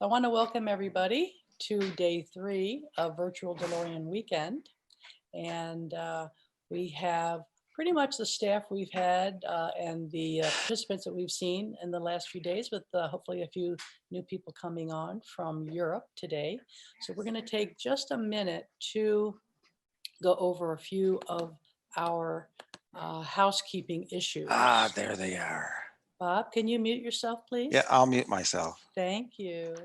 I want to welcome everybody to day 3 of Virtual DeLorean Weekend. And we have pretty much the staff we've had and the participants that we've seen in the last few days, with hopefully a few new people coming on from Europe today. So we're going to take just a minute to go over a few of our housekeeping issues. There they are. Bob, can you mute yourself, please? Yeah, I'll mute myself. Thank you.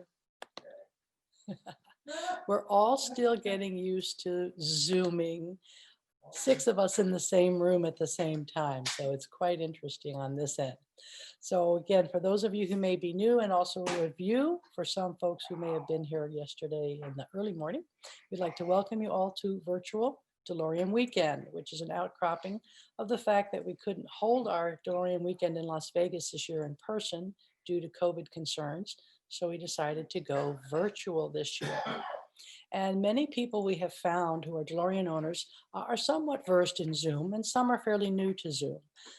We're all still getting used to Zooming, 6 of us in the same room at the same time. So it's quite interesting on this end. So again, for those of you who may be new, and also a review for some folks who may have been here yesterday in the early morning, we'd like to welcome you all to Virtual DeLorean Weekend, which is an outcropping of the fact that we couldn't hold our DeLorean Weekend in Las Vegas this year in person due to COVID concerns. So we decided to go virtual this year. And many people we have found who are DeLorean owners are somewhat versed in Zoom, and some are fairly new to Zoom.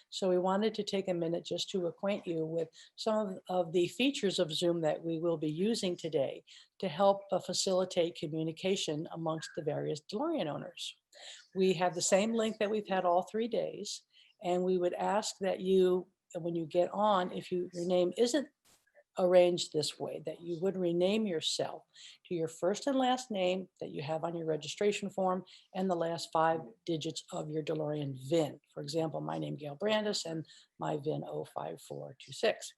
So we wanted to take a minute just to acquaint you with some of the features of Zoom that we will be using today to help facilitate communication amongst the various DeLorean owners. We have the same link that we've had all 3 days, and we would ask that you, when you get on, if your name isn't arranged this way, that you would rename yourself to your first and last name that you have on your registration form and the last 5 digits of your DeLorean VIN. For example, my name Gail Brandis and my VIN 05426.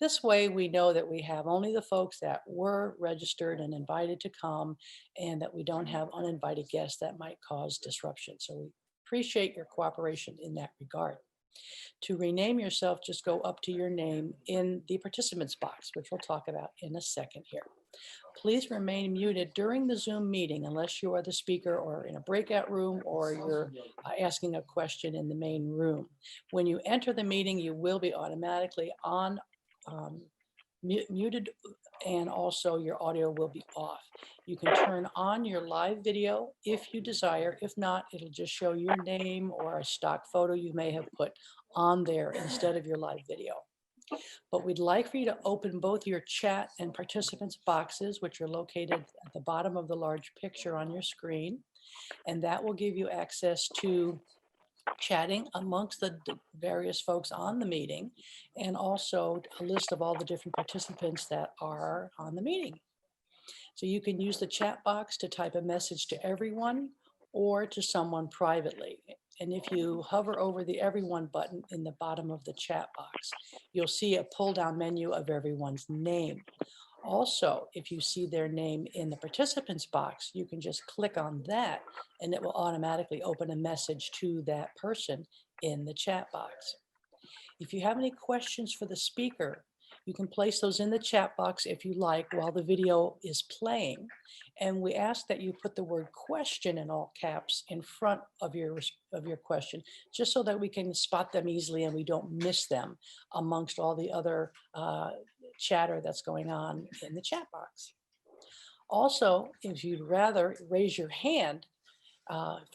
This way we know that we have only the folks that were registered and invited to come, and that we don't have uninvited guests that might cause disruption. So we appreciate your cooperation in that regard. To rename yourself, just go up to your name in the participants box, which we'll talk about in a second here. Please remain muted during the Zoom meeting unless you are the speaker or in a breakout room or you're asking a question in the main room. When you enter the meeting, you will be automatically on muted, and also your audio will be off. You can turn on your live video if you desire. If not, it'll just show your name or a stock photo you may have put on there instead of your live video. But we'd like for you to open both your chat and participants boxes, which are located at the bottom of the large picture on your screen. And that will give you access to chatting amongst the various folks on the meeting, and also a list of all the different participants that are on the meeting. So you can use the chat box to type a message to everyone or to someone privately. And if you hover over the everyone button in the bottom of the chat box, you'll see a pull down menu of everyone's name. Also, if you see their name in the participants box, you can just click on that and it will automatically open a message to that person in the chat box. If you have any questions for the speaker, you can place those in the chat box if you like while the video is playing. And we ask that you put the word question in all caps in front of your question, just so that we can spot them easily and we don't miss them amongst all the other chatter that's going on in the chat box. Also, if you'd rather raise your hand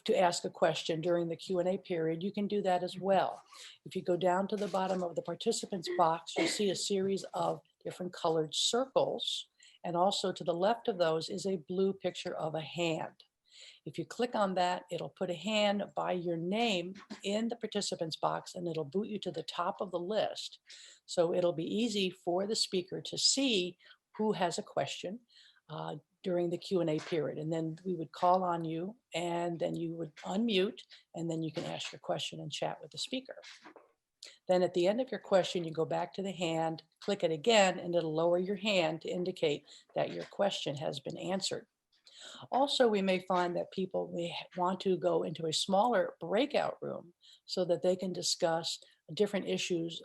to ask a question during the Q&A period, you can do that as well. If you go down to the bottom of the participants box, you'll see a series of different colored circles. And also to the left of those is a blue picture of a hand. If you click on that, it'll put a hand by your name in the participants box and it'll boot you to the top of the list. So it'll be easy for the speaker to see who has a question during the Q&A period. And then we would call on you and then you would unmute and then you can ask your question and chat with the speaker. Then at the end of your question, you go back to the hand, click it again, and it'll lower your hand to indicate that your question has been answered. Also, we may find that people may want to go into a smaller breakout room so that they can discuss different issues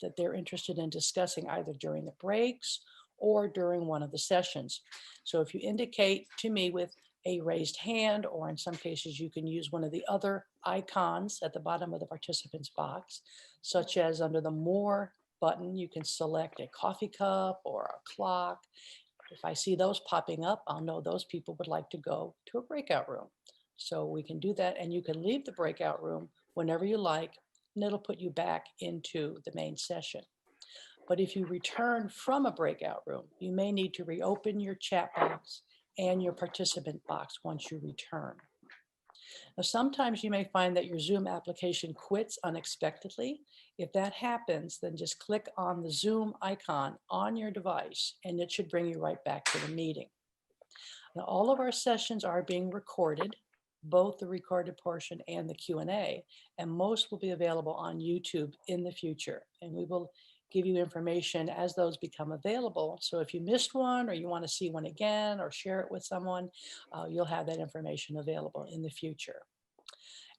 that they're interested in discussing either during the breaks or during one of the sessions. So if you indicate to me with a raised hand, or in some cases you can use one of the other icons at the bottom of the participants box, such as under the More button, you can select a coffee cup or a clock. If I see those popping up, I'll know those people would like to go to a breakout room. So we can do that, and you can leave the breakout room whenever you like, and it'll put you back into the main session. But if you return from a breakout room, you may need to reopen your chat box and your participant box once you return. Now, sometimes you may find that your Zoom application quits unexpectedly. If that happens, then just click on the Zoom icon on your device and it should bring you right back to the meeting. Now, all of our sessions are being recorded, both the recorded portion and the Q&A, and most will be available on YouTube in the future. And we will give you information as those become available. So if you missed one or you want to see one again or share it with someone, you'll have that information available in the future.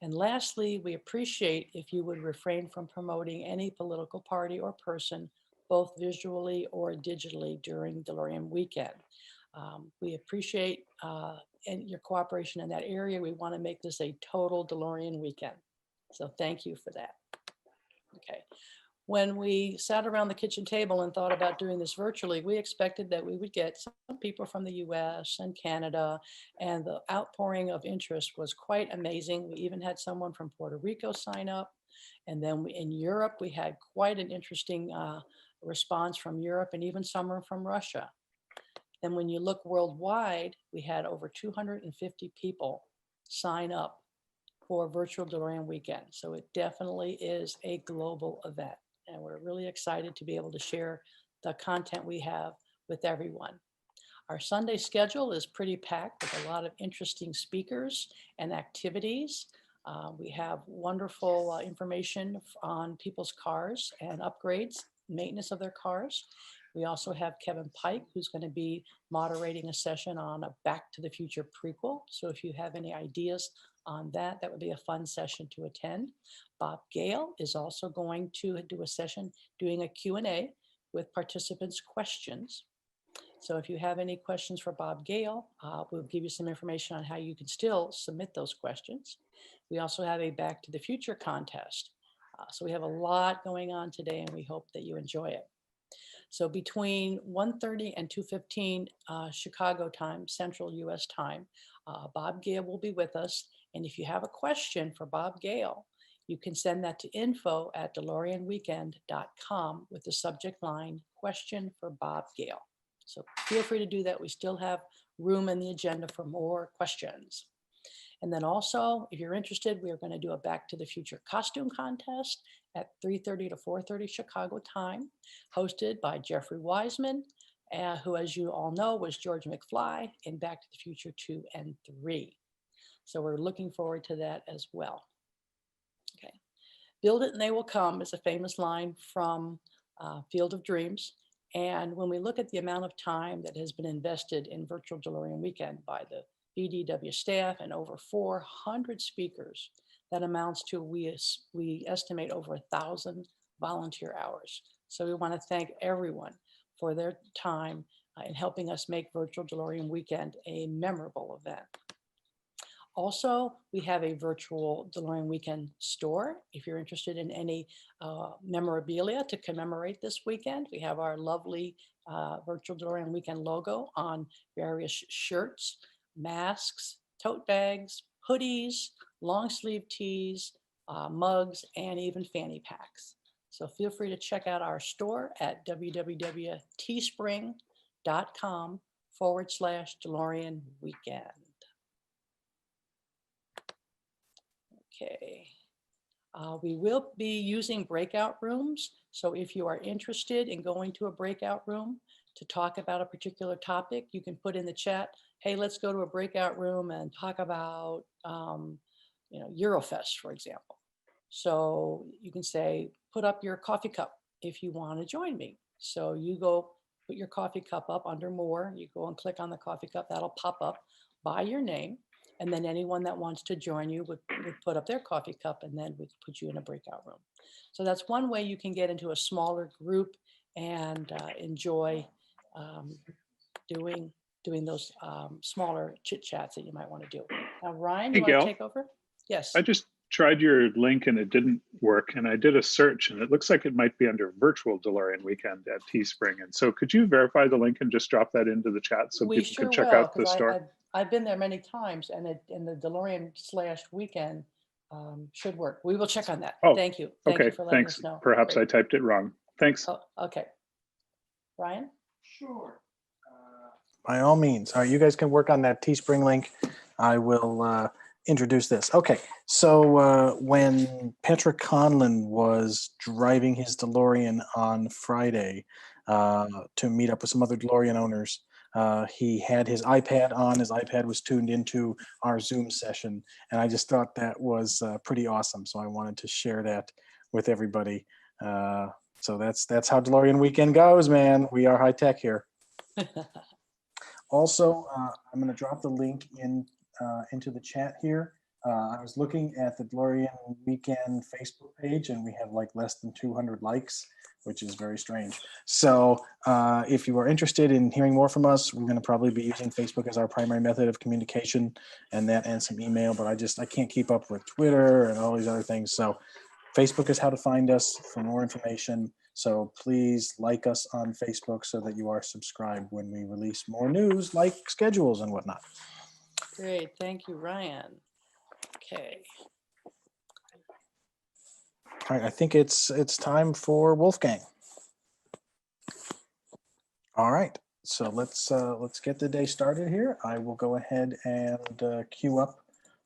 And lastly, we appreciate if you would refrain from promoting any political party or person, both visually or digitally during DeLorean weekend. We appreciate your cooperation in that area. We want to make this a total DeLorean weekend. So thank you for that. Okay. When we sat around the kitchen table and thought about doing this virtually, we expected that we would get some people from the US and Canada, and the outpouring of interest was quite amazing. We even had someone from Puerto Rico sign up. And then in Europe, we had quite an interesting response from Europe and even some from Russia. And when you look worldwide, we had over 250 people sign up for virtual DeLorean weekend. So it definitely is a global event. And we're really excited to be able to share the content we have with everyone. Our Sunday schedule is pretty packed with a lot of interesting speakers and activities. We have wonderful information on people's cars and upgrades, maintenance of their cars. We also have Kevin Pike, who's going to be moderating a session on a Back to the Future prequel. So if you have any ideas on that, that would be a fun session to attend. Bob Gale is also going to do a session doing a Q&A with participants' questions. So if you have any questions for Bob Gale, we'll give you some information on how you can still submit those questions. We also have a Back to the Future contest. So we have a lot going on today, and we hope that you enjoy it. So between 1:30 and 2:15 Chicago time, Central US time, Bob Gale will be with us. And if you have a question for Bob Gale, you can send that to info@DeLoreanweekend.com with the subject line, question for Bob Gale. So feel free to do that. We still have room in the agenda for more questions. And then also, if you're interested, we are going to do a Back to the Future costume contest at 3:30 to 4:30 Chicago time, hosted by Jeffrey Weissman, who, as you all know, was George McFly in Back to the Future 2 and 3. So we're looking forward to that as well. Okay. Build it and they will come is a famous line from Field of Dreams. And when we look at the amount of time that has been invested in virtual DeLorean weekend by the BDW staff and over 400 speakers, that amounts to, we estimate, over 1,000 volunteer hours. So we want to thank everyone for their time in helping us make virtual DeLorean weekend a memorable event. Also, we have a virtual DeLorean weekend store. If you're interested in any memorabilia to commemorate this weekend, we have our lovely virtual DeLorean weekend logo on various shirts, masks, tote bags, hoodies, long sleeve tees, mugs, and even fanny packs. So feel free to check out our store at www.teespring.com/DeLorean weekend. Okay. We will be using breakout rooms. So if you are interested in going to a breakout room to talk about a particular topic, you can put in the chat, hey, let's go to a breakout room and talk about, Eurofest, for example. So you can say, put up your coffee cup if you want to join me. So you go put your coffee cup up under more, you go and click on the coffee cup, that'll pop up by your name. And then anyone that wants to join you would put up their coffee cup, and then we'd put you in a breakout room. So that's one way you can get into a smaller group and enjoy doing those smaller chit chats that you might want to do. Now, Ryan, you want to take over? Yes. I just tried your link and it didn't work, and I did a search and it looks like it might be under virtual DeLorean weekend at Teespring. And so could you verify the link and just drop that into the chat so people can check out the store? I've been there many times, and the DeLorean/weekend should work. We will check on that. Oh, thank you. Thank you for letting us know. Perhaps Great. I typed it wrong. Thanks. Oh, okay. Brian? Sure. By all means. All right, you guys can work on that Teespring link. I will introduce this. Okay, so when Patrick Conlon was driving his DeLorean on Friday to meet up with some other DeLorean owners, he had his iPad on. His iPad was tuned into our Zoom session, and I just thought that was pretty awesome. So I wanted to share that with everybody. So that's how DeLorean weekend goes, man. We are high tech here. Also, I'm going to drop the link into the chat here. I was looking at the DeLorean weekend Facebook page, and we have like less than 200 likes, which is very strange. So if you are interested in hearing more from us, we're going to probably be using Facebook as our primary method of communication, and some email. But I can't keep up with Twitter and all these other things. So Facebook is how to find us for more information. So please like us on Facebook so that you are subscribed when we release more news like schedules and whatnot. Great. Thank you, Ryan. Okay. All right. I think it's time for Wolfgang. All right. So let's get the day started here. I will go ahead and queue up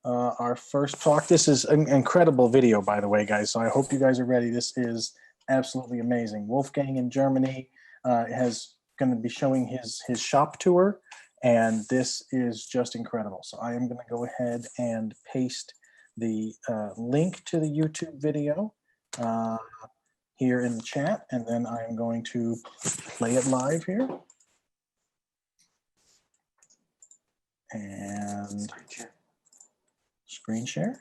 our first talk. This is an incredible video, by the way, guys. So I hope you guys are ready. This is absolutely amazing. Wolfgang in Germany has going to be showing his shop tour, and this is just incredible. So I am going to go ahead and paste the link to the YouTube video here in the chat, and then I am going to play it live here. And screen share.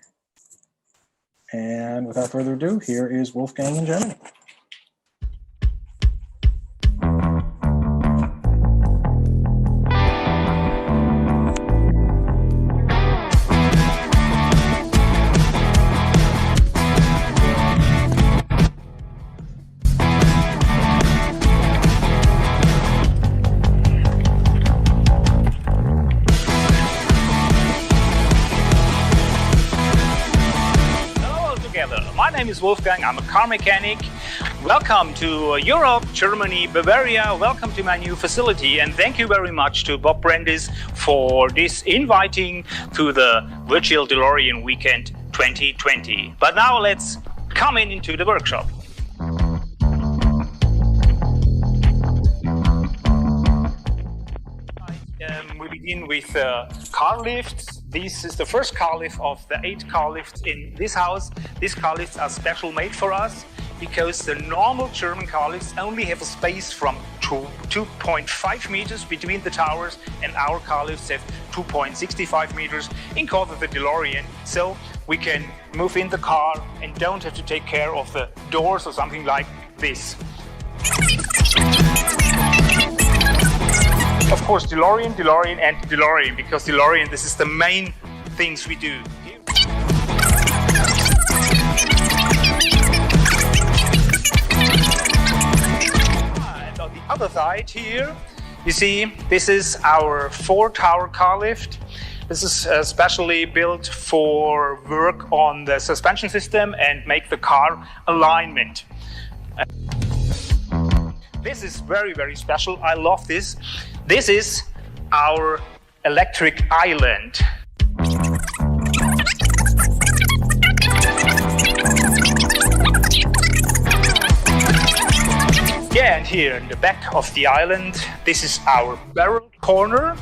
And without further ado, here is Wolfgang in Germany. My name is Wolfgang. I'm a car mechanic. Welcome to Europe, Germany, Bavaria. Welcome to my new facility, and thank you very much to Bob Brandys for this inviting to the virtual DeLorean weekend 2020. But now let's come into the workshop. We begin with car lifts. This is the first car lift of the 8 car lifts in this house. These car lifts are special made for us because the normal German car lifts only have a space from 2.5 meters between the towers, and our car lifts have 2.65 meters in case of the DeLorean. So we can move in the car and don't have to take care of the doors or something like this. Of course, DeLorean, and DeLorean, because DeLorean, this is the main things we do. And on the other side here, you see, this is our 4-tower car lift. This is specially built for work on the suspension system and make the car alignment. This is very, very special. I love this. This is our electric island. Yeah, and here in the back of the island, this is our barrel corner.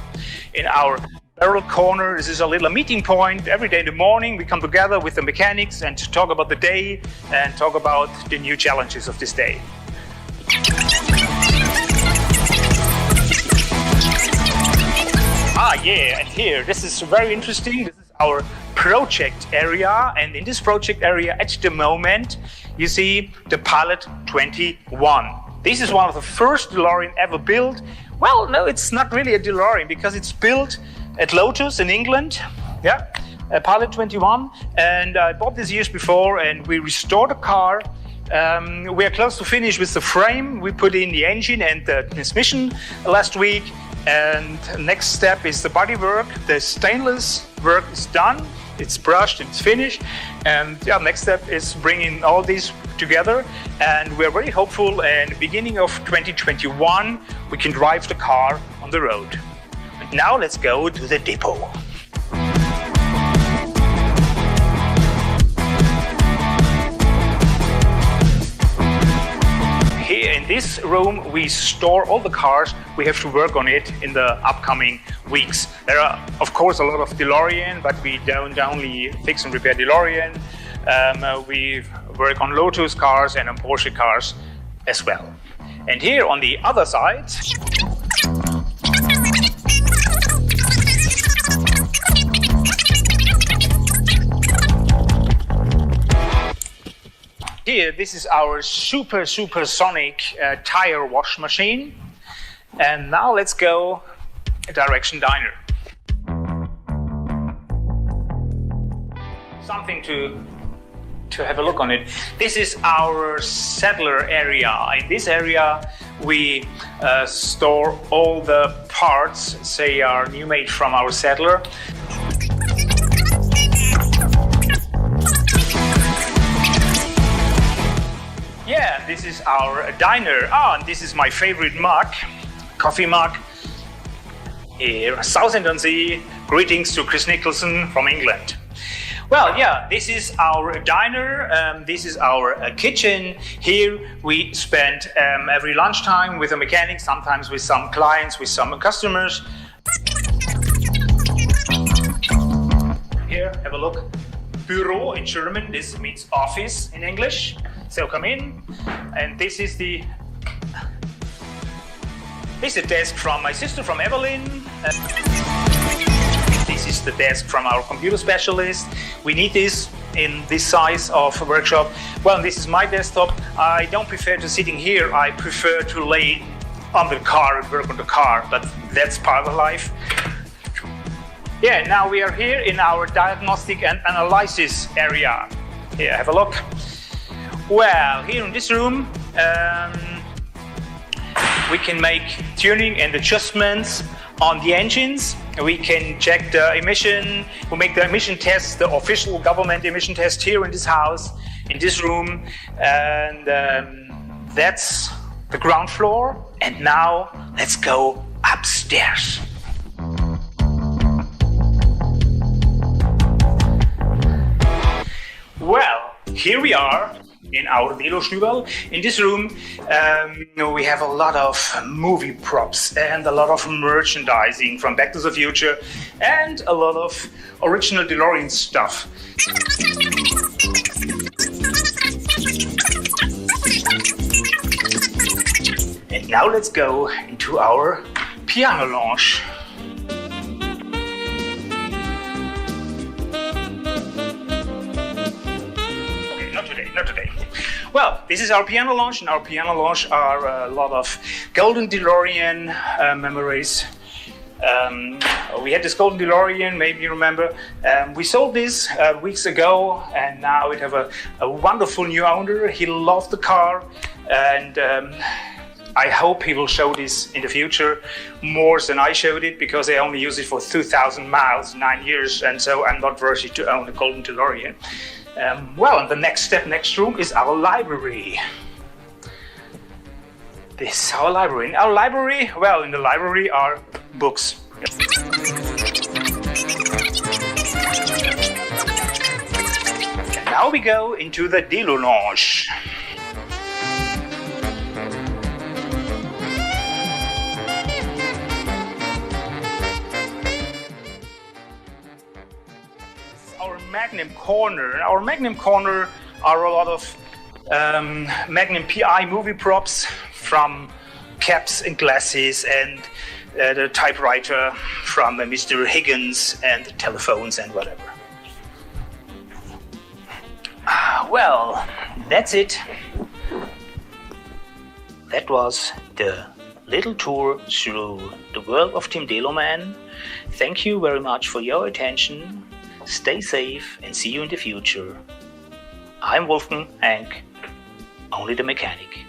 In our barrel corner, this is a little meeting point. Every day in the morning, we come together with the mechanics and talk about the day and talk about the new challenges of this day. Yeah, and here, this is very interesting. This is our project area, and in this project area, at the moment, you see the Pilot 21. This is one of the first DeLorean ever built. Well, no, it's not really a DeLorean because it's built at Lotus in England. Yeah, a Pilot 21, and I bought this years before, and we restored the car. We are close to finish with the frame. We put in the engine and the transmission last week. And next step is the body work. The stainless work is done. It's brushed, it's finished. And yeah, next step is bringing all these together, and we're very hopeful in the beginning of 2021 we can drive the car on the road. And now let's go to the depot. Here in this room we store all the cars. We have to work on it in the upcoming weeks. There are of course a lot of DeLorean, but we don't only fix and repair DeLorean. We work on Lotus cars and on Porsche cars as well. And here on the other side, here, this is our supersonic tire wash machine. And now let's go direction diner. Something to have a look on it. This is our settler area. In this area we store all the parts, say are new made from our settler. Yeah, this is our diner. And this is my favorite mug, coffee mug. Here, Southend-on-Sea, greetings to Chris Nicholson from England. Well, yeah, this is our diner, this is our kitchen. Here we spend every lunchtime with a mechanic, sometimes with some clients, with some customers. Here, have a look. Büro in German, this means office in English. So come in, and this is the desk from my sister, from Evelyn. This is the desk from our computer specialist. We need this in this size of a workshop. Well, this is my desktop. I don't prefer to sitting here. I prefer to lay on the car and work on the car, but that's part of life. Yeah, now we are here in our diagnostic and analysis area. Here, have a look. Well, here in this room, we can make tuning and adjustments on the engines. We can check the emission. We make the emission test, the official government emission test here in this house, in this room. And that's the ground floor. And now let's go upstairs. Well, here we are in our Delo-Stübel. In this room, we have a lot of movie props and a lot of merchandising from Back to the Future and a lot of original DeLorean stuff. And now let's go into our piano lounge. Not today. Well, this is our piano lounge. In our piano lounge are a lot of golden DeLorean memories. We had this golden DeLorean, maybe you remember. We sold this weeks ago, and now it have a wonderful new owner. He loved the car, and I hope he will show this in the future more than I showed it, because I only use it for 2,000 miles, 9 years, and so I'm not worthy to own a golden DeLorean. Well, and the next room is our library. This is our library. In our library, well, in the library are books. And now we go into the Delo lounge. Magnum Corner. Our Magnum Corner are a lot of Magnum PI movie props, from caps and glasses and the typewriter from Mr. Higgins and telephones and whatever. Well, that's it. That was the little tour through the world of Team DeLorean. Thank you very much for your attention. Stay safe and see you in the future. I'm Wolfgang Hank, only the mechanic.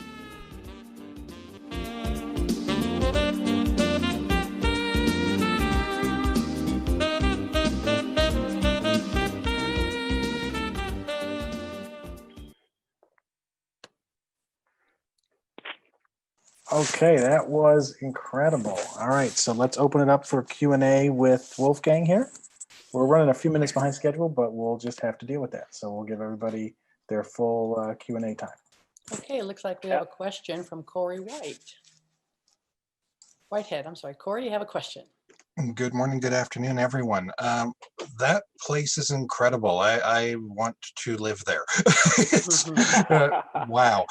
Okay, that was incredible. All right, so let's open it up for Q&A with Wolfgang here. We're running a few minutes behind schedule, but we'll just have to deal with that. So we'll give everybody their full Q&A time. Okay, it looks like we have a question from Corey Whitehead. I'm sorry, Corey, you have a question. Good morning, good afternoon, everyone. That place is incredible. I want to live there. Wow.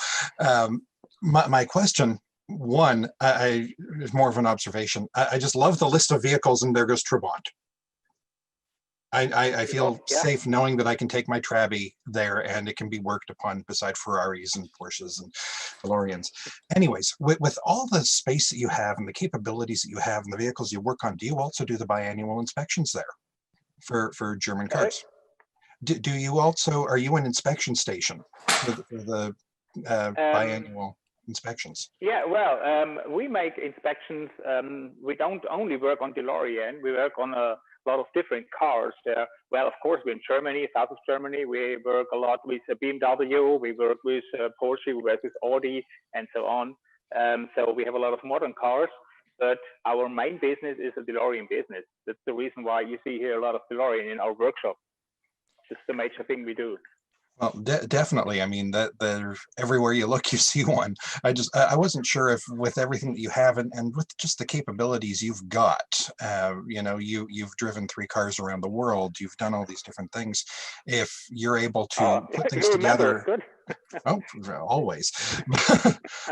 My question, one, I is more of an observation. I just love the list of vehicles, and there goes Trabant. I feel safe knowing that I can take my Trabi there and it can be worked upon beside Ferraris and Porsches and DeLoreans. Anyways, with all the space that you have and the capabilities that you have and the vehicles you work on, do you also do the biannual inspections there for German cars? Do you also, are you an inspection station for the biannual inspections? Yeah, well, we make inspections. We don't only work on DeLorean, we work on a lot of different cars there. Well, of course, we're in Germany, south of Germany. We work a lot with BMW, we work with Porsche, we work with Audi, and so on. So we have a lot of modern cars, but our main business is a DeLorean business. That's the reason why you see here a lot of DeLorean in our workshop. It's the major thing we do. Well, definitely. I mean, that everywhere you look, you see one. I wasn't sure if with everything that you have and with just the capabilities you've got, you know, you've driven 3 cars around the world, you've done all these different things. If you're able to put things together. Good. Oh, always.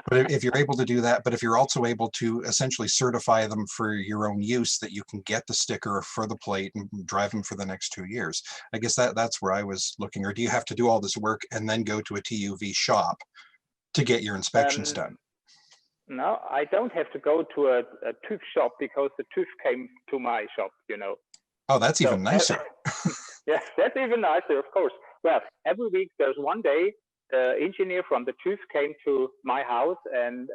But if you're able to do that, but if you're also able to essentially certify them for your own use, that you can get the sticker for the plate and drive them for the next 2 years. I guess that's where I was looking. Or do you have to do all this work and then go to a TÜV shop to get your inspections done? No, I don't have to go to a TÜV shop because the TÜV came to my shop, you know. Oh, that's even nicer. Yes, that's even nicer, of course. Well, every week there's one day the engineer from the TÜV came to my house and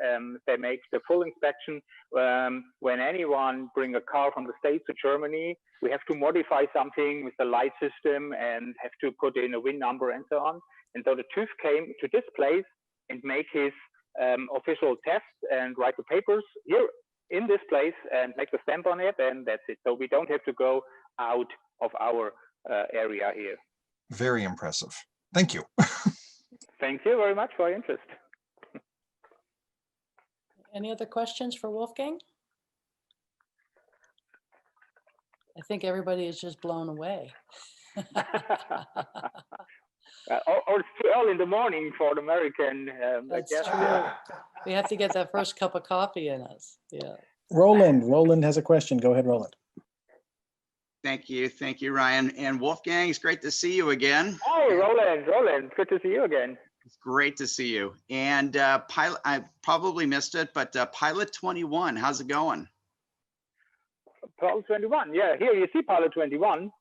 they make the full inspection. When anyone bring a car from the States to Germany, we have to modify something with the light system and have to put in a VIN number and so on. And so the TÜV came to this place and make his official test and write the papers here in this place and make the stamp on it, and that's it. So we don't have to go out of our area here. Very impressive. Thank you. Thank you very much for your interest. Any other questions for Wolfgang? I think everybody is just blown away. Or it's too early in the morning for an American. That's true. We have to get that first cup of coffee in us. Yeah. Roland has a question. Go ahead, Roland. Thank you, Ryan. And Wolfgang, it's great to see you again. Hi, Roland, good to see you again. It's great to see you. And Pilot, I probably missed it, but Pilot 21, how's it going? Pilot 21, yeah, here you see Pilot 21.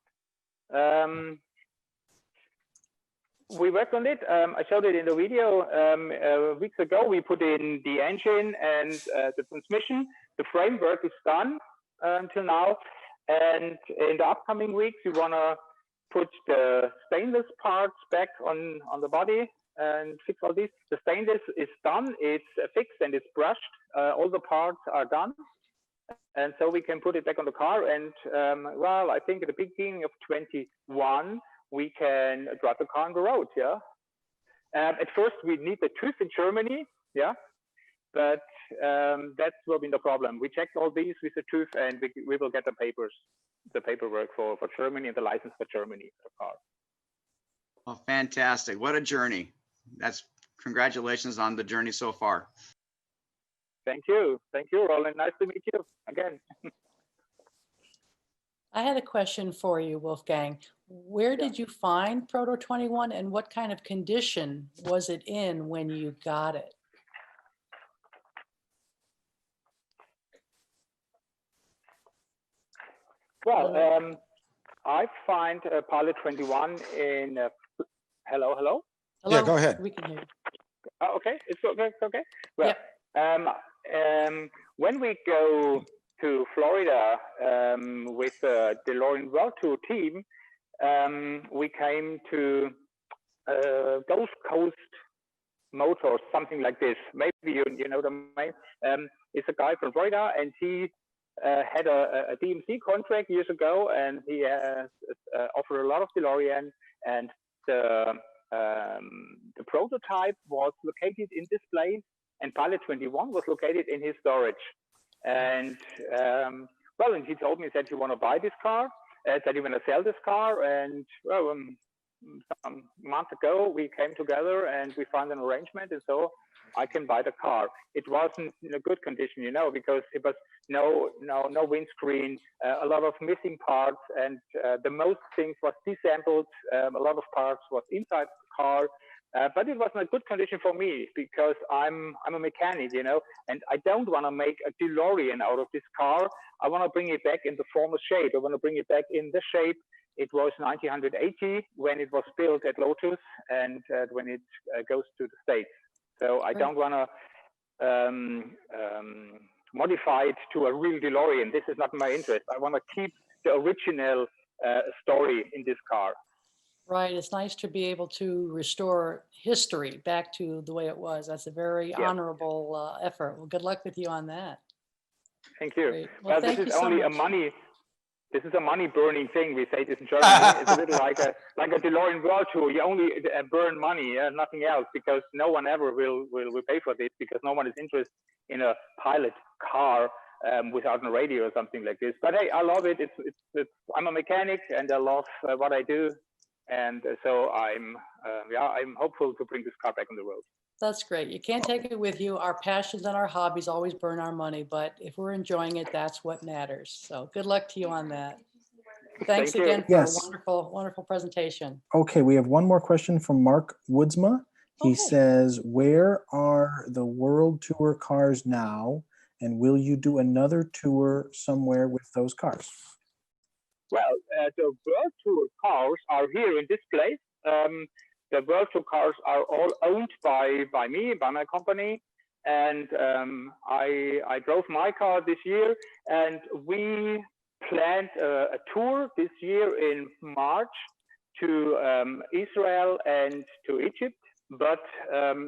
We worked on it. I showed it in the video weeks ago. We put in the engine and the transmission. The framework is done until now. And in the upcoming weeks, we want to put the stainless parts back on the body and fix all these. The stainless is done, it's fixed and it's brushed. All the parts are done. And so we can put it back on the car. And well, I think at the beginning of 21, we can drive the car on the road, yeah. At first, we need the TÜV in Germany, yeah. But that will be no problem. We checked all these with the TÜV and we will get the paperwork for Germany and the license for Germany for the car. Well, fantastic. What a journey. Congratulations on the journey so far. Thank you, Roland. Nice to meet you again. I had a question for you, Wolfgang. Where did you find Proto 21 and what kind of condition was it in when you got it? Well, I find Pilot 21 in, hello? Hello? Yeah, go ahead. We can hear you. Oh, okay, it's okay. Well, when we go to Florida with the DeLorean World Tour team, we came to Gulf Coast Motors, something like this. Maybe you know the name. It's a guy from Florida, and he had a DMC contract years ago, and he offered a lot of DeLorean, and the prototype was located in this place, and Pilot 21 was located in his storage. And well, and he told me that he want to buy this car, that he want to sell this car, and well, some months ago we came together and we found an arrangement, and so I can buy the car. It wasn't in a good condition, you know, because it was no windscreen, a lot of missing parts, and the most things was disassembled. A lot of parts was inside the car, but it was in a good condition for me because I'm a mechanic, you know, and I don't want to make a DeLorean out of this car. I want to bring it back in the former shape. I want to bring it back in the shape it was 1980 when it was built at Lotus, and when it goes to the States. So I don't want to modify it to a real DeLorean. This is not my interest. I want to keep the original story in this car. Right. It's nice to be able to restore history back to the way it was. That's a very honorable effort. Well, good luck with you on that. Thank you. Great. Well, this thank is you so only much. This is a money burning thing. We say this in Germany. It's a little like a DeLorean World Tour. You only burn money, nothing else, because no one ever will pay for this, because no one is interested in a pilot car without a radio or something like this. But hey, I love it. I'm a mechanic and I love what I do, and so I'm hopeful to bring this car back on the road. That's great. You can't take it with you. Our passions and our hobbies always burn our money, but if we're enjoying it, that's what matters. So good luck to you on that. Thanks Thank you. again for Yes. a wonderful, wonderful presentation. Okay, we have one more question from Mark Woodsma. He Okay. says, where are the World Tour cars now? And will you do another tour somewhere with those cars? Well, the World Tour cars are here in this place. The World Tour cars are all owned by me, by my company. And I drove my car this year, and we planned a tour this year in March to Israel and to Egypt. But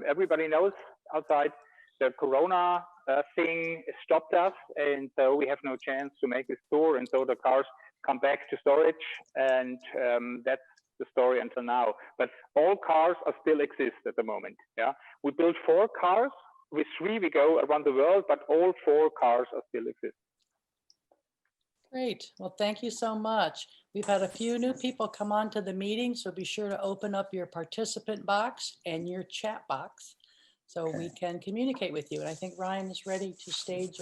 everybody knows outside the Corona thing stopped us, and so we have no chance to make this tour. And so the cars come back to storage, and that's the story until now. But all cars are still exist at the moment. Yeah, we built 4 cars. With 3 we go around the world, but all 4 cars are still exist. Great. Well, thank you so much. We've had a few new people come on to the meeting, so be sure to open up your participant box and your chat box so we can communicate with you. And I think Ryan is ready to stage.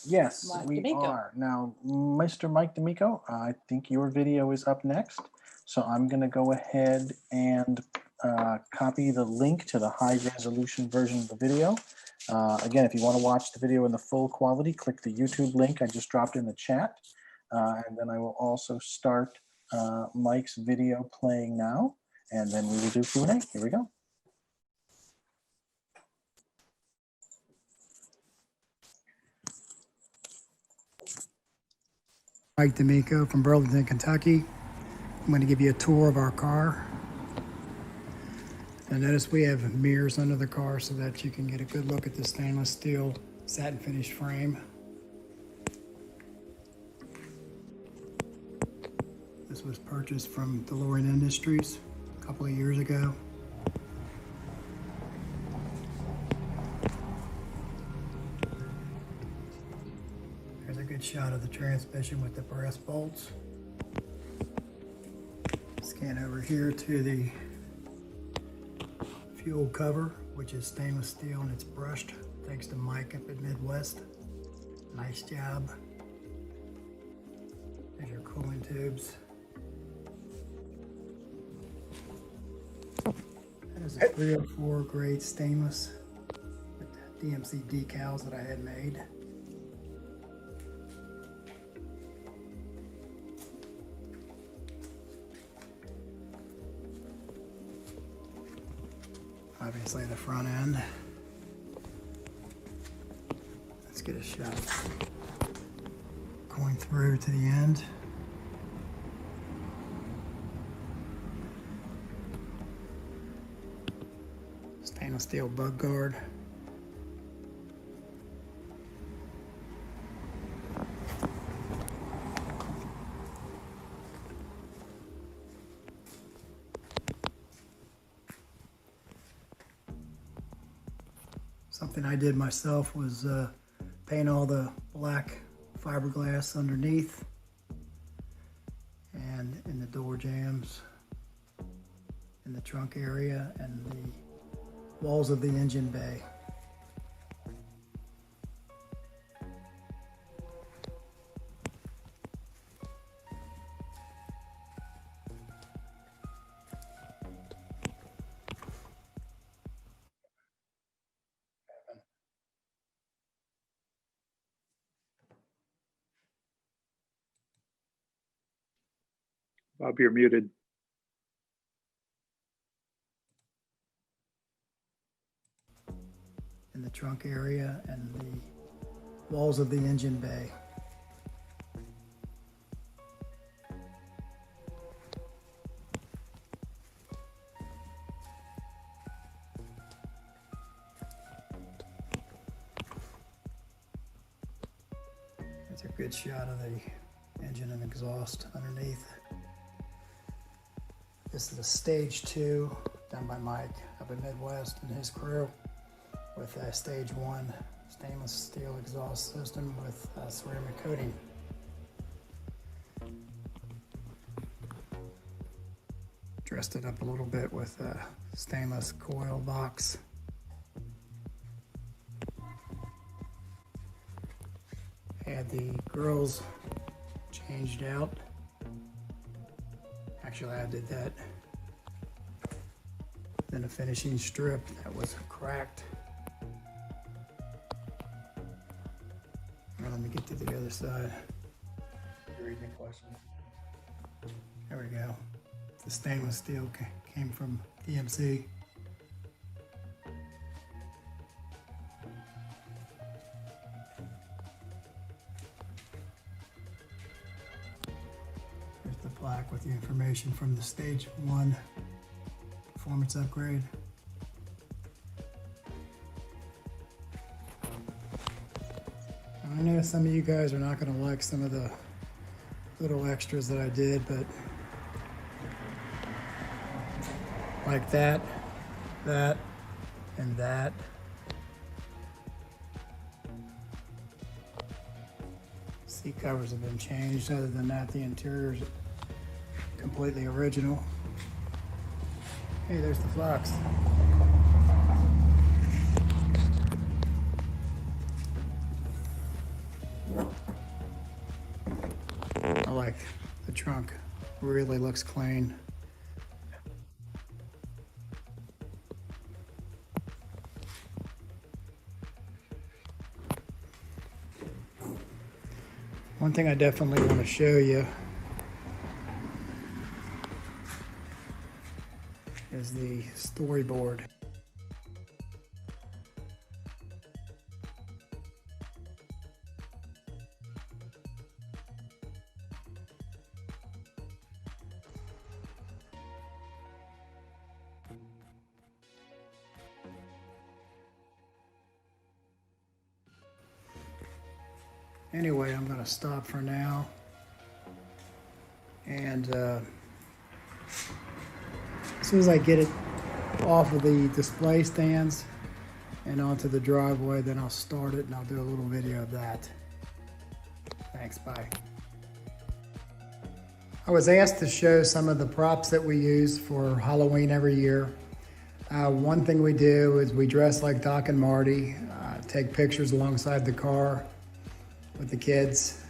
Yes, Mike we Damico. are. Now, Mr. Mike Damico, I think your video is up next. So I'm going to go ahead and copy the link to the high resolution version of the video. Again, if you want to watch the video in the full quality, click the YouTube link I just dropped in the chat. And then I will also start Mike's video playing now, and then we will do Q&A. Here we go. Mike Damico from Burlington, Kentucky. I'm going to give you a tour of our car. And notice we have mirrors under the car so that you can get a good look at the stainless steel satin finish frame. This was purchased from DeLorean Industries a couple of years ago. Here's a good shot of the transmission with the brass bolts. Scan over here to the fuel cover, which is stainless steel and it's brushed, thanks to Mike up at Midwest. Nice job. There's your cooling tubes. That is a 304 grade stainless with DMC decals that I had made. Obviously the front end. Let's get a shot going through to the end. Stainless stainless steel bug guard. Something I did myself was paint all the black fiberglass underneath and in the door jambs, in the trunk area, and the walls of the engine bay. Bob, you're muted. In the trunk area and the walls of the engine bay. That's a good shot of the engine and exhaust underneath. This is a stage 2 done by Mike up in Midwest and his crew with a stage 1 stainless steel exhaust system with ceramic coating. Dressed it up a little bit with a stainless coil box. Had the grills changed out. Actually, I did that. Then a finishing strip that was cracked. Now let me get to the other side. Read the question. There we go. The stainless steel came from DMC. There's the plaque with the information from the stage 1 performance upgrade. I know some of you guys are not going to like some of the little extras that I did, but like that, and that. Seat covers have been changed. Other than that, the interior is completely original. Hey, there's the Fox. I like the trunk. Really looks clean. One thing I definitely want to show you is the storyboard. Anyway, I'm going to stop for now, and as soon as I get it off of the display stands and onto the driveway, then I'll start it and I'll do a little video of that. Thanks, bye. I was asked to show some of the props that we use for Halloween every year. One thing we do is we dress like Doc and Marty, take pictures alongside the car with the kids,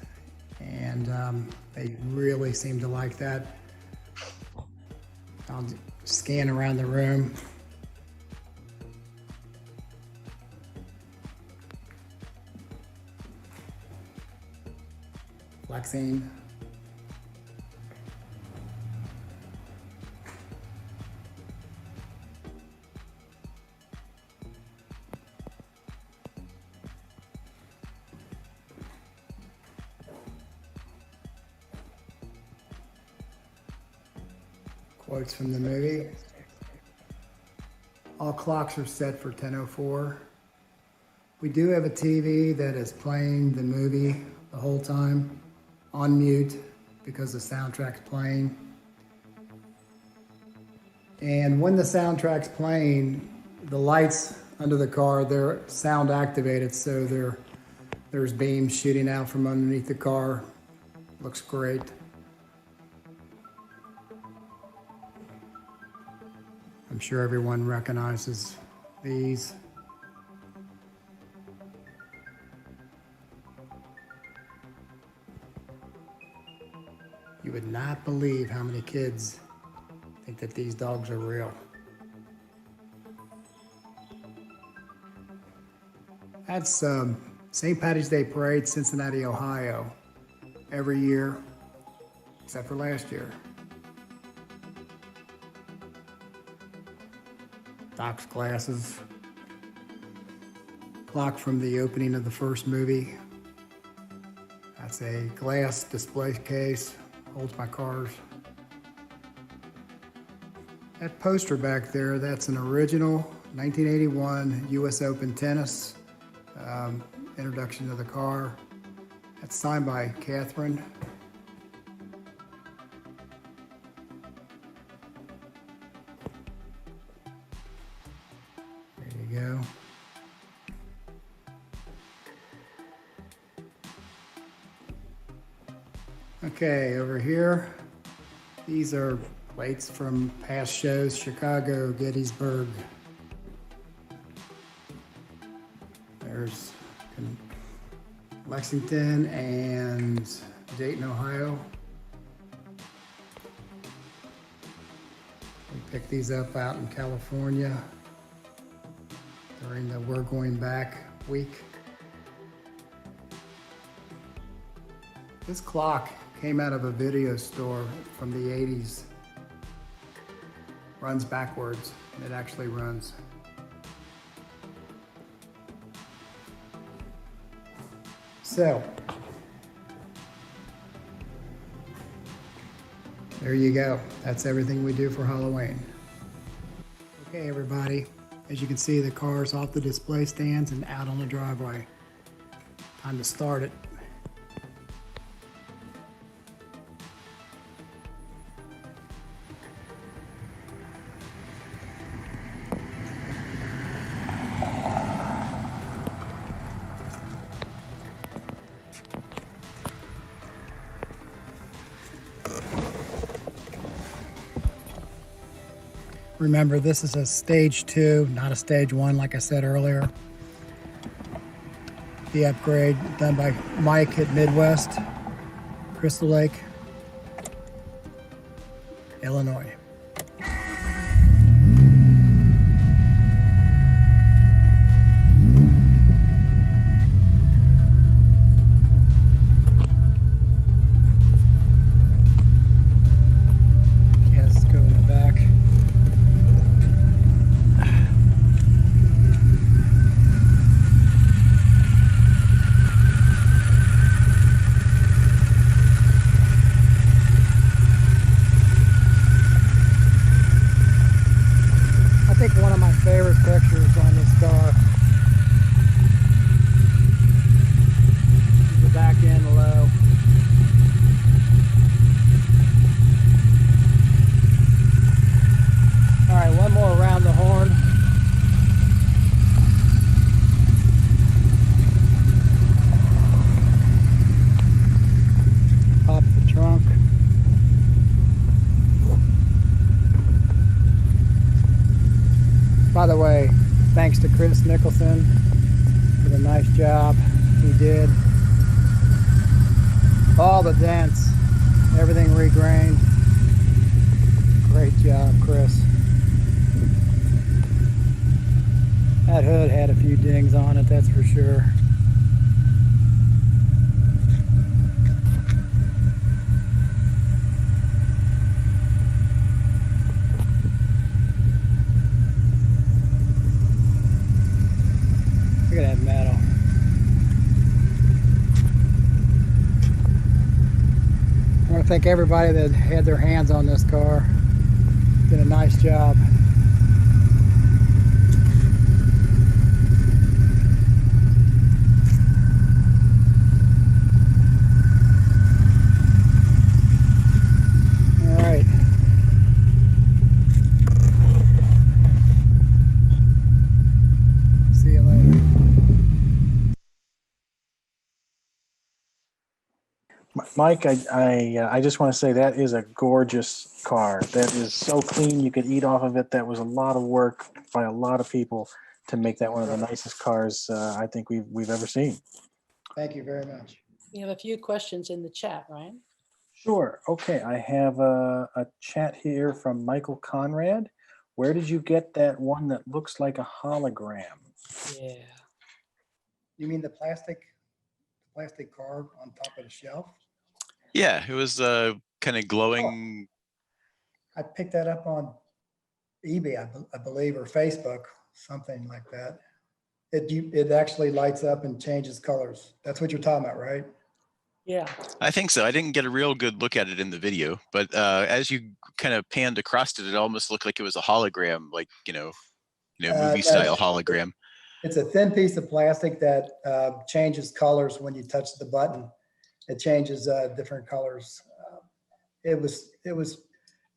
and they really seem to like that. I'll scan around the room. Flexing. Quotes from the movie. All clocks are set for 10:04. We do have a TV that is playing the movie the whole time on mute because the soundtrack's playing. And when the soundtrack's playing, the lights under the car, they're sound activated, so there's beams shooting out from underneath the car. Looks great. I'm sure everyone recognizes these. You would not believe how many kids think that these dogs are real. That's St. Patty's Day Parade, Cincinnati, Ohio, every year, except for last year. Doc's glasses. Clock from the opening of the first movie. That's a glass display case, holds my cars. That poster back there, that's an original 1981 US Open tennis introduction to the car. That's signed by Catherine. There you go. Okay, over here, these are plates from past shows, Chicago, Gettysburg. There's Lexington and Dayton, Ohio. We picked these up out in California during the We're Going Back week. This clock came out of a video store from the 80s. Runs backwards, and it actually runs. So, there you go. That's everything we do for Halloween. Okay, everybody. As you can see, the car's off the display stands and out on the driveway. Time to start it. Remember, this is a stage 2, not a stage 1, like I said earlier. The upgrade done by Mike at Midwest, Crystal Lake, Illinois. By the way, thanks to Chris Nicholson for the nice job he did. All the dents, everything regrained. Great job, Chris. That hood had a few dings on it, that's for sure. Look at that metal. I want to thank everybody that had their hands on this car. Did a nice job. Mike, I just want to say that is a gorgeous car. That is so clean. You could eat off of it. That was a lot of work by a lot of people to make that one of the nicest cars I think we've ever seen. Thank you very much. We have a few questions in the chat, Ryan. Sure. Okay. I have a chat here from Michael Conrad. Where did you get that one that looks like a hologram? Yeah. You mean the plastic car on top of the shelf? Yeah, it was kind of glowing. I picked that up on eBay, I believe, or Facebook, something like that. It actually lights up and changes colors. That's what you're talking about, right? Yeah. I think so. I didn't get a real good look at it in the video, but as you kind of panned across it, it almost looked like it was a hologram, like, movie style hologram. It's a thin piece of plastic that changes colors when you touch the button. It changes different colors. It was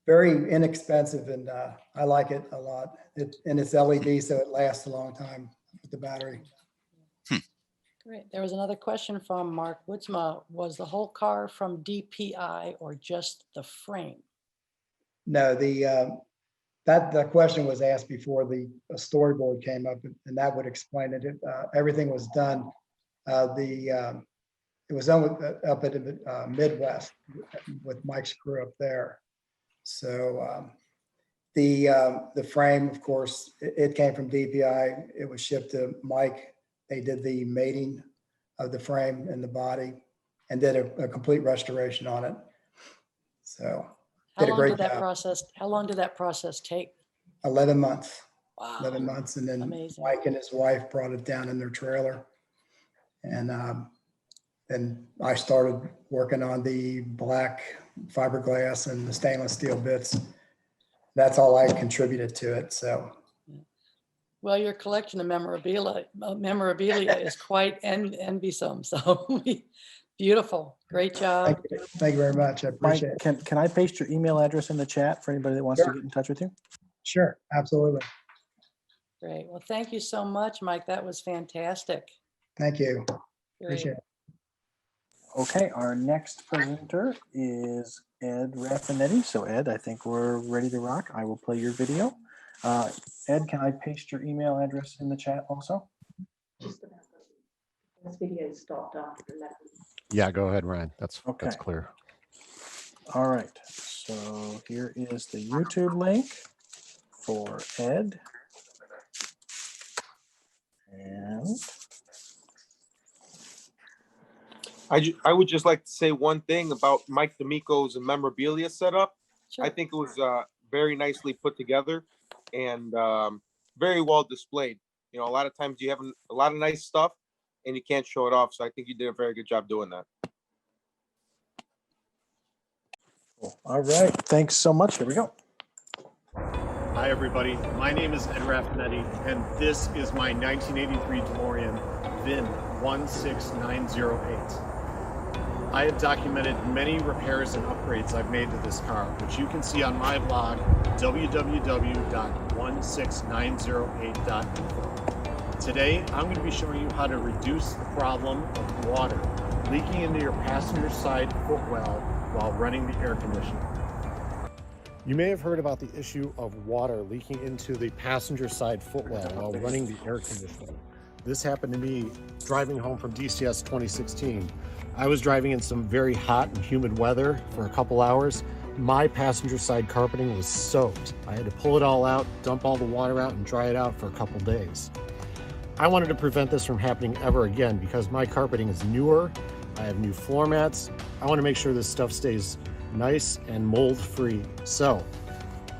very inexpensive, and I like it a lot. And it's LED, so it lasts a long time with the battery. Great. There was another question from Mark Woodsma. Was the whole car from DPI or just the frame? No, that question was asked before the storyboard came up, and that would explain it. Everything was done. It was done up at the Midwest with Mike's crew up there. So the frame, of course, it came from DPI. It was shipped to Mike. They did the mating of the frame and the body and did a complete restoration on it. So How long did that process take? 11 months. Wow. 11 months. And then Amazing. Mike and his wife brought it down in their trailer. And then I started working on the black fiberglass and the stainless steel bits. That's all I contributed to it. So. Well, your collection of memorabilia is quite enviesome. So beautiful. Great job. Thank you very much. I appreciate it. Can I paste your email address in the chat for anybody that wants to get in touch with you? Sure, absolutely. Great. Well, thank you so much, Mike. That was fantastic. Thank you. Great. Appreciate it. Okay, our next presenter is Ed Raffenetti. So Ed, I think we're ready to rock. I will play your video. Ed, can I paste your email address in the chat also? Just about this video stopped after 11. Yeah, go ahead, Ryan. That's Okay. clear. All right. So here is the YouTube link for Ed. And I would just like to say one thing about Mike Damico's memorabilia setup. Sure. I think it was very nicely put together and very well displayed. A lot of times you have a lot of nice stuff and you can't show it off. So I think you did a very good job doing that. all right. Thanks so much. Here we go. Hi, everybody. My name is Ed Raffenetti, and this is my 1983 DeLorean VIN 16908. I have documented many repairs and upgrades I've made to this car, which you can see on my blog, www.16908.info. Today, I'm going to be showing you how to reduce the problem of water leaking into your passenger side footwell while running the air conditioner. You may have heard about the issue of water leaking into the passenger side footwell while running the air conditioner. This happened to me driving home from DCS 2016. I was driving in some very hot and humid weather for a couple hours. My passenger side carpeting was soaked. I had to pull it all out, dump all the water out, and dry it out for a couple days. I wanted to prevent this from happening ever again because my carpeting is newer. I have new floor mats. I want to make sure this stuff stays nice and mold free. So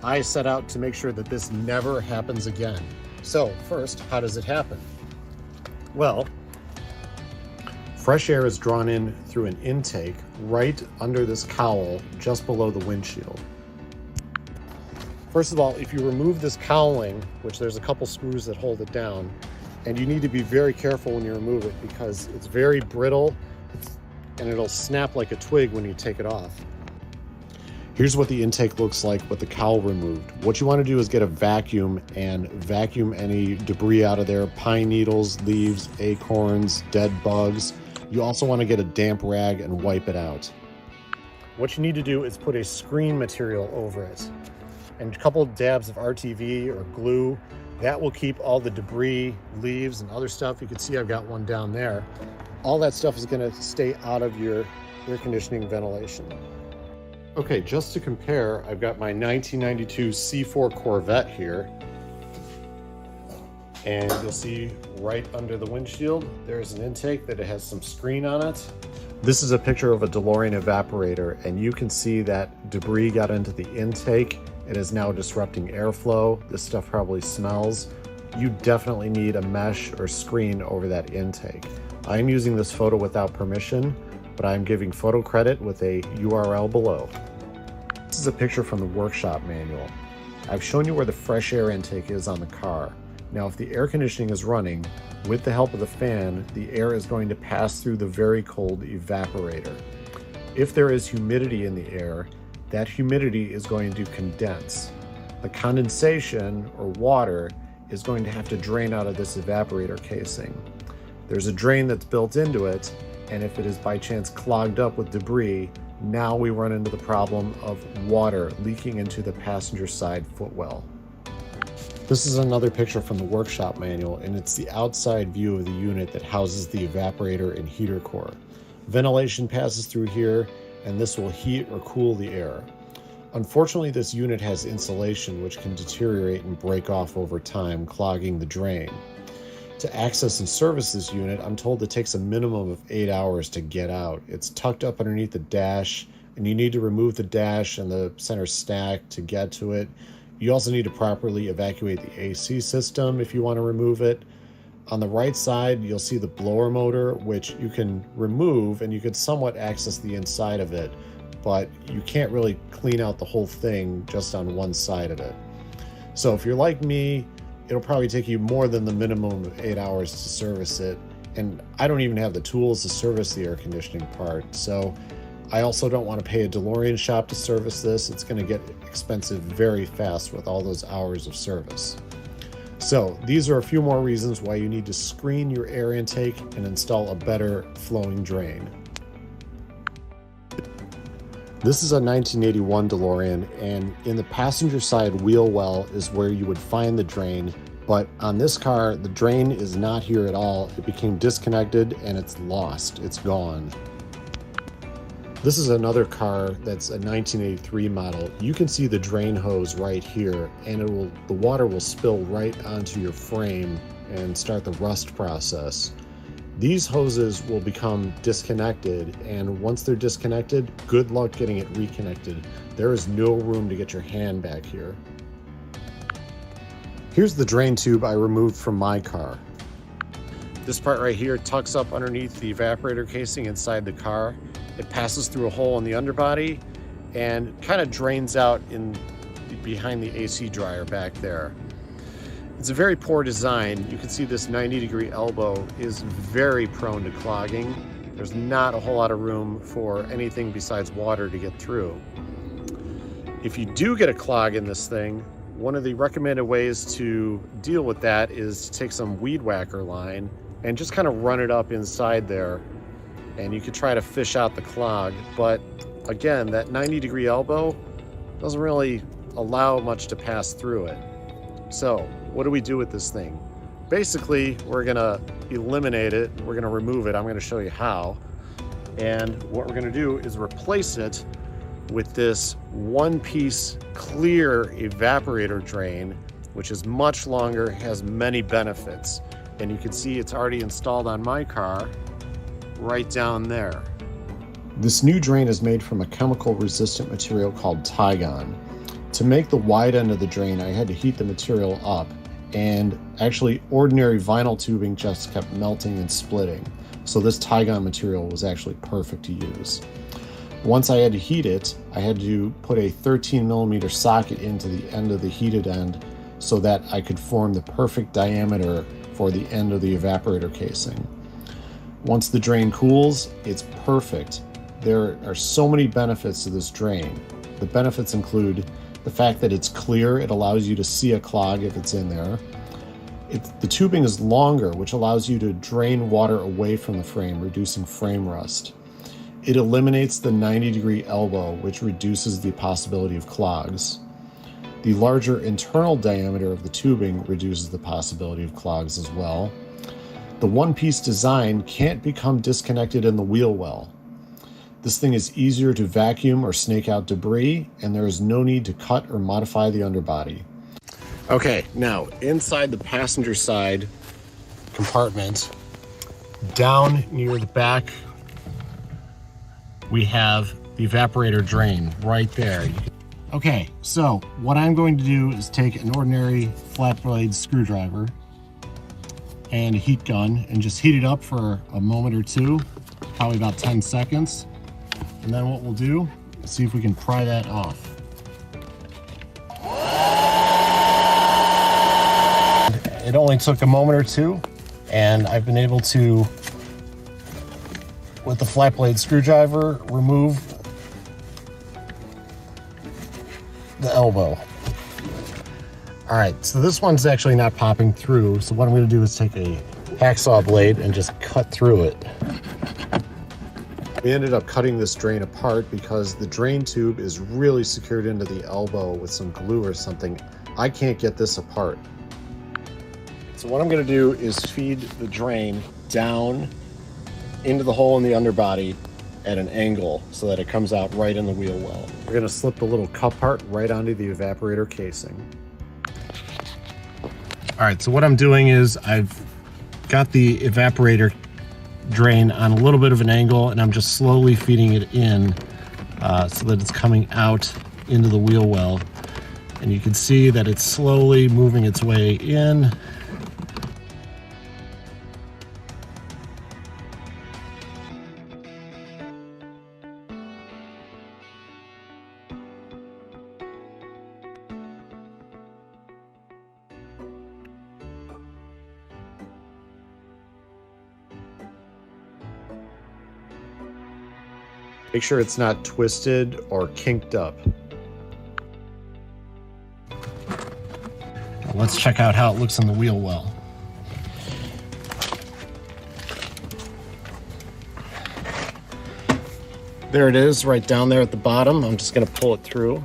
I set out to make sure that this never happens again. So first, how does it happen? Well, fresh air is drawn in through an intake right under this cowl just below the windshield. First of all, if you remove this cowling, which there's a couple screws that hold it down, and you need to be very careful when you remove it because it's very brittle and it'll snap like a twig when you take it off. Here's what the intake looks like with the cowl removed. What you want to do is get a vacuum and vacuum any debris out of there, pine needles, leaves, acorns, dead bugs, You also want to get a damp rag and wipe it out. What you need to do is put a screen material over it and a couple dabs of RTV or glue. That will keep all the debris, leaves, and other stuff. You can see I've got one down there. All that stuff is going to stay out of your air conditioning ventilation. Okay, just to compare, I've got my 1992 C4 Corvette here. And you'll see right under the windshield, there's an intake that it has some screen on it. This is a picture of a DeLorean evaporator, and you can see that debris got into the intake. It is now disrupting airflow. This stuff probably smells. You definitely need a mesh or screen over that intake. I'm using this photo without permission, but I'm giving photo credit with a URL below. This is a picture from the workshop manual. I've shown you where the fresh air intake is on the car. Now, if the air conditioning is running, with the help of the fan, the air is going to pass through the very cold evaporator. If there is humidity in the air, that humidity is going to condense. The condensation, or water, is going to have to drain out of this evaporator casing. There's a drain that's built into it, and if it is by chance clogged up with debris, now we run into the problem of water leaking into the passenger side footwell. This is another picture from the workshop manual, and it's the outside view of the unit that houses the evaporator and heater core. Ventilation passes through here, and this will heat or cool the air. Unfortunately, this unit has insulation which can deteriorate and break off over time, clogging the drain. To access and service this unit, I'm told it takes a minimum of 8 hours to get out. It's tucked up underneath the dash, and you need to remove the dash and the center stack to get to it. You also need to properly evacuate the AC system if you want to remove it. On the right side, you'll see the blower motor, which you can remove, and you can somewhat access the inside of it, but you can't really clean out the whole thing just on one side of it. So if you're like me, it'll probably take you more than the minimum of 8 hours to service it, and I don't even have the tools to service the air conditioning part, so I also don't want to pay a DeLorean shop to service this. It's going to get expensive very fast with all those hours of service. So these are a few more reasons why you need to screen your air intake and install a better flowing drain. This is a 1981 DeLorean, and in the passenger side wheel well is where you would find the drain, but on this car, the drain is not here at all. It became disconnected and it's lost. It's gone. This is another car that's a 1983 model. You can see the drain hose right here, and the water will spill right onto your frame and start the rust process. These hoses will become disconnected, and once they're disconnected, good luck getting it reconnected. There is no room to get your hand back here. Here's the drain tube I removed from my car. This part right here tucks up underneath the evaporator casing inside the car. It passes through a hole in the underbody and kind of drains out in behind the AC dryer back there. It's a very poor design. You can see this 90-degree elbow is very prone to clogging. There's not a whole lot of room for anything besides water to get through. If you do get a clog in this thing, one of the recommended ways to deal with that is to take some weed whacker line and just kind of run it up inside there, and you could try to fish out the clog. But again, that 90-degree elbow doesn't really allow much to pass through it. So what do we do with this thing? Basically, we're gonna eliminate it. We're gonna remove it. I'm gonna show you how. And what we're gonna do is replace it with this one-piece clear evaporator drain, which is much longer, has many benefits. And you can see it's already installed on my car right down there. This new drain is made from a chemical resistant material called Tygon. To make the wide end of the drain, I had to heat the material up, and actually ordinary vinyl tubing just kept melting and splitting. So this Tygon material was actually perfect to use. Once I had to heat it, I had to put a 13mm socket into the end of the heated end so that I could form the perfect diameter for the end of the evaporator casing. Once the drain cools, it's perfect. There are so many benefits to this drain. The benefits include the fact that it's clear. It allows you to see a clog if it's in there. The tubing is longer, which allows you to drain water away from the frame, reducing frame rust. It eliminates the 90-degree elbow, which reduces the possibility of clogs. The larger internal diameter of the tubing reduces the possibility of clogs as well. The one-piece design can't become disconnected in the wheel well. This thing is easier to vacuum or snake out debris, and there is no need to cut or modify the underbody. Okay, now inside the passenger side compartment, down near the back, we have the evaporator drain right there. Okay, so what I'm going to do is take an ordinary flat blade screwdriver and a heat gun and just heat it up for a moment or two, probably about 10 seconds. And then what we'll do is see if we can pry that off. It only took a moment or two, and I've been able to, with the flat blade screwdriver, remove the elbow. All right, so this one's actually not popping through. So what I'm going to do is take a hacksaw blade and just cut through it. We ended up cutting this drain apart because the drain tube is really secured into the elbow with some glue or something. I can't get this apart. So what I'm going to do is feed the drain down into the hole in the underbody at an angle so that it comes out right in the wheel well. We're going to slip the little cup part right onto the evaporator casing. All right, so what I'm doing is I've got the evaporator drain on a little bit of an angle, and I'm just slowly feeding it in so that it's coming out into the wheel well. And you can see that it's slowly moving its way in. Make sure it's not twisted or kinked up. Let's check out how it looks in the wheel well. There it is, right down there at the bottom. I'm just going to pull it through.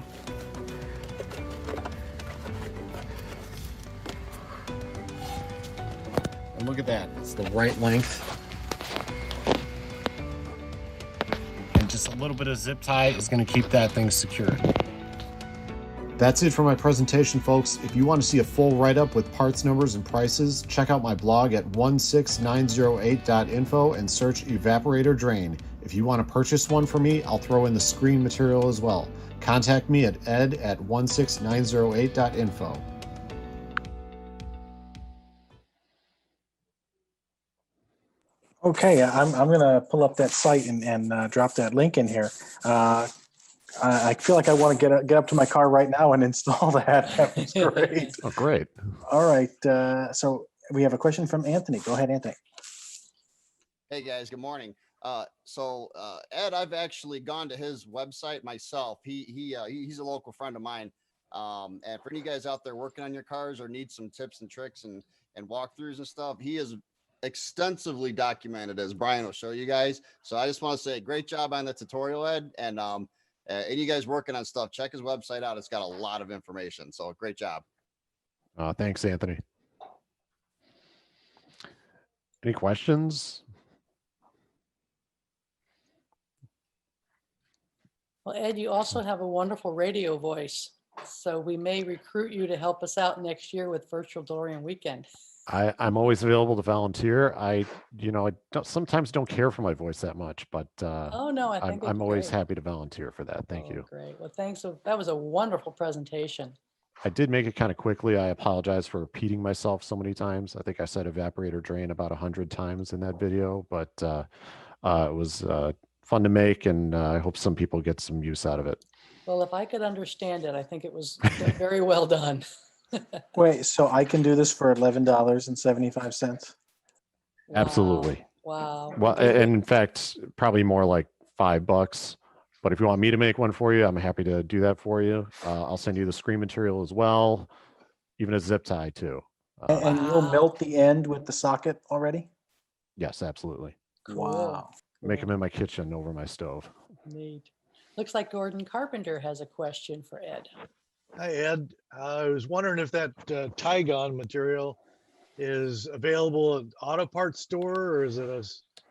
And look at that, it's the right length. And just a little bit of zip tie is going to keep that thing secured. That's it for my presentation, folks. If you want to see a full write-up with parts numbers and prices, check out my blog at 16908.info and search Evaporator Drain. If you want to purchase one for me, I'll throw in the screen material as well. Contact me at ed@16908.info. Okay, I'm going to pull up that site and drop that link in here. I feel like I want to get up to my car right now and install that. That was great. Oh, great. All right, so we have a question from Anthony. Go ahead, Anthony. Hey guys, good morning. Ed, I've actually gone to his website myself. He's a local friend of mine. And for any guys out there working on your cars or need some tips and tricks and walkthroughs and stuff, he is extensively documented, as Brian will show you guys. So I just want to say great job on the tutorial, Ed. And you guys working on stuff, check his website out. It's got a lot of information. So great job. Thanks, Anthony. Any questions? Well, Ed, you also have a wonderful radio voice, so we may recruit you to help us out next year with Virtual DeLorean Weekend. I'm always available to volunteer. I sometimes don't care for my voice that much, but Oh no, I think I'm always great. happy to volunteer for that. Thank you. Great. Well, thanks. That was a wonderful presentation. I did make it kind of quickly. I apologize for repeating myself so many times. I think I said evaporator drain about 100 times in that video, but it was fun to make, and I hope some people get some use out of it. Well, if I could understand it, I think it was very well done. Wait, so I can do this for $11.75? Absolutely. Wow. Well, and in fact, probably more like $5. But if you want me to make one for you, I'm happy to do that for you. I'll send you the screen material as well, even a zip tie too. And you'll melt the end with the socket already? Yes, absolutely. Wow. Make them in my kitchen over my stove. Neat. Looks like Gordon Carpenter has a question for Ed. Hi, Ed. I was wondering if that Tygon material is available at auto parts store, or is it a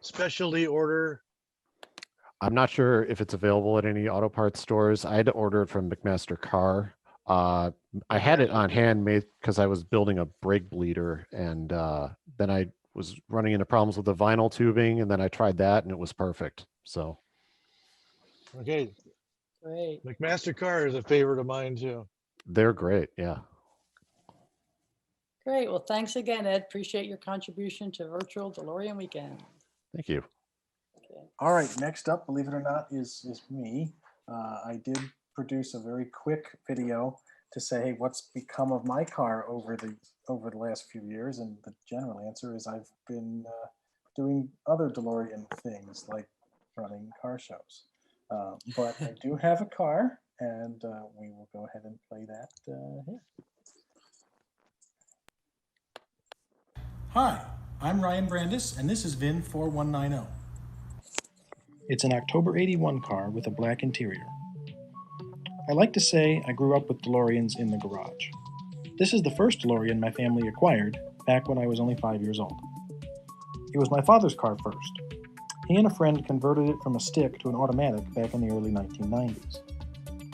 specialty order? I'm not sure if it's available at any auto parts stores. I had to order it from McMaster Car. I had it on hand made because I was building a brake bleeder, and then I was running into problems with the vinyl tubing, and then I tried that and it was perfect. So Okay. Great. McMaster Car is a favorite of mine too. they're great. Yeah. Great. Well, thanks again, Ed. Appreciate your contribution to Virtual DeLorean Weekend. Thank you. All right, next up, believe it or not, is me. I did produce a very quick video to say, hey, what's become of my car over the last few years, and the general answer is I've been doing other DeLorean things like running car shows. But I do have a car, and we will go ahead and play that here. Hi, I'm Ryan Brandys, and this is VIN 4190. It's an October 81 car with a black interior. I like to say I grew up with DeLoreans in the garage. This is the first DeLorean my family acquired back when I was only 5 years old. It was my father's car first. He and a friend converted it from a stick to an automatic back in the early 1990s.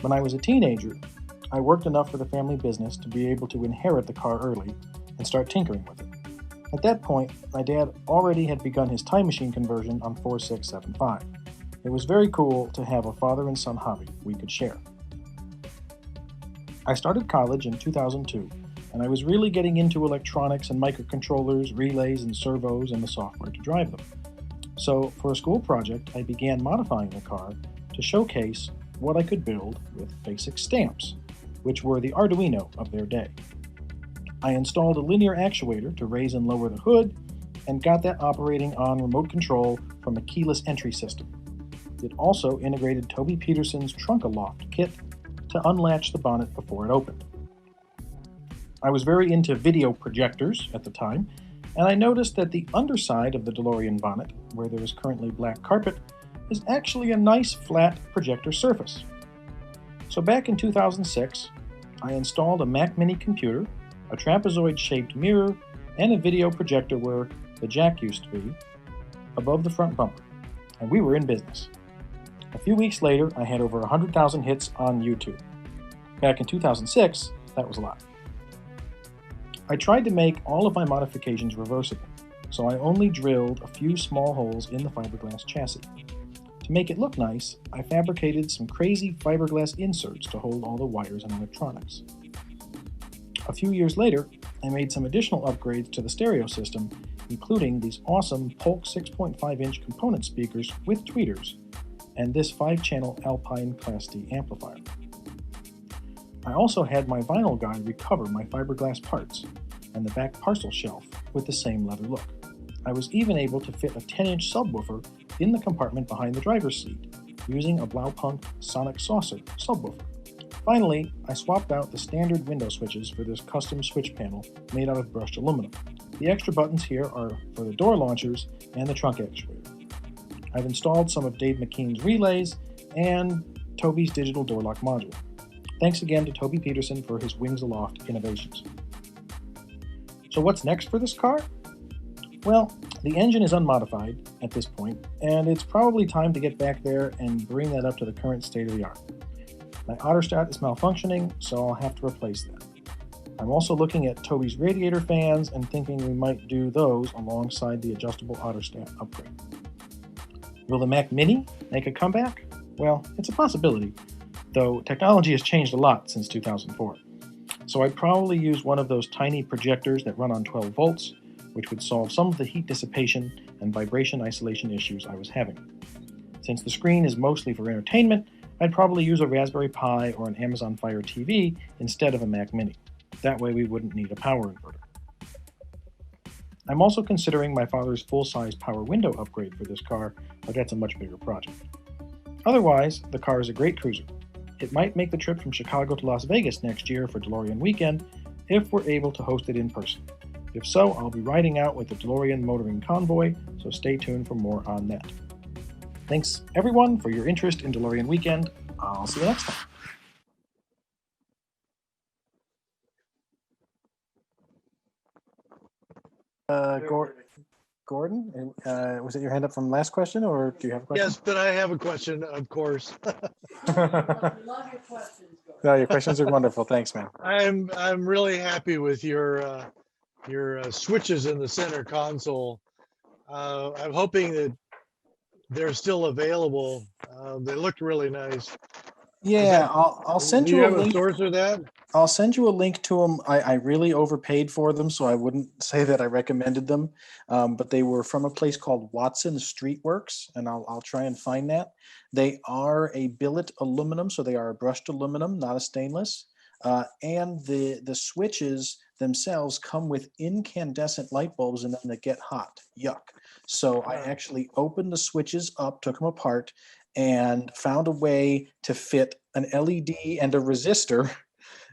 When I was a teenager, I worked enough for the family business to be able to inherit the car early and start tinkering with it. At that point, my dad already had begun his time machine conversion on 4675. It was very cool to have a father and son hobby we could share. I started college in 2002, and I was really getting into electronics and microcontrollers, relays, and servos, and the software to drive them. So for a school project, I began modifying the car to showcase what I could build with basic stamps, which were the Arduino of their day. I installed a linear actuator to raise and lower the hood, and got that operating on remote control from a keyless entry system. It also integrated Toby Peterson's Trunk-A-Loft kit to unlatch the bonnet before it opened. I was very into video projectors at the time, and I noticed that the underside of the DeLorean bonnet, where there is currently black carpet, is actually a nice flat projector surface. So back in 2006, I installed a Mac Mini computer, a trapezoid-shaped mirror, and a video projector where the jack used to be, above the front bumper, and we were in business. A few weeks later, I had over 100,000 hits on YouTube. Back in 2006, that was a lot. I tried to make all of my modifications reversible, so I only drilled a few small holes in the fiberglass chassis. To make it look nice, I fabricated some crazy fiberglass inserts to hold all the wires and electronics. A few years later, I made some additional upgrades to the stereo system, including these awesome Polk 6.5-inch component speakers with tweeters, and this 5-channel Alpine Class D amplifier. I also had my vinyl guy recover my fiberglass parts and the back parcel shelf with the same leather look. I was even able to fit a 10-inch subwoofer in the compartment behind the driver's seat, using a Blaupunk Sonic Saucer subwoofer. Finally, I swapped out the standard window switches for this custom switch panel made out of brushed aluminum. The extra buttons here are for the door launchers and the trunk actuator. I've installed some of Dave McKean's relays and Toby's digital door lock module. Thanks again to Toby Peterson for his Wings Aloft innovations. So what's next for this car? Well, the engine is unmodified at this point, and it's probably time to get back there and bring that up to the current state of the art. My Otterstat is malfunctioning, so I'll have to replace that. I'm also looking at Toby's radiator fans and thinking we might do those alongside the adjustable Otterstat upgrade. Will the Mac Mini make a comeback? Well, it's a possibility, though technology has changed a lot since 2004. So I'd probably use one of those tiny projectors that run on 12 volts, which would solve some of the heat dissipation and vibration isolation issues I was having. Since the screen is mostly for entertainment, I'd probably use a Raspberry Pi or an Amazon Fire TV instead of a Mac Mini. That way we wouldn't need a power inverter. I'm also considering my father's full-size power window upgrade for this car, but that's a much bigger project. Otherwise, the car is a great cruiser. It might make the trip from Chicago to Las Vegas next year for DeLorean Weekend if we're able to host it in person. If so, I'll be riding out with the DeLorean motoring convoy, so stay tuned for more on that. Thanks everyone for your interest in DeLorean Weekend. I'll see you next time. Gordon, was it your hand up from last question, or do you have a question? Yes, but I have a question, of course. Love your questions. No, your questions are wonderful. Thanks, man. I'm really happy with your switches in the center console. I'm hoping that they're still available. They look really nice. Yeah, I'll send Do you you a have a link. source of that? I'll send you a link to them. I really overpaid for them, so I wouldn't say that I recommended them. But they were from a place called Watson Streetworks, and I'll try and find that. They are a billet aluminum, so they are a brushed aluminum, not a stainless. And the switches themselves come with incandescent light bulbs in them that get hot. Yuck. So I actually opened the switches up, took them apart, and found a way to fit an LED and a resistor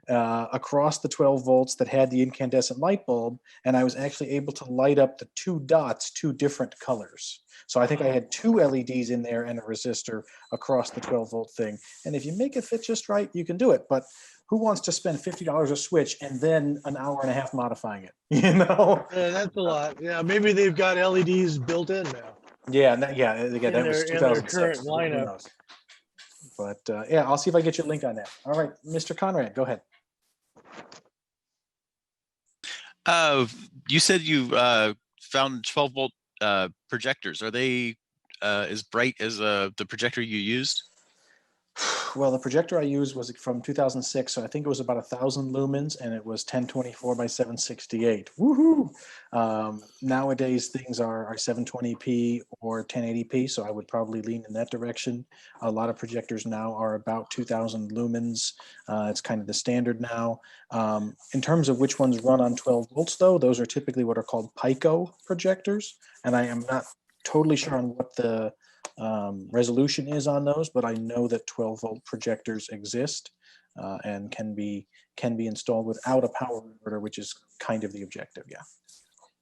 across the 12 volts that had the incandescent light bulb, and I was actually able to light up the two dots, two different colors. So I think I had two LEDs in there and a resistor across the 12 volt thing. And if you make it fit just right, you can do it. But who wants to spend $50 a switch and then an hour and a half modifying it? You know? Yeah, that's a lot. Yeah, maybe they've got LEDs built in now. Yeah, again, that was In their 2006. current Who lineup. knows? But yeah, I'll see if I get you a link on that. All right, Mr. Conrad, go ahead. You said you found 12 volt projectors. Are they as bright as the projector you used? Well, the projector I used was from 2006, so I think it was about 1,000 lumens, and it was 1024 by 768. Woohoo! Nowadays, things are 720p or 1080p, so I would probably lean in that direction. A lot of projectors now are about 2,000 lumens. It's kind of the standard now. In terms of which ones run on 12 volts, though, those are typically what are called Pico projectors, and I am not totally sure on what the resolution is on those, but I know that 12 volt projectors exist and can be installed without a power inverter, which is kind of the objective. Yeah.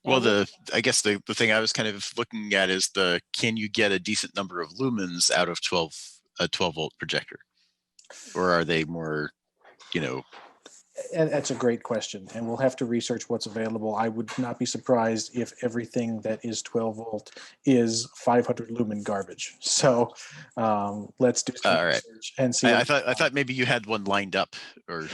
Well, I guess the thing I was kind of looking at is can you get a decent number of lumens out of a 12 volt projector, or are they more, And that's a great question, and we'll have to research what's available. I would not be surprised if everything that is 12 volt is 500 lumen garbage. So let's do some research and see. I thought maybe you had one lined up, or.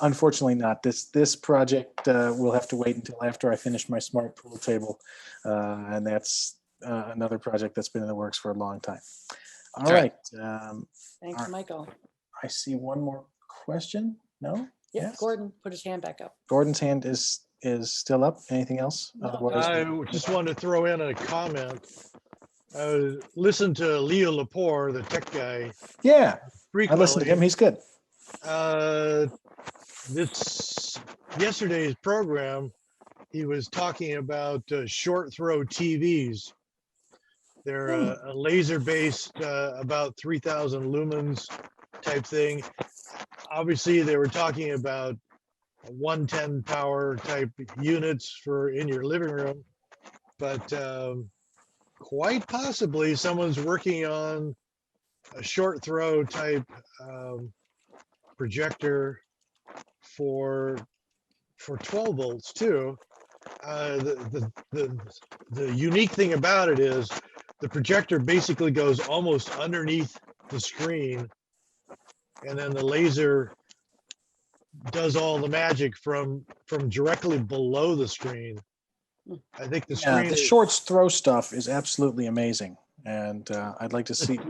Unfortunately not. This project will have to wait until after I finish my smart pool table, and that's another project that's been in the works for a long time. All right. Thanks, Michael. I see one more question. No? Yeah, Yes? Gordon put his hand back up. Gordon's hand is still up. Anything else? I just wanted to throw in a comment. I listened to Leo Lepore, the tech guy. Yeah, frequently. I listened to him. He's good. Yesterday's program, he was talking about short throw TVs. They're a laser based, about 3,000 lumens type thing. Obviously, they were talking about 110 power type units for in your living room, but quite possibly someone's working on a short throw type projector for 12 volts too. The unique thing about it is the projector basically goes almost underneath the screen, and then the laser does all the magic from directly below the screen. I think the screen. The short throw stuff is absolutely amazing, and I'd like to see.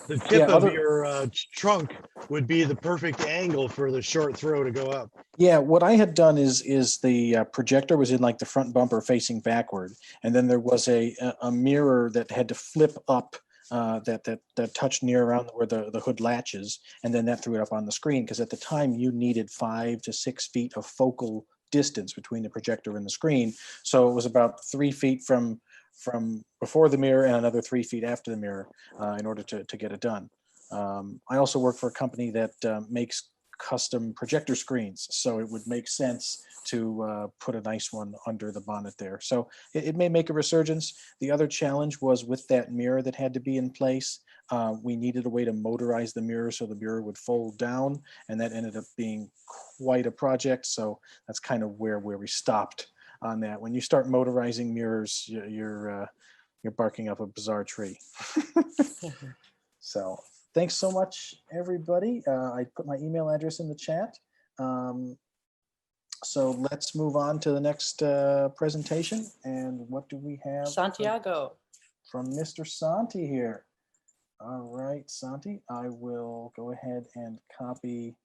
The tip of your trunk would be the perfect angle for the short throw to go up. Yeah, what I had done is the projector was in like the front bumper facing backward, and then there was a mirror that had to flip up that touched near around where the hood latches, and then that threw it up on the screen, because at the time you needed 5 to 6 feet of focal distance between the projector and the screen. So it was about 3 feet from before the mirror and another 3 feet after the mirror in order to get it done. I also work for a company that makes custom projector screens. So it would make sense to put a nice one under the bonnet there. So it may make a resurgence. The other challenge was with that mirror that had to be in place. We needed a way to motorize the mirror so the mirror would fold down, and that ended up being quite a project. So that's kind of where we stopped on that. When you start motorizing mirrors, you're barking up a bizarre tree. So thanks so much, everybody. I put my email address in the chat. So let's move on to the next presentation. And what do we have? Santiago. From Mr. Santi here. All right, Santi, I will go ahead and copy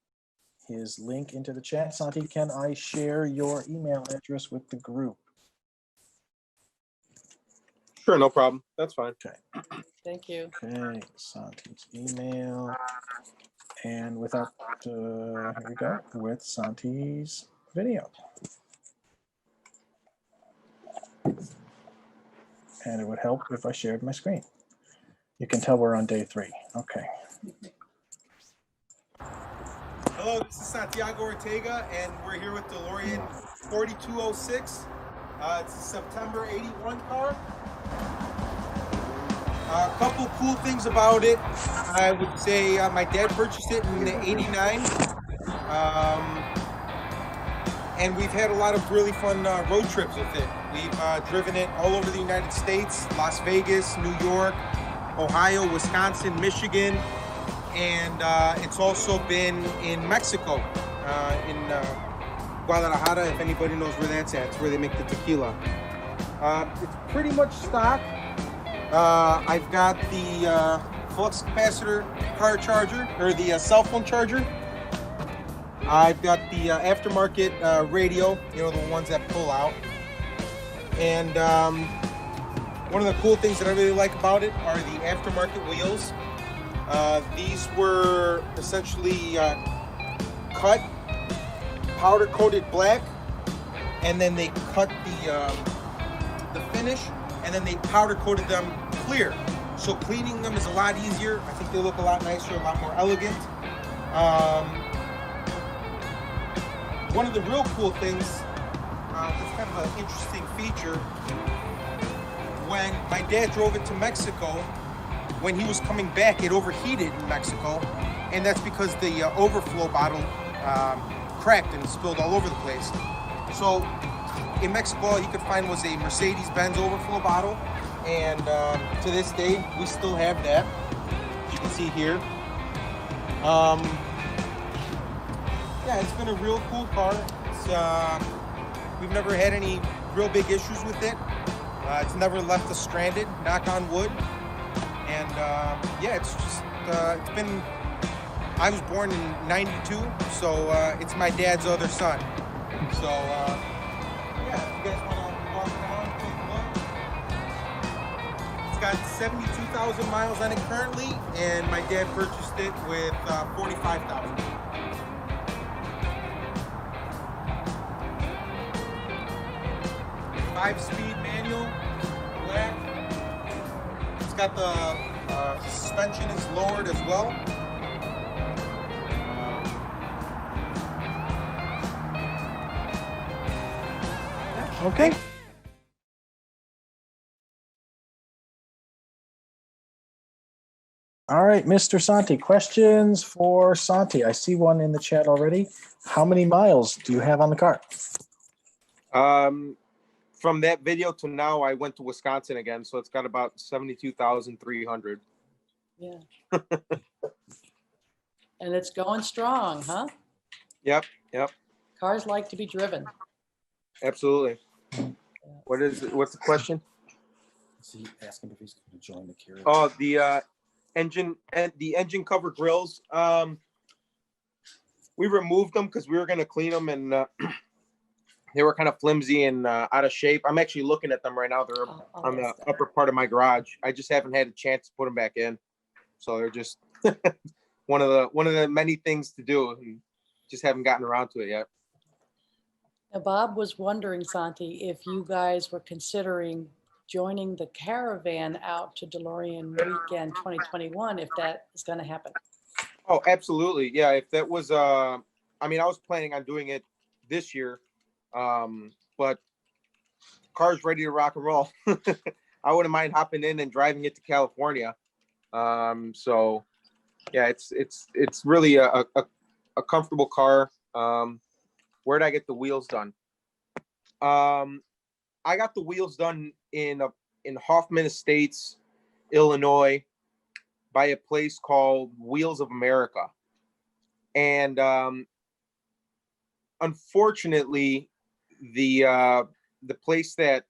his link into the chat. Santi, can I share your email address with the group? Sure, no problem. That's fine. Okay. Thank you. Okay, Santi's email. And without, here we go, with Santi's video. And it would help if I shared my screen. You can tell we're on day 3. Okay. Hello, this is Santiago Ortega, and we're here with DeLorean 4206. It's a September 81 car. A couple cool things about it. I would say my dad purchased it in '89. And we've had a lot of really fun road trips with it. We've driven it all over the United States, Las Vegas, New York, Ohio, Wisconsin, Michigan, and it's also been in Mexico, in Guadalajara, if anybody knows where that's at. It's where they make the tequila. It's pretty much stock. I've got the flux capacitor car charger, or the cell phone charger. I've got the aftermarket radio, you know, the ones that pull out. And one of the cool things that I really like about it are the aftermarket wheels. These were essentially cut, powder coated black, and then they cut the finish, and then they powder coated them clear. So cleaning them is a lot easier. I think they look a lot nicer, a lot more elegant. One of the real cool things, that's kind of an interesting feature, when my dad drove it to Mexico, when he was coming back, it overheated in Mexico, and that's because the overflow bottle cracked and spilled all over the place. So in Mexico, all he could find was a Mercedes-Benz overflow bottle, and to this day, we still have that, as you can see here. Yeah, it's been a real cool car. It's, we've never had any real big issues with it. It's never left us stranded, knock on wood. And yeah, it's just, it's been, I was born in '92, so it's my dad's other son. So yeah, if you guys want to walk around, take a look. It's got 72,000 miles on it currently, and my dad purchased it with 45,000. Five-speed manual, black. It's got the suspension is lowered as well. Okay. All right, Mr. Santi, questions for Santi. I see one in the chat already. How many miles do you have on the car? From that video to now, I went to Wisconsin again, so it's got about 72,300. Yeah. And it's going strong, huh? Yep, yep. Cars like to be driven. Absolutely. What's the question? Is he asking if he's going to join the carrier? Oh, the engine cover grills. We removed them because we were going to clean them, and they were kind of flimsy and out of shape. I'm actually looking at them right now. They're on the upper part of my garage. I just haven't had a chance to put them back in. So they're just one of the many things to do. Just haven't gotten around to it yet. Now, Bob was wondering, Santi, if you guys were considering joining the caravan out to DeLorean Weekend 2021, if that is going to happen. Oh, absolutely. Yeah, if that was I mean, I was planning on doing it this year. But car's ready to rock and roll. I wouldn't mind hopping in and driving it to California. So yeah, it's really a comfortable car. Where'd I get the wheels done? I got the wheels done in Hoffman Estates, Illinois, by a place called Wheels of America. And unfortunately, the place that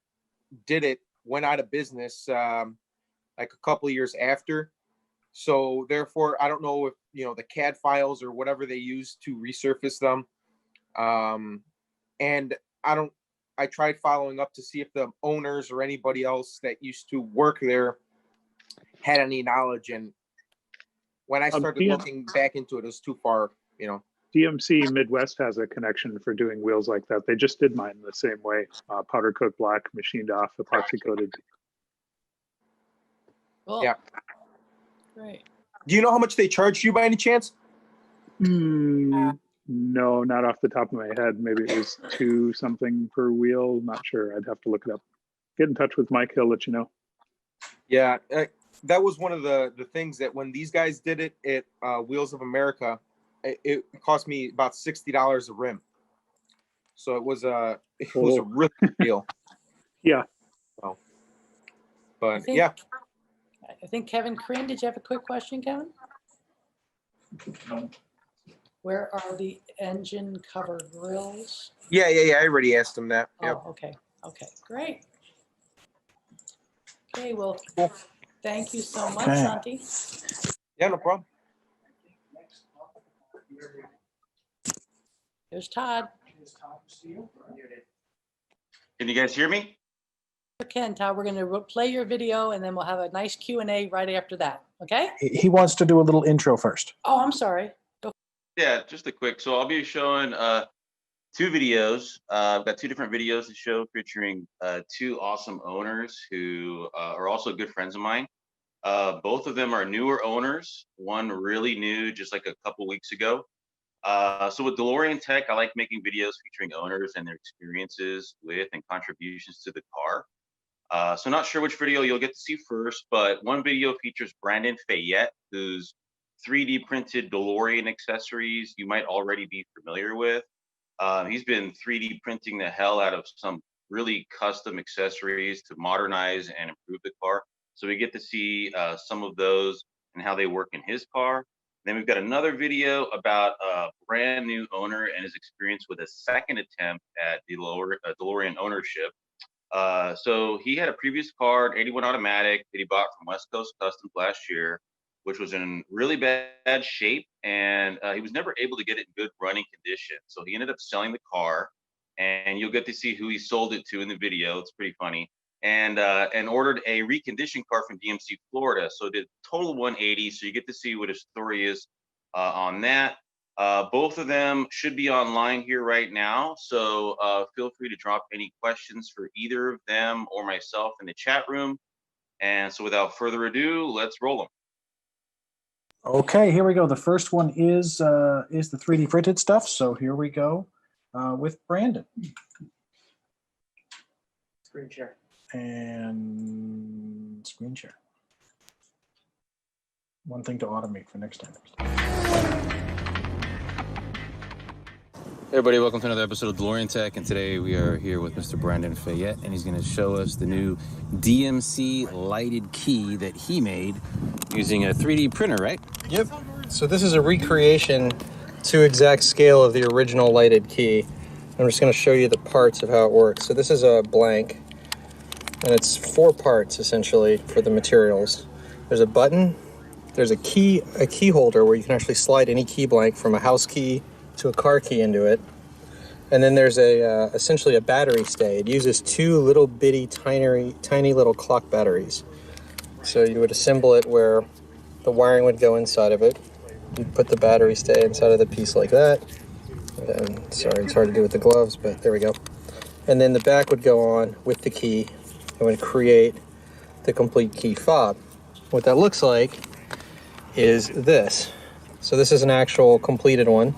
did it went out of business like a couple of years after. So therefore, I don't know if the CAD files or whatever they use to resurface them. And I tried following up to see if the owners or anybody else that used to work there had any knowledge. And when I started looking back into it, it was too far, DMC Midwest has a connection for doing wheels like that. They just did mine the same way. Powder coat black, machined off, epoxy coated. Cool. Yeah. Great. Do you know how much they charged you by any chance? No, not off the top of my head. Maybe it was $2 something per wheel. Not sure. I'd have to look it up. Get in touch with Mike. He'll let you know. Yeah, that was one of the things that when these guys did it at Wheels of America, it cost me about $60 a rim. So it was a really good deal. Yeah. So, but I think Kevin Crean, did you have a quick question, Kevin? Where are the engine cover grills? Yeah. I already asked him that. Oh, Yep. Okay, great. Okay, well, thank you so much, Okay. Santi. Yeah, no problem. There's Todd. Can you guys hear me? Ken, Todd, we're going to play your video and then we'll have a nice Q&A right after that. Okay? He wants to do a little intro first. Oh, I'm sorry. Yeah, just a quick. So I'll be showing 2 videos. I've got 2 different videos to show featuring 2 awesome owners who are also good friends of mine. Both of them are newer owners. One really new, just like a couple weeks ago. So with DeLorean Tech, I like making videos featuring owners and their experiences with and contributions to the car. So not sure which video you'll get to see first, but one video features Brandon Fayette, whose 3D printed DeLorean accessories you might already be familiar with. He's been 3D printing the hell out of some really custom accessories to modernize and improve the car. So we get to see some of those and how they work in his car. Then we've got another video about a brand new owner and his experience with a second attempt at DeLorean ownership. So he had a previous car, 81 automatic, that he bought from West Coast Customs last year, which was in really bad shape, and he was never able to get it in good running condition. So he ended up selling the car, and you'll get to see who he sold it to in the video. It's pretty funny. And ordered a reconditioned car from DMC Florida. So did total 180. So you get to see what his story is on that. Both of them should be online here right now. So feel free to drop any questions for either of them or myself in the chat room. And so without further ado, let's roll them. Okay, here we go. The first one is the 3D printed stuff. So here we go with Brandon. Screen share. And screen share. One thing to automate for next time. Hey everybody, welcome to another episode of DeLorean Tech, and today we are here with Mr. Brandon Fayette, and he's going to show us the new DMC lighted key that he made using a 3D printer, right? Yep. So this is a recreation to exact scale of the original lighted key. I'm just going to show you the parts of how it works. So this is a blank, and it's 4 parts essentially for the materials. There's a button, there's a key holder where you can actually slide any key blank from a house key to a car key into it. And then there's essentially a battery stay. It uses 2 little bitty tiny little clock batteries. So you would assemble it where the wiring would go inside of it. You'd put the battery stay inside of the piece like that. And sorry, it's hard to do with the gloves, but there we go. And then the back would go on with the key and would create the complete key fob. What that looks like is this. So this is an actual completed one.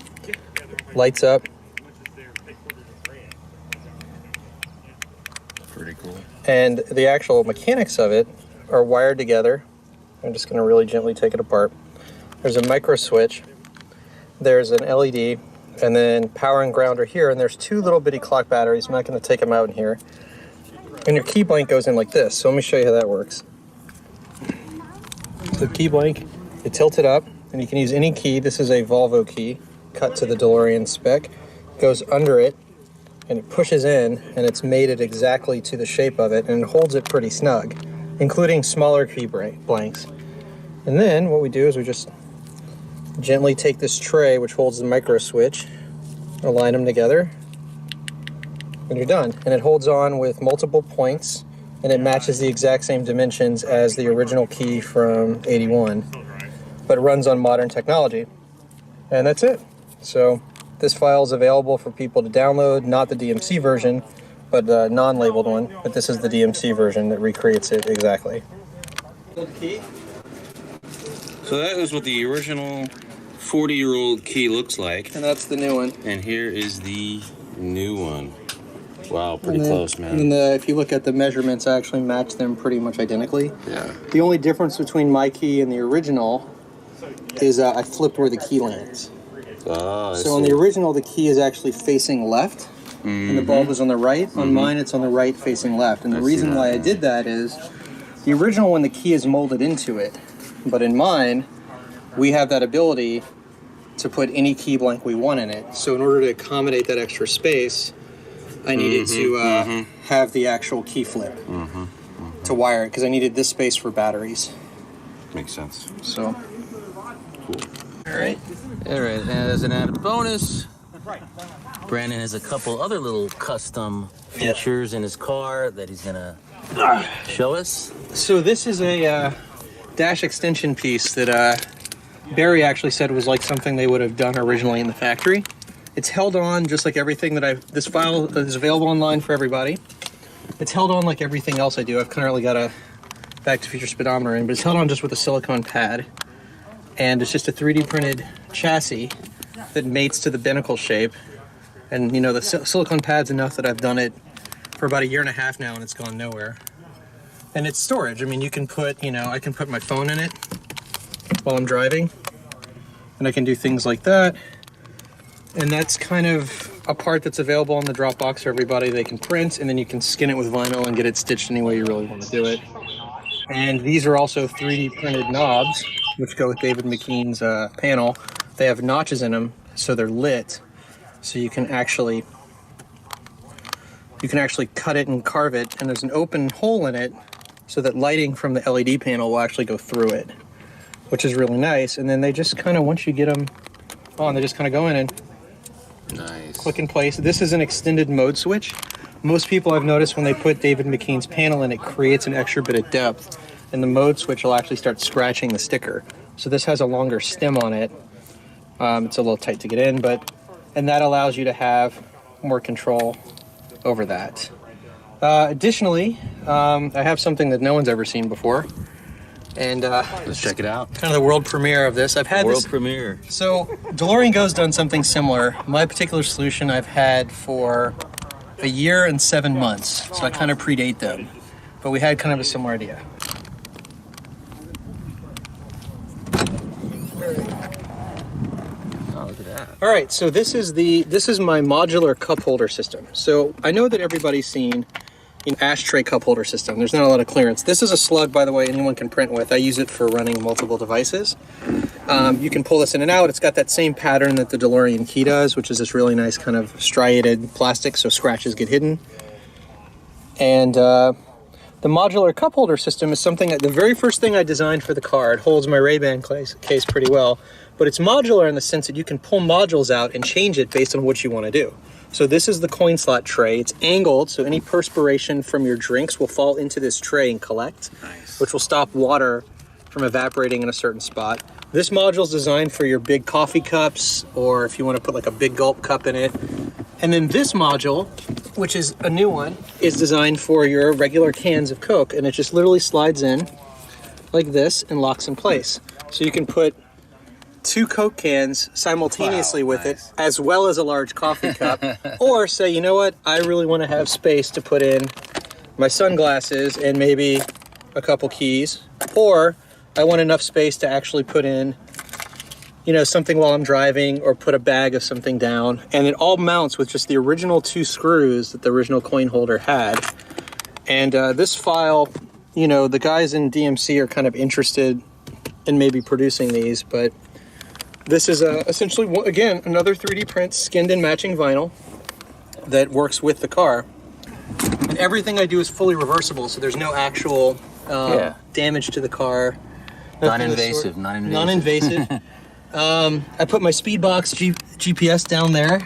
Lights up. Pretty cool. And the actual mechanics of it are wired together. I'm just going to really gently take it apart. There's a micro switch. There's an LED. And then power and ground are here. And there's two little bitty clock batteries. I'm not going to take them out in here. And your key blank goes in like this. So let me show you how that works. So the key blank, you tilt it up. And you can use any key. This is a Volvo key, cut to the DeLorean spec. Goes under it, and it pushes in, and it's made it exactly to the shape of it, and it holds it pretty snug, including smaller key blanks. And then what we do is we just gently take this tray, which holds the micro switch, align them together, and you're done. And it holds on with multiple points, and it matches the exact same dimensions as the original key from '81. But it runs on modern technology. And that's it. So this file is available for people to download, not the DMC version, but the non-labeled one. But this is the DMC version that recreates it exactly. So that is what the original 40-year-old key looks like. And that's the new one. And here is the new one. Wow, pretty And then, close, man. And if you look at the measurements, I actually match them pretty much identically. Yeah. The only difference between my key and the original is I flipped where the key lands. So on the original, the key is actually facing left, and the bulb is on the right. On mine, it's on the right facing left. And the reason why I did that is the original one, the key is molded into it. But in mine, we have that ability to put any key blank we want in it. So in order to accommodate that extra space, I needed to have the actual key flip to wire it, because I needed this space for batteries. Makes sense. So. Cool. All right. And as an added bonus, Brandon has a couple other little custom features in his car that he's gonna show us. So this is a dash extension piece that Barry actually said was like something they would have done originally in the factory. It's held on just like everything that this file is available online for everybody. It's held on like everything else I do. I've currently got a Back to Future speedometer in, but it's held on just with a silicone pad. And it's just a 3D printed chassis that mates to the binnacle shape. And you know, the silicone pad's enough that I've done it for about 1.5 years now and it's gone nowhere. And it's storage. I mean, you can put, I can put my phone in it while I'm driving. And I can do things like that. And that's kind of a part that's available on the Dropbox for everybody. They can print, and then you can skin it with vinyl and get it stitched any way you really want to do it. And these are also 3D printed knobs, which go with David McKean's panel. They have notches in them, so they're lit. So you can actually cut it and carve it, and there's an open hole in it so that lighting from the LED panel will actually go through it, which is really nice. And then they just kind of, once you get them on, they just kind of go in and click in place. This is an extended mode switch. Most people I've noticed when they put David McKean's panel in, it creates an extra bit of depth, and the mode switch will actually start scratching the sticker. So this has a longer stem on it. It's a little tight to get in, and that allows you to have more control over that. Additionally, I have something that no one's ever seen before. And let's check it out. Kind of the world premiere of this. I've had world premiere. So DeLorean Go's done something similar. My particular solution I've had for 1 year and 7 months. So I kind of predate them. But we had kind of a similar idea. Oh, look at that. All right, so this is my modular cup holder system. So I know that everybody's seen an ashtray cup holder system. There's not a lot of clearance. This is a slug, by the way, anyone can print with. I use it for running multiple devices. You can pull this in and out. It's got that same pattern that the DeLorean key does, which is this really nice kind of striated plastic so scratches get hidden. And the modular cup holder system is something that the very first thing I designed for the car. It holds my Ray-Ban case pretty well, but it's modular in the sense that you can pull modules out and change it based on what you want to do. So this is the coin slot tray. It's angled, so any perspiration from your drinks will fall into this tray and collect, which will stop water from evaporating in a certain spot. This module is designed for your big coffee cups, or if you want to put like a big gulp cup in it. And then this module, which is a new one, is designed for your regular cans of Coke, and it just literally slides in like this and locks in place. So you can put 2 Coke cans simultaneously with it, as well as a large coffee cup. Or say, you know what, I really want to have space to put in my sunglasses and maybe a couple keys. Or I want enough space to actually put in, you know, something while I'm driving, or put a bag of something down. And it all mounts with just the original 2 screws that the original coin holder had. And this file, you know, the guys in DMC are kind of interested in maybe producing these, but this is essentially, again, another 3D print skinned and matching vinyl that works with the car. And everything I do is fully reversible, so there's no actual damage to the car. Non-invasive, non-invasive. I put my Speedbox GPS down there,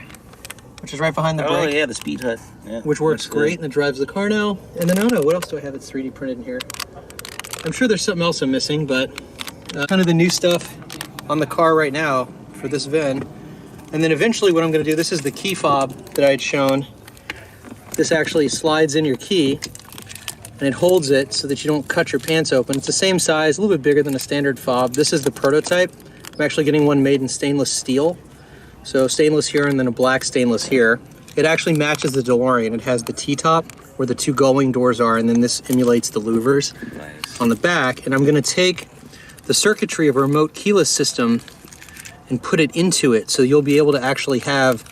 which is right behind the brake. Oh yeah, the speed hut. Yeah, which works great, and it drives the car now. And then I don't know, what else do I have that's 3D printed in here? I'm sure there's something else I'm missing, but kind of the new stuff on the car right now for this VIN. And then eventually what I'm going to do, this is the key fob that I had shown. This actually slides in your key, and it holds it so that you don't cut your pants open. It's the same size, a little bit bigger than a standard fob. This is the prototype. I'm actually getting one made in stainless steel. So stainless here and then a black stainless here. It actually matches the DeLorean. It has the T-top where the 2 gullwing doors are, and then this emulates the louvers on the back. And I'm going to take the circuitry of a remote keyless system and put it into it, so you'll be able to actually have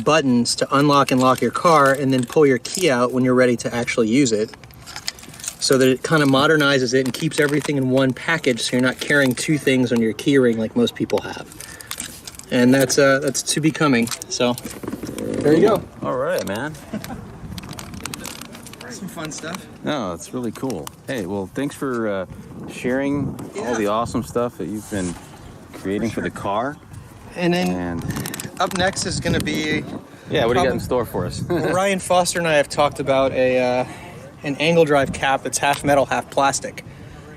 buttons to unlock and lock your car, and then pull your key out when you're ready to actually use it, so that it kind of modernizes it and keeps everything in one package, so you're not carrying 2 things on your key ring like most people have. And that's to be coming. So there you go. All right, man. Some fun stuff. No, it's really cool. Hey, well, thanks for sharing all the awesome stuff that you've been creating for the car. And then up next is going to be... Yeah, what do you got in store for us? Ryan Foster and I have talked about an angle drive cap that's half metal, half plastic.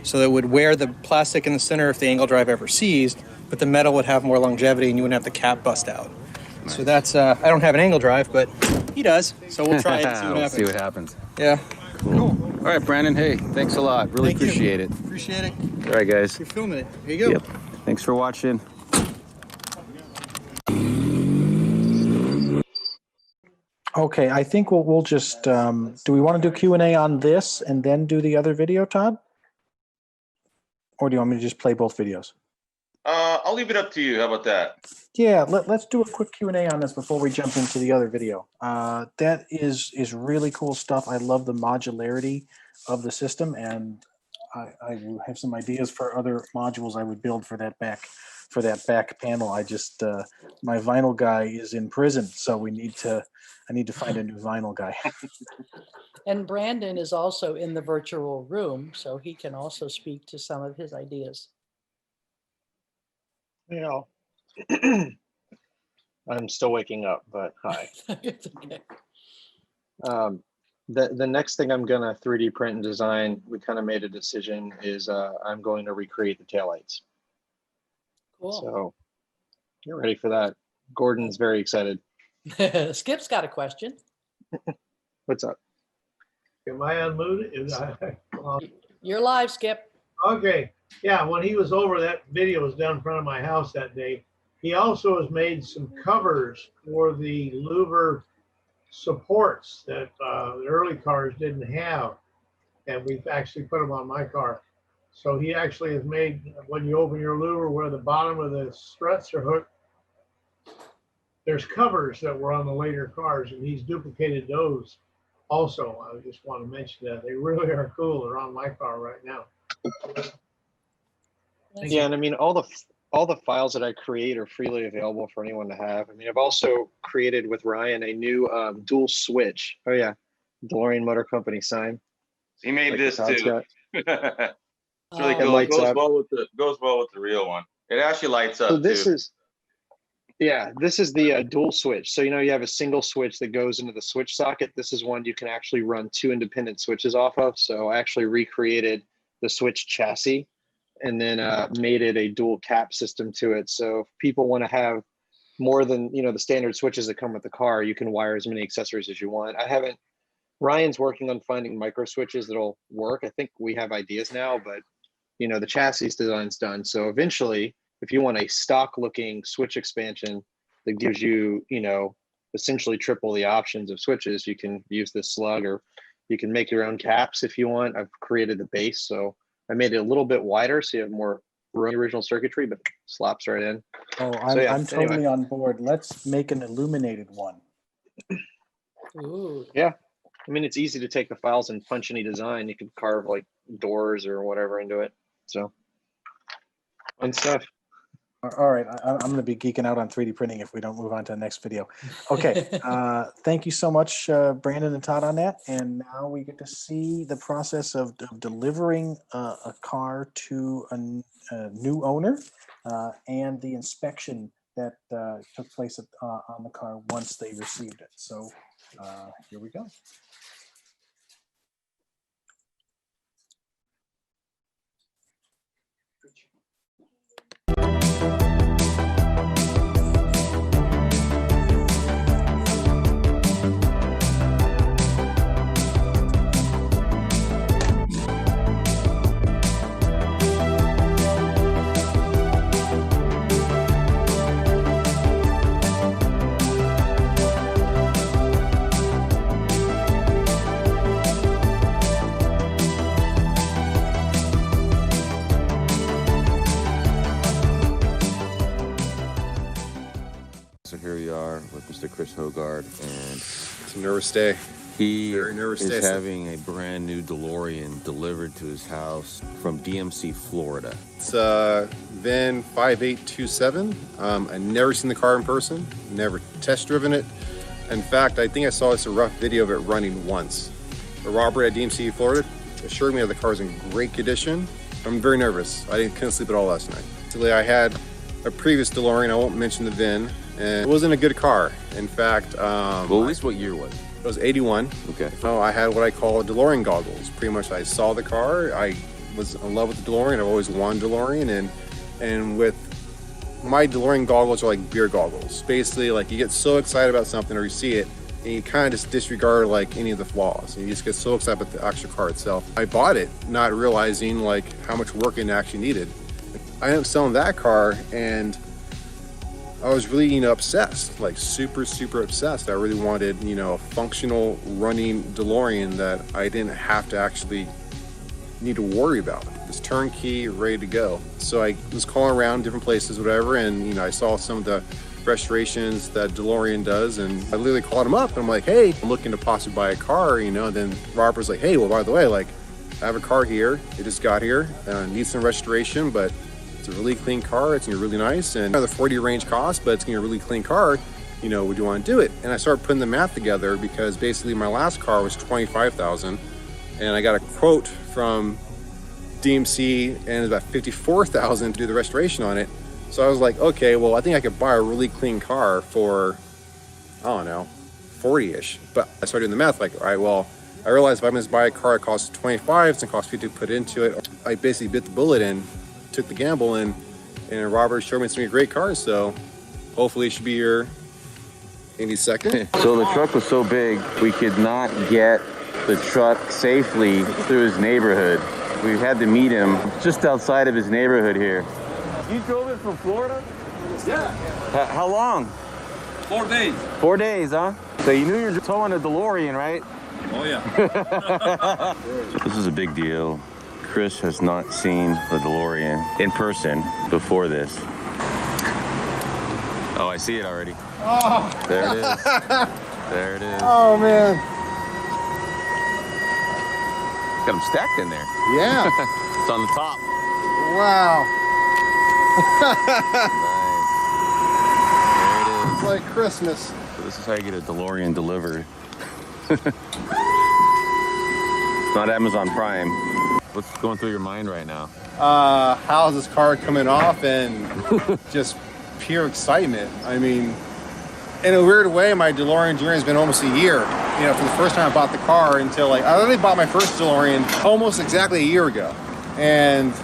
So that would wear the plastic in the center if the angle drive ever seized, but the metal would have more longevity and you wouldn't have the cap bust out. Nice. So that's, I don't have an angle drive, but he does. So we'll try it and see what happens. See what happens. Yeah. Cool. All right, Brandon. Hey, thanks a lot. Really appreciate it. Appreciate it. All right, guys. You're filming it. Here you go. Yep. Thanks for watching. Okay, I think we'll just, do we want to do Q&A on this and then do the other video, Todd? Or do you want me to just play both videos? I'll leave it up to you. How about that? Yeah, let's do a quick Q&A on this before we jump into the other video. That is really cool stuff. I love the modularity of the system, and I have some ideas for other modules I would build for that back panel. I just my vinyl guy is in prison, so I need to find a new vinyl guy. And Brandon is also in the virtual room, so he can also speak to some of his ideas. You know, I'm still waking up, but hi. It's okay. The next thing I'm gonna 3D print and design, we kind of made a decision, is I'm going to recreate the taillights. Cool. So get ready for that. Gordon's very excited. Skip's got a question. What's up? Am I unmuted? You're live, Skip. Okay. Yeah, when he was over, that video was down in front of my house that day. He also has made some covers for the louver supports that the early cars didn't have. And we've actually put them on my car. So he actually has made, when you open your louver where the bottom of the struts are hooked, there's covers that were on the later cars, and he's duplicated those also. I just want to mention that. They really are cool. They're on my car right now. Yeah, and I mean, all the files that I create are freely available for anyone to have. I mean, I've also created with Ryan a new dual switch. Oh yeah, DeLorean Motor Company sign. He made Like this Todd's too. got. It's really It cool. It lights goes up. well with the real one. It actually lights up So this too. is, yeah, this is the dual switch. So, you know, you have a single switch that goes into the switch socket. This is one you can actually run 2 independent switches off of. So I actually recreated the switch chassis and then made it a dual cap system to it. So if people want to have more than, you know, the standard switches that come with the car, you can wire as many accessories as you want. Ryan's working on finding micro switches that'll work. I think we have ideas now, but you know, the chassis design's done. So eventually if you want a stock looking switch expansion that gives you, you know, essentially triple the options of switches, you can use this slug, or you can make your own caps if you want. I've created the base, so I made it a little bit wider so you have more room in the original circuitry, but slaps right in. Oh, So, I'm totally on board. Let's make an illuminated one. Ooh. Yeah. I mean, it's easy to take the files and punch any design. You can carve like doors or whatever into it. So fun stuff. All right, I'm going to be geeking out on 3D printing if we don't move on to the next video. Okay, thank you so much, Brandon and Todd, on that. And now we get to see the process of delivering a car to a new owner and the inspection that took place on the car once they received it. So here we go. So here we are with Mr. Chris Hoggard, and it's a nervous day. He Very nervous is day. having a brand new DeLorean delivered to his house from DMC, Florida. It's VIN 5827. I've never seen the car in person, never test driven it. In fact, I think I saw a rough video of it running once. But Robert at DMC Florida assured me that the car is in great condition. I'm very nervous. I couldn't sleep at all last night. Actually, I had a previous DeLorean, I won't mention the VIN, and it wasn't a good car. In fact, what year was it? It was 81. Okay. So I had what I call DeLorean goggles. Pretty much I saw the car, I was in love with the DeLorean, I've always wanted DeLorean, and with my DeLorean goggles are like beer goggles. Basically, like you get so excited about something or you see it, and you kind of just disregard like any of the flaws. You just get so excited about the actual car itself. I bought it not realizing like how much work it actually needed. I ended up selling that car, and I was really, obsessed, like super obsessed. I really wanted, a functional running DeLorean that I didn't have to actually need to worry about. It's turnkey, ready to go. So I was calling around different places, whatever, and I saw some of the restorations that DeLorean does, and I literally called him up and I'm like, hey, I'm looking to possibly buy a car, then Robert's like, hey, well, by the way, like I have a car here, it just got here, needs some restoration, but it's a really clean car, it's gonna be really nice, and the 40 range cost, but it's gonna be a really clean car, would you want to do it? And I started putting the math together, because basically my last car was $25,000, and I got a quote from DMC, and it's about $54,000 to do the restoration on it. So I was like, okay, well, I think I could buy a really clean car for, I don't know, 40-ish. But I started doing the math, like, all right, well, I realized if I'm gonna buy a car that costs 25, it's gonna cost 50 to put into it. I basically bit the bullet and took the gamble, and Robert showed me some great cars, so hopefully it should be here any second. So the truck was so big, we could not get the truck safely through his neighborhood. We had to meet him just outside of his neighborhood here. You drove it from Florida? Yeah. How long? 4 days. 4 days, huh? So you knew you were towing a DeLorean, right? Oh, yeah. This is a big deal. Chris has not seen the DeLorean in person before this. Oh, I see it already. Oh. There it is. There it is. Oh, man. Got them stacked in there. Yeah. It's on the top. Wow. Nice. There it is. It's like Christmas. So this is how you get a DeLorean delivered. It's not Amazon Prime. What's going through your mind right now? How's this car coming off, and just pure excitement. I mean, in a weird way, my DeLorean journey has been almost a year. From the first time I bought the car until I only bought my first DeLorean almost exactly a year ago. And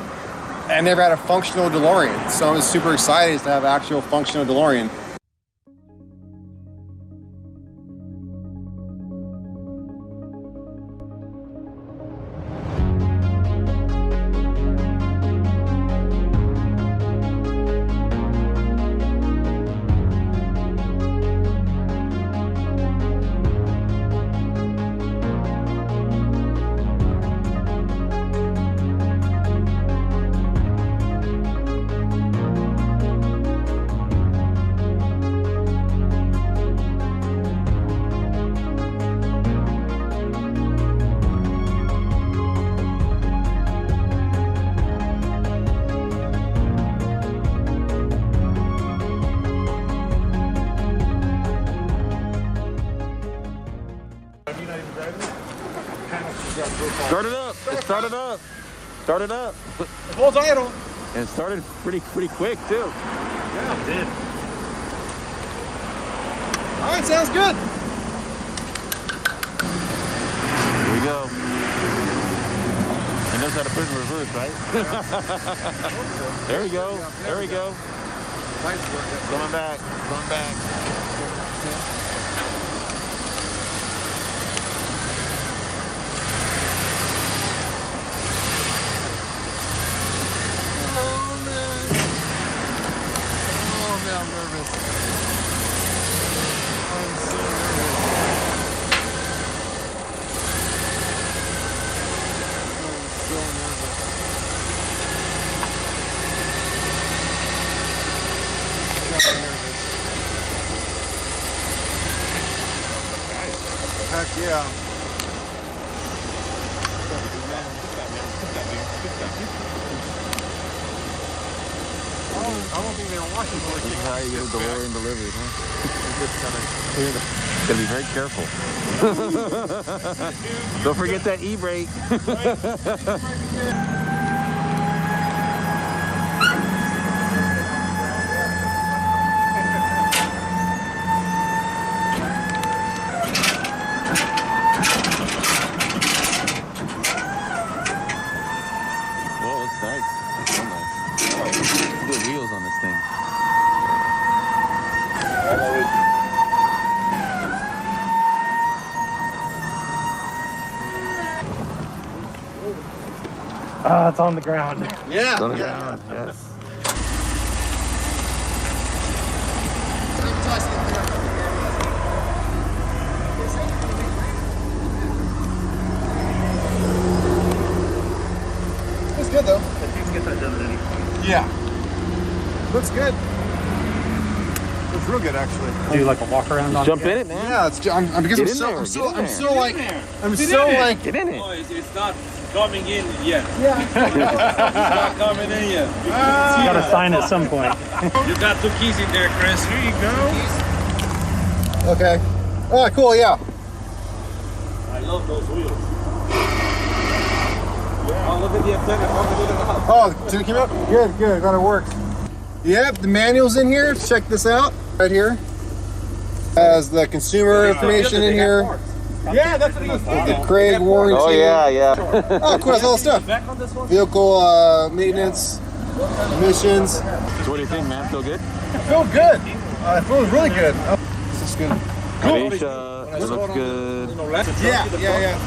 I never had a functional DeLorean. So I'm super excited to have an actual functional DeLorean. Start it up. It started up. Start it up. It holds idle. And it started pretty quick too. Yeah, it did. All right, sounds good. Here we go. He knows how to put it in reverse, right? There we go. There we go. Coming back. Coming back. I'm nervous. I'm so nervous. Heck yeah. I don't think they're watching for it. This is how you get a DeLorean delivered, huh? Gotta be very careful. Don't forget that e-brake. Whoa, it's nice. It's so nice. Good wheels on this thing. Ah, it's on the ground. Yeah. It's on the ground, yes. It's good though. You can get that done at any point. Yeah. Looks good. Looks real good actually. Do like a walk around on Jump in it, man. Yeah, it's I'm because Get I'm in so there, I'm get so in I'm there. so like I'm Get so in it. like Get in it. Oh, it's not coming in yet. yeah. It's not coming in yet. You gotta sign at some point. You got 2 keys in there, Chris. Here you go. Okay. Oh, cool. Yeah. I love those wheels. Oh, look at the antenna. Oh, did it come out? Good, good. Glad it works. Yep, the manual's in here. Check this out. Right here. Has the consumer information in here. Yeah, that's what he was The Craig warranty. Oh, yeah. Oh, cool. That's all the stuff. Vehicle maintenance, emissions. So what do you think, man? Feel good? Feel good. It feels really good. This is good. Aisha, it looks good. Yeah, yeah.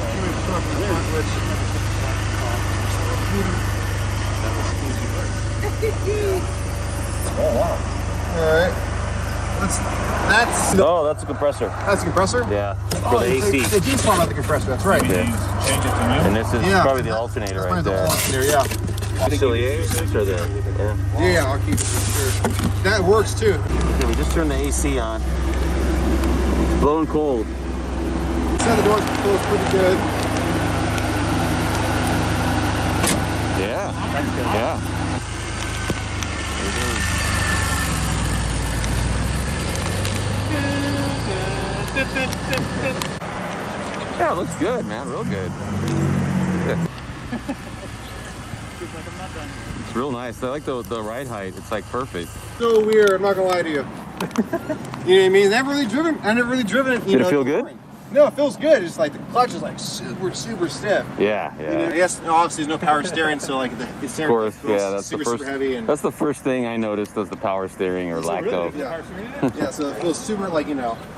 Oh wow! All right. That's Oh, that's a compressor. That's a compressor. Yeah, for the AC. They do talk about the compressor. That's right. Yeah. And this is Yeah. probably the alternator That's right probably there. the alternator, yeah. Conciliations or the? Yeah, I'll keep it for sure. That works too. Okay, we just turned the AC on. Blowing cold. So the doors close pretty good. Yeah. Yeah. Yeah, it looks good, man. Real good. It's real nice. I like the ride height. It's like perfect. So weird. I'm not gonna lie to you. You know what I mean? I've never really driven it. Did it feel good? No, it feels good. It's like the clutch is like super stiff. Yeah, You know, yeah. I guess obviously there's no power steering, so like the Of steering course, feels yeah. That's the super first. heavy and That's the first thing I noticed was the power steering or lack of. yeah. Yeah, so it feels super like You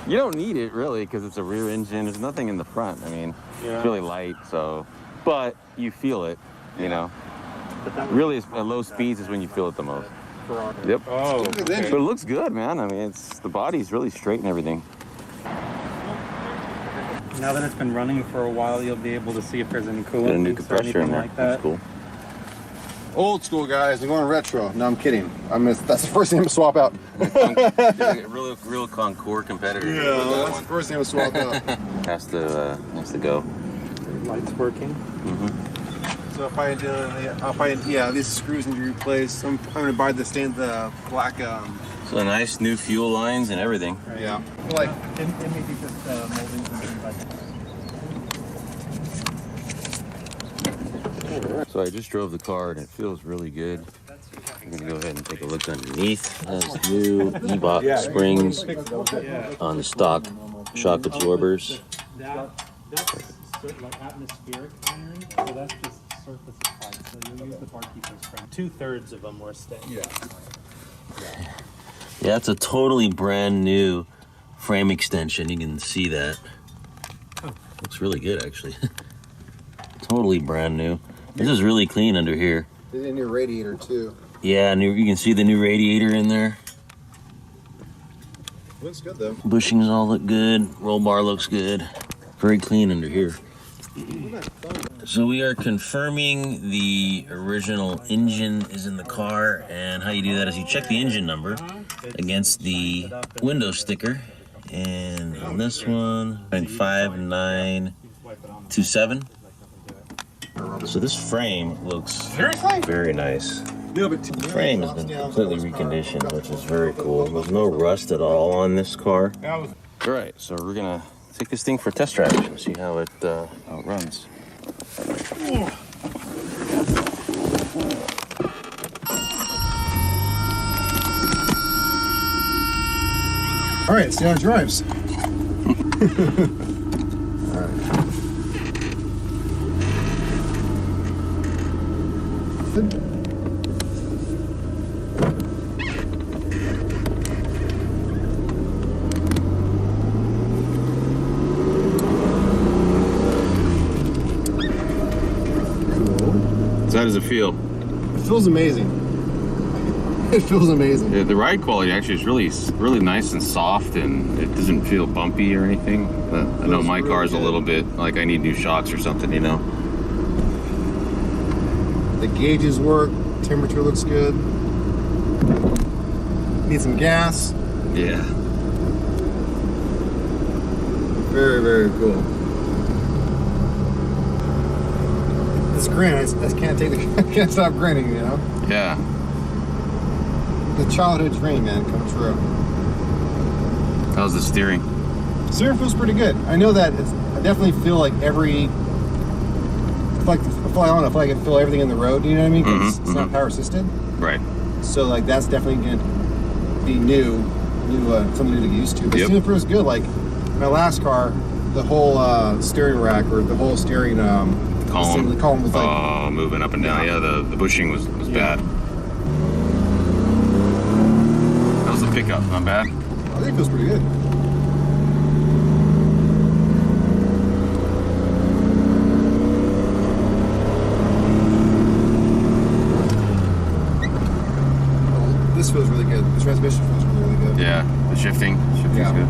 don't need it really because it's a rear engine. There's nothing in the front. I mean, Yeah. it's really light. So, but you feel it. You know. Really, at low speeds is when you feel it the most. Yep. Oh, But it looks good, man. I mean, it's the body's really straight and everything. Now that it's been running for a while, you'll be able to see if there's any coolant Got a new leaks or compressor in anything there. like that. That's cool. Old school guys, I'm going retro. No, I'm kidding. That's the first thing I'm gonna swap out. real Concord competitor. That's the first thing I'm gonna swap out. Has to go. Lights working. Mm-hmm. So if I these screws need to be replaced. I'm gonna buy the black. So nice new fuel lines and everything. Yeah. Like it may be just molding something like So I just drove the car and it feels really good. I'm gonna go ahead and take a look underneath. It has new E-box springs on the stock shock absorbers. That's like atmospheric iron, so that's just surface of pipe. So you'll use the barkeeper's frame. 2/3 of them were staying. Yeah, it's a totally brand new frame extension. You can see that. Looks really good, actually. Totally brand new. This is really clean under here. There's a new radiator too. Yeah, you can see the new radiator in there. Looks good though. Bushings all look good. Roll bar looks good. Very clean under here. So we are confirming the original engine is in the car, and how you do that is you check the engine number against the window sticker, and on this one, 5927. So this frame looks very nice. The frame has been completely reconditioned, which is very cool. There's no rust at all on this car. All right, so we're gonna take this thing for a test drive and see how it runs. All right, see how it drives. So how does it feel? It feels amazing. It feels amazing. The ride quality actually is really nice and soft, and it doesn't feel bumpy or anything. But I know my car's a little bit like I need new shocks or something, you know. The gauges work. Temperature looks good. Need some gas. Yeah. Very, very cool. This grin, I can't I can't stop grinning, you know? Yeah. The childhood dream, man, come true. How's the steering? Steering feels pretty good. I know that I definitely feel like I don't know, I feel like I can feel everything in the road, you know what I mean? 'Cause it's not power assisted. Right. So like that's definitely gonna be something new to get used to. But steering feels good. Like my last car, the whole steering rack or the whole steering column was like moving up and down. Yeah, the bushing was bad. How's the pickup? Not bad? I think it feels pretty good. This feels really good. The transmission feels really good. Yeah, the shifting's good. Feels good.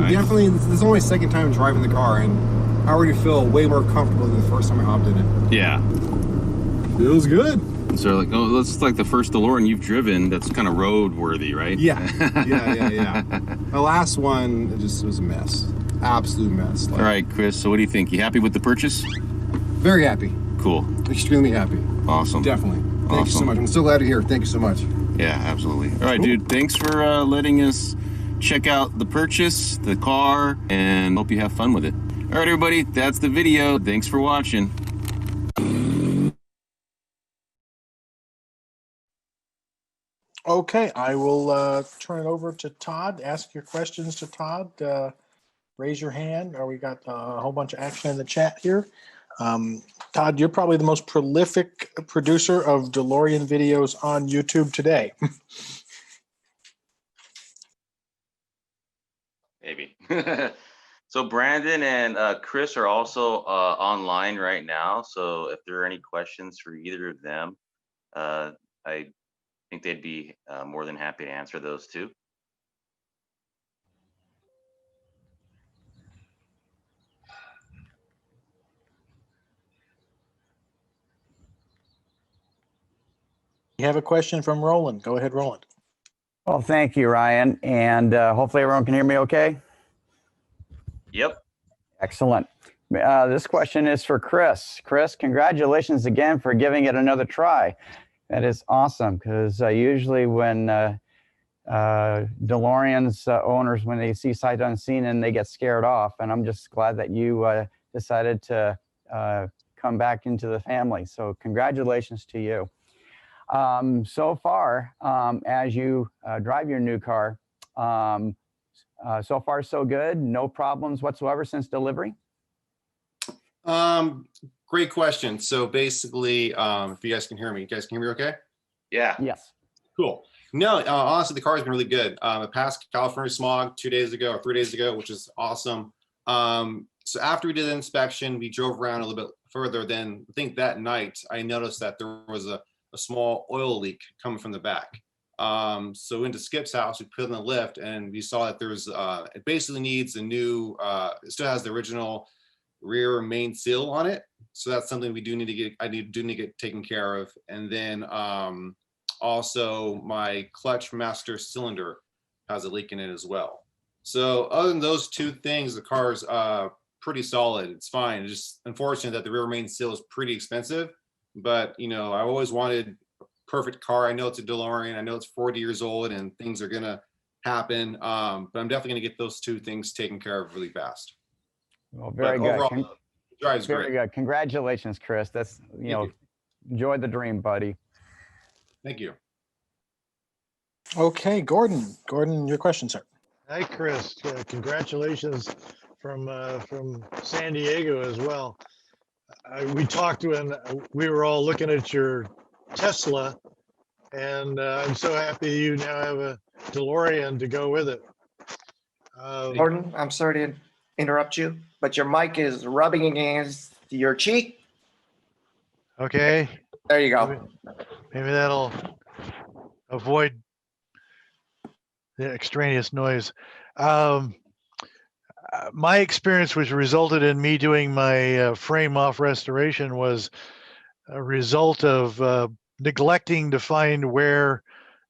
Definitely, this is only my second time driving the car, and I already feel way more comfortable than the first time I hopped in it. Yeah. Feels good. So that's like the first DeLorean you've driven that's kind of road worthy, right? Yeah. Yeah. The last one, it just was a mess. Absolute mess. All right, Chris, so what do you think? You happy with the purchase? Very happy. Cool. Extremely happy. Awesome. Definitely. Thank you so much. I'm so glad to hear. Thank you so much. Yeah, absolutely. All right, dude. Thanks for letting us check out the purchase, the car, and hope you have fun with it. All right, everybody. That's the video. Thanks for watching. Okay, I will turn it over to Todd. Ask your questions to Todd. Raise your hand, or we got a whole bunch of action in the chat here. Todd, you're probably the most prolific producer of DeLorean videos on YouTube today. Maybe. So Brandon and Chris are also online right now. So if there are any questions for either of them, I think they'd be more than happy to answer those too. You have a question from Roland. Go ahead, Roland. Well, thank you, Ryan. And hopefully everyone can hear me okay. Yep. Excellent. This question is for Chris. Chris, congratulations again for giving it another try. That is awesome, because usually when DeLorean's owners, when they see sight unseen, and they get scared off, and I'm just glad that you decided to come back into the family. So congratulations to you. So far, as you drive your new car, so far so good, no problems whatsoever since delivery? Great question. So basically, if you guys can hear me, okay? Yeah. Yes. Cool. No, honestly, the car has been really good. It passed California smog 2 days ago or 3 days ago, which is awesome. So after we did the inspection, we drove around a little bit further. Then I think that night I noticed that there was a small oil leak coming from the back. So into Skip's house, we put in the lift, and we saw that there's it basically needs a new. It still has the original rear main seal on it, so that's something we do need to get. Do need to get taken care of, and then also my clutch master cylinder has a leak in it as well. So other than those two things, the car's pretty solid. It's fine. It's just unfortunate that the rear main seal is pretty expensive, but you know, I always wanted a perfect car. I know it's a DeLorean. I know it's 40 years old and things are gonna happen, but I'm definitely gonna get those two things taken care of really fast. Well, very good. Overall, it drives very great. good. Congratulations, Chris. That's, you know, enjoy the dream, buddy. Thank you. Okay, Gordon. Gordon, your question, sir. Hi, Chris. Congratulations from San Diego as well. We talked when we were all looking at your Tesla, and I'm so happy you now have a DeLorean to go with it. Gordon, I'm sorry to interrupt you, but your mic is rubbing against your cheek. Okay. There you go. Maybe that'll avoid the extraneous noise. My experience, which resulted in me doing my frame off restoration, was a result of neglecting to find where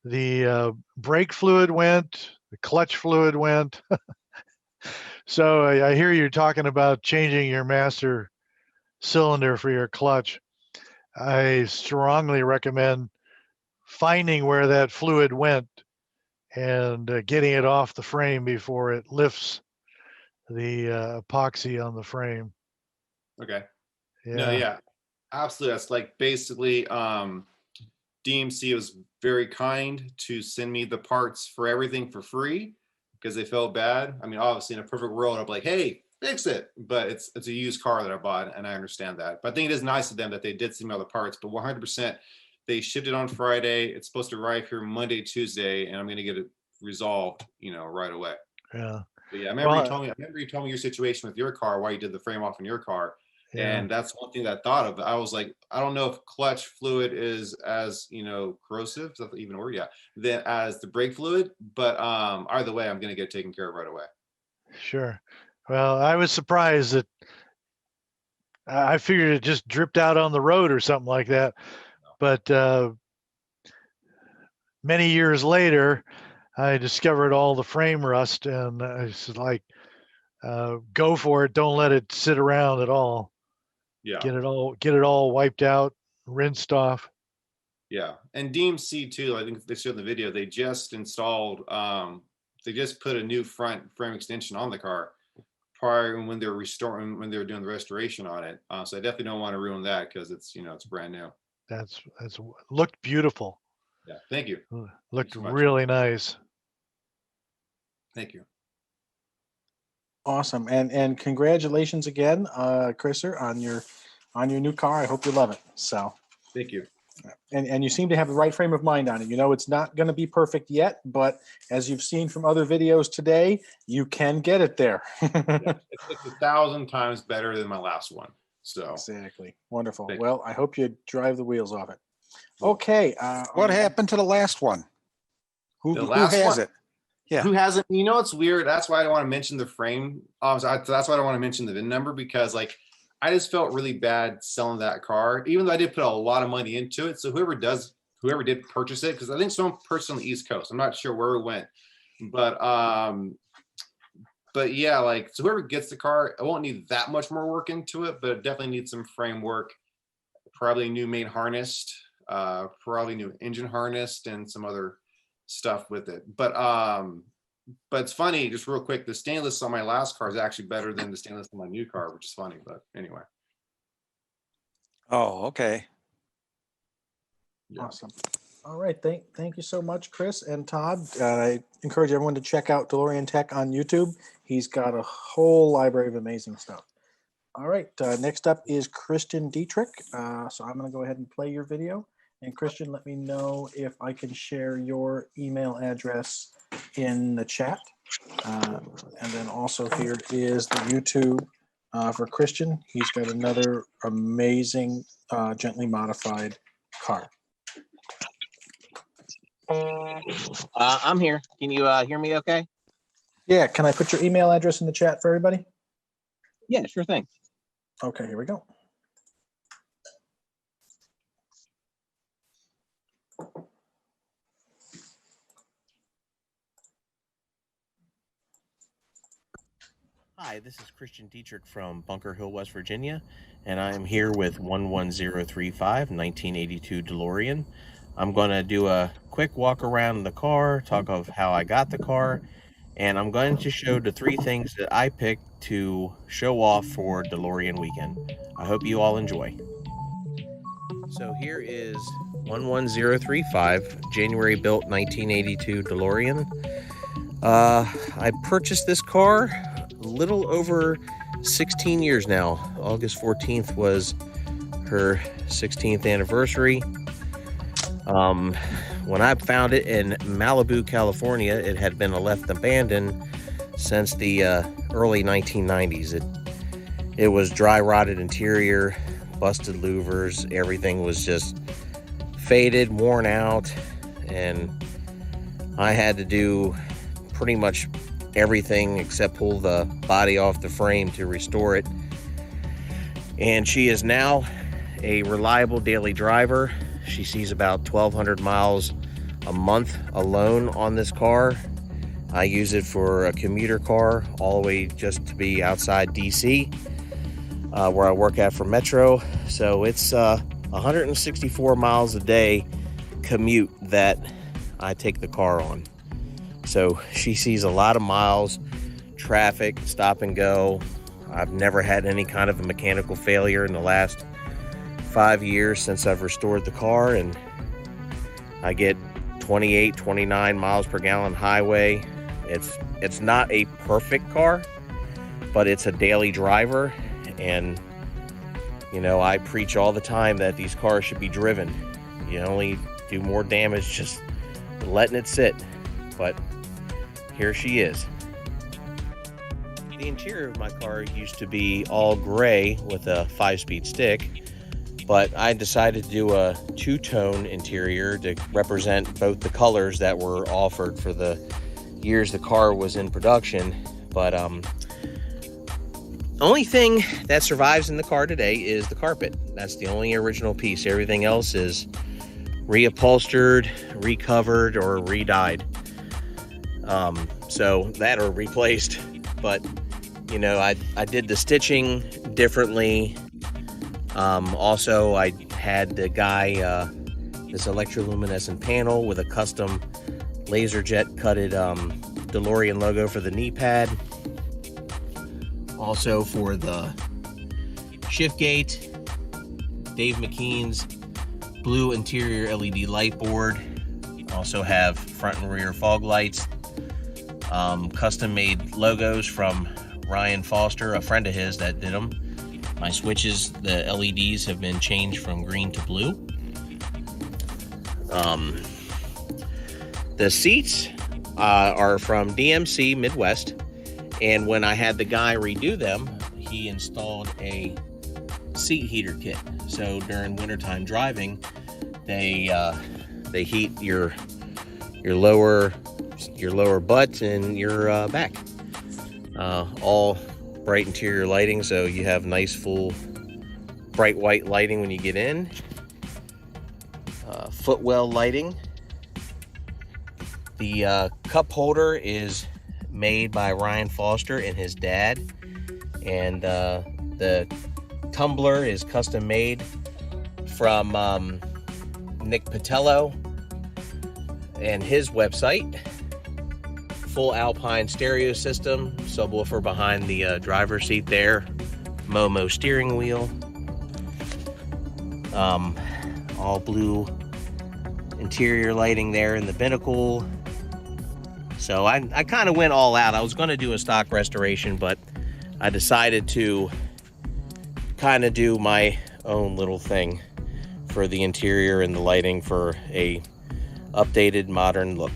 the brake fluid went, the clutch fluid went. So I hear you talking about changing your master cylinder for your clutch. I strongly recommend finding where that fluid went and getting it off the frame before it lifts the epoxy on the frame. Okay. Yeah. No, yeah, absolutely. That's like basically DMC was very kind to send me the parts for everything for free because they felt bad. I mean, obviously in a perfect world, I'd be like, hey, fix it. But it's a used car that I bought, and I understand that. But I think it is nice of them that they did send me all the parts, but 100%, they shipped it on Friday. It's supposed to arrive here Monday, Tuesday, and I'm going to get it resolved, you know, right away. Yeah. But yeah, I remember you told me your situation with your car, why you did the frame off in your car. Yeah. And that's one thing that I thought of. I was like, I don't know if clutch fluid is as, you know, corrosive, is that even a word? Yeah, than as the brake fluid. But either way, I'm going to get it taken care of right away. Sure. Well, I was surprised that I figured it just dripped out on the road or something like that. But many years later, I discovered all the frame rust, and I was like, go for it. Don't let it sit around at all. Yeah. Get it all wiped out, rinsed off. Yeah. And DMC too, I think they showed in the video, they just installed, they just put a new front frame extension on the car prior when they were when they were doing the restoration on it. So I definitely don't want to ruin that because it's, you know, it's brand new. That's looked beautiful. Yeah. Thank you. Looked really nice. Thank you. Awesome, and congratulations again, Chris, sir, on your new car. I hope you love it. So thank you. And you seem to have the right frame of mind on it. You know, it's not going to be perfect yet, but as you've seen from other videos today, you can get it there. Yeah, it's 1,000 times better than my last one. So exactly. Wonderful. Well, I hope you drive the wheels off it. Okay. What happened to the last one? Who has it? Yeah. Who hasn't? You know, it's weird. That's why I don't want to mention the frame. That's why I don't want to mention the VIN number, because like I just felt really bad selling that car, even though I did put a lot of money into it. So whoever does whoever did purchase it, because I think someone purchased on the East Coast. I'm not sure where it went, but yeah, like, so whoever gets the car, it won't need that much more work into it, but it definitely needs some framework, probably new main harness, probably new engine harness, and some other stuff with it. But it's funny, just real quick, the stainless on my last car is actually better than the stainless on my new car, which is funny, but anyway. Oh, okay. Yeah. Awesome. All right. Thank you so much, Chris and Todd. I encourage everyone to check out DeLorean Tech on YouTube. He's got a whole library of amazing stuff. All right. Next up is Christian Dietrich. So I'm going to go ahead and play your video. And Christian, let me know if I can share your email address in the chat. And then also here is the YouTube for Christian. He's got another amazing gently modified car. I'm here. Can you hear me okay? Yeah, can I put your email address in the chat for everybody? Yeah, sure thing. Okay, here we go. Hi, this is Christian Dietrich from Bunker Hill, West Virginia, and I'm here with 11035 1982 DeLorean. I'm going to do a quick walk around the car, talk of how I got the car, and I'm going to show the 3 things that I picked to show off for DeLorean weekend. I hope you all enjoy. So here is 11035, January built 1982 DeLorean. I purchased this car a little over 16 years now. August 14th was her 16th anniversary. When I found it in Malibu, California, it had been left abandoned since the early 1990s. It was dry rotted interior, busted louvers, everything was just faded, worn out, and I had to do pretty much everything except pull the body off the frame to restore it. And she is now a reliable daily driver. She sees about 1,200 miles a month alone on this car. I use it for a commuter car all the way just to be outside DC, where I work at for Metro. So it's 164 miles a day commute that I take the car on. So she sees a lot of miles, traffic, stop and go. I've never had any kind of a mechanical failure in the last 5 years since I've restored the car, and I get 28, 29 miles per gallon highway. It's not a perfect car, but it's a daily driver, and you know, I preach all the time that these cars should be driven. You only do more damage just letting it sit, but here she is. The interior of my car used to be all gray with a 5-speed stick, but I decided to do a 2-tone interior to represent both the colors that were offered for the years the car was in production. But the only thing that survives in the car today is the carpet. That's the only original piece. Everything else is reupholstered, recovered, or re-dyed. So that or replaced. But you know, I did the stitching differently. Also, I had the guy this electroluminescent panel with a custom laser jet cutted DeLorean logo for the knee pad. Also for the shift gate, Dave McKean's blue interior LED light board. Also have front and rear fog lights. Custom made logos from Ryan Foster, a friend of his that did them. My switches, the LEDs have been changed from green to blue. The seats are from DMC Midwest, and when I had the guy redo them, he installed a seat heater kit. So during wintertime driving, they heat your lower butt and your back. All bright interior lighting, so you have nice full bright white lighting when you get in. footwell lighting. The cup holder is made by Ryan Foster and his dad, and the tumbler is custom made from Nick Patello and his website. Full Alpine stereo system, subwoofer behind the driver's seat there, Momo steering wheel, all blue interior lighting there in the binnacle. So I kind of went all out. I was going to do a stock restoration, but I decided to kind of do my own little thing for the interior and the lighting for a updated modern look.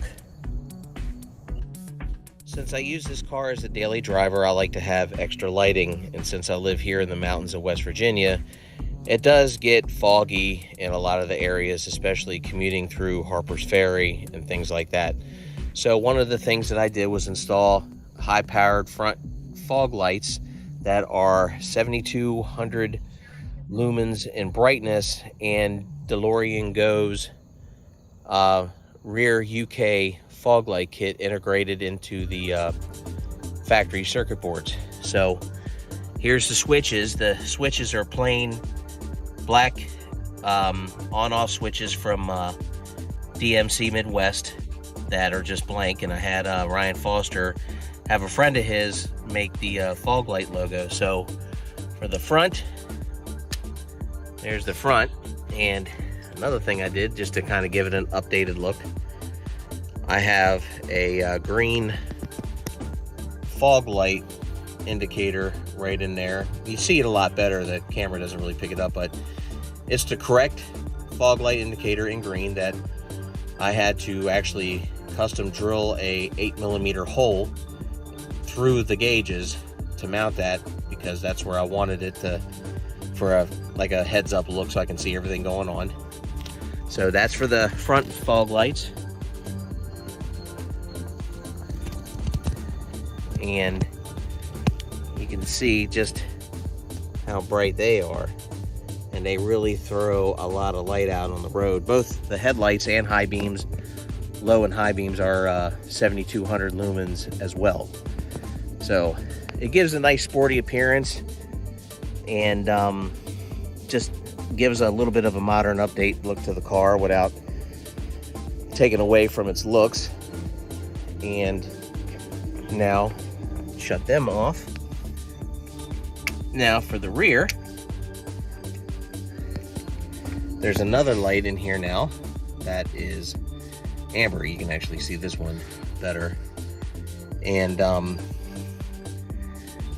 Since I use this car as a daily driver, I like to have extra lighting, and since I live here in the mountains of West Virginia, it does get foggy in a lot of the areas, especially commuting through Harper's Ferry and things like that. So one of the things that I did was install high-powered front fog lights that are 7,200 lumens in brightness, and DeLorean Go's rear UK fog light kit integrated into the factory circuit boards. So here's the switches. The switches are plain black on-off switches from DMC Midwest that are just blank, and I had Ryan Foster have a friend of his make the fog light logo. So for the front, there's the front. And another thing I did just to kind of give it an updated look, I have a green fog light indicator right in there. You see it a lot better. The camera doesn't really pick it up, but it's the correct fog light indicator in green that I had to actually custom drill a 8mm hole through the gauges to mount that, because that's where I wanted it to, for a like a heads up look, so I can see everything going on. So that's for the front fog lights. And you can see just how bright they are, and they really throw a lot of light out on the road. Both the headlights and high beams, low and high beams, are 7,200 lumens as well. So it gives a nice sporty appearance, and just gives a little bit of a modern update look to the car without taking away from its looks. And now shut them off. Now for the rear, there's another light in here now that is amber. You can actually see this one better. And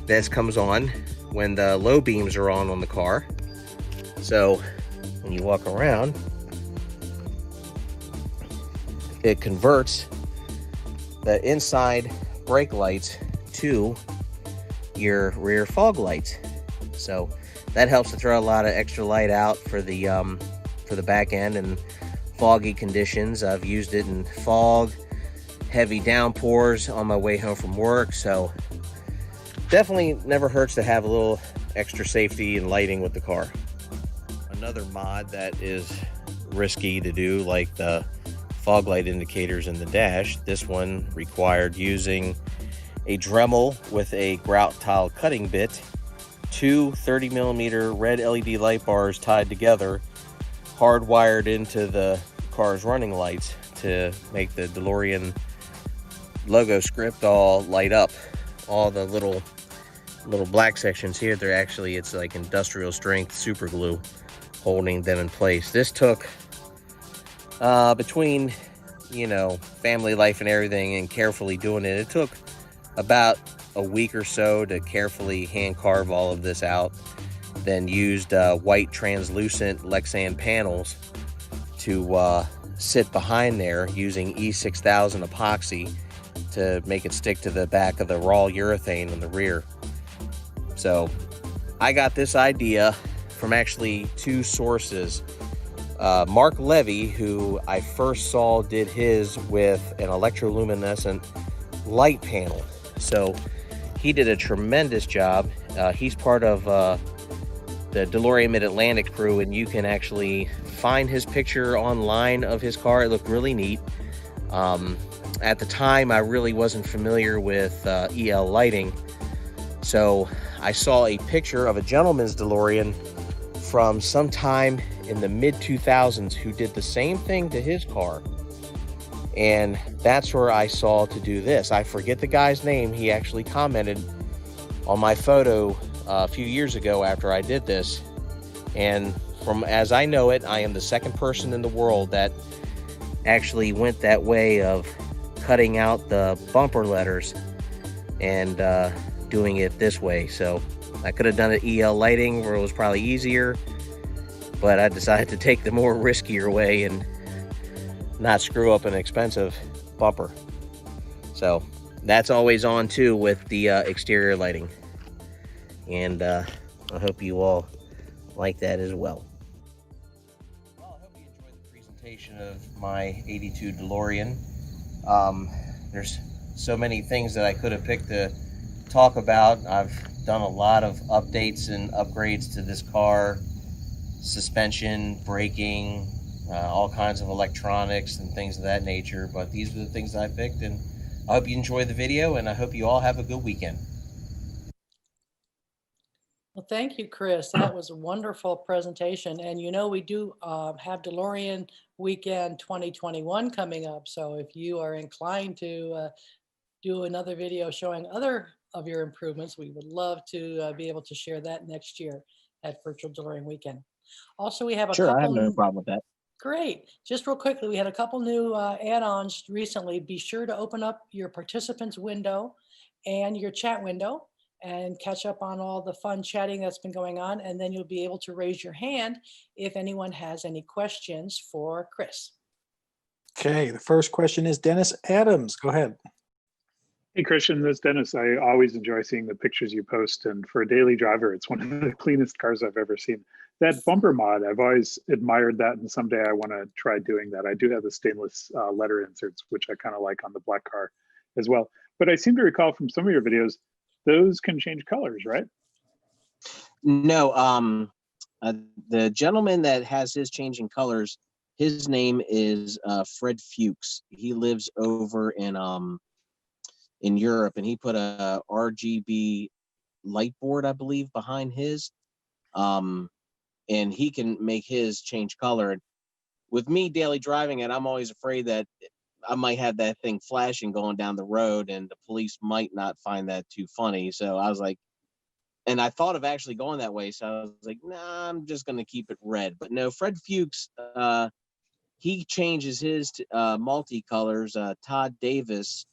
this comes on when the low beams are on the car. So when you walk around, it converts the inside brake lights to your rear fog lights. So that helps to throw a lot of extra light out for the back end and foggy conditions. I've used it in fog, heavy downpours on my way home from work. So definitely never hurts to have a little extra safety and lighting with the car. Another mod that is risky to do, like the fog light indicators in the dash, this one required using a Dremel with a grout tile cutting bit, two 30mm red LED light bars tied together, hardwired into the car's running lights to make the DeLorean logo script all light up. All the little black sections here, they're actually, it's like industrial strength super glue holding them in place. This took between, you know, family life and everything and carefully doing it, it took about a week or so to carefully hand carve all of this out. Then used white translucent Lexan panels to sit behind there using E6000 epoxy to make it stick to the back of the raw urethane in the rear. So I got this idea from actually two sources. Mark Levy, who I first saw did his with an electroluminescent light panel. So he did a tremendous job. He's part of the the DeLorean Mid-Atlantic crew, and you can actually find his picture online of his car. It looked really neat. At the time, I really wasn't familiar with EL lighting, so I saw a picture of a gentleman's DeLorean from sometime in the mid-2000s who did the same thing to his car, and that's where I saw to do this. I forget the guy's name. He actually commented on my photo a few years ago after I did this, and from as I know it, I am the second person in the world that actually went that way of cutting out the bumper letters and doing it this way. So I could have done it EL lighting where it was probably easier, but I decided to take the more riskier way and not screw up an expensive bumper. So that's always on too with the exterior lighting, and I hope you all like that as well. Well, I hope you enjoyed the presentation of my 82 DeLorean. There's so many things that I could have picked to talk about. I've done a lot of updates and upgrades to this car, suspension, braking, all kinds of electronics and things of that nature, but these are the things that I picked, and I hope you enjoyed the video, and I hope you all have a good weekend. Well, thank you, Chris. That was a wonderful presentation. And you know, we do have DeLorean Weekend 2021 coming up. So if you are inclined to do another video showing other of your improvements, we would love to be able to share that next year at Virtual DeLorean Weekend. Also, we have a Sure, couple. I have no problem with that. Great. Just real quickly, we had a couple new add-ons recently. Be sure to open up your participants window and your chat window and catch up on all the fun chatting that's been going on. And then you'll be able to raise your hand if anyone has any questions for Chris. Okay, the first question is Dennis Adams. Go ahead. Hey Christian, this is Dennis. I always enjoy seeing the pictures you post, and for a daily driver, it's one of the cleanest cars I've ever seen. That bumper mod, I've always admired that, and someday I want to try doing that. I do have the stainless letter inserts, which I kind of like on the black car as well. But I seem to recall from some of your videos, those can change colors, right? No, the gentleman that has his changing colors, his name is Fred Fuchs. He lives over in Europe, and he put a RGB light board, I believe, behind his, and he can make his change color. With me daily driving it, I'm always afraid that I might have that thing flashing going down the road, and the police might not find that too funny. So I was like, and I thought of actually going that way. So I was like, nah, I'm just going to keep it red. But no, Fred Fuchs, he changes his multicolors. Todd Davis,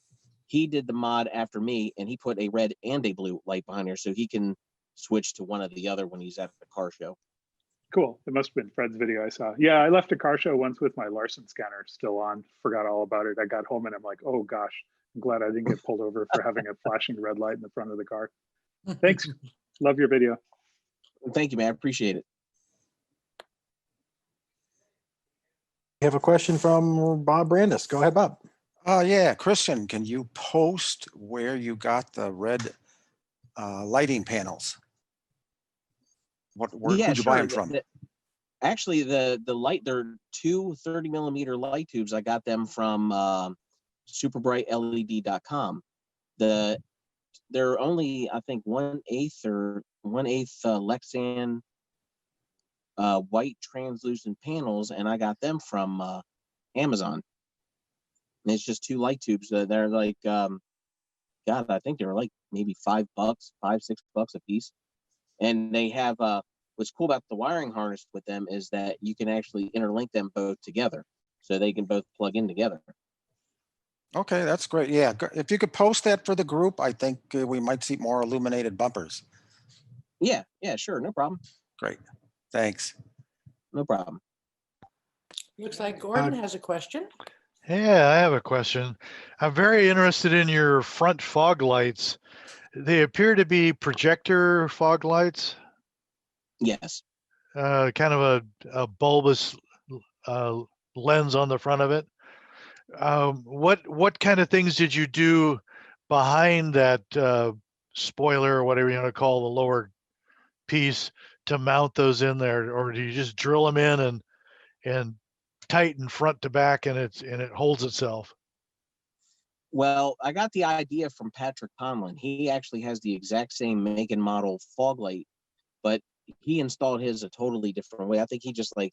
he did the mod after me, and he put a red and a blue light behind here, so he can switch to one or the other when he's at the car show. Cool. It must have been Fred's video I saw. Yeah, I left a car show once with my Larson scanner still on, forgot all about it. I got home and I'm like, oh gosh, I'm glad I didn't get pulled over for having a flashing red light in the front of the car. Thanks. Love your video. Thank you, man. I appreciate it. We have a question from Bob Brandis. Go ahead, Bob. Yeah, Christian, can you post where you got the red lighting panels? Where did you buy them from? Actually, the light, they're two 30mm light tubes. I got them from superbrightled.com. They're only, I think, 1/8 Lexan white translucent panels, and I got them from Amazon. And it's just two light tubes. They're like, God, I think they were like maybe $5, $6 a piece. And they have, what's cool about the wiring harness with them is that you can actually interlink them both together, so they can both plug in together. Okay, that's great. Yeah, if you could post that for the group, I think we might see more illuminated bumpers. Yeah, sure, no problem. Great, thanks. No problem. Looks like Gordon has a question. Yeah, I have a question. I'm very interested in your front fog lights. They appear to be projector fog lights. Yes. Kind of a bulbous lens on the front of it. What kind of things did you do behind that spoiler, or whatever you want to call the lower piece, to mount those in there, or do you just drill them in and tighten front to back and it holds itself? Well, I got the idea from Patrick Conlon. He actually has the exact same make and model fog light, but he installed his a totally different way. I think he just like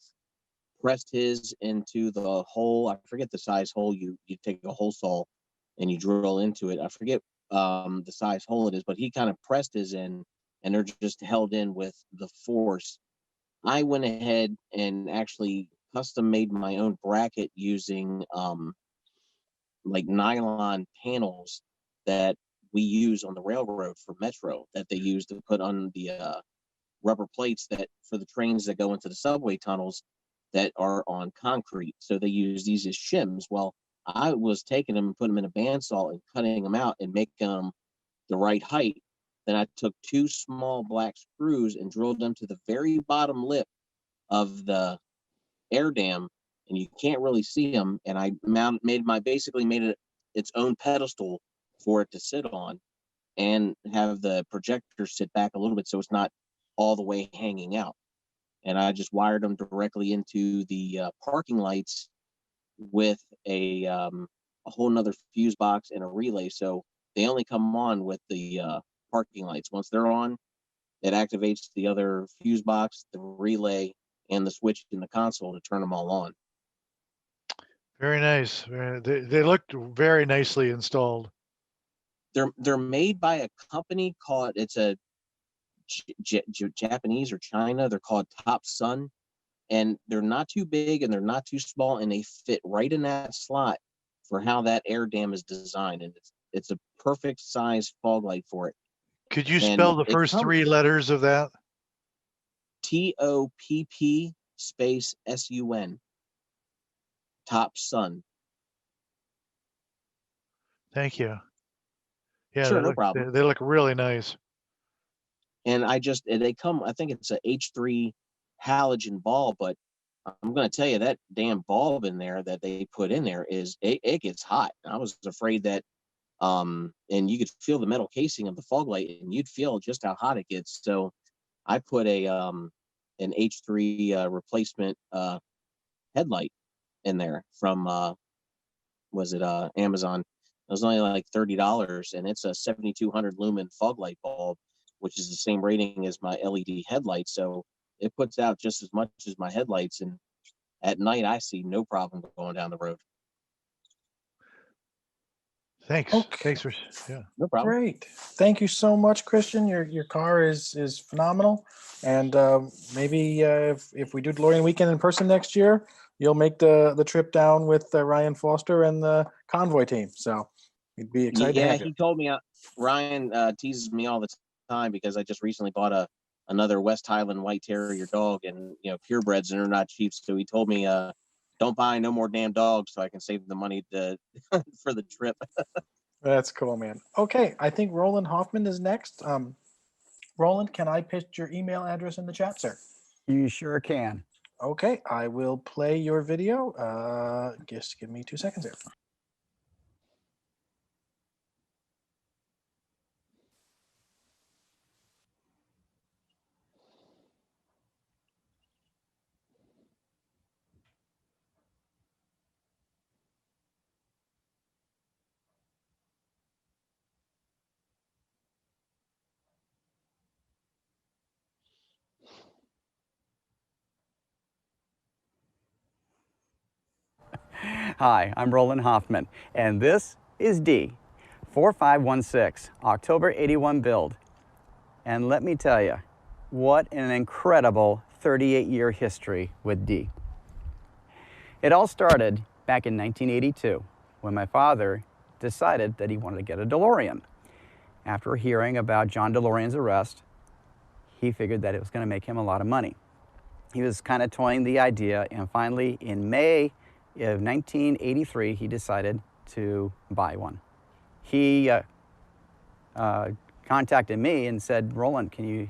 pressed his into the hole. I forget the size hole. You take a hole saw and you drill into it. I forget the size hole it is, but he kind of pressed his in, and they're just held in with the force. I went ahead and actually custom made my own bracket using like nylon panels that we use on the railroad for Metro that they use to put on the rubber plates that for the trains that go into the subway tunnels that are on concrete. So they use these as shims. Well, I was taking them and putting them in a bandsaw and cutting them out and making them the right height. Then I took 2 small black screws and drilled them to the very bottom lip of the air dam, and you can't really see them. And I basically made it its own pedestal for it to sit on, and have the projector sit back a little bit so it's not all the way hanging out. And I just wired them directly into the parking lights with a whole nother fuse box and a relay. So they only come on with the parking lights. Once they're on, it activates the other fuse box, the relay, and the switch in the console to turn them all on. Very nice. They looked very nicely installed. They're made by a company called, it's a Japanese or China. They're called Top Sun, and they're not too big and they're not too small, and they fit right in that slot for how that air dam is designed, and it's a perfect size fog light for it. Could you spell the first 3 letters of that? TOPP space SUN. Top Sun. Thank you. Yeah, Sure, no problem. They look really nice. And they come, I think it's a H3 halogen bulb, but I'm going to tell you that damn bulb in there that they put in there it gets hot. I was afraid that, and you could feel the metal casing of the fog light and you'd feel just how hot it gets. So I put an H3 replacement headlight in there from, Amazon. It was only like $30, and it's a 7,200 lumen fog light bulb, which is the same rating as my LED headlight. So it puts out just as much as my headlights. And at night, I see no problem going down the road. Thanks. Okay. Thanks for, yeah. No problem. Great. Thank you so much, Christian. Your car is phenomenal. And maybe if we do DeLorean weekend in person next year, you'll make the trip down with Ryan Foster and the convoy team. So we'd be excited to have you. He told me, Ryan teases me all the time because I just recently bought another West Highland White Terrier dog, and purebreds, and they're not cheap. So he told me, don't buy no more damn dogs so I can save the money for the trip. That's cool, man. Okay, I think Roland Hoffman is next. Roland, can I paste your email address in the chat, sir? You sure can. Okay, I will play your video. Just give me 2 seconds here. Hi, I'm Roland Hoffman, and this is D, 4516, October 81 build. And let me tell you, what an incredible 38-year history with D. It all started back in 1982 when my father decided that he wanted to get a DeLorean. After hearing about John DeLorean's arrest, he figured that it was going to make him a lot of money. He was kind of toying the idea, and finally in May of 1983, he decided to buy one. He contacted me and said, Roland, can you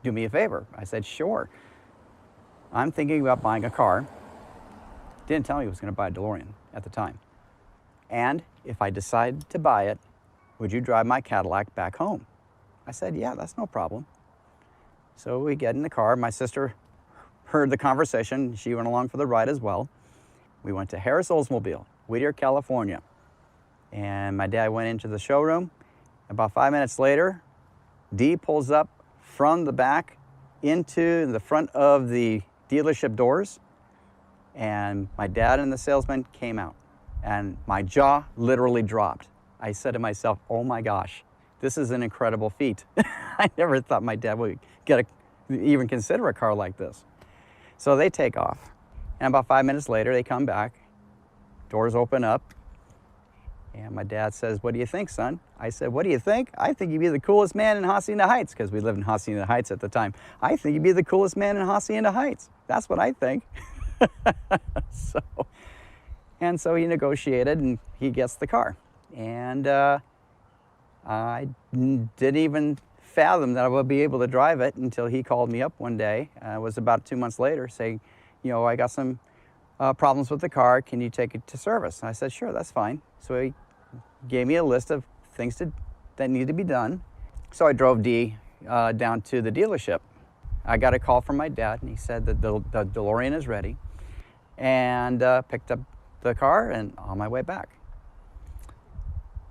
do me a favor? I said, sure. I'm thinking about buying a car. Didn't tell me he was going to buy a DeLorean at the time. And if I decide to buy it, would you drive my Cadillac back home? I said, yeah, that's no problem. So we get in the car. My sister heard the conversation. She went along for the ride as well. We went to Harris Oldsmobile, Whittier, California. And my dad went into the showroom. About 5 minutes later, Dee pulls up from the back into the front of the dealership doors. And my dad and the salesman came out. And my jaw literally dropped. I said to myself, oh my gosh, this is an incredible feat. I never thought my dad would even consider a car like this. So they take off. And about 5 minutes later, they come back. Doors open up. And my dad says, what do you think, son? I said, what do you think? I think you'd be the coolest man in Hacienda Heights, because we lived in Hacienda Heights at the time. I think you'd be the coolest man in Hacienda Heights. That's what I think. So he negotiated, and he gets the car. And I didn't even fathom that I would be able to drive it until he called me up one day. It was about 2 months later, saying, I got some problems with the car. Can you take it to service? And I said, sure, that's fine. So he gave me a list of things that needed to be done. So I drove Dee down to the dealership. I got a call from my dad, and he said that the DeLorean is ready, and picked up the car and on my way back.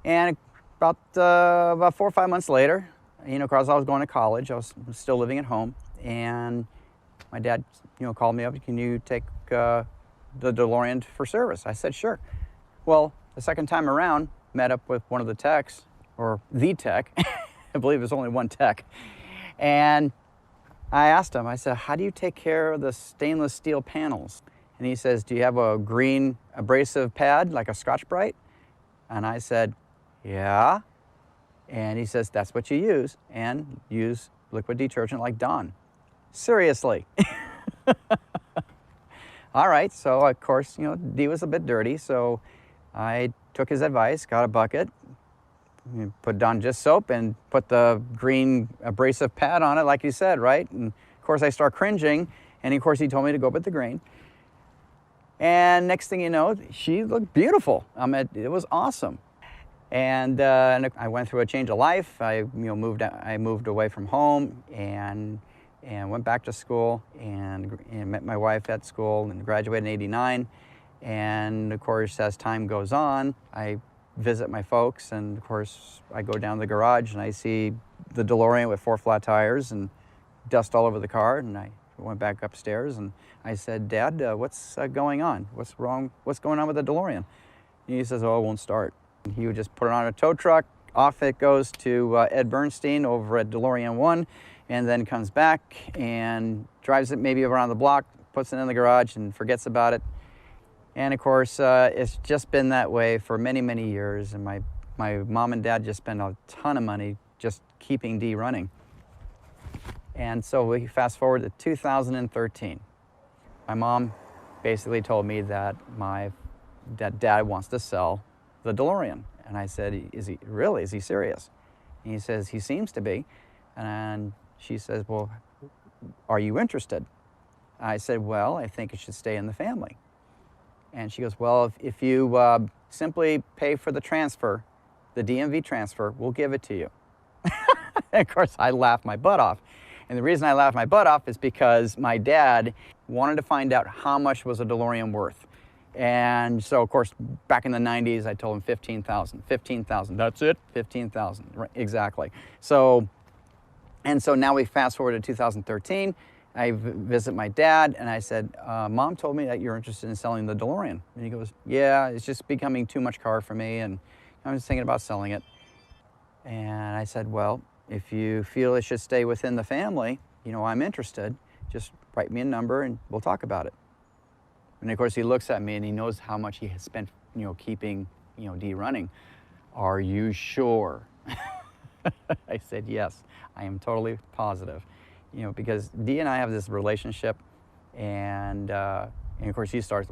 And about 4 or 5 months later, because I was going to college, I was still living at home, and my dad, called me up. Can you take the DeLorean for service? I said, sure. Well, the second time around, met up with one of the techs, or the tech. I believe there's only one tech. And I asked him, I said, how do you take care of the stainless steel panels? And he says, do you have a green abrasive pad, like a Scotch-Brite? And I said, yeah. And he says, that's what you use, and use liquid detergent like Dawn. Seriously. All right, so of course, Dee was a bit dirty, so I took his advice, got a bucket, put Dawn just soap, and put the green abrasive pad on it, like you said, right? And of course, I start cringing, and of course, he told me to go with the green. And next thing you know, she looked beautiful. It was awesome. And I went through a change of life. I moved away from home and went back to school and met my wife at school and graduated in '89. And of course, as time goes on, I visit my folks, and of course, I go down to the garage and I see the DeLorean with 4 flat tires and dust all over the car. And I went back upstairs and I said, Dad, what's going on? What's wrong? What's going on with the DeLorean? And he says, oh, it won't start. And he would just put it on a tow truck. Off it goes to Ed Bernstein over at DeLorean 1, and then comes back and drives it maybe around the block, puts it in the garage and forgets about it. And of course, it's just been that way for many, many years. And my mom and dad just spent a ton of money just keeping Dee running. And so we fast forward to 2013. My mom basically told me that Dad wants to sell the DeLorean. And I said, is he serious? And he says, he seems to be. And she says, well, are you interested? I said, well, I think it should stay in the family. And she goes, well, if you simply pay for the transfer, the DMV transfer, we'll give it to you. And of course, I laughed my butt off. And the reason I laughed my butt off is because my dad wanted to find out how much was a DeLorean worth. And so, of course, back in the 90s, I told him 15,000. 15,000, that's it? 15,000, right, exactly. So now we fast forward to 2013. I visit my dad, and I said, Mom told me that you're interested in selling the DeLorean. And he goes, yeah, it's just becoming too much car for me, and I was thinking about selling it. And I said, well, if you feel it should stay within the family, I'm interested. Just write me a number, and we'll talk about it. And of course, he looks at me, and he knows how much he has spent, keeping, Dee running. Are you sure? I said, yes, I am totally positive. Because Dee and I have this relationship, and of course he starts,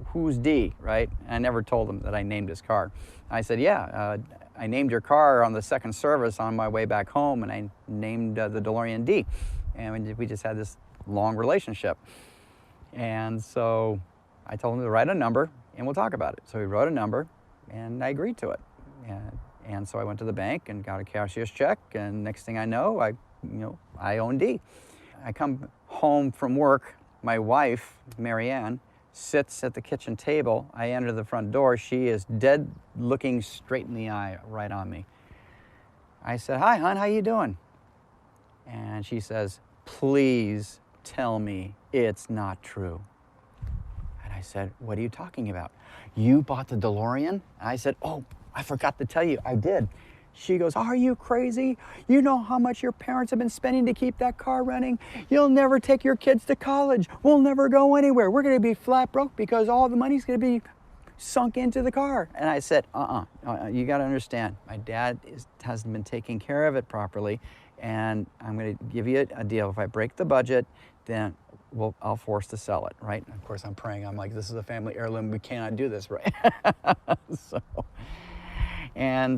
who's Dee, right? And I never told him that I named his car. I said, yeah, I named your car on the second service on my way back home, and I named the DeLorean Dee. And we just had this long relationship. And so I told him to write a number, and we'll talk about it. So he wrote a number, and I agreed to it. And so I went to the bank and got a cashier's check, and next thing I know, I own Dee. I come home from work. My wife, Marianne, sits at the kitchen table. I enter the front door. She is dead, looking straight in the eye, right on me. I said, "Hi, hon, how you doing?" And she says, "Please tell me it's not true." And I said, "What are you talking about? You bought the DeLorean?" I said, "Oh, I forgot to tell you, I did." She goes, "Are you crazy? You know how much your parents have been spending to keep that car running? You'll never take your kids to college. We'll never go anywhere. We're going to be flat broke because all the money's going to be sunk into the car." And I said, you got to understand, my dad hasn't been taking care of it properly, and I'm going to give you a deal. If I break the budget, then I'll force to sell it, right? And of course, I'm praying. I'm like, this is a family heirloom. We cannot do this, right?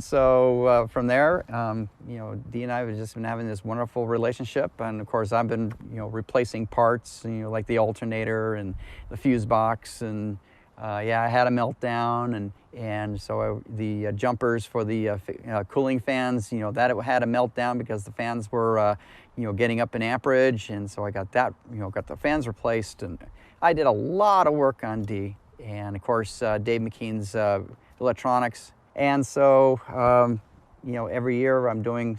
So from there, Dee and I have just been having this wonderful relationship. And of course, I've been, replacing parts, like the alternator and the fuse box. And I had a meltdown. And so the jumpers for the cooling fans, that it had a meltdown because the fans were, getting up in amperage. And so I got that, got the fans replaced. And I did a lot of work on Dee. And of course, Dave McKean's electronics. And so, every year I'm doing,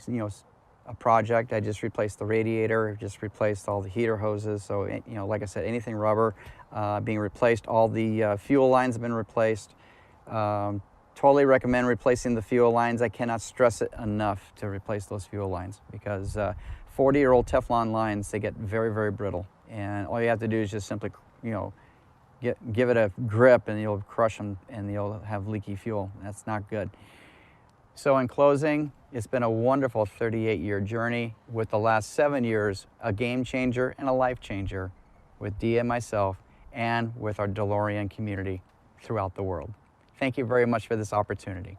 a project. I just replaced the radiator, just replaced all the heater hoses. So, like I said, anything rubber being replaced. All the fuel lines have been replaced. Totally recommend replacing the fuel lines. I cannot stress it enough to replace those fuel lines because 40-year-old Teflon lines, they get very, very brittle. And all you have to do is just simply, give it a grip and you'll crush them and you'll have leaky fuel. That's not good. So in closing, it's been a wonderful 38-year journey with the last 7 years, a game changer and a life changer with Dee and myself and with our DeLorean community throughout the world. Thank you very much for this opportunity.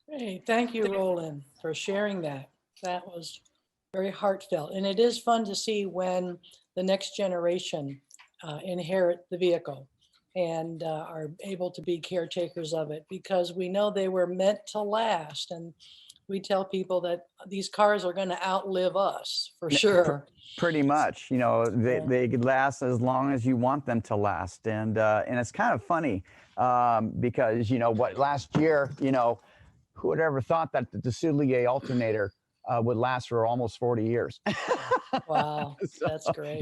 Hey, thank you, Roland, for sharing that. That was very heartfelt. And it is fun to see when the next generation inherit the vehicle and are able to be caretakers of it, because we know they were meant to last. And we tell people that these cars are going to outlive us for sure. Pretty much, they could last as long as you want them to last. And it's kind of funny because, last year, who would ever thought that the Bustillo alternator would last for almost 40 years. Wow, that's great.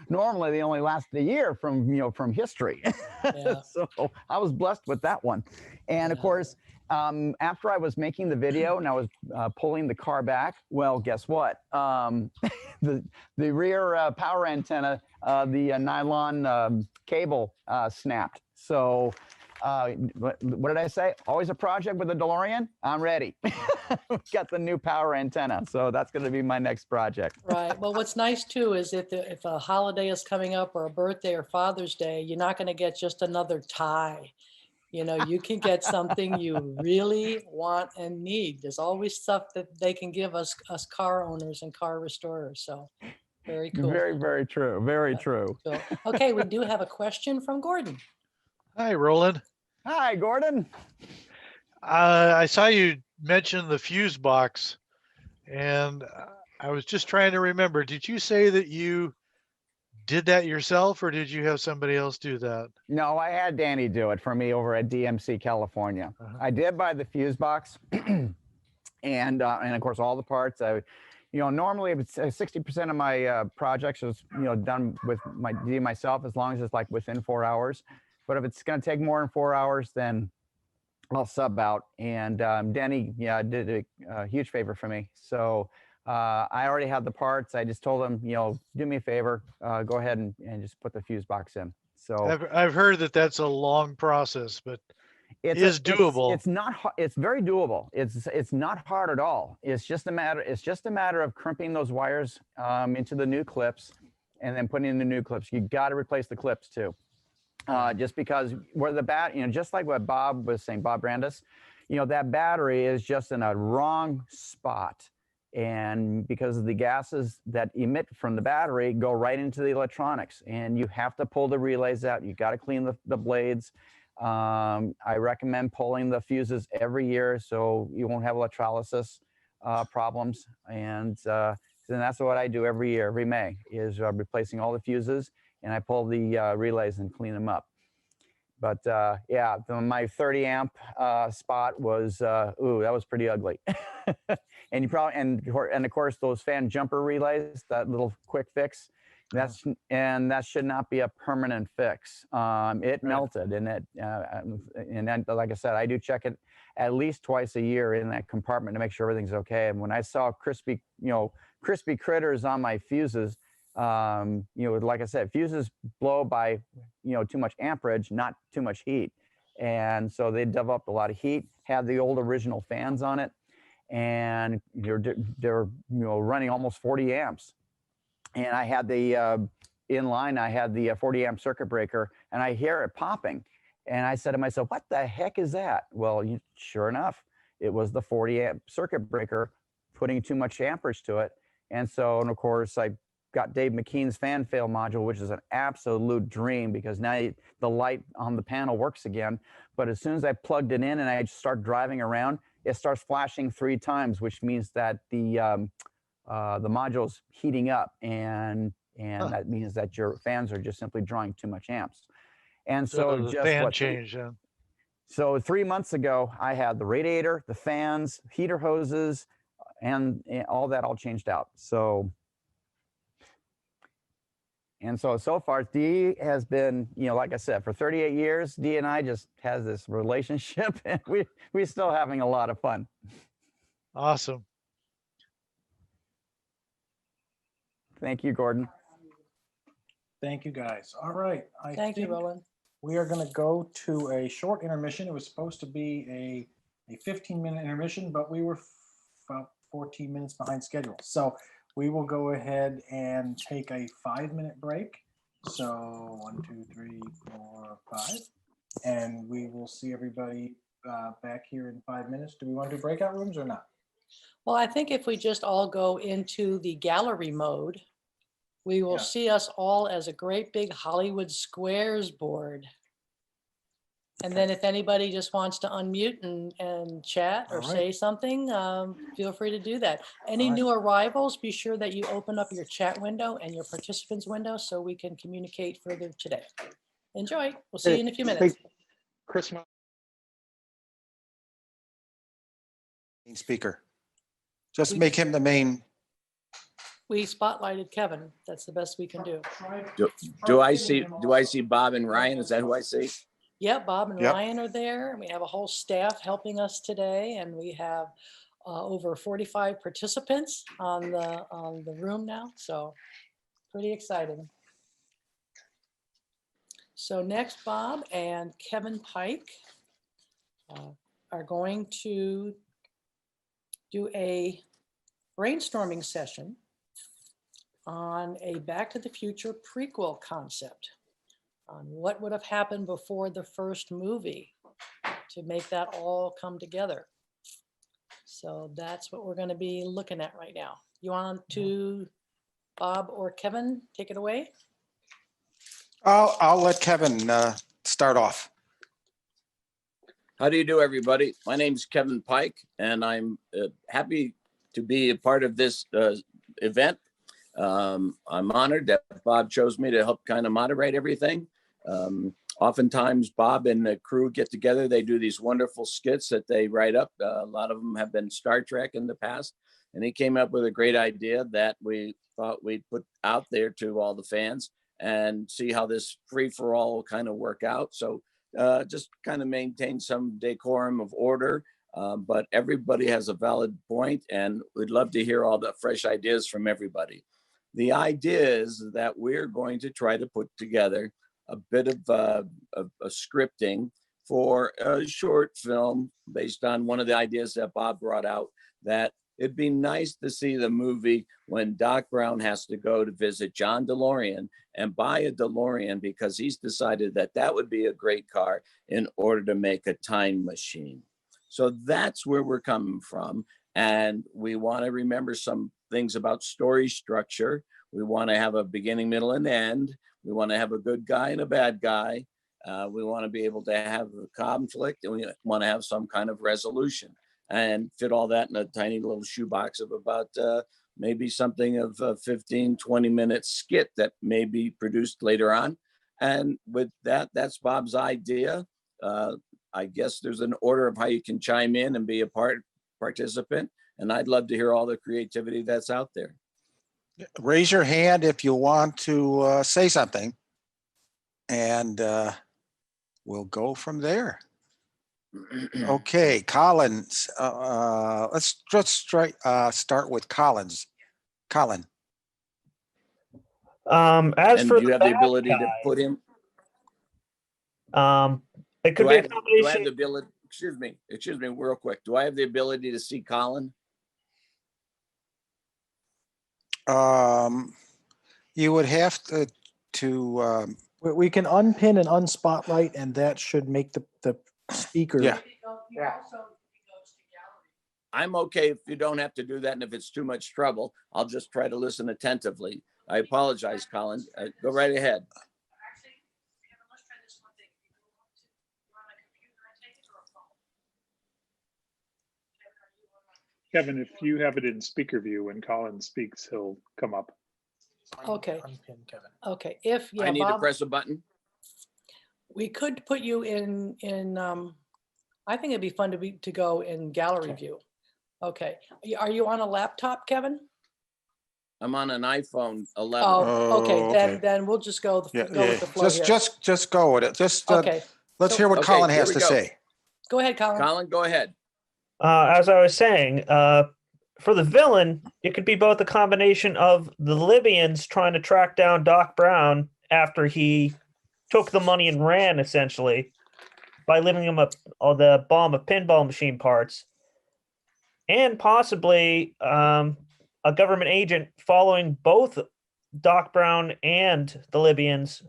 Normally they only last a year from history. Yeah. So I was blessed with that one. And of course, after I was making the video and I was pulling the car back, well, guess what? The rear power antenna, the nylon cable snapped. So what did I say? Always a project with a DeLorean? I'm ready. Got the new power antenna. So that's going to be my next project. Right. Well, what's nice too is if a holiday is coming up or a birthday or Father's Day, you're not going to get just another tie. You can get something you really want and need. There's always stuff that they can give us car owners and car restorers. So very cool. Very, very true. Very true. Cool. Okay, we do have a question from Gordon. Hi, Roland. Hi, Gordon. I saw you mention the fuse box, and I was just trying to remember. Did you say that you did that yourself, or did you have somebody else do that? No, I had Danny do it for me over at DMC California. I did buy the fuse box, and of course all the parts. Normally it's 60% of my projects is done with myself, as long as it's like within 4 hours. But if it's going to take more than 4 hours, then I'll sub out. And Danny, did a huge favor for me. So I already had the parts. I just told him, do me a favor, go ahead and just put the fuse box in. So I've heard that that's a long process, but it is doable. It's not. It's very doable. It's not hard at all. It's just a matter of crimping those wires into the new clips, and then putting in the new clips. You got to replace the clips too. Just because where the just like what Bob was saying, Bob Brandys, that battery is just in a wrong spot. And because the gases that emit from the battery go right into the electronics, and you have to pull the relays out. You got to clean the blades. I recommend pulling the fuses every year so you won't have electrolysis. problems. And then that's what I do every year, every May, is replacing all the fuses, and I pull the relays and clean them up. But yeah, my 30 amp spot was, ooh, that was pretty ugly. And you probably, and of course those fan jumper relays, that little quick fix, and that should not be a permanent fix. It melted, and then, like I said, I do check it at least twice a year in that compartment to make sure everything's okay. And when I saw crispy critters on my fuses, like I said, fuses blow by, too much amperage, not too much heat. And so they developed a lot of heat, had the old original fans on it, and they're running almost 40 amps. And I had the, in line, I had the 40 amp circuit breaker, and I hear it popping. And I said to myself, what the heck is that? Well, sure enough, it was the 40 amp circuit breaker putting too much amperage to it. And so, and of course, I got Dave McKean's fan fail module, which is an absolute dream, because now the light on the panel works again. But as soon as I plugged it in and I start driving around, it starts flashing 3 times, which means that the module's heating up, and that means that your fans are just simply drawing too much amps. And so the just fan change. So 3 months ago, I had the radiator, the fans, heater hoses, and all that all changed out. So far, Dee has been, like I said, for 38 years, Dee and I just has this relationship, and we're still having a lot of fun. Awesome. Thank you, Gordon. Thank you, guys. All right. Thank you, Roland. We are going to go to a short intermission. It was supposed to be a 15-minute intermission, but we were about 14 minutes behind schedule. So we will go ahead and take a 5-minute break. So 1, 2, 3, 4, 5. And we will see everybody back here in 5 minutes. Do we want to do breakout rooms or not? Well, I think if we just all go into the gallery mode, we will see us all as a great big Hollywood Squares board. And then if anybody just wants to unmute and chat or say something, feel free to do that. Any new arrivals, be sure that you open up your chat window and your participants window so we can communicate further today. Enjoy. We'll see you in a few minutes. Chris, speaker. Just make him the main. We spotlighted Kevin. That's the best we can do. Do I see Bob and Ryan? Is that who I see? Yeah, Bob and Ryan are there. We have a whole staff helping us today, and we have over 45 participants on the room now. So pretty exciting. So next, Bob and Kevin Pike are going to do a brainstorming session on a Back to the Future prequel concept on what would have happened before the first movie to make that all come together. So that's what we're going to be looking at right now. You want to, Bob or Kevin, take it away? I'll let Kevin start off. How do you do, everybody? My name is Kevin Pike, and I'm happy to be a part of this event. I'm honored that Bob chose me to help kind of moderate everything. Oftentimes, Bob and the crew get together. They do these wonderful skits that they write up. A lot of them have been Star Trek in the past. And he came up with a great idea that we thought we'd put out there to all the fans and see how this free-for-all will kind of work out. So just kind of maintain some decorum of order. But everybody has a valid point, and we'd love to hear all the fresh ideas from everybody. The idea is that we're going to try to put together a bit of a scripting for a short film based on one of the ideas that Bob brought out, that it'd be nice to see the movie when Doc Brown has to go to visit John DeLorean and buy a DeLorean because he's decided that that would be a great car in order to make a time machine. So that's where we're coming from. And we want to remember some things about story structure. We want to have a beginning, middle, and end. We want to have a good guy and a bad guy. We want to be able to have a conflict, and we want to have some kind of resolution. and fit all that in a tiny little shoebox of about maybe something of a 15, 20-minute skit that may be produced later on. And with that, that's Bob's idea. I guess there's an order of how you can chime in and be a participant. And I'd love to hear all the creativity that's out there. Raise your hand if you want to say something, and we'll go from there. Okay, Collins. Let's just start with Collins. Colin. As for do you have the ability to put him? It could be a combination. Do I have the ability? Excuse me, real quick. Do I have the ability to see Colin? You would have to. We can unpin and unspotlight, and that should make the speaker. Yeah. I'm okay if you don't have to do that, and if it's too much trouble, I'll just try to listen attentively. I apologize, Colin. Go right ahead. Kevin, if you have it in speaker view, when Colin speaks, he'll come up. Okay. Unpin Kevin. Okay. If I need Bob, to press a button. we could put you in I think it'd be fun to go in gallery view. Okay. Are you on a laptop, Kevin? I'm on an iPhone 11. Oh, okay. Then we'll just go with the flow here. Just go with it. Just okay. Let's hear what Colin has to say. Go ahead, Colin. Colin, go ahead. As I was saying, for the villain, it could be both a combination of the Libyans trying to track down Doc Brown after he took the money and ran, essentially, by leaving him the bomb of pinball machine parts, and possibly a government agent following both Doc Brown and the Libyans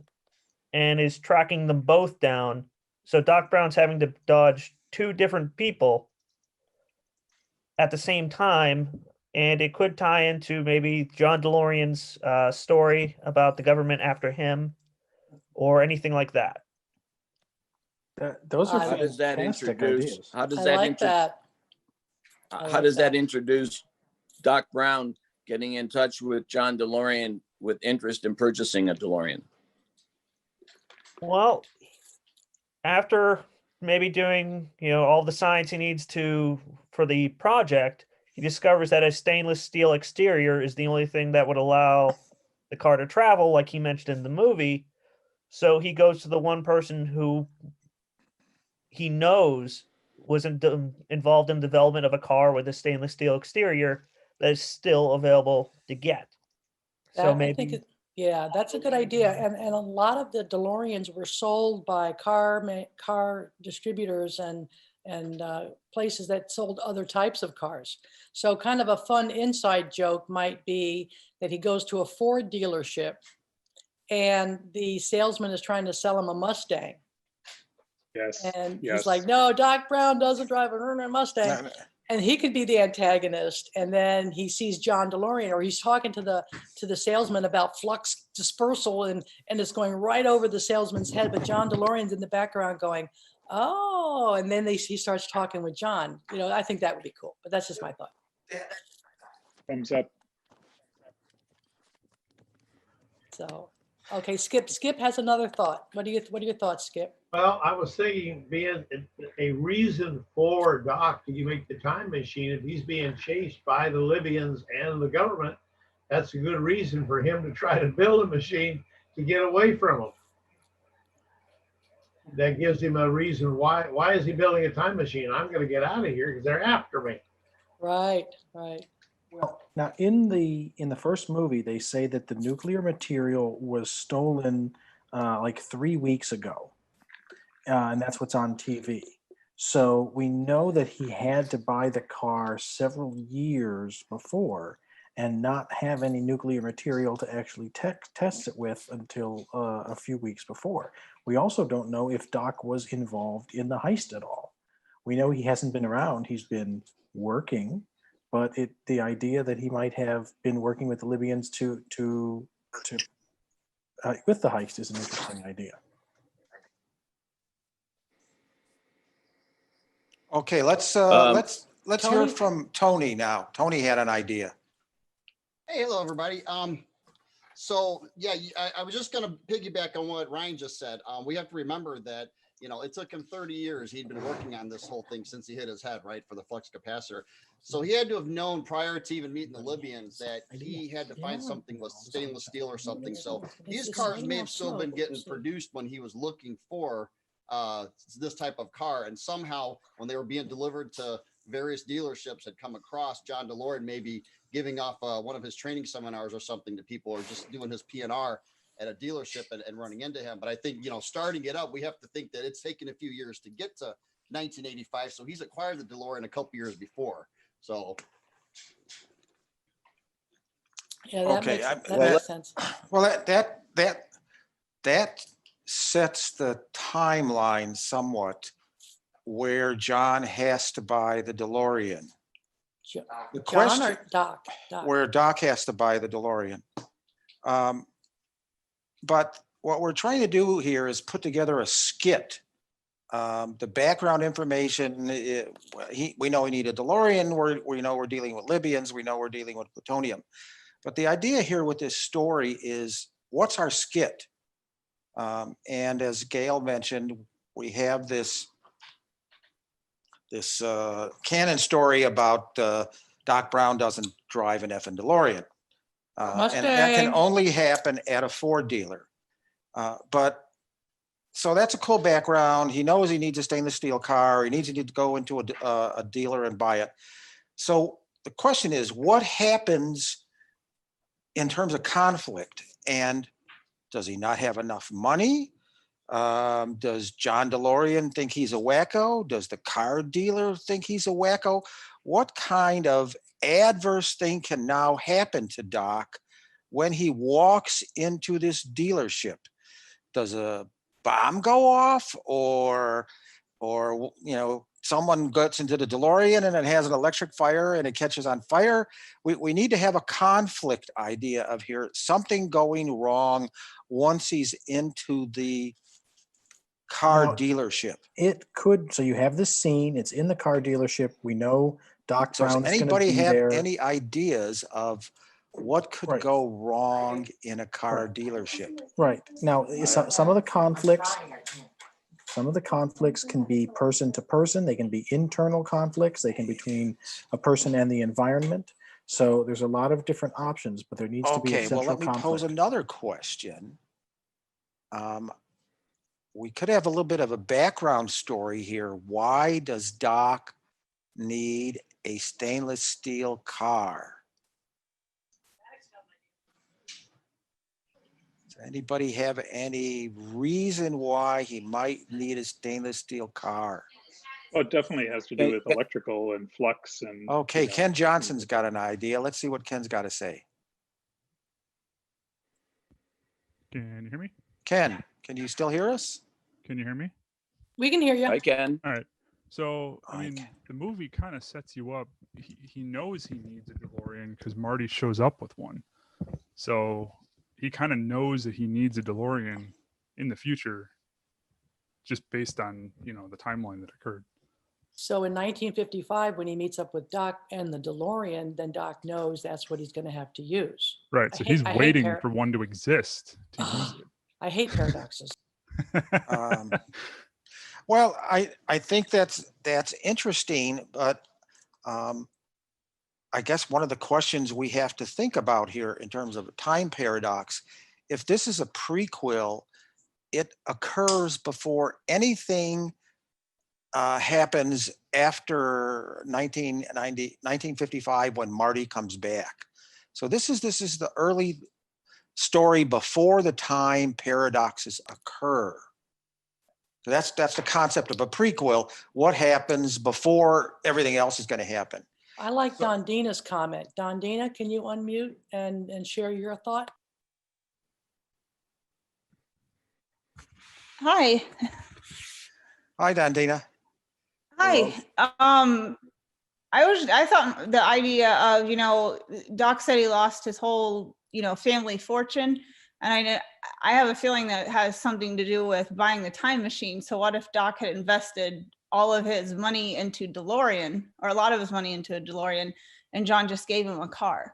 and is tracking them both down. So Doc Brown's having to dodge two different people at the same time, and it could tie into maybe John DeLorean's story about the government after him or anything like that. Those are how does that introduce? Ideas. How does I that like that? How does that introduce Doc Brown getting in touch with John DeLorean with interest in purchasing a DeLorean? Well, after maybe doing all the science he needs for the project, he discovers that a stainless steel exterior is the only thing that would allow the car to travel, like he mentioned in the movie. So he goes to the one person who he knows was involved in development of a car with a stainless steel exterior that is still available to get. So maybe. Yeah, that's a good idea. And a lot of the DeLoreans were sold by car distributors and places that sold other types of cars. So kind of a fun inside joke might be that he goes to a Ford dealership and the salesman is trying to sell him a Mustang. Yes. And he's like, no, Doc Brown doesn't drive a Mustang. No. And he could be the antagonist, and then he sees John DeLorean, or he's talking to the salesman about flux dispersal, and it's going right over the salesman's head, but John DeLorean's in the background going, oh, and then he starts talking with John. I think that would be cool, but that's just my thought. Thumbs up. So, okay, Skip has another thought. What are your thoughts, Skip? Well, I was thinking being a reason for Doc to make the time machine, if he's being chased by the Libyans and the government, that's a good reason for him to try to build a machine to get away from them. That gives him a reason why is he building a time machine? I'm going to get out of here because they're after me. Right. Well, now in the first movie, they say that the nuclear material was stolen like 3 weeks ago. And that's what's on TV. So we know that he had to buy the car several years before and not have any nuclear material to actually test it with until a few weeks before. We also don't know if Doc was involved in the heist at all. We know he hasn't been around. He's been working, but the idea that he might have been working with the Libyans to with the heist is an interesting idea. Okay, let's let's hear Tony? from Tony now. Tony had an idea. Hey, hello, everybody. So yeah, I was just going to piggyback on what Ryan just said. We have to remember that, you know, it took him 30 years. He'd been working on this whole thing since he hit his head, right, for the flux capacitor. So he had to have known prior to even meeting the Libyans that he had to find something with stainless steel or something. So these cars may have still been getting produced when he was looking for this type of car. And somehow when they were being delivered to various dealerships had come across John DeLorean maybe giving off one of his training seminars or something to people, or just doing his P&R at a dealership and running into him. But I think, you know, starting it up, we have to think that it's taken a few years to get to 1985. So he's acquired the DeLorean a couple years before. So. Yeah, that Okay, makes sense. Well, that sets the timeline somewhat, where John has to buy the DeLorean. The John or Doc? Where Doc has to buy the DeLorean. But what we're trying to do here is put together a skit. The background information, we know we need a DeLorean, we know we're dealing with Libyans, we know we're dealing with plutonium. But the idea here with this story is, what's our skit? And as Gail mentioned, we have this canon story about Doc Brown doesn't drive an effing DeLorean. And that can only happen at a Ford dealer. But so that's a cool background. He knows he needs a stainless steel car. He needs to go into a dealer and buy it. So the question is, what happens in terms of conflict? And does he not have enough money? Does John DeLorean think he's a wacko? Does the car dealer think he's a wacko? What kind of adverse thing can now happen to Doc when he walks into this dealership? Does a bomb go off, or you know, someone gets into the DeLorean and it has an electric fire and it catches on fire? We need to have a conflict idea of here, something going wrong once he's into the car dealership. It could. So you have this scene. It's in the car dealership. We know Doc So Brown's does going to anybody be have there. any ideas of what could go wrong in a car dealership? Right. Now, some of the conflicts can be person to person. They can be internal conflicts. They can be between a person and the environment. So there's a lot of different options, but there needs to be a Okay, well, central let me conflict. pose another question. We could have a little bit of a background story here. Why does Doc need a stainless steel car? Does anybody have any reason why he might need a stainless steel car? Well, it definitely has to do with electrical and flux and. Okay, you know, Ken Johnson's got an idea. Let's see what Ken's got to say. Can you hear me? Ken, can you still hear us? Can you hear me? We can hear you. I can. All right. So, I mean, the movie kind of sets you up. He knows he needs a DeLorean because Marty shows up with one. So he kind of knows that he needs a DeLorean in the future, just based on, you know, the timeline that occurred. So in 1955, when he meets up with Doc and the DeLorean, then Doc knows that's what he's going to have to use. Right. So he's waiting for one to exist to use it. I hate paradoxes. Well, I think that's interesting, but I guess one of the questions we have to think about here in terms of a time paradox, if this is a prequel, it occurs before anything happens after 1955 when Marty comes back. So this is the early story before the time paradoxes occur. So that's the concept of a prequel. What happens before everything else is going to happen? I like Don Dina's comment. Don Dina, can you unmute and share your thought? Hi. Hi, Don Dina. Hi. I thought the idea of, you know, Doc said he lost his whole, you know, family fortune. And I have a feeling that it has something to do with buying the time machine. So what if Doc had invested all of his money into DeLorean, or a lot of his money into a DeLorean, and John just gave him a car,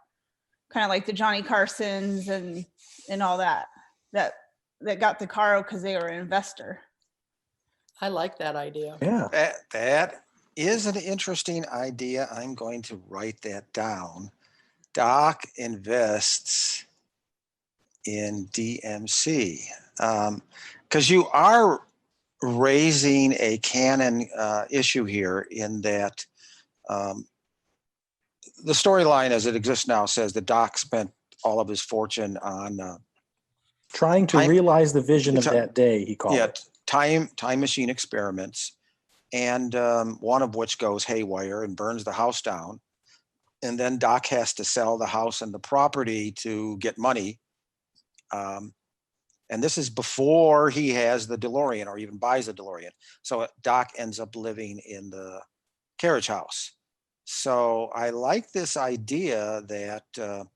kind of like the Johnny Carsons and all that got the car because they were an investor. I like that idea. Yeah. That is an interesting idea. I'm going to write that down. Doc invests in DMC. Because you are raising a canon issue here in that the storyline as it exists now says that Doc spent all of his fortune on trying to realize the vision of that day, he called it. Time machine experiments, and one of which goes haywire and burns the house down. And then Doc has to sell the house and the property to get money. And this is before he has the DeLorean or even buys the DeLorean. So Doc ends up living in the carriage house. So I like this idea that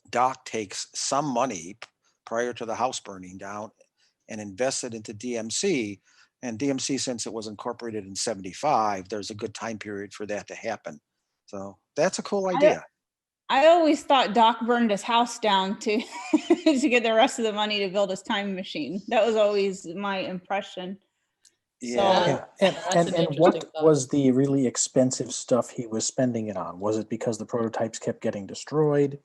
Doc takes some money prior to the house burning down and invests it into DMC. And DMC, since it was incorporated in 75, there's a good time period for that to happen. So that's a cool idea. I always thought Doc burned his house down to to get the rest of the money to build his time machine. That was always my impression. Yeah. And what was the really expensive stuff he was spending it on? Was it because the prototypes kept getting destroyed?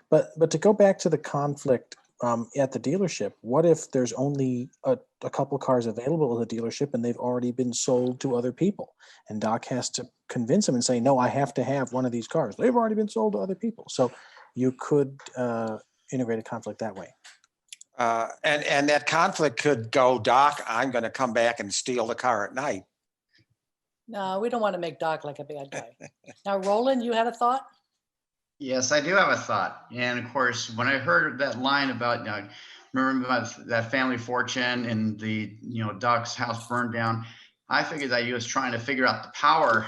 But to go back to the conflict at the dealership, what if there's only a couple cars available at the dealership and they've already been sold to other people? And Doc has to convince him and say, no, I have to have one of these cars. They've already been sold to other people. So you could integrate a conflict that way. And that conflict could go, Doc, I'm going to come back and steal the car at night. No, we don't want to make Doc like a bad guy. Now, Roland, you had a thought? Yes, I do have a thought. And of course, when I heard that line about, remember about that family fortune and the, Doc's house burned down, I figured that he was trying to figure out the power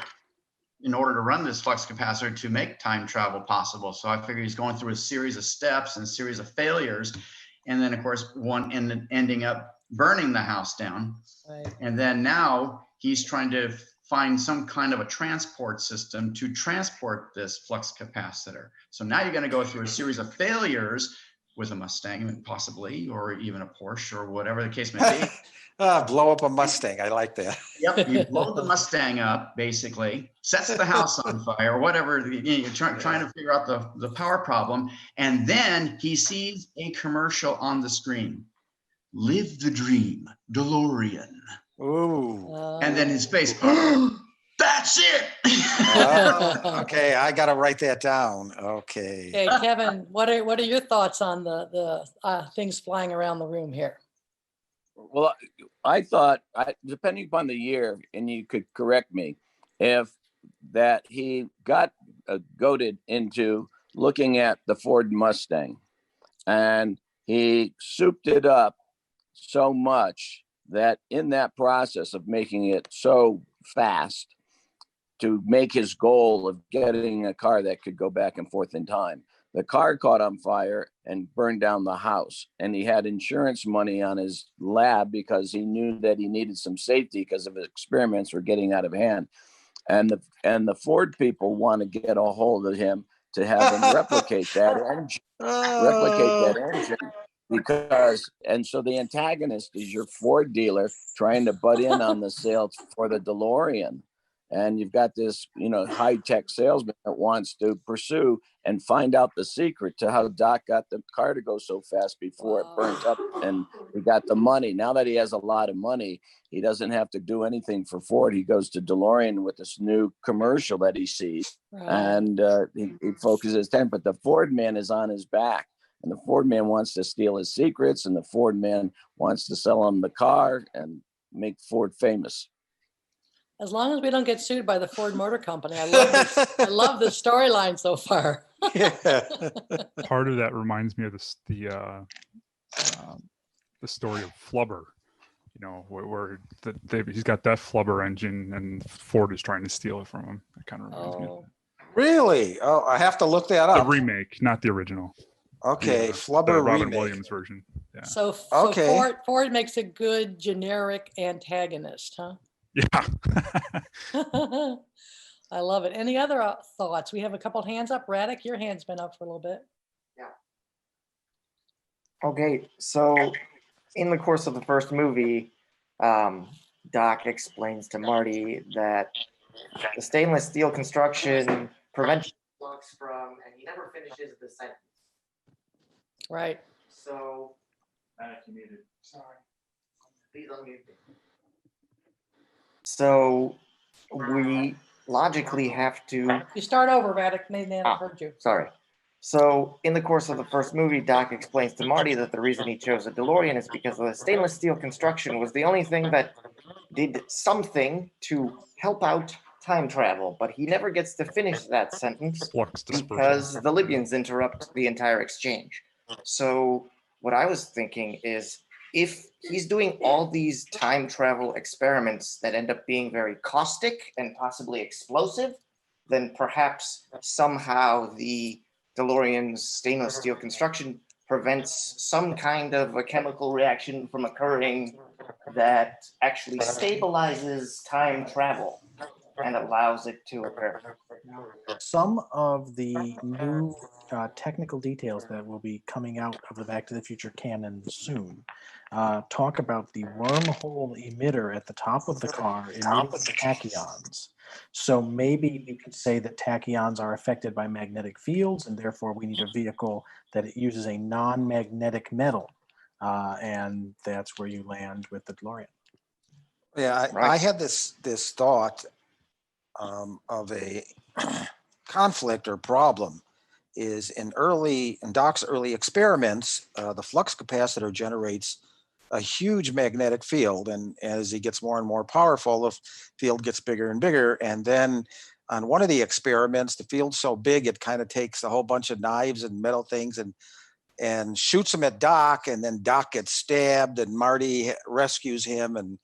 in order to run this flux capacitor to make time travel possible. So I figured he's going through a series of steps and a series of failures. And then of course, one ending up burning the house down. Right. And then now he's trying to find some kind of a transport system to transport this flux capacitor. So now you're going to go through a series of failures with a Mustang, possibly, or even a Porsche, or whatever the case may be. Blow up a Mustang. I like that. Yep, you blow the Mustang up, basically, sets the house on fire, or whatever. You're trying to figure out the power problem. And then he sees a commercial on the screen. Live the dream, DeLorean. Ooh. And then his face, that's it. Okay, I got to write that down. Okay. Okay, Kevin, what are your thoughts on the things flying around the room here? Well, I thought, depending upon the year, and you could correct me, if that he got goaded into looking at the Ford Mustang, and he souped it up so much that in that process of making it so fast to make his goal of getting a car that could go back and forth in time, the car caught on fire and burned down the house. And he had insurance money on his lab because he knew that he needed some safety because of his experiments were getting out of hand. And the Ford people want to get a hold of him to have him replicate that engine. Because, and so the antagonist is your Ford dealer trying to butt in on the sales for the DeLorean. And you've got this, high-tech salesman that wants to pursue and find out the secret to how Doc got the car to go so fast before it burnt up and he got the money. Now that he has a lot of money, he doesn't have to do anything for Ford. He goes to DeLorean with this new commercial that he sees, and he focuses his time. But the Ford man is on his back. And the Ford man wants to steal his secrets, and the Ford man wants to sell him the car and make Ford famous. As long as we don't get sued by the Ford Motor Company, I love this. I love the storyline so far. Part of that reminds me of the story of Flubber. Where he's got that Flubber engine, and Ford is trying to steal it from him. That kind of reminds me of that. Really? Oh, I have to look that up. The remake, not the original. Okay, Flubber the Robin remake. Williams version. Yeah. So okay. Ford makes a good generic antagonist, huh? Yeah. I love it. Any other thoughts? We have a couple hands up. Radek, your hand's been up for a little bit. Okay, so in the course of the first movie, Doc explains to Marty that the stainless steel construction prevents flux from, and he never finishes the sentence. Right. So, sorry. Please unmute me. So we logically have to. You start over, Radek. May not have heard you. Sorry. So in the course of the first movie, Doc explains to Marty that the reason he chose a DeLorean is because the stainless steel construction was the only thing that did something to help out time travel, but he never gets to finish that sentence because the Libyans interrupt the entire exchange. So what I was thinking is, if he's doing all these time travel experiments that end up being very caustic and possibly explosive, then perhaps somehow the DeLorean's stainless steel construction prevents some kind of a chemical reaction from occurring that actually stabilizes time travel and allows it to occur. Some of the new technical details that will be coming out of the Back to the Future canon soon talk about the wormhole emitter at the top of the car emitting tachyons. So maybe we could say that tachyons are affected by magnetic fields, and therefore we need a vehicle that uses a non-magnetic metal, and that's where you land with the DeLorean. Yeah, I had this thought of a conflict or problem is in Doc's early experiments, the flux capacitor generates a huge magnetic field, and as he gets more and more powerful, the field gets bigger and bigger. And then on one of the experiments, the field's so big it kind of takes a whole bunch of knives and metal things and shoots them at Doc, and then Doc gets stabbed, and Marty rescues him, and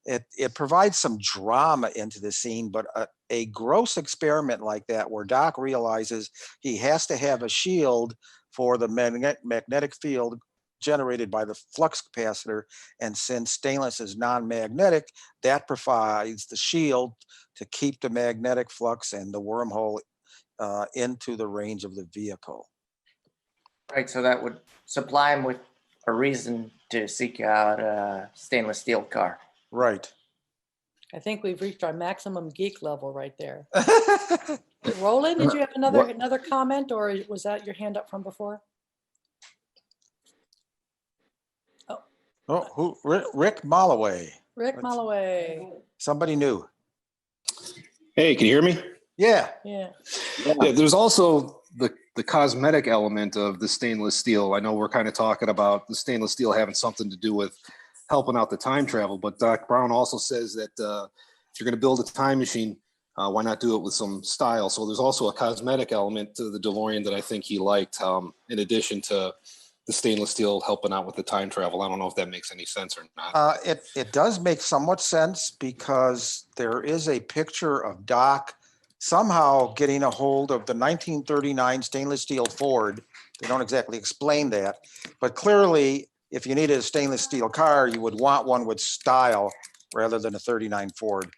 it provides some drama into the scene. But a gross experiment like that, where Doc realizes he has to have a shield for the magnetic field generated by the flux capacitor, and since stainless is non-magnetic, that provides the shield to keep the magnetic flux and the wormhole into the range of the vehicle. Right, so that would supply him with a reason to seek out a stainless steel car. Right. I think we've reached our maximum geek level right there. Roland, did you have another comment, or was that your hand up from before? Oh, Rick Molloway. Rick Molloway. Somebody new. Hey, can you hear me? Yeah. Yeah. Yeah, there's also the cosmetic element of the stainless steel. I know we're kind of talking about the stainless steel having something to do with helping out the time travel, but Doc Brown also says that if you're going to build a time machine, why not do it with some style? So there's also a cosmetic element to the DeLorean that I think he liked, in addition to the stainless steel helping out with the time travel. I don't know if that makes any sense or not. It does make somewhat sense, because there is a picture of Doc somehow getting a hold of the 1939 stainless steel Ford. They don't exactly explain that, but clearly if you needed a stainless steel car, you would want one with style rather than a 39 Ford.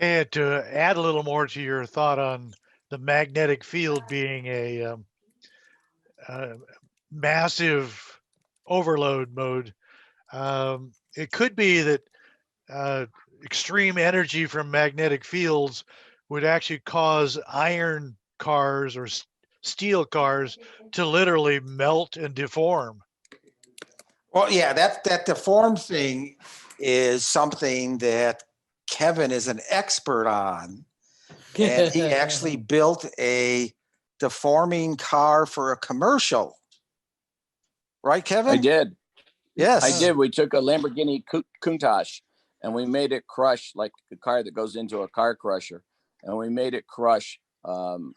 And to add a little more to your thought on the magnetic field being a massive overload mode, it could be that extreme energy from magnetic fields would actually cause iron cars or steel cars to literally melt and deform. Well, yeah, that deformed thing is something that Kevin is an expert on, and he actually built a deforming car for a commercial. Right, Kevin? I did. Yes. I did. We took a Lamborghini Countach and we made it crush like a car that goes into a car crusher. And we made it crush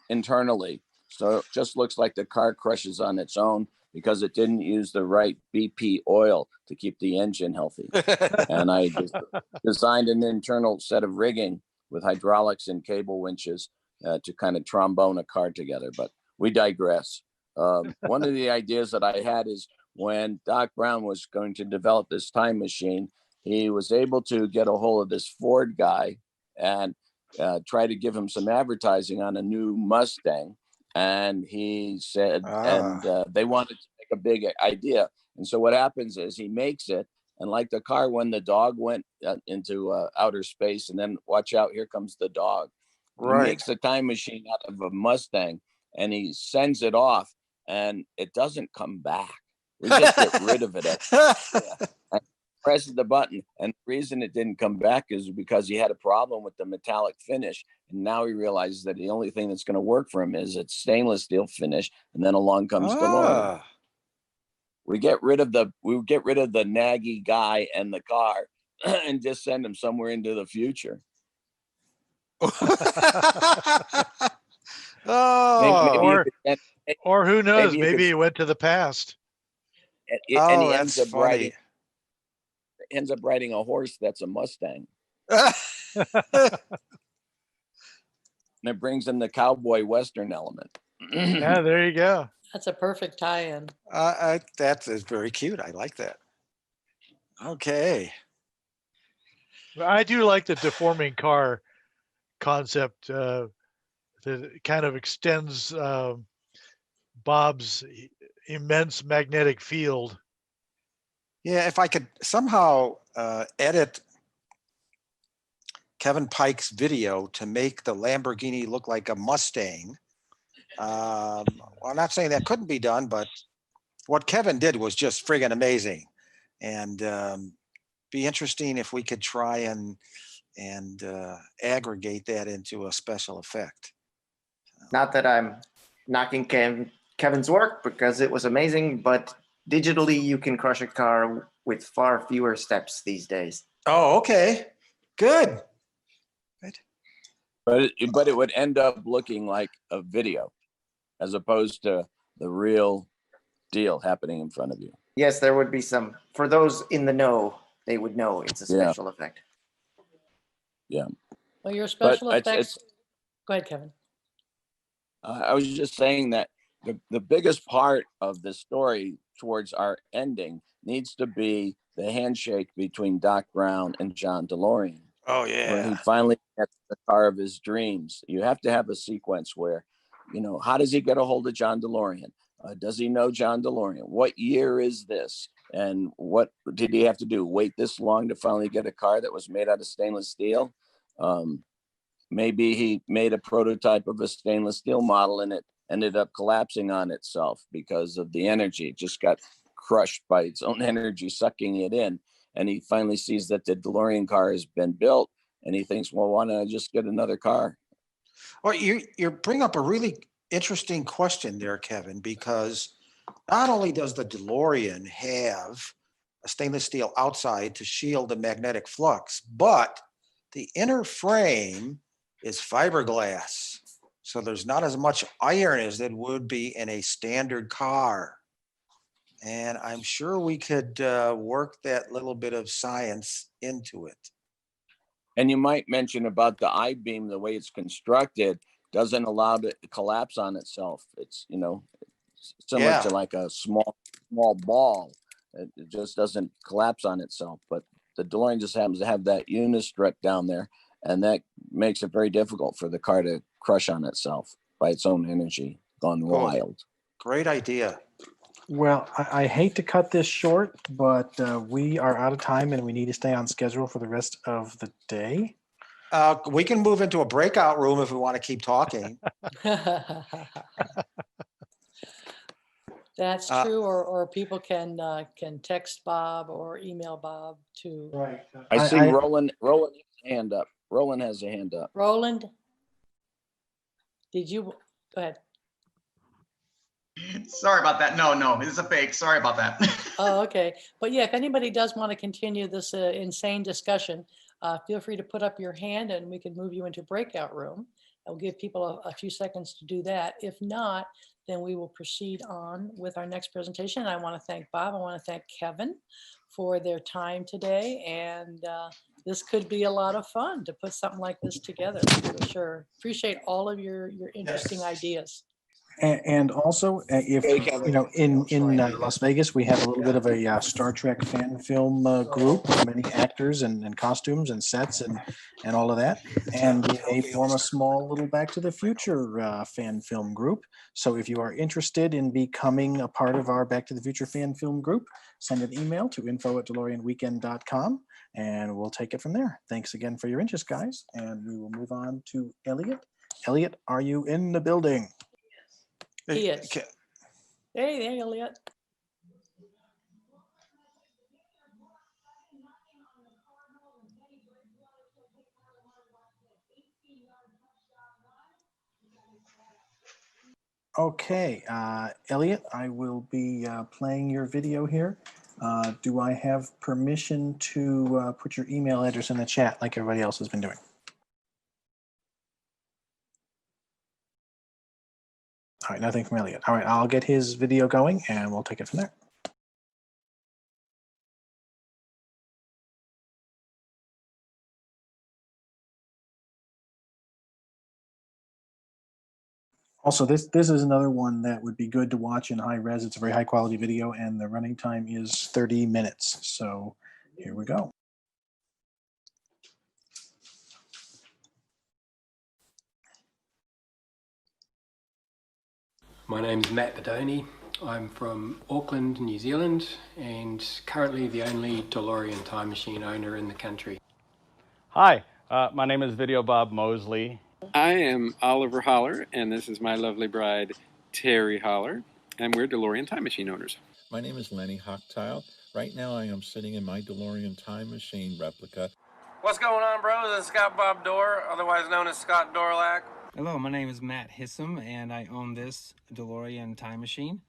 internally. So it just looks like the car crushes on its own because it didn't use the right BP oil to keep the engine healthy. And I designed an internal set of rigging with hydraulics and cable winches to kind of trombone a car together. But we digress. One of the ideas that I had is when Doc Brown was going to develop this time machine, he was able to get a hold of this Ford guy and try to give him some advertising on a new Mustang. And he said, and they wanted to make a big idea. And so what happens is he makes it, and like the car when the dog went into outer space, and then watch out, here comes the dog. Right. He makes a time machine out of a Mustang, and he sends it off, and it doesn't come back. We just get rid of it. And presses the button, and the reason it didn't come back is because he had a problem with the metallic finish, and now he realizes that the only thing that's going to work for him is it's stainless steel finish. And then along comes DeLorean. We get rid of the naggy guy and the car, and just send him somewhere into the future. Or who knows? Maybe he went to the past. And he ends up riding a horse that's a Mustang. And it brings in the cowboy Western element. Yeah, there you go. That's a perfect tie-in. That is very cute. I like that. Okay. I do like the deforming car concept that kind of extends Bob's immense magnetic field. Yeah, if I could somehow edit Kevin Pike's video to make the Lamborghini look like a Mustang. Well, I'm not saying that couldn't be done, but what Kevin did was just friggin' amazing, and be interesting if we could try and aggregate that into a special effect. Not that I'm knocking Kevin's work, because it was amazing, but digitally you can crush a car with far fewer steps these days. Oh, okay. Good. But it would end up looking like a video as opposed to the real deal happening in front of you. Yes, there would be some, for those in the know, they would know it's a special effect. Yeah. Well, your special effects. Go ahead, Kevin. I was just saying that the biggest part of the story towards our ending needs to be the handshake between Doc Brown and John DeLorean. Oh, yeah. Where he finally gets the car of his dreams. You have to have a sequence where, how does he get a hold of John DeLorean? Does he know John DeLorean? What year is this? And what did he have to do? Wait this long to finally get a car that was made out of stainless steel? Maybe he made a prototype of a stainless steel model and it ended up collapsing on itself because of the energy. It just got crushed by its own energy, sucking it in. And he finally sees that the DeLorean car has been built, and he thinks, well, why don't I just get another car? Well, you bring up a really interesting question there, Kevin, because not only does the DeLorean have a stainless steel outside to shield the magnetic flux, but the inner frame is fiberglass. So there's not as much iron as there would be in a standard car. And I'm sure we could work that little bit of science into it. And you might mention about the I-beam, the way it's constructed doesn't allow it to collapse on itself. It's, similar to like a small ball. It just doesn't collapse on itself. But the DeLorean just happens to have that unistrut down there, and that makes it very difficult for the car to crush on itself by its own energy gone wild. Great idea. Well, I hate to cut this short, but we are out of time and we need to stay on schedule for the rest of the day. We can move into a breakout room if we want to keep talking. That's true, or people can text Bob or email Bob to. Right. I see Roland has a hand up. Roland has a hand up. Roland, did you go ahead? Sorry about that. No, it's a fake. Sorry about that. Oh, okay. But yeah, if anybody does want to continue this insane discussion, feel free to put up your hand and we can move you into breakout room. I'll give people a few seconds to do that. If not, then we will proceed on with our next presentation. I want to thank Bob. I want to thank Kevin for their time today. And this could be a lot of fun to put something like this together for sure. Appreciate all of your interesting ideas. And also, if you know, in Las Vegas, we have a little bit of a Star Trek fan film group, many actors and costumes and sets and all of that. And we may form a small little Back to the Future fan film group. So if you are interested in becoming a part of our Back to the Future fan film group, send an email to info@DeLoreanWeekend.com and we'll take it from there. Thanks again for your interest, guys. And we will move on to Elliot. Elliot, are you in the building? He is. Hey, Elliot. Okay, Elliot, I will be playing your video here. Do I have permission to put your email address in the chat like everybody else has been doing? All right, nothing from Elliot. All right, I'll get his video going and we'll take it from there. Also, this is another one that would be good to watch in high res. It's a very high quality video and the running time is 30 minutes. So here we go. My name's Matt Bedoni. I'm from Auckland, New Zealand, and currently the only DeLorean time machine owner in the country. Hi, my name is Video Bob Mosley. I am Oliver Holler, and this is my lovely bride, Terry Holler, and we're DeLorean time machine owners. My name is Lenny Hochtile. Right now I am sitting in my DeLorean time machine replica. What's going on, bros? This is Scott Bob Dorr, otherwise known as Scott Dorlack. Hello, my name is Matt Hissam, and I own this DeLorean time machine.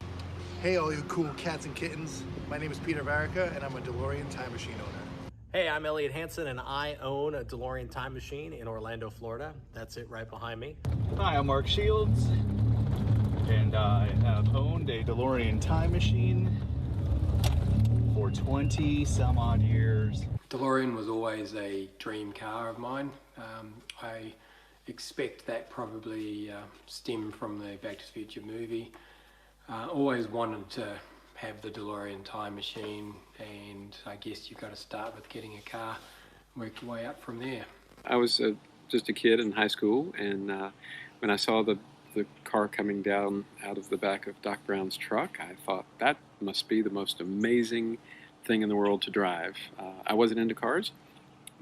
Hey, all you cool cats and kittens. My name is Peter Varica, and I'm a DeLorean time machine owner. Hey, I'm Elliot Hansen, and I own a DeLorean time machine in Orlando, Florida. That's it right behind me. Hi, I'm Mark Shields, and I have owned a DeLorean time machine for 20 some odd years. DeLorean was always a dream car of mine. I expect that probably stemmed from the Back to the Future movie. Always wanted to have the DeLorean time machine, and I guess you've got to start with getting a car, work your way up from there. I was just a kid in high school, and when I saw the car coming down out of the back of Doc Brown's truck, I thought that must be the most amazing thing in the world to drive. I wasn't into cars,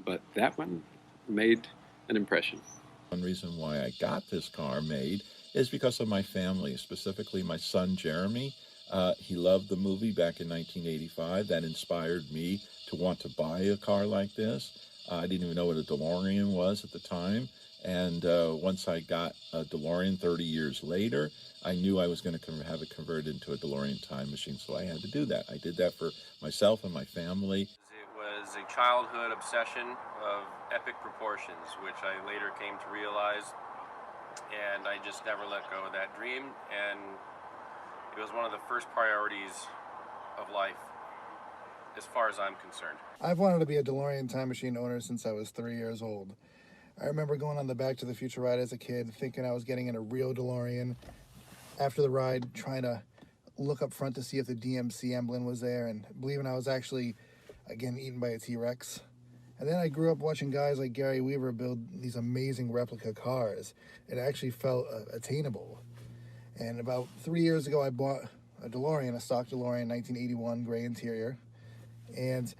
but that one made an impression. One reason why I got this car made is because of my family, specifically my son Jeremy. He loved the movie back in 1985. That inspired me to want to buy a car like this. I didn't even know what a DeLorean was at the time. And once I got a DeLorean 30 years later, I knew I was going to have it converted into a DeLorean time machine. So I had to do that. I did that for myself and my family. It was a childhood obsession of epic proportions, which I later came to realize, and I just never let go of that dream, and it was one of the first priorities of life as far as I'm concerned. I've wanted to be a DeLorean time machine owner since I was 3 years old. I remember going on the Back to the Future ride as a kid, thinking I was getting in a real DeLorean. After the ride, trying to look up front to see if the DMC emblem was there, and believing I was actually getting eaten by a T-Rex. And then I grew up watching guys like Gary Weaver build these amazing replica cars. It actually felt attainable. And about 3 years ago, I bought a DeLorean, a stock DeLorean, 1981, gray interior. And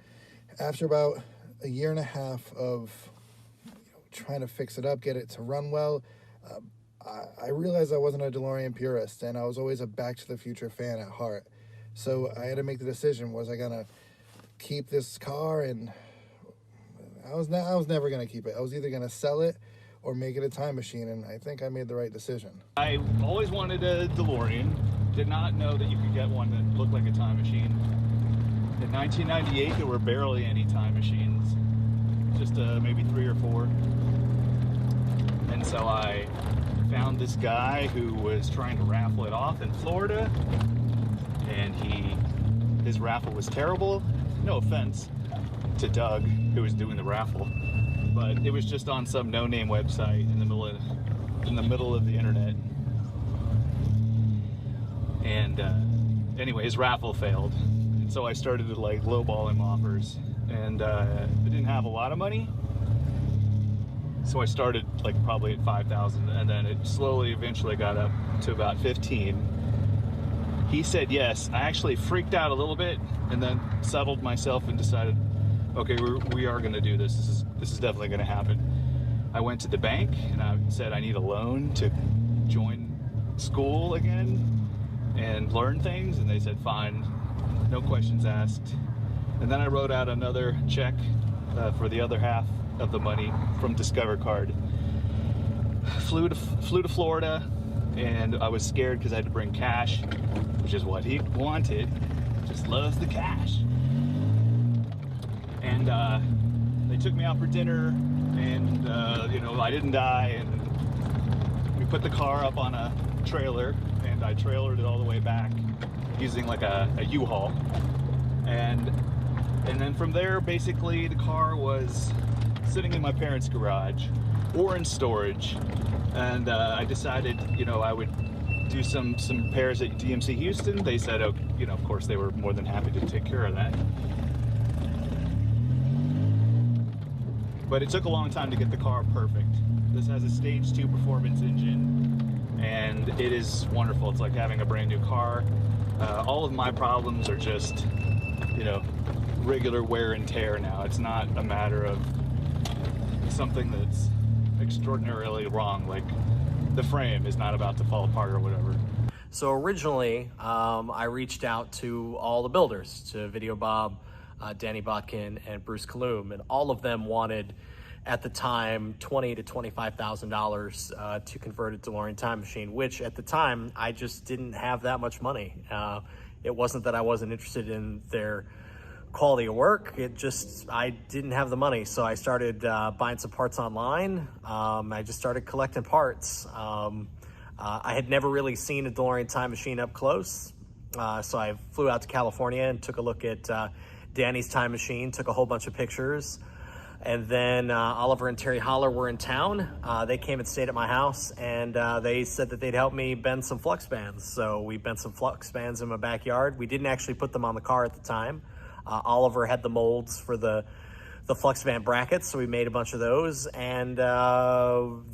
after about a year and a half of trying to fix it up, get it to run well, I realized I wasn't a DeLorean purist, and I was always a Back to the Future fan at heart. So I had to make the decision, was I gonna keep this car? And I was never gonna keep it. I was either gonna sell it or make it a time machine, and I think I made the right decision. I always wanted a DeLorean. Did not know that you could get one that looked like a time machine. In 1998, there were barely any time machines, just maybe 3 or 4. And so I found this guy who was trying to raffle it off in Florida, and his raffle was terrible. No offense to Doug, who was doing the raffle, but it was just on some no-name website in the middle of the internet. And anyway, his raffle failed. And so I started to like lowball him offers. And I didn't have a lot of money. So I started like probably at 5,000, and then it slowly eventually got up to about 15. He said yes. I actually freaked out a little bit and then settled myself and decided, okay, we are going to do this. This is definitely going to happen. I went to the bank and I said I need a loan to join school again and learn things, and they said fine, no questions asked. And then I wrote out another check for the other half of the money from Discover Card. Flew to Florida, and I was scared because I had to bring cash, which is what he wanted. Just loves the cash. And they took me out for dinner, and you know, I didn't die, and we put the car up on a trailer, and I trailered it all the way back using like a U-Haul. And then from there, basically the car was sitting in my parents' garage or in storage. And I decided, you know, I would do some repairs at DMC Houston. They said, oh, you know, of course they were more than happy to take care of that. But it took a long time to get the car perfect. This has a stage 2 performance engine, and it is wonderful. It's like having a brand new car. All of my problems are just, you know, regular wear and tear now. It's not a matter of something that's extraordinarily wrong, like the frame is not about to fall apart or whatever. So originally, I reached out to all the builders, to Video Bob, Danny Botkin, and Bruce Kalum, and all of them wanted, at the time, $20,000 to $25,000 to convert a DeLorean time machine, which at the time, I just didn't have that much money. It wasn't that I wasn't interested in their quality of work, it just, I didn't have the money. So I started buying some parts online. I just started collecting parts. I had never really seen a DeLorean time machine up close. So I flew out to California and took a look at Danny's time machine, took a whole bunch of pictures. And then Oliver and Terry Holler were in town. They came and stayed at my house, and they said that they'd help me bend some flux bands. So we bent some flux bands in my backyard. We didn't actually put them on the car at the time. Oliver had the molds for the flux band brackets, so we made a bunch of those, and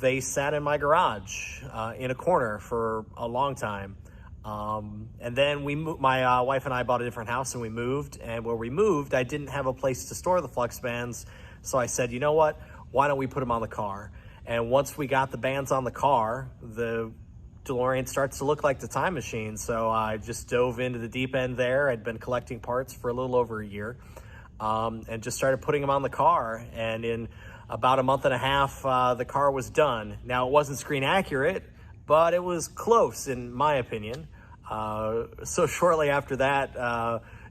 they sat in my garage in a corner for a long time. And then my wife and I bought a different house, and we moved. And where we moved, I didn't have a place to store the flux bands. So I said, you know what? Why don't we put them on the car? And once we got the bands on the car, the DeLorean starts to look like the time machine. So I just dove into the deep end there. I'd been collecting parts for a little over a year, and just started putting them on the car. And in about a month and a half, the car was done. Now, it wasn't screen accurate, but it was close in my opinion. So shortly after that,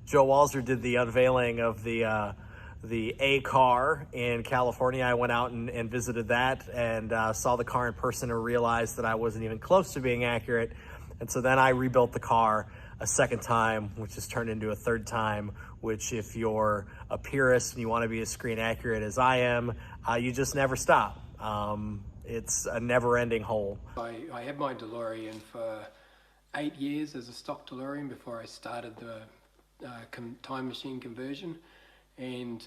Joe Walzer did the unveiling of the A car in California. I went out and visited that, and saw the car in person and realized that I wasn't even close to being accurate. And so then I rebuilt the car a second time, which has turned into a third time, which if you're a purist and you want to be as screen accurate as I am, you just never stop. It's a never-ending hole. I had my DeLorean for 8 years as a stock DeLorean before I started the time machine conversion. And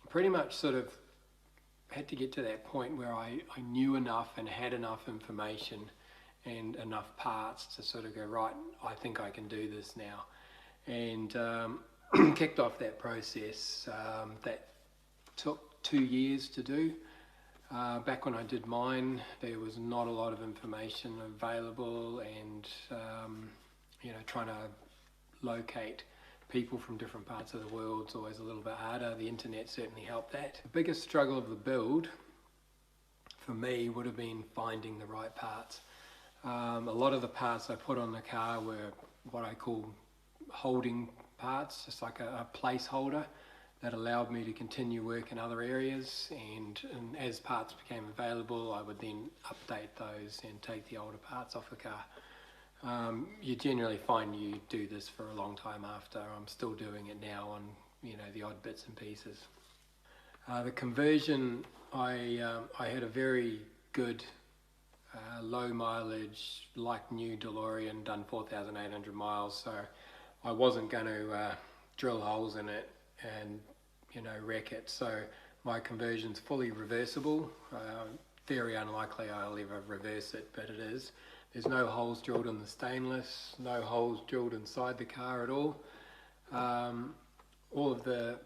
pretty much sort of had to get to that point where I knew enough and had enough information and enough parts to sort of go, right, I think I can do this now. And kicked off that process that took 2 years to do. Back when I did mine, there was not a lot of information available, and you know, trying to locate people from different parts of the world is always a little bit harder. The internet certainly helped that. The biggest struggle of the build for me would have been finding the right parts. A lot of the parts I put on the car were what I call holding parts, just like a placeholder that allowed me to continue work in other areas, and as parts became available, I would then update those and take the older parts off the car. You generally find you do this for a long time after. I'm still doing it now on, you know, the odd bits and pieces. The conversion, I had a very good low mileage, like new DeLorean, done 4,800 miles. So I wasn't going to drill holes in it and, you know, wreck it. So my conversion's fully reversible. Very unlikely I'll ever reverse it, but it is. There's no holes drilled in the stainless, no holes drilled inside the car at all. All of the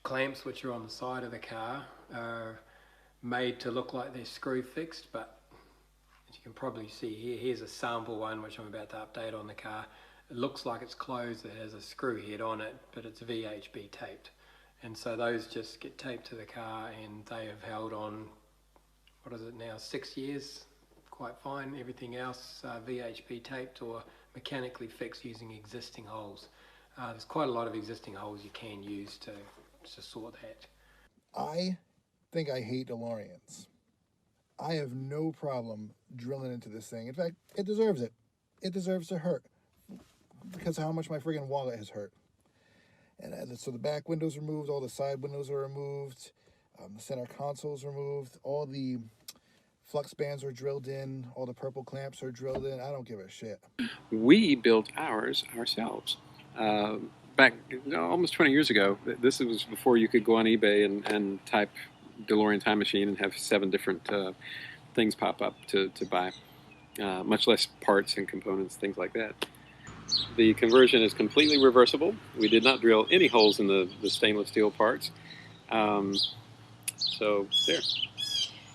clamps which are on the side of the car are made to look like they're screw fixed, but as you can probably see here, here's a sample one which I'm about to update on the car. It looks like it's closed, it has a screw head on it, but it's VHB taped. And so those just get taped to the car and they have held on, what is it now, 6 years? Quite fine. Everything else VHB taped or mechanically fixed using existing holes. There's quite a lot of existing holes you can use to sort that. I think I hate DeLoreans. I have no problem drilling into this thing. In fact, it deserves it. It deserves to hurt because of how much my friggin' wallet has hurt. And so the back window's removed, all the side windows are removed, the center console's removed, all the flux bands are drilled in, all the purple clamps are drilled in. I don't give a shit. We built ours ourselves. Back almost 20 years ago. This was before you could go on eBay and type DeLorean time machine and have 7 different things pop up to buy, much less parts and components, things like that. The conversion is completely reversible. We did not drill any holes in the stainless steel parts. So there.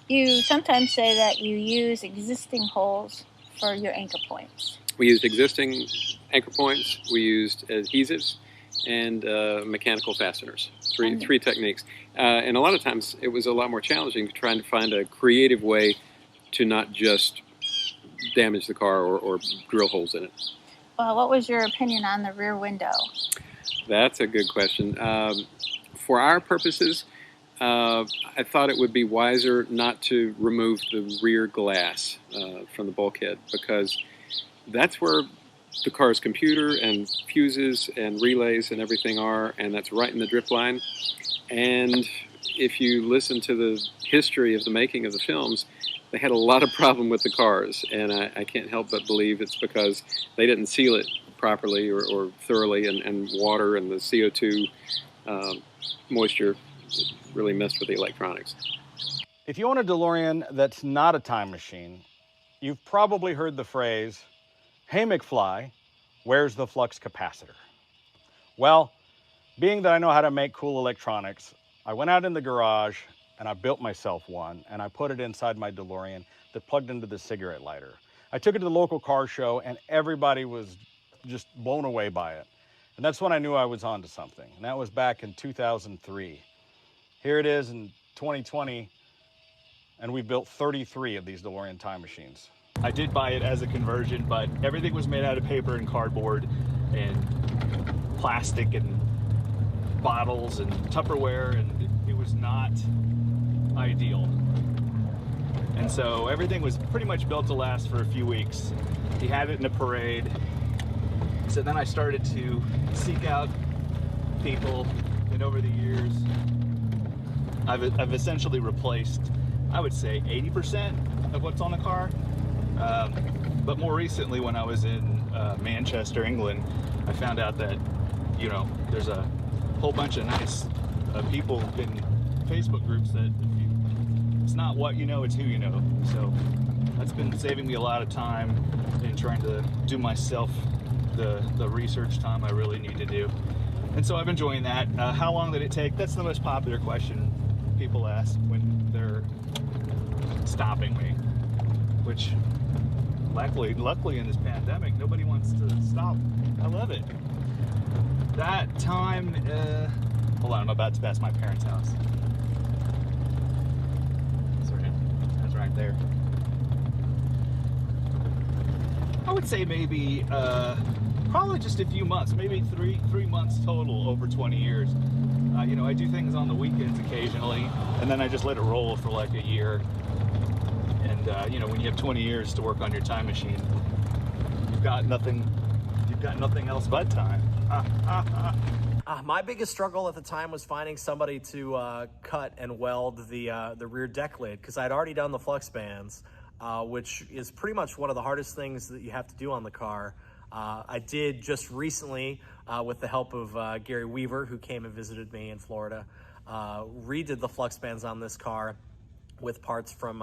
You sometimes say that you use existing holes for your anchor points. We used existing anchor points, we used adhesives, and mechanical fasteners. Three techniques. And a lot of times it was a lot more challenging trying to find a creative way to not just damage the car or drill holes in it. Well, what was your opinion on the rear window? That's a good question. For our purposes, I thought it would be wiser not to remove the rear glass from the bulkhead, because that's where the car's computer and fuses and relays and everything are, and that's right in the drip line. And if you listen to the history of the making of the films, they had a lot of problem with the cars, and I can't help but believe it's because they didn't seal it properly or thoroughly, and water and the CO2 moisture really messed with the electronics. If you own a DeLorean that's not a time machine, you've probably heard the phrase, "Hey McFly, where's the flux capacitor?" Well, being that I know how to make cool electronics, I went out in the garage and I built myself one, and I put it inside my DeLorean that plugged into the cigarette lighter. I took it to the local car show and everybody was just blown away by it. And that's when I knew I was onto something. And that was back in 2003. Here it is in 2020, and we've built 33 of these DeLorean time machines. I did buy it as a conversion, but everything was made out of paper and cardboard and plastic and bottles and Tupperware, and it was not ideal. And so everything was pretty much built to last for a few weeks. He had it in a parade. So then I started to seek out people, and over the years, I've essentially replaced, I would say, 80% of what's on the car. But more recently, when I was in Manchester, England, I found out that, you know, there's a whole bunch of nice people in Facebook groups that it's not what you know, it's who you know. So that's been saving me a lot of time in trying to do myself the research time I really need to do. And so I'm enjoying that. How long did it take? That's the most popular question people ask when they're stopping me, which luckily in this pandemic, nobody wants to stop. I love it. That time, hold on, I'm about to pass my parents' house. That's right there. I would say maybe, probably just a few months, maybe three months total over 20 years. You know, I do things on the weekends occasionally, and then I just let it roll for like a year. And you know, when you have 20 years to work on your time machine, you've got nothing else but time. My biggest struggle at the time was finding somebody to cut and weld the rear deck lid, because I'd already done the flux bands. which is pretty much one of the hardest things that you have to do on the car. I did just recently, with the help of Gary Weaver, who came and visited me in Florida, redid the flux bands on this car with parts from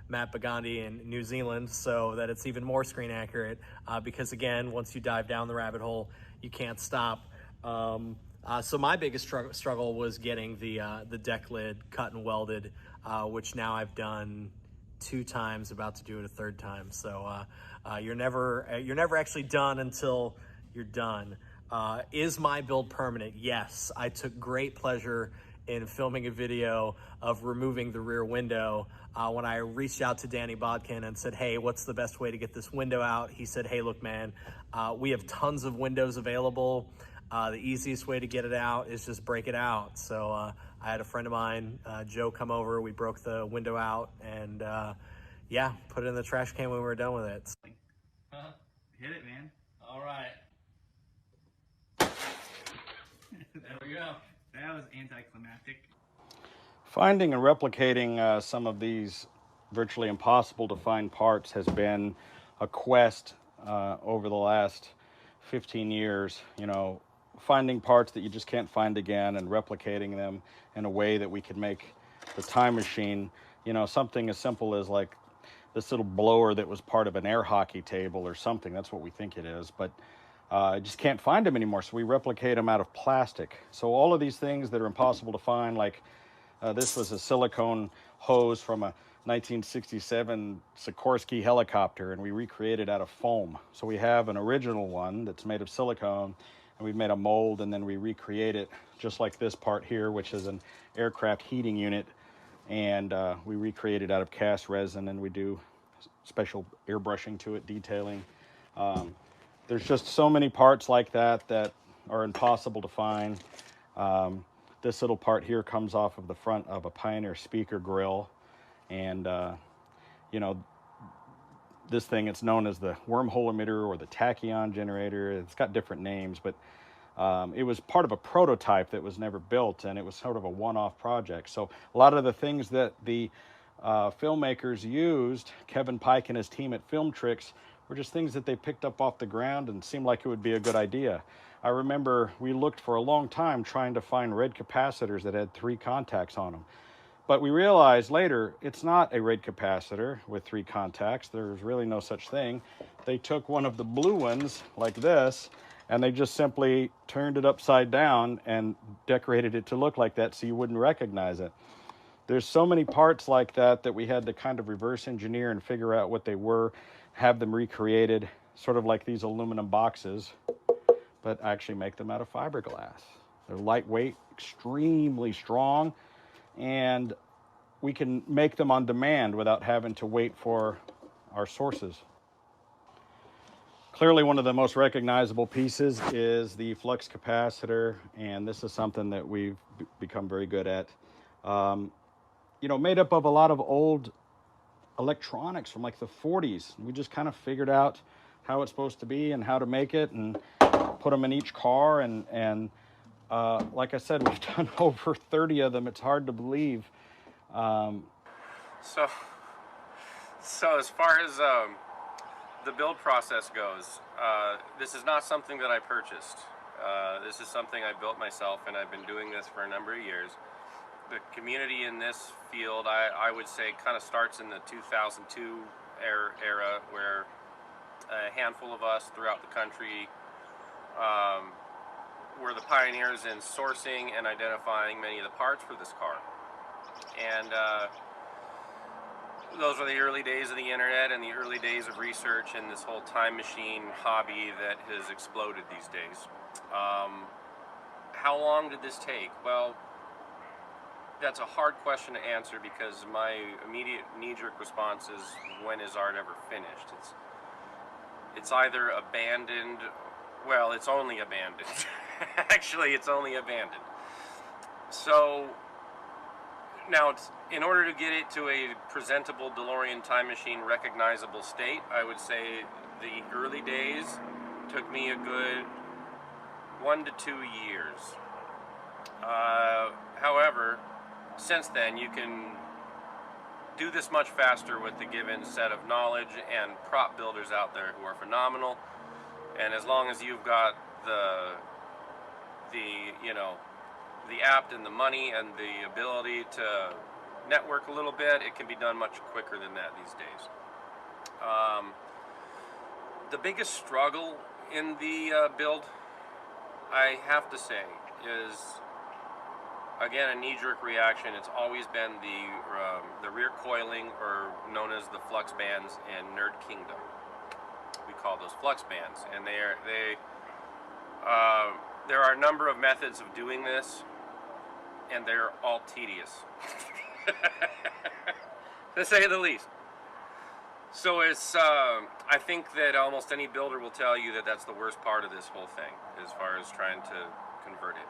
Matt Bagandi in New Zealand, so that it's even more screen accurate, because again, once you dive down the rabbit hole, you can't stop. So my biggest struggle was getting the deck lid cut and welded, which now I've done 2 times, about to do it a 3rd time. So you're never actually done until you're done. Is my build permanent? Yes. I took great pleasure in filming a video of removing the rear window. When I reached out to Danny Bodkin and said, hey, what's the best way to get this window out? He said, hey, look, man, we have tons of windows available. The easiest way to get it out is just break it out. So I had a friend of mine, Joe, come over. We broke the window out and yeah, put it in the trash can when we were done with it. Hit it, man. All right. There we go. That was anticlimactic. Finding and replicating some of these virtually impossible to find parts has been a quest over the last 15 years. You know, finding parts that you just can't find again and replicating them in a way that we could make the time machine, you know, something as simple as like this little blower that was part of an air hockey table or something. That's what we think it is, but I just can't find them anymore, so we replicate them out of plastic. So all of these things that are impossible to find, like this was a silicone hose from a 1967 Sikorsky helicopter, and we recreated out of foam. So we have an original one that's made of silicone, and we've made a mold, and then we recreate it just like this part here, which is an aircraft heating unit, and we recreate it out of cast resin, and we do special airbrushing to it, detailing. There's just so many parts like that that are impossible to find. This little part here comes off of the front of a Pioneer speaker grill, and you know, this thing, it's known as the wormhole emitter or the tachyon generator. It's got different names, but it was part of a prototype that was never built, and it was sort of a one-off project. So a lot of the things that the filmmakers used, Kevin Pike and his team at Film Tricks, were just things that they picked up off the ground and seemed like it would be a good idea. I remember we looked for a long time trying to find red capacitors that had 3 contacts on them. But we realized later it's not a red capacitor with 3 contacts. There's really no such thing. They took one of the blue ones like this, and they just simply turned it upside down and decorated it to look like that so you wouldn't recognize it. There's so many parts like that that we had to kind of reverse engineer and figure out what they were, have them recreated, sort of like these aluminum boxes, but actually make them out of fiberglass. They're lightweight, extremely strong, and we can make them on demand without having to wait for our sources. Clearly, one of the most recognizable pieces is the flux capacitor, and this is something that we've become very good at. You know, made up of a lot of old electronics from like the 40s. We just kind of figured out how it's supposed to be and how to make it and put them in each car. And like I said, we've done over 30 of them. It's hard to believe. So as far as the build process goes, this is not something that I purchased. This is something I built myself, and I've been doing this for a number of years. The community in this field, I would say, kind of starts in the 2002 era, where a handful of us throughout the country were the pioneers in sourcing and identifying many of the parts for this car. And those were the early days of the internet and the early days of research and this whole time machine hobby that has exploded these days. How long did this take? Well, that's a hard question to answer, because my immediate knee-jerk response is, when is art ever finished? It's either abandoned, well, it's only abandoned. Actually, it's only abandoned. So now, in order to get it to a presentable DeLorean time machine recognizable state, I would say the early days took me a good 1 to 2 years. However, since then, you can do this much faster with the given set of knowledge and prop builders out there who are phenomenal. And as long as you've got the apt and the money and the ability to network a little bit, it can be done much quicker than that these days. The biggest struggle in the build, I have to say, is, again, a knee-jerk reaction. It's always been the rear coiling, or known as the flux bands in Nerd Kingdom. We call those flux bands, and there are a number of methods of doing this, and they're all tedious, to say the least. So it's, I think that almost any builder will tell you that that's the worst part of this whole thing, as far as trying to convert it.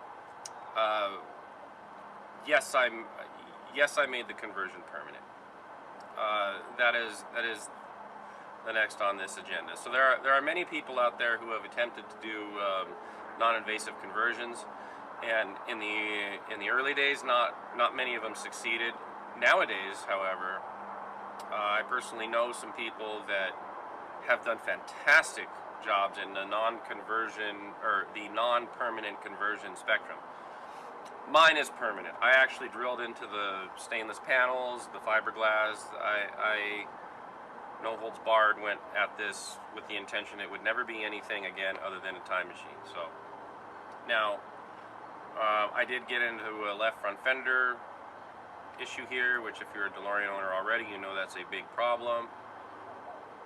Yes, I made the conversion permanent. That is the next on this agenda. So there are many people out there who have attempted to do non-invasive conversions, and in the early days, not many of them succeeded. Nowadays, however, I personally know some people that have done fantastic jobs in the non-conversion, or the non-permanent conversion spectrum. Mine is permanent. I actually drilled into the stainless panels, the fiberglass. I no holds barred went at this with the intention it would never be anything again other than a time machine. So now I did get into a left front fender issue here, which if you're a DeLorean owner already, you know that's a big problem.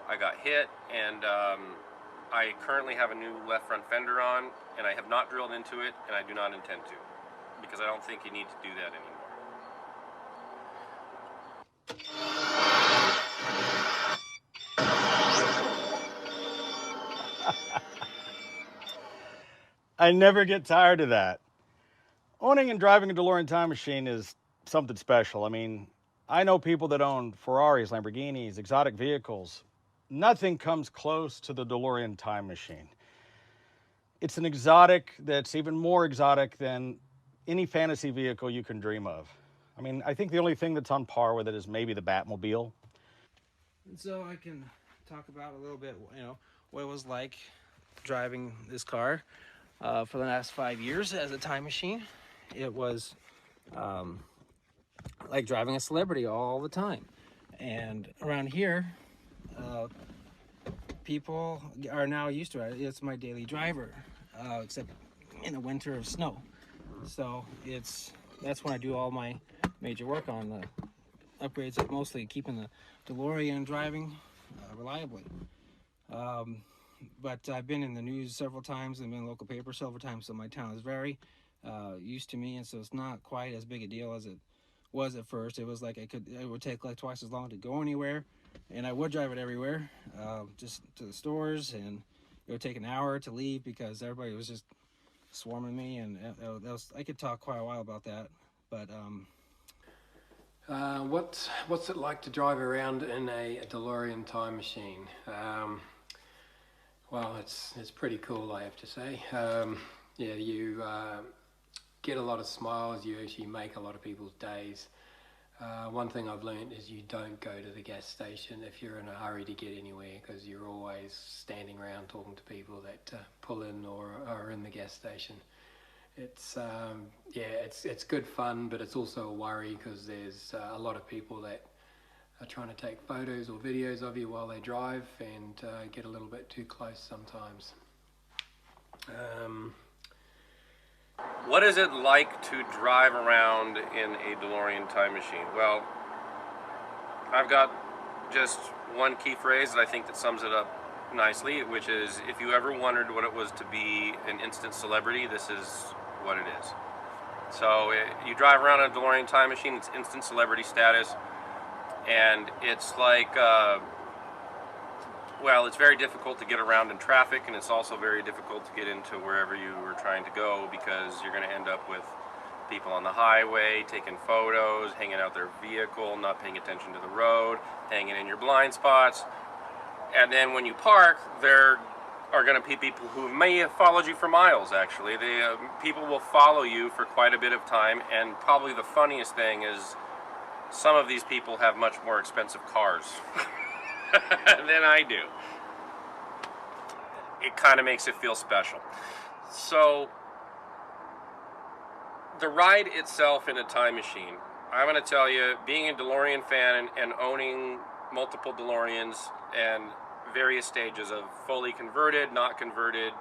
I got hit, and I currently have a new left front fender on, and I have not drilled into it, and I do not intend to, because I don't think you need to do that anymore. I never get tired of that. Owning and driving a DeLorean time machine is something special. I mean, I know people that own Ferraris, Lamborghinis, exotic vehicles. Nothing comes close to the DeLorean time machine. It's an exotic that's even more exotic than any fantasy vehicle you can dream of. I mean, I think the only thing that's on par with it is maybe the Batmobile. And so I can talk about a little bit, what it was like driving this car for the last 5 years as a time machine. It was like driving a celebrity all the time. And around here, people are now used to it. It's my daily driver, except in the winter of snow. So that's when I do all my major work on the upgrades, that mostly keeping the DeLorean driving reliably. But I've been in the news several times and been in local paper several times, so my town is very used to me, and so it's not quite as big a deal as it was at first. It was like it would take like twice as long to go anywhere, and I would drive it everywhere, just to the stores, and it would take an hour to leave because everybody was just swarming me, and I could talk quite a while about that. But what's it like to drive around in a DeLorean time machine? Well, it's pretty cool, I have to say. Yeah, you get a lot of smiles. You actually make a lot of people's days. One thing I've learned is you don't go to the gas station if you're in a hurry to get anywhere, because you're always standing around talking to people that pull in or are in the gas station. It's it's good fun, but it's also a worry because there's a lot of people that are trying to take photos or videos of you while they drive and get a little bit too close sometimes. What is it like to drive around in a DeLorean time machine? Well, I've got just one key phrase that I think that sums it up nicely, which is, if you ever wondered what it was to be an instant celebrity, this is what it is. So you drive around in a DeLorean time machine, it's instant celebrity status, and it's like, well, it's very difficult to get around in traffic, and it's also very difficult to get into wherever you were trying to go, because you're going to end up with people on the highway taking photos, hanging out their vehicle, not paying attention to the road, hanging in your blind spots. And then when you park, there are going to be people who may have followed you for miles, actually. People will follow you for quite a bit of time, and probably the funniest thing is some of these people have much more expensive cars than I do. It kind of makes it feel special. So the ride itself in a time machine, I'm going to tell you, being a DeLorean fan and owning multiple DeLoreans and various stages of fully converted, not converted,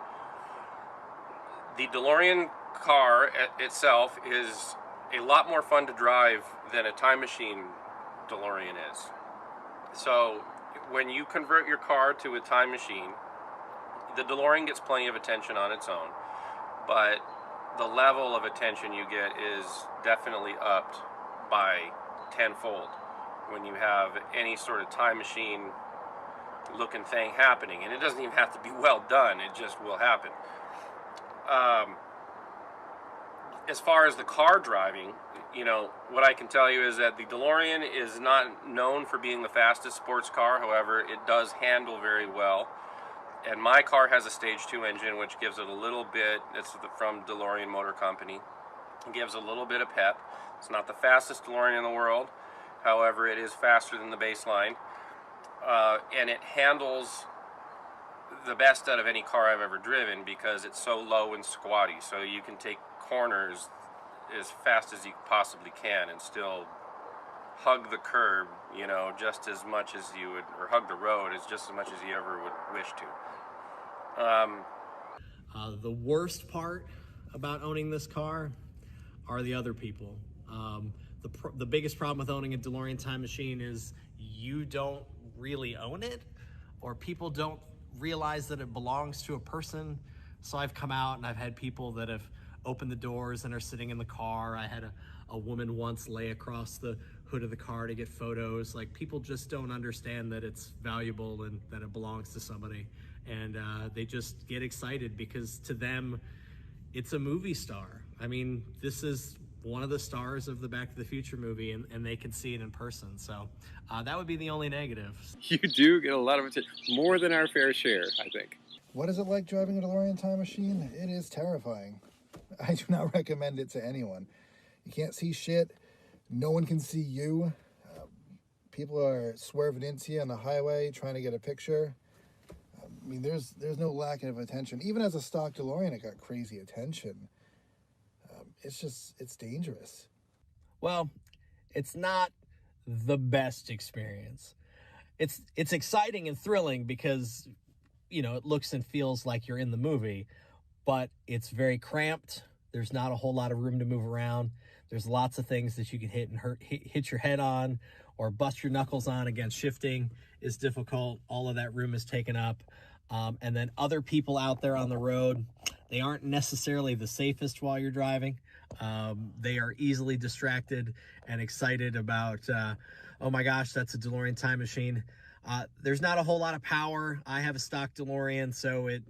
the DeLorean car itself is a lot more fun to drive than a time machine DeLorean is. So when you convert your car to a time machine, the DeLorean gets plenty of attention on its own, but the level of attention you get is definitely upped by tenfold when you have any sort of time machine looking thing happening. And it doesn't even have to be well done, it just will happen. As far as the car driving, you know, what I can tell you is that the DeLorean is not known for being the fastest sports car. However, it does handle very well. And my car has a stage 2 engine, which gives it a little bit, it's from DeLorean Motor Company. It gives a little bit of pep. It's not the fastest DeLorean in the world. However, it is faster than the baseline. And it handles the best out of any car I've ever driven because it's so low and squatty. So you can take corners as fast as you possibly can and still hug the curb, you know, just as much as you would, or hug the road as just as much as you ever would wish to. The worst part about owning this car are the other people. The biggest problem with owning a DeLorean time machine is you don't really own it, or people don't realize that it belongs to a person. So I've come out and I've had people that have opened the doors and are sitting in the car. I had a woman once lay across the hood of the car to get photos. Like, people just don't understand that it's valuable and that it belongs to somebody. And they just get excited because to them, it's a movie star. I mean, this is one of the stars of the Back to the Future movie, and they can see it in person. So that would be the only negative. You do get a lot of attention, more than our fair share, I think. What is it like driving a DeLorean time machine? It is terrifying. I do not recommend it to anyone. You can't see shit. No one can see you. People are swerving into you on the highway trying to get a picture. I mean, there's no lack of attention. Even as a stock DeLorean, it got crazy attention. It's dangerous. Well, it's not the best experience. It's exciting and thrilling because, you know, it looks and feels like you're in the movie, but it's very cramped. There's not a whole lot of room to move around. There's lots of things that you can hit your head on or bust your knuckles on. Again, shifting is difficult. All of that room is taken up. And then other people out there on the road, they aren't necessarily the safest while you're driving. They are easily distracted and excited about, oh my gosh, that's a DeLorean time machine. There's not a whole lot of power. I have a stock DeLorean, so it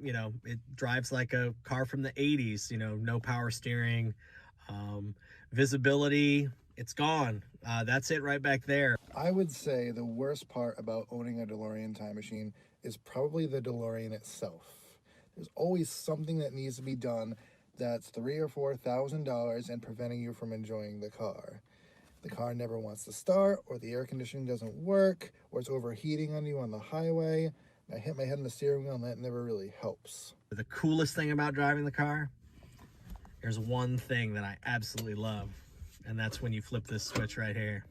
drives like a car from the 80s, no power steering, visibility, it's gone. That's it right back there. I would say the worst part about owning a DeLorean time machine is probably the DeLorean itself. There's always something that needs to be done that's $3,000 or $4,000 and preventing you from enjoying the car. The car never wants to start, or the air conditioning doesn't work, or it's overheating on you on the highway. I hit my head on the steering wheel and that never really helps. The coolest thing about driving the car, there's one thing that I absolutely love, and that's when you flip this switch right here.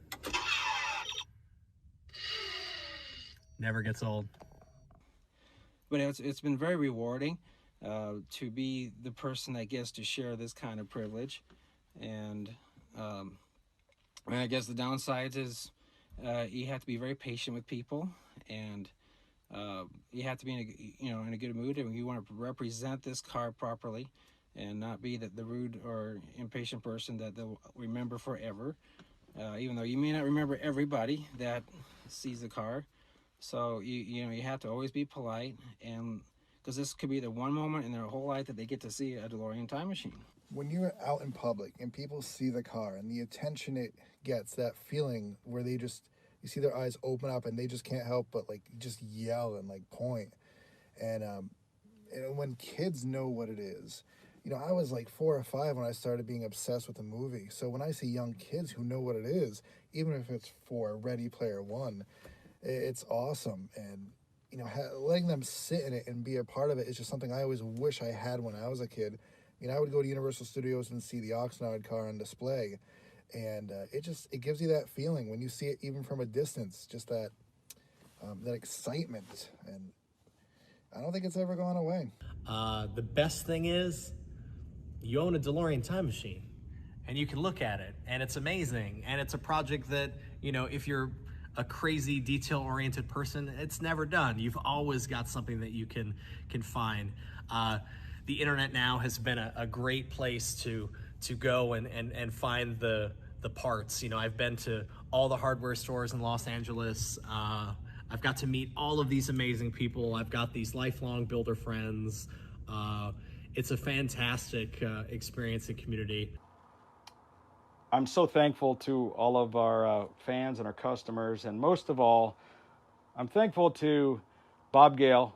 Never gets old. But it's been very rewarding to be the person that gets to share this kind of privilege. And I guess the downsides is you have to be very patient with people, and you have to be in a good mood, and you want to represent this car properly and not be the rude or impatient person that they'll remember forever, even though you may not remember everybody that sees the car. So you have to always be polite, and because this could be the one moment in their whole life that they get to see a DeLorean time machine. When you're out in public and people see the car and the attention it gets, that feeling where you see their eyes open up and they just can't help but just yell and point. And when kids know what it is you know, I was like 4 or 5 when I started being obsessed with the movie. So when I see young kids who know what it is, even if it's for Ready Player One, it's awesome. And, you know, letting them sit in it and be a part of it is just something I always wish I had when I was a kid. You know, I would go to Universal Studios and see the Oxnard car on display. And it gives you that feeling when you see it even from a distance, just that excitement. And I don't think it's ever gone away. The best thing is you own a DeLorean time machine and you can look at it and it's amazing. And it's a project that, you know, if you're a crazy detail-oriented person, it's never done. You've always got something that you can find. The internet now has been a great place to go and find the parts. You know, I've been to all the hardware stores in Los Angeles. I've got to meet all of these amazing people. I've got these lifelong builder friends. It's a fantastic experience and community. I'm so thankful to all of our fans and our customers, and most of all, I'm thankful to Bob Gale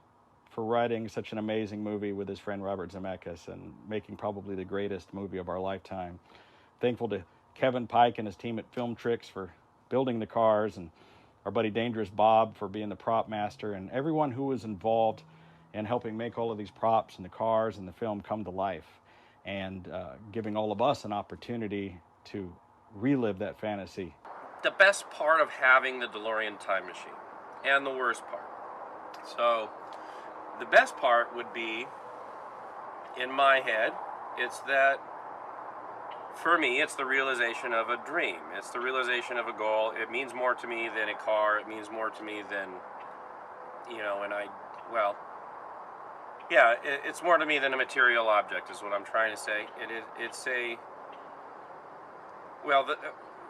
for writing such an amazing movie with his friend Robert Zemeckis and making probably the greatest movie of our lifetime. Thankful to Kevin Pike and his team at Film Tricks for building the cars, and our buddy Dangerous Bob for being the prop master, and everyone who was involved in helping make all of these props and the cars and the film come to life, and giving all of us an opportunity to relive that fantasy. The best part of having the DeLorean time machine, and the worst part. So, the best part would be, in my head, it's that, for me, it's the realization of a dream. It's the realization of a goal. It means more to me than a car. It means more to me than, you know, it's more to me than a material object is what I'm trying to say.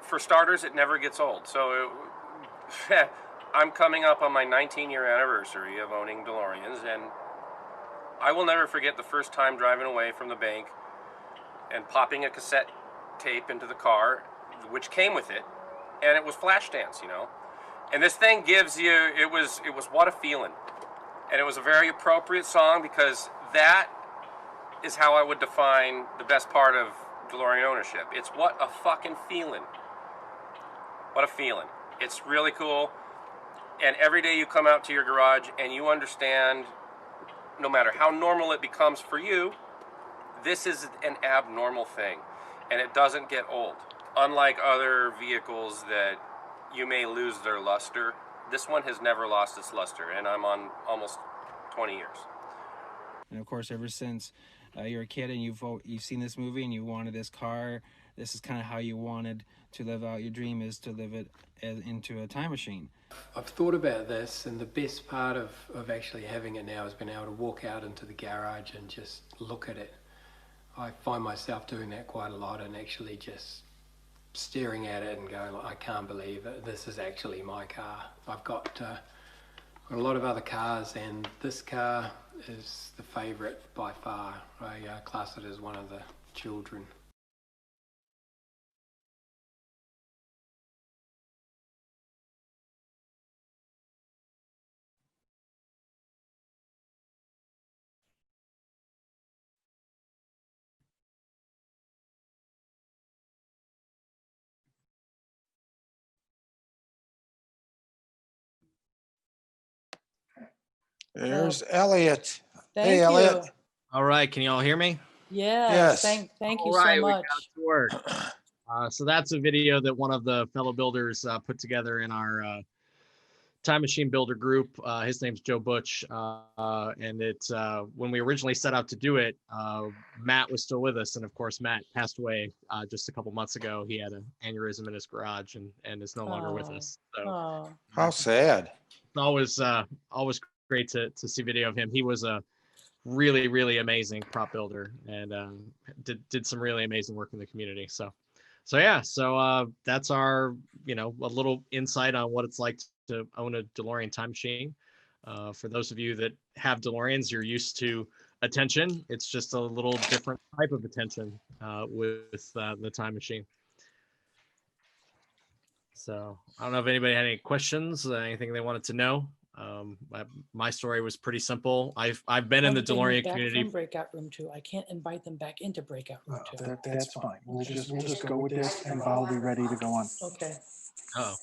For starters, it never gets old. So I'm coming up on my 19-year anniversary of owning DeLoreans, and I will never forget the first time driving away from the bank and popping a cassette tape into the car, which came with it, and it was Flashdance, you know. And this thing gives you, it was What a Feeling. And it was a very appropriate song because that is how I would define the best part of DeLorean ownership. It's what a fucking feeling. What a feeling. It's really cool. And every day you come out to your garage and you understand, no matter how normal it becomes for you, this is an abnormal thing. And it doesn't get old. Unlike other vehicles that you may lose their luster, this one has never lost its luster. And I'm on almost 20 years. And of course, ever since you're a kid and you've seen this movie and you wanted this car, this is kind of how you wanted to live out your dream, is to live it into a time machine. I've thought about this, and the best part of actually having it now is being able to walk out into the garage and just look at it. I find myself doing that quite a lot and actually just staring at it and going, I can't believe it. This is actually my car. I've got a lot of other cars, and this car is the favourite by far. I class it as one of the children. There's Elliot. Thank Hey, you. Elliot. All right, can you all hear me? Yes. Yes. Thank you All right, so we much. got it to work. So that's a video that one of the fellow builders put together in our time machine builder group. His name's Joe Butch, and it's when we originally set out to do it, Matt was still with us, and of course Matt passed away just a couple months ago. He had an aneurysm in his garage and is no longer with us. So How sad. it's always great to see video of him. He was a really amazing prop builder and did some really amazing work in the community. So that's our a little insight on what it's like to own a DeLorean time machine. For those of you that have DeLoreans, you're used to attention. It's just a little different type of attention with the time machine. So I don't know if anybody had any questions, anything they wanted to know. My story was pretty simple. I've been in the How did they move DeLorean back community. from breakout room 2? I can't invite them back into breakout room 2. That's fine. We'll just go with this, and Bob will be ready to go on. Okay. Oh.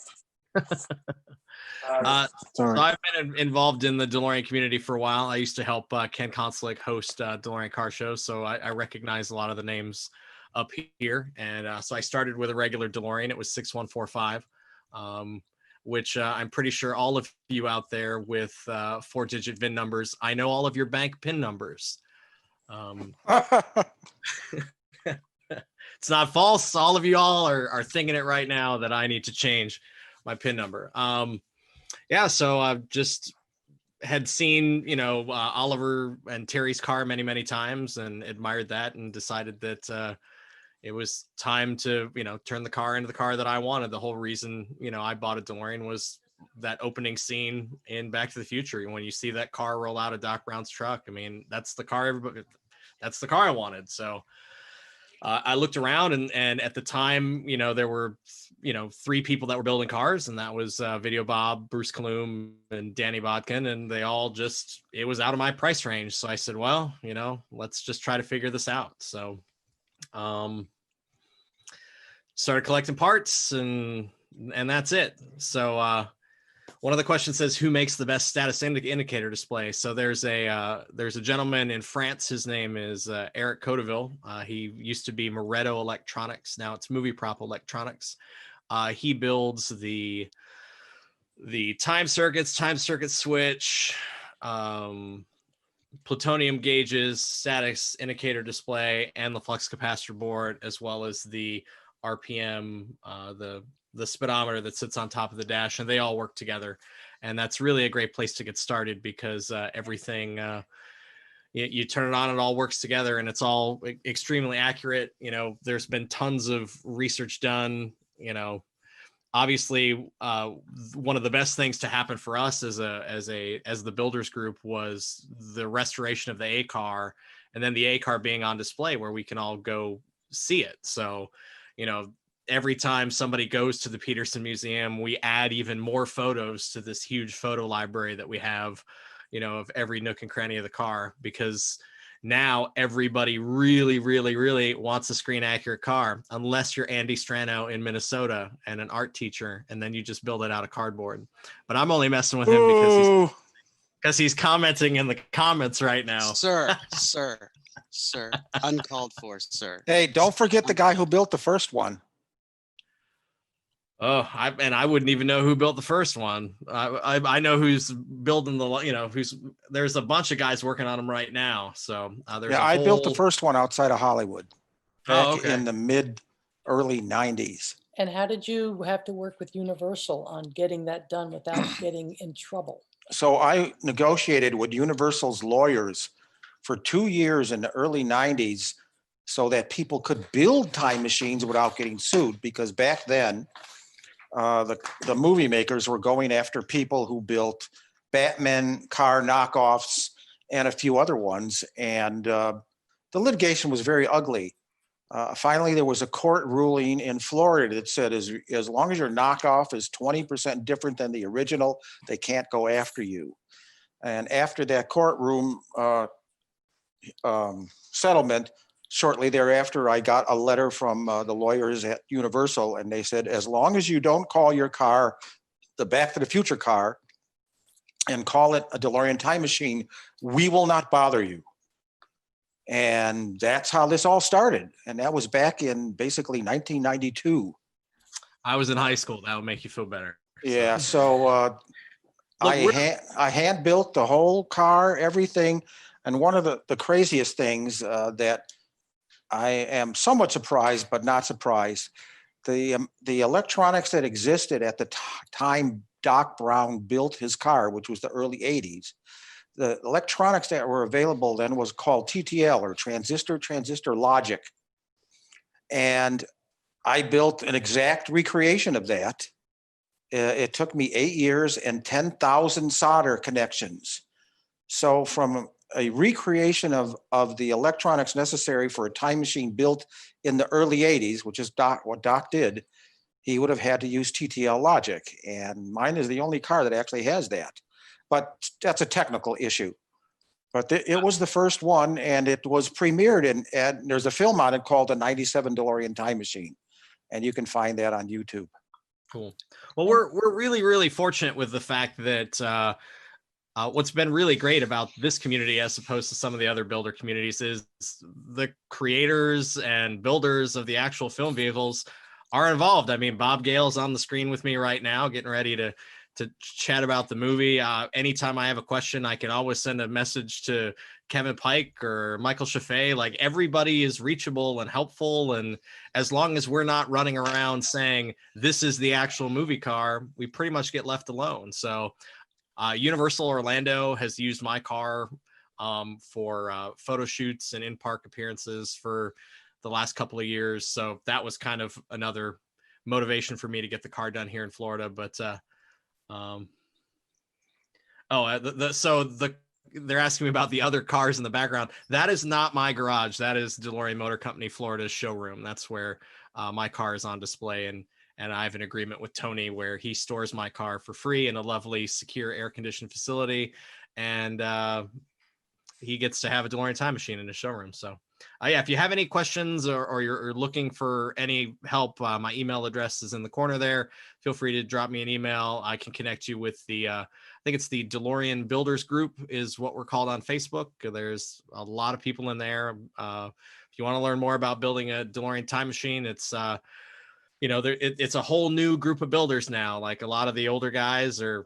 Sorry. So I've been involved in the DeLorean community for a while. I used to help Ken Koncelik host DeLorean car shows, so I recognize a lot of the names up here. And so I started with a regular DeLorean. It was 6145, which I'm pretty sure all of you out there with 4-digit VIN numbers, I know all of your bank PIN numbers. It's not false. All of you all are thinking it right now that I need to change my PIN number. Yeah, so I've just had seen, Oliver and Terry's car many, many times and admired that and decided that it was time to, turn the car into the car that I wanted. The whole reason, I bought a DeLorean was that opening scene in Back to the Future. When you see that car roll out of Doc Brown's truck, I mean, that's the car I wanted. So I looked around and at the time, there were, 3 people that were building cars, and that was Video Bob, Bruce Kalum, and Danny Bodkin. And they all it was out of my price range. So I said, well, let's just try to figure this out. So started collecting parts and that's it. So one of the questions says, who makes the best status indicator display? So there's a gentleman in France. His name is Eric Codeville. He used to be Moretto Electronics. Now it's Movie Prop Electronics. He builds the time circuit switch, plutonium gauges, status indicator display, and the flux capacitor board, as well as the RPM, the speedometer that sits on top of the dash, and they all work together. And that's really a great place to get started because everything, you turn it on, it all works together, and it's all extremely accurate. There's been tons of research done. Obviously, one of the best things to happen for us as the builders group was the restoration of the A car, and then the A car being on display where we can all go see it. So, every time somebody goes to the Peterson Museum, we add even more photos to this huge photo library that we have, of every nook and cranny of the car, because now everybody really, really, really wants a screen accurate car, unless you're Andy Strano in Minnesota and an art teacher, and then you just build it out of cardboard. But I'm only messing with him because he's commenting in the comments right now. Sir, uncalled for, sir. Hey, don't forget the guy who built the first one. Oh, I wouldn't even know who built the first one. I know who's building there's a bunch of guys working on them right now. So I built the first one outside of Hollywood back in the early 90s. And how did you have to work with Universal on getting that done without getting in trouble? So I negotiated with Universal's lawyers for 2 years in the early 90s so that people could build time machines without getting sued, because back then, the movie makers were going after people who built Batman car knockoffs and a few other ones. And the litigation was very ugly. Finally, there was a court ruling in Florida that said as long as your knockoff is 20% different than the original, they can't go after you. And after that courtroom settlement, shortly thereafter, I got a letter from the lawyers at Universal, and they said, as long as you don't call your car the Back to the Future car and call it a DeLorean time machine, we will not bother you. And that's how this all started. And that was back in basically 1992. I was in high school. That would make you feel better. Yeah, so I hand built the whole car, everything. And one of the craziest things that I am somewhat surprised, but not surprised, the electronics that existed at the time Doc Brown built his car, which was the early 80s, the electronics that were available then was called TTL, or transistor logic. And I built an exact recreation of that. It took me 8 years and 10,000 solder connections. So from a recreation of the electronics necessary for a time machine built in the early 80s, which is what Doc did, he would have had to use TTL logic. And mine is the only car that actually has that. but that's a technical issue. But it was the first one, and it was premiered and there's a film on it called The 97 DeLorean Time Machine, and you can find that on YouTube. Cool. Well, we're really fortunate with the fact that what's been really great about this community as opposed to some of the other builder communities is the creators and builders of the actual film vehicles are involved. I mean, Bob Gale's on the screen with me right now, getting ready to chat about the movie. Anytime I have a question, I can always send a message to Kevin Pike or Michael Chaffee. Like, everybody is reachable and helpful. And as long as we're not running around saying this is the actual movie car, we pretty much get left alone. So Universal Orlando has used my car for photo shoots and in-park appearances for the last couple of years. So that was kind of another motivation for me to get the car done here in Florida. But they're asking me about the other cars in the background. That is not my garage. That is DeLorean Motor Company Florida's showroom. That's where my car is on display. And I have an agreement with Tony where he stores my car for free in a lovely, secure, air-conditioned facility. And he gets to have a DeLorean time machine in his showroom. So yeah, if you have any questions or you're looking for any help, my email address is in the corner there. Feel free to drop me an email. I can connect you with I think it's the DeLorean Builders Group is what we're called on Facebook. There's a lot of people in there. If you want to learn more about building a DeLorean time machine, it's it's a whole new group of builders now. Like, a lot of the older guys are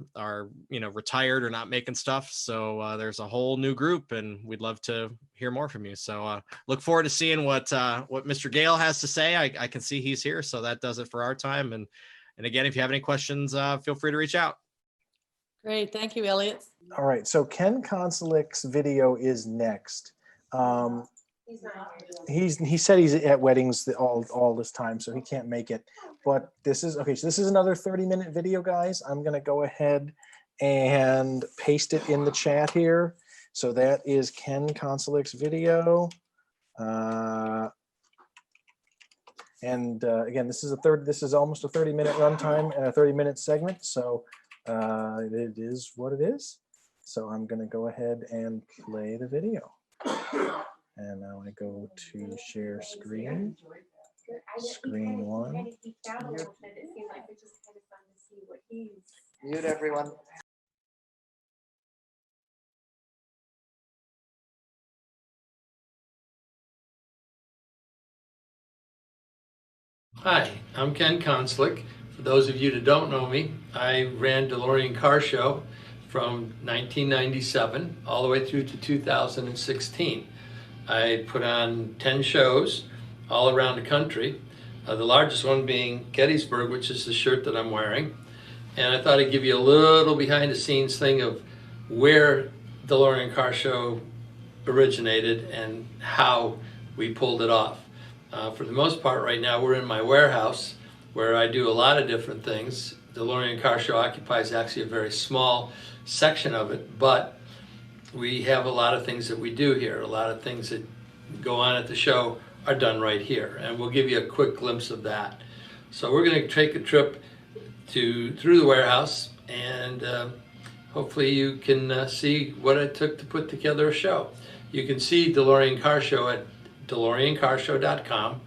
retired or not making stuff. So there's a whole new group, and we'd love to hear more from you. So look forward to seeing what Mr. Gale has to say. I can see he's here, so that does it for our time. And again, if you have any questions, feel free to reach out. Great, thank you, Elliot. All right, so Ken Koncelik's video is next. He said he's at weddings all this time, so he can't make it. But this is okay. So this is another 30-minute video, guys. I'm gonna go ahead and paste it in the chat here. So that is Ken Koncelik's video. Again, this is almost a 30-minute runtime and a 30-minute segment. So it is what it is. So I'm gonna go ahead and play the video. And now I go to share screen, screen one. Mute everyone. Hi, I'm Ken Koncelik. For those of you that don't know me, I ran DeLorean Car Show from 1997 all the way through to 2016. I put on 10 shows all around the country, the largest one being Gettysburg, which is the shirt that I'm wearing. And I thought I'd give you a little behind the scenes thing of where DeLorean Car Show originated and how we pulled it off. For the most part right now, we're in my warehouse where I do a lot of different things. DeLorean Car Show occupies actually a very small section of it, but we have a lot of things that we do here. A lot of things that go on at the show are done right here, and we'll give you a quick glimpse of that. So we're going to take a trip through the warehouse, and hopefully you can see what it took to put together a show. You can see DeLorean Car Show at DeLoreanCarshow.com,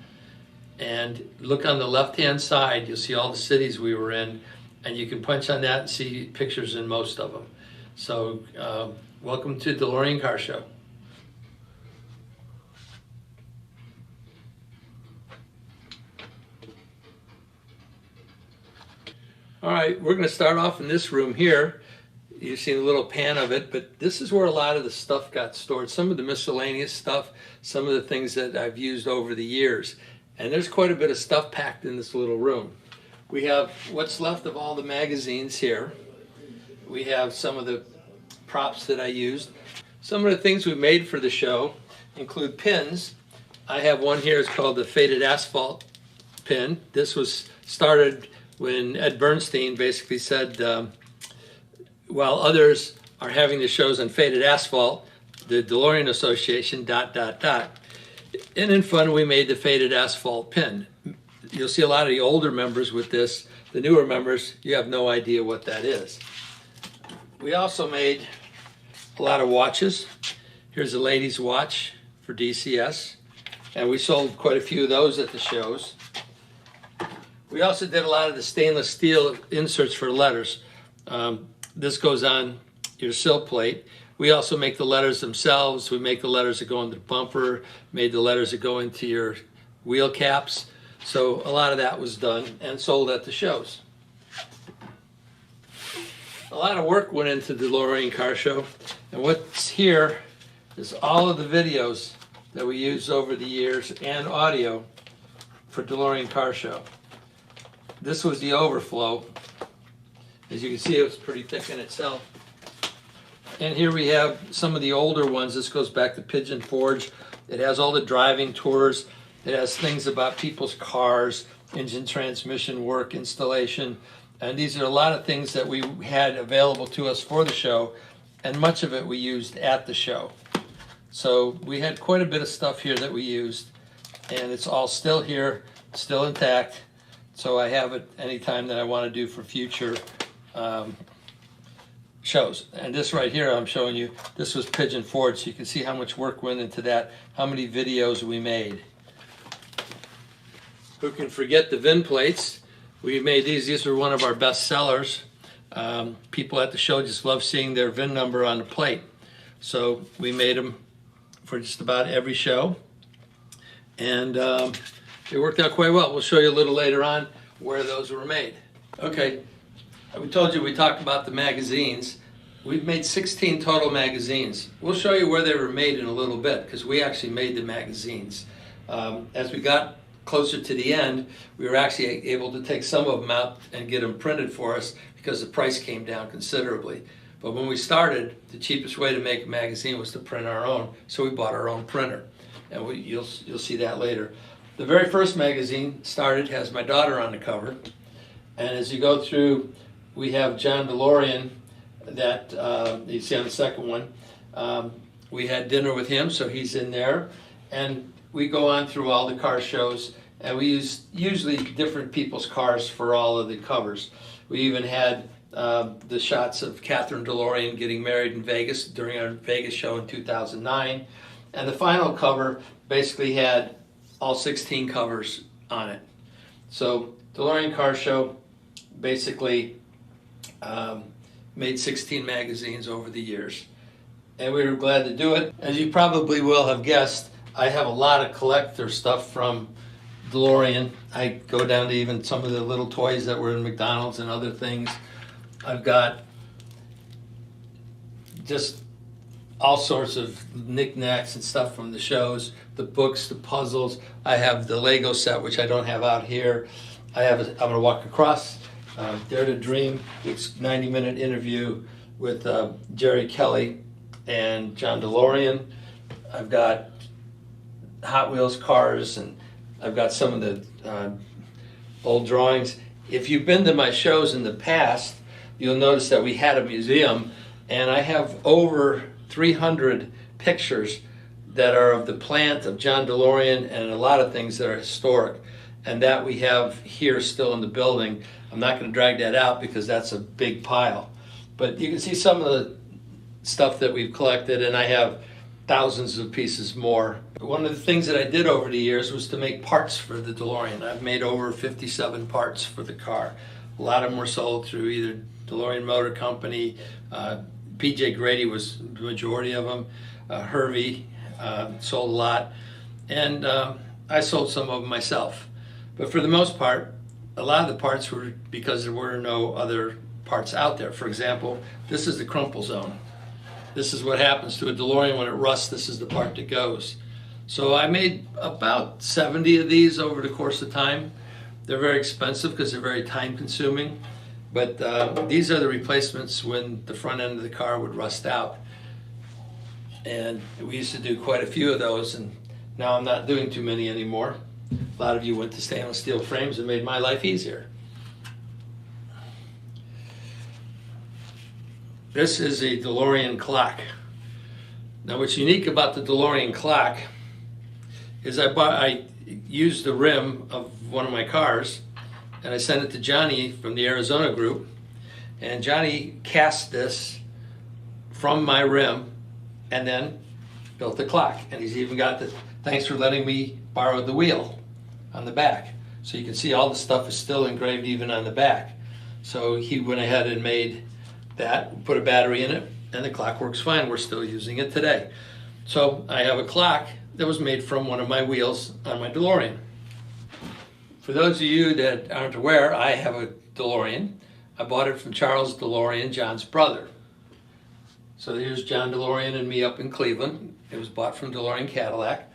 and look on the left-hand side. You'll see all the cities we were in, and you can punch on that and see pictures in most of them. So welcome to DeLorean Car Show. All right, we're going to start off in this room here. You've seen a little pan of it, but this is where a lot of the stuff got stored. Some of the miscellaneous stuff, some of the things that I've used over the years. And there's quite a bit of stuff packed in this little room. We have what's left of all the magazines here. We have some of the props that I used. Some of the things we made for the show include pins. I have one here, it's called the Faded Asphalt pin. This was started when Ed Bernstein basically said, while others are having the shows on faded asphalt, the DeLorean Association, ... And in fun, we made the Faded Asphalt pin. You'll see a lot of the older members with this. The newer members, you have no idea what that is. We also made a lot of watches. Here's a lady's watch for DCS, and we sold quite a few of those at the shows. We also did a lot of the stainless steel inserts for letters. This goes on your sill plate. We also make the letters themselves. We make the letters that go into the bumper, made the letters that go into your wheel caps. So a lot of that was done and sold at the shows. A lot of work went into the DeLorean Car Show, and what's here is all of the videos that we used over the years and audio for DeLorean Car Show. This was the overflow. As you can see, it was pretty thick in itself. And here we have some of the older ones. This goes back to Pigeon Forge. It has all the driving tours. It has things about people's cars, engine transmission work, installation. And these are a lot of things that we had available to us for the show, and much of it we used at the show. So we had quite a bit of stuff here that we used, and it's all still here, still intact. So I have it anytime that I want to do for future shows. And this right here I'm showing you, this was Pigeon Forge, so you can see how much work went into that, how many videos we made. Who can forget the VIN plates? We made these. These were one of our best sellers. People at the show just love seeing their VIN number on the plate. So we made them for just about every show. And it worked out quite well. We'll show you a little later on where those were made. Okay, we told you we talked about the magazines. We've made 16 total magazines. We'll show you where they were made in a little bit, because we actually made the magazines. As we got closer to the end, we were actually able to take some of them out and get them printed for us because the price came down considerably. But when we started, the cheapest way to make a magazine was to print our own, so we bought our own printer. And you'll see that later. The very first magazine started, has my daughter on the cover. And as you go through, we have John DeLorean that you see on the second one. We had dinner with him, so he's in there. And we go on through all the car shows, and we use usually different people's cars for all of the covers. We even had the shots of Catherine DeLorean getting married in Vegas during our Vegas show in 2009. And the final cover basically had all 16 covers on it. So DeLorean Car Show basically made 16 magazines over the years. And we were glad to do it. As you probably will have guessed, I have a lot of collector stuff from DeLorean. I go down to even some of the little toys that were in McDonald's and other things. I've got just all sorts of knickknacks and stuff from the shows, the books, the puzzles. I have the Lego set, which I don't have out here. I'm gonna walk across, Dare to Dream, it's 90-minute interview with Jerry Kelly and John DeLorean. I've got Hot Wheels cars, and I've got some of the old drawings. If you've been to my shows in the past, you'll notice that we had a museum, and I have over 300 pictures that are of the plant of John DeLorean and a lot of things that are historic, and that we have here still in the building. I'm not going to drag that out because that's a big pile, but you can see some of the stuff that we've collected, and I have thousands of pieces more. One of the things that I did over the years was to make parts for the DeLorean. I've made over 57 parts for the car. A lot of them were sold through either DeLorean Motor Company, PJ Grady was the majority of them, Hervey sold a lot, and I sold some of them myself. But for the most part, a lot of the parts were because there were no other parts out there. For example, this is the crumple zone. This is what happens to a DeLorean when it rusts. This is the part that goes. So I made about 70 of these over the course of time. They're very expensive because they're very time consuming. But these are the replacements when the front end of the car would rust out. And we used to do quite a few of those, and now I'm not doing too many anymore. A lot of you went to stainless steel frames and made my life easier. This is a DeLorean clock. Now what's unique about the DeLorean clock is I used the rim of one of my cars, and I sent it to Johnny from the Arizona group, and Johnny cast this from my rim and then built the clock. And he's even got the, thanks for letting me borrow the wheel on the back. So you can see all the stuff is still engraved even on the back. So he went ahead and made that, put a battery in it, and the clock works fine. We're still using it today. So I have a clock that was made from one of my wheels on my DeLorean. For those of you that aren't aware, I have a DeLorean. I bought it from Charles DeLorean, John's brother. So here's John DeLorean and me up in Cleveland. It was bought from DeLorean Cadillac.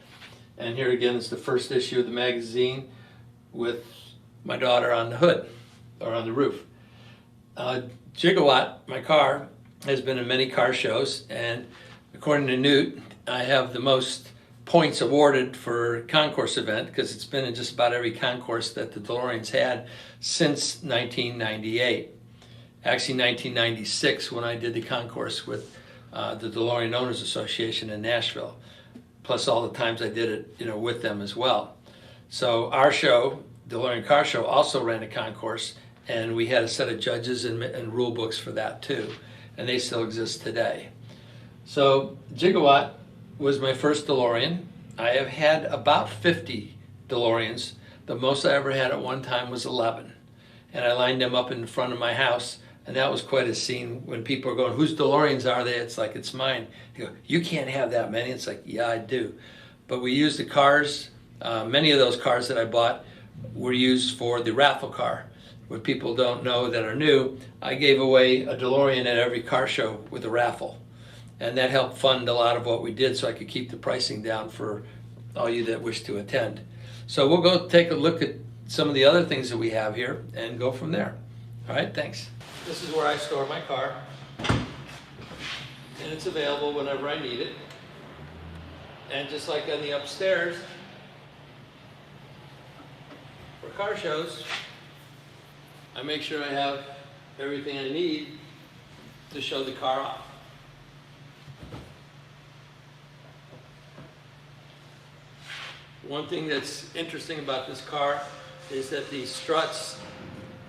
And here again is the first issue of the magazine with my daughter on the hood, or on the roof. Gigawatt, my car, has been in many car shows, and according to Newt, I have the most points awarded for concourse event because it's been in just about every concourse that the DeLorean's had since 1998. Actually 1996 when I did the concourse with the DeLorean Owners Association in Nashville, plus all the times I did it, with them as well. So our show, DeLorean Car Show, also ran a concourse, and we had a set of judges and rule books for that too, and they still exist today. So Gigawatt was my first DeLorean. I have had about 50 DeLoreans. The most I ever had at one time was 11. And I lined them up in front of my house, and that was quite a scene when people are going, whose DeLoreans are they? It's like, it's mine. They go, you can't have that many. It's like, yeah, I do. But we used the cars. Many of those cars that I bought were used for the raffle car. What people don't know that are new, I gave away a DeLorean at every car show with a raffle. And that helped fund a lot of what we did so I could keep the pricing down for all you that wish to attend. So we'll go take a look at some of the other things that we have here and go from there. All right, thanks. This is where I store my car. And it's available whenever I need it. And just like on the upstairs, for car shows, I make sure I have everything I need to show the car off. One thing that's interesting about this car is that the struts,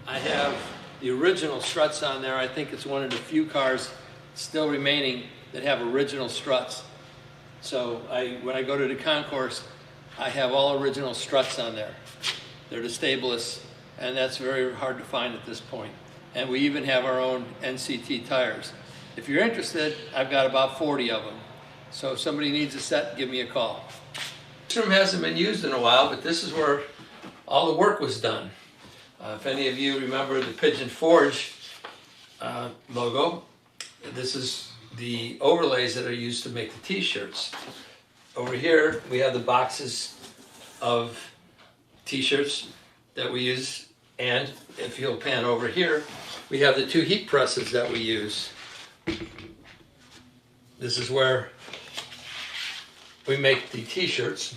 I have the original struts on there. I think it's one of the few cars still remaining that have original struts. So when I go to the concourse, I have all original struts on there. They're the stabless, and that's very hard to find at this point. And we even have our own NCT tires. If you're interested, I've got about 40 of them. So if somebody needs a set, give me a call. This room hasn't been used in a while, but this is where all the work was done. If any of you remember the Pigeon Forge logo, this is the overlays that are used to make the t-shirts. Over here, we have the boxes of t-shirts that we use, and if you'll pan over here, we have the 2 heat presses that we use. This is where we make the t-shirts.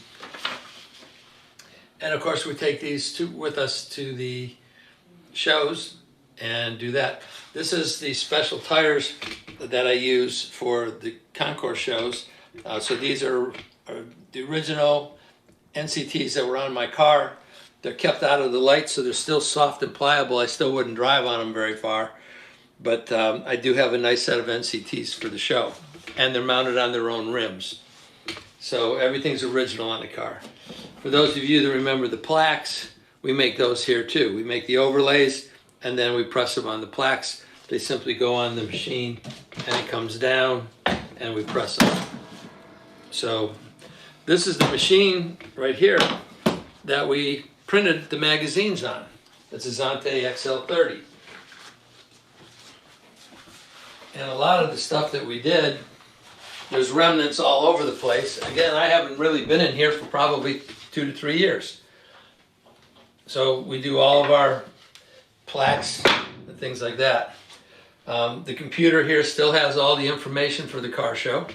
And of course we take these with us to the shows and do that. This is the special tires that I use for the concourse shows. So these are the original NCTs that were on my car. They're kept out of the light, so they're still soft and pliable. I still wouldn't drive on them very far. But I do have a nice set of NCTs for the show. And they're mounted on their own rims. So everything's original on the car. For those of you that remember the plaques, we make those here too. We make the overlays and then we press them on the plaques. They simply go on the machine and it comes down and we press them. So this is the machine right here that we printed the magazines on. It's a Zante XL30. And a lot of the stuff that we did, there's remnants all over the place. Again, I haven't really been in here for probably 2 to 3 years. So we do all of our plaques and things like that. The computer here still has all the information for the car show.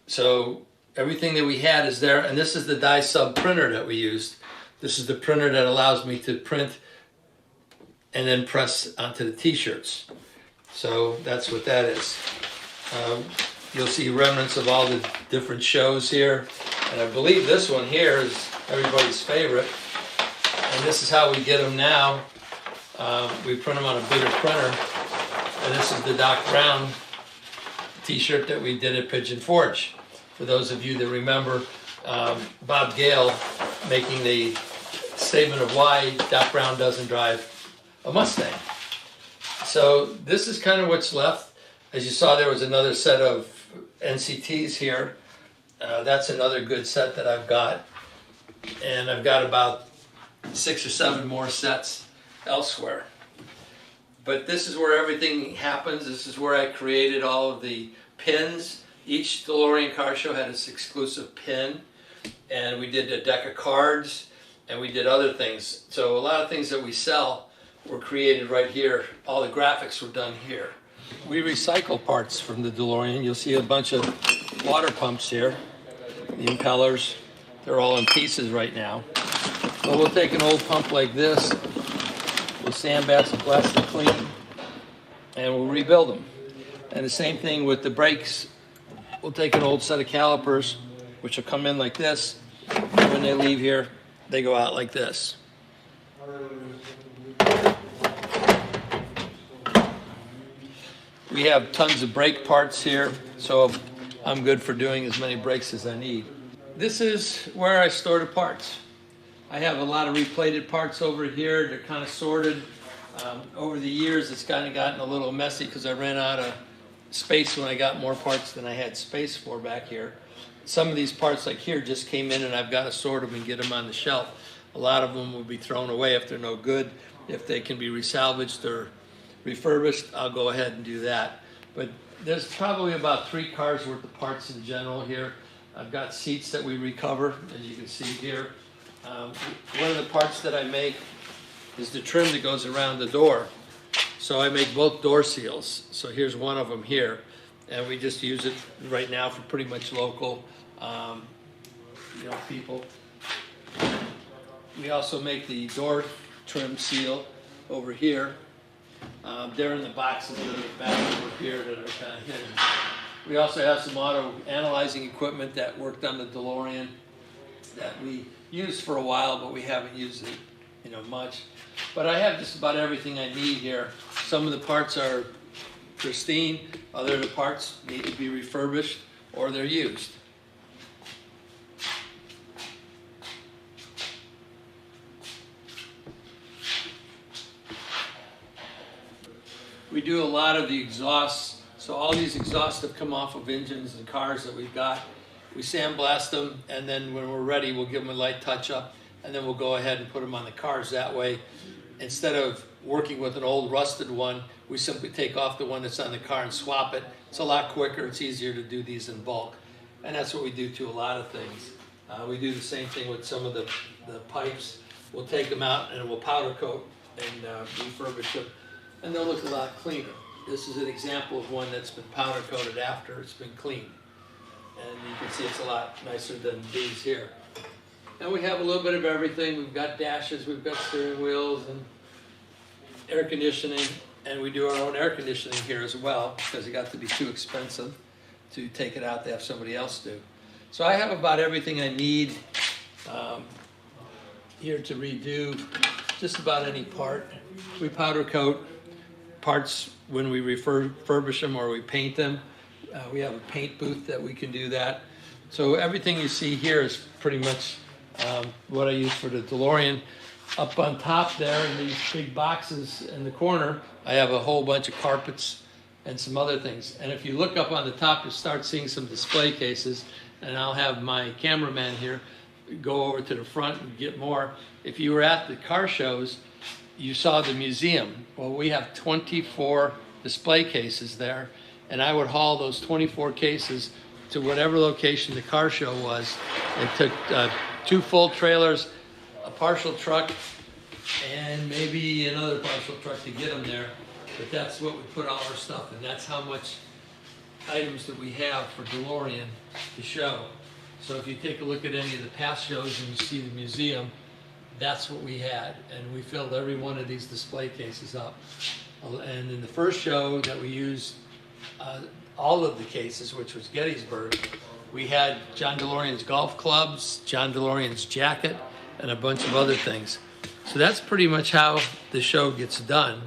So everything that we had is there, and this is the die sub printer that we used. This is the printer that allows me to print and then press onto the t-shirts. So that's what that is. You'll see remnants of all the different shows here. And I believe this one here is everybody's favorite. And this is how we get them now. We print them on a bigger printer. And this is the Doc Brown t-shirt that we did at Pigeon Forge. For those of you that remember Bob Gale making the statement of why Doc Brown doesn't drive a Mustang. So this is kind of what's left. As you saw, there was another set of NCTs here. That's another good set that I've got. And I've got about 6 or 7 more sets elsewhere. But this is where everything happens. This is where I created all of the pins. Each DeLorean car show had its exclusive pin. And we did a deck of cards, and we did other things. So a lot of things that we sell were created right here. All the graphics were done here. We recycle parts from the DeLorean. You'll see a bunch of water pumps here. The impellers, they're all in pieces right now. But we'll take an old pump like this, we'll sandblast and blast it clean, and we'll rebuild them. And the same thing with the brakes. We'll take an old set of calipers, which will come in like this. When they leave here, they go out like this. We have tons of brake parts here, so I'm good for doing as many brakes as I need. This is where I store the parts. I have a lot of replated parts over here. They're kind of sorted. Over the years, it's kind of gotten a little messy because I ran out of space when I got more parts than I had space for back here. Some of these parts like here just came in, and I've got to sort them and get them on the shelf. A lot of them will be thrown away if they're no good. If they can be resalvaged or refurbished, I'll go ahead and do that. But there's probably about 3 cars worth of parts in general here. I've got seats that we recover, as you can see here. One of the parts that I make is the trim that goes around the door. So I make both door seals. So here's one of them here. And we just use it right now for pretty much local people. We also make the door trim seal over here. They're in the boxes that are back over here that are kind of hidden. We also have some auto analyzing equipment that worked on the DeLorean that we used for a while, but we haven't used it, much. But I have just about everything I need here. Some of the parts are pristine, other the parts need to be refurbished or they're used. We do a lot of the exhausts. So all these exhausts have come off of engines and cars that we've got. We sandblast them, and then when we're ready, we'll give them a light touch up, and then we'll go ahead and put them on the cars that way. Instead of working with an old rusted one, we simply take off the one that's on the car and swap it. It's a lot quicker, it's easier to do these in bulk. And that's what we do to a lot of things. We do the same thing with some of the pipes. We'll take them out and we'll powder coat and refurbish them, and they'll look a lot cleaner. This is an example of one that's been powder coated after it's been cleaned. And you can see it's a lot nicer than these here. And we have a little bit of everything. We've got dashes, we've got steering wheels and air conditioning. And we do our own air conditioning here as well, because it got to be too expensive to take it out to have somebody else do. So I have about everything I need here to redo just about any part. We powder coat parts when we refurbish them or we paint them. We have a paint booth that we can do that. So everything you see here is pretty much what I use for the DeLorean. Up on top there in these big boxes in the corner, I have a whole bunch of carpets and some other things. And if you look up on the top, you start seeing some display cases, and I'll have my cameraman here go over to the front and get more. If you were at the car shows, you saw the museum. Well, we have 24 display cases there, and I would haul those 24 cases to whatever location the car show was. It took 2 full trailers, a partial truck, and maybe another partial truck to get them there. But that's what we put all our stuff in. That's how much items that we have for DeLorean to show. So if you take a look at any of the past shows and you see the museum, that's what we had. And we filled every one of these display cases up. And in the first show that we used all of the cases, which was Gettysburg, we had John DeLorean's golf clubs, John DeLorean's jacket, and a bunch of other things. So that's pretty much how the show gets done.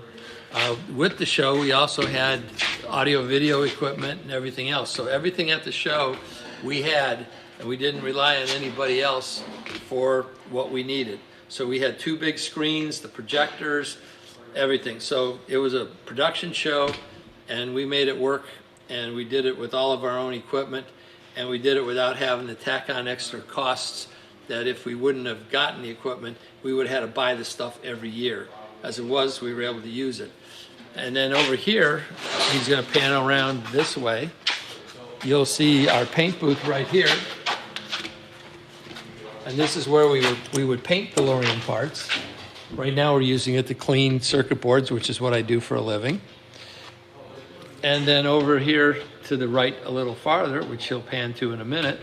With the show, we also had audio video equipment and everything else. So everything at the show we had, and we didn't rely on anybody else for what we needed. So we had 2 big screens, the projectors, everything. So it was a production show, and we made it work, and we did it with all of our own equipment, and we did it without having to tack on extra costs that if we wouldn't have gotten the equipment, we would have had to buy the stuff every year. As it was, we were able to use it. And then over here, he's gonna pan around this way. You'll see our paint booth right here. And this is where we would paint DeLorean parts. Right now we're using it to clean circuit boards, which is what I do for a living. And then over here to the right a little farther, which he'll pan to in a minute,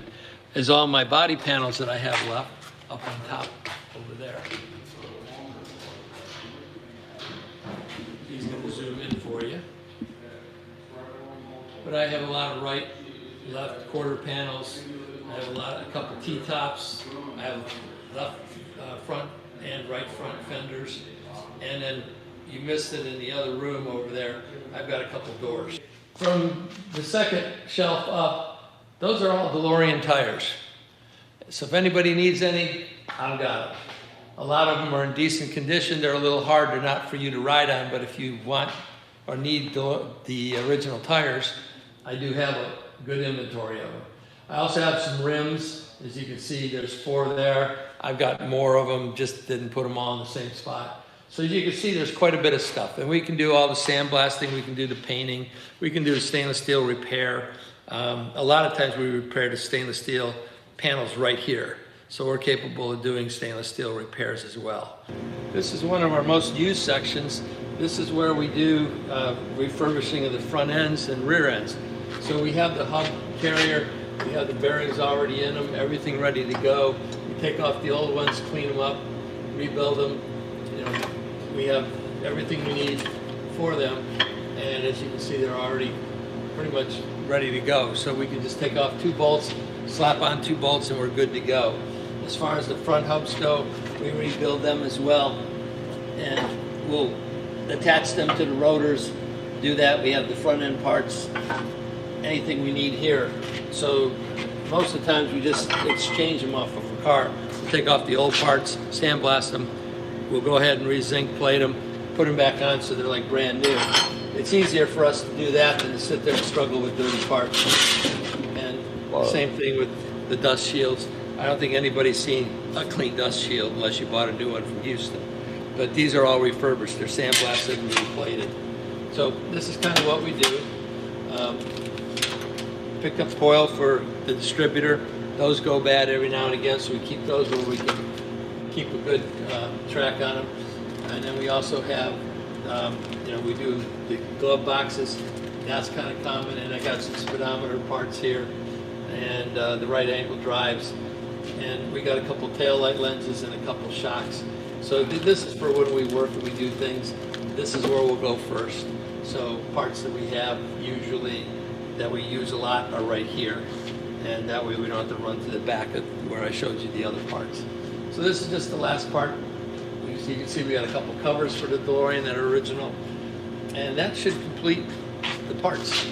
is all my body panels that I have left up on top over there. He's going to zoom in for you. But I have a lot of right, left quarter panels. I have a couple T-tops. I have left front and right front fenders. And then you missed it in the other room over there. I've got a couple doors. From the second shelf up, those are all DeLorean tires. So if anybody needs any, I've got them. A lot of them are in decent condition. They're a little hard. They're not for you to ride on, but if you want or need the original tires, I do have a good inventory of them. I also have some rims. As you can see, there's 4 there. I've got more of them, just didn't put them all in the same spot. So as you can see, there's quite a bit of stuff. And we can do all the sandblasting, we can do the painting, we can do stainless steel repair. A lot of times we repair the stainless steel panels right here. So we're capable of doing stainless steel repairs as well. This is one of our most used sections. This is where we do refurbishing of the front ends and rear ends. So we have the hub carrier, we have the bearings already in them, everything ready to go. We take off the old ones, clean them up, rebuild them. You know, we have everything we need for them. And as you can see, they're already pretty much ready to go. So we can just take off 2 bolts, slap on 2 bolts, and we're good to go. As far as the front hubs go, we rebuild them as well. And we'll attach them to the rotors, do that. We have the front end parts, anything we need here. So most of the times we just exchange them off of a car. We'll take off the old parts, sandblast them. We'll go ahead and re-zinc plate them, put them back on so they're like brand new. It's easier for us to do that than to sit there and struggle with dirty parts. And same thing with the dust shields. I don't think anybody's seen a clean dust shield unless you bought a new one from Houston. But these are all refurbished. They're sandblasted and replated. So this is kind of what we do. Picked up coil for the distributor. Those go bad every now and again, so we keep those where we can keep a good track on them. And then we also have, we do the glove boxes. That's kind of common. And I got some speedometer parts here and the right angle drives. And we got a couple tail light lenses and a couple shocks. So this is for when we work and we do things. This is where we'll go first. So parts that we have usually that we use a lot are right here. And that way we don't have to run to the back of where I showed you the other parts. So this is just the last part. As you can see, we got a couple covers for the DeLorean that are original. And that should complete the parts.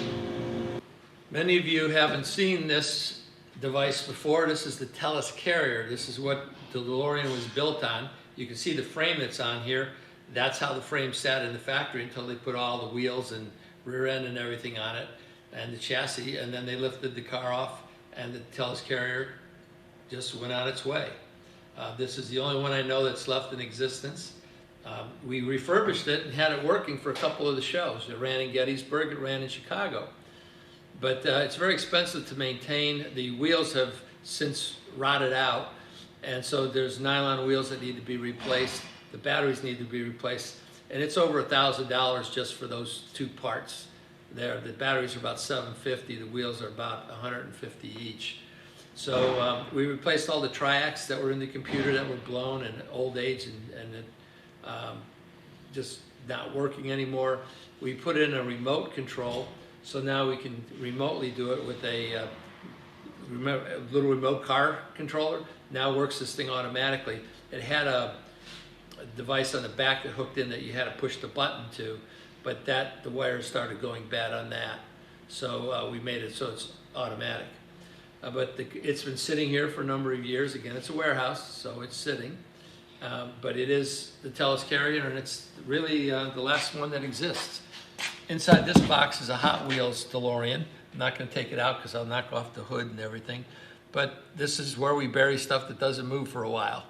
Many of you haven't seen this device before. This is the Tellus carrier. This is what the DeLorean was built on. You can see the frame that's on here. That's how the frame sat in the factory until they put all the wheels and rear end and everything on it and the chassis, and then they lifted the car off and the Tellus carrier just went on its way. This is the only one I know that's left in existence. We refurbished it and had it working for a couple of the shows. It ran in Gettysburg, it ran in Chicago. But it's very expensive to maintain. The wheels have since rotted out, and so there's nylon wheels that need to be replaced. The batteries need to be replaced, and it's over $1,000 just for those 2 parts there. The batteries are about $750, the wheels are about $150 each. So we replaced all the triacs that were in the computer that were blown and old age and just not working anymore. We put in a remote control, so now we can remotely do it with a little remote car controller. Now works this thing automatically. It had a device on the back that hooked in that you had to push the button to. but the wires started going bad on that. So we made it so it's automatic. But it's been sitting here for a number of years. Again, it's a warehouse, so it's sitting. But it is the Telecarrier, and it's really the last one that exists. Inside this box is a Hot Wheels DeLorean. I'm not going to take it out because I'll knock off the hood and everything. But this is where we bury stuff that doesn't move for a while.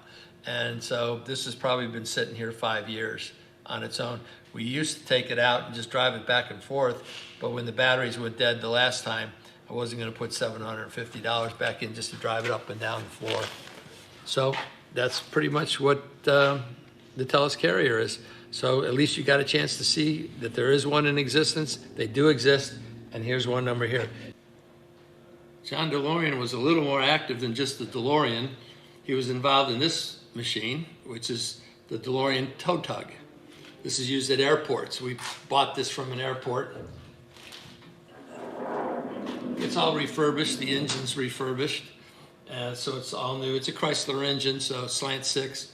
And so this has probably been sitting here 5 years on its own. We used to take it out and just drive it back and forth, but when the batteries went dead the last time, I wasn't going to put $750 back in just to drive it up and down the floor. So that's pretty much what the Telecarrier is. So at least you got a chance to see that there is one in existence. They do exist, and here's one number here. John DeLorean was a little more active than just the DeLorean. He was involved in this machine, which is the DeLorean tow tug. This is used at airports. We bought this from an airport. It's all refurbished. The engine's refurbished. So it's all new. It's a Chrysler engine, so slant six.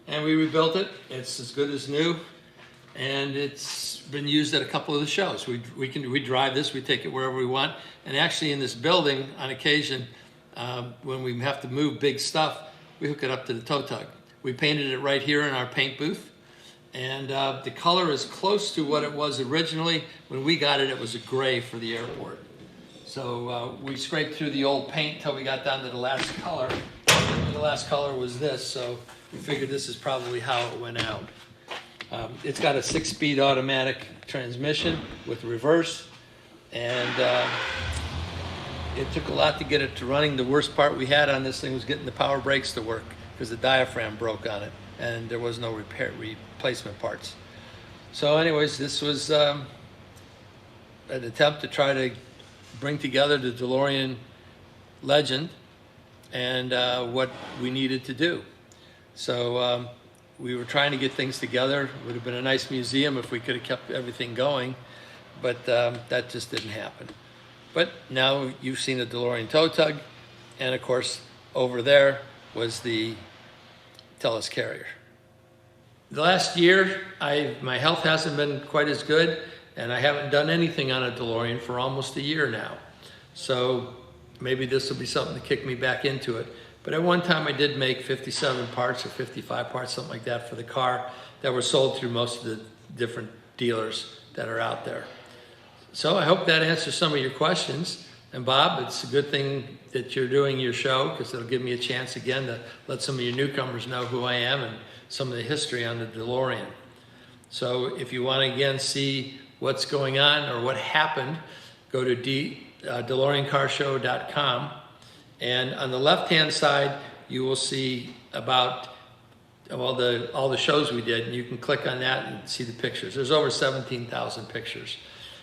And we rebuilt it. It's as good as new. And it's been used at a couple of the shows. We drive this, we take it wherever we want. And actually in this building, on occasion, when we have to move big stuff, we hook it up to the tow tug. We painted it right here in our paint booth. And the color is close to what it was originally. When we got it, it was a gray for the airport. So we scraped through the old paint until we got down to the last color. And the last color was this, so we figured this is probably how it went out. It's got a 6-speed automatic transmission with reverse, and it took a lot to get it to running. The worst part we had on this thing was getting the power brakes to work because the diaphragm broke on it, and there was no replacement parts. So anyways, this was an attempt to try to bring together the DeLorean legend and what we needed to do. So we were trying to get things together. It would have been a nice museum if we could have kept everything going, but that just didn't happen. But now you've seen the DeLorean tow tug, and of course over there was the Telecarrier. The last year, my health hasn't been quite as good, and I haven't done anything on a DeLorean for almost a year now. So maybe this will be something to kick me back into it. But at one time I did make 57 parts or 55 parts, something like that, for the car that were sold through most of the different dealers that are out there. So I hope that answers some of your questions. And Bob, it's a good thing that you're doing your show, because it'll give me a chance again to let some of your newcomers know who I am and some of the history on the DeLorean. So if you want to again see what's going on or what happened, go to DeLoreanCarshow.com. And on the left-hand side, you will see about all the shows we did, and you can click on that and see the pictures. There's over 17,000 pictures.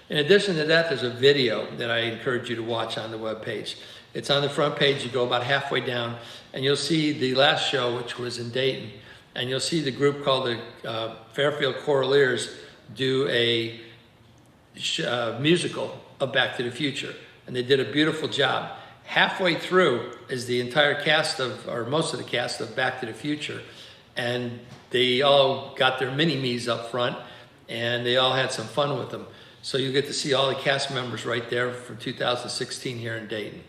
In addition to that, there's a video that I encourage you to watch on the webpage. It's on the front page. You go about halfway down, and you'll see the last show, which was in Dayton, and you'll see the group called the Fairfield Choraleers do a musical of Back to the Future, and they did a beautiful job. Halfway through is the entire cast of, or most of the cast of Back to the Future, and they all got their mini-me's up front, and they all had some fun with them. So you get to see all the cast members right there for 2016 here in Dayton.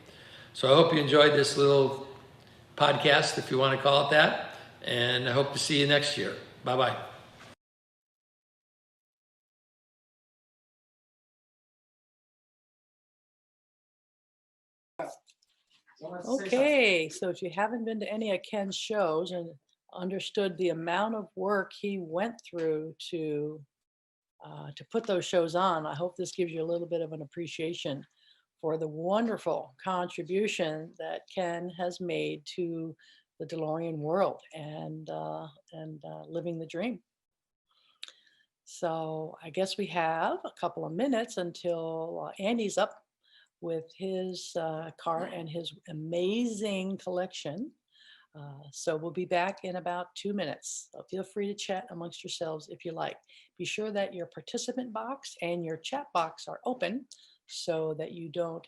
So I hope you enjoyed this little podcast, if you want to call it that, and I hope to see you next year. Bye-bye. Okay, so if you haven't been to any of Ken's shows and understood the amount of work he went through to put those shows on, I hope this gives you a little bit of an appreciation for the wonderful contribution that Ken has made to the DeLorean world and living the dream. So I guess we have a couple of minutes until Andy's up with his car and his amazing collection. So we'll be back in about 2 minutes. So feel free to chat amongst yourselves if you like. Be sure that your participant box and your chat box are open so that you don't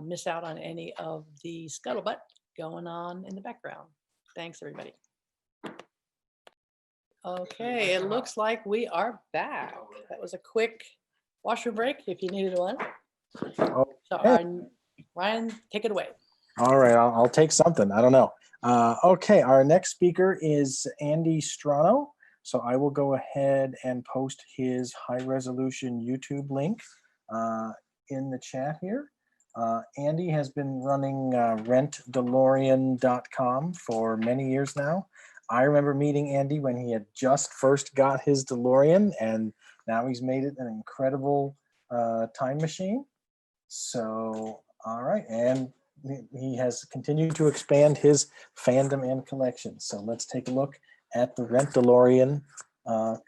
miss out on any of the scuttlebutt going on in the background. Thanks, everybody. Okay, it looks like we are back. That was a quick washroom break if you needed one. Oh, So hey. Ryan, take it away. All right, I'll take something. I don't know. Okay, our next speaker is Andy Strano. So I will go ahead and post his high resolution YouTube link in the chat here. Andy has been running RentDeLorean.com for many years now. I remember meeting Andy when he had just first got his DeLorean, and now he's made it an incredible time machine. So, all right, and he has continued to expand his fandom and collection. So let's take a look at the RentDeLorean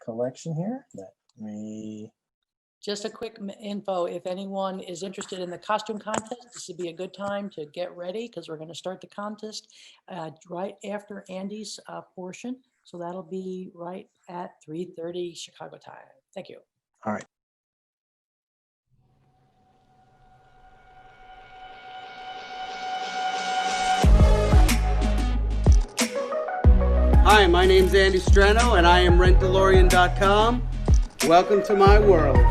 collection here. Let me... Just a quick info, if anyone is interested in the costume contest, this would be a good time to get ready because we're going to start the contest right after Andy's portion. So that'll be right at 3:30 Chicago time. Thank you. All right. Hi, my name's Andy Strano, and I am RentDeLorean.com. Welcome to my world.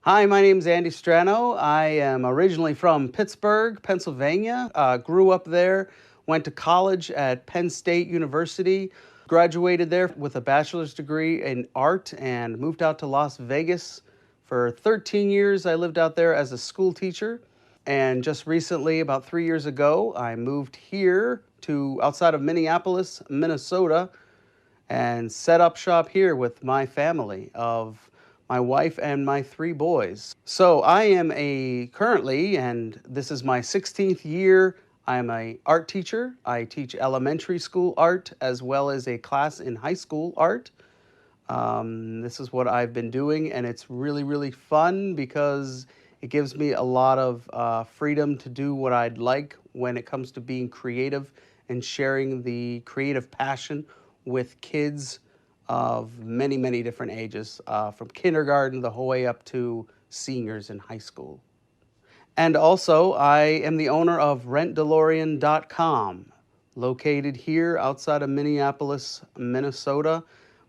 Hi, my name's Andy Strano. I am originally from Pittsburgh, Pennsylvania. Grew up there, went to college at Penn State University, graduated there with a bachelor's degree in art, and moved out to Las Vegas. For 13 years, I lived out there as a school teacher. And just recently, about 3 years ago, I moved here to outside of Minneapolis, Minnesota, and set up shop here with my family of my wife and my 3 boys. So I am currently, and this is my 16th year, I'm an art teacher. I teach elementary school art as well as a class in high school art. This is what I've been doing, and it's really, really fun because it gives me a lot of freedom to do what I'd like when it comes to being creative and sharing the creative passion with kids of many, many different ages, from kindergarten the whole way up to seniors in high school. And also, I am the owner of RentDeLorean.com, located here outside of Minneapolis, Minnesota,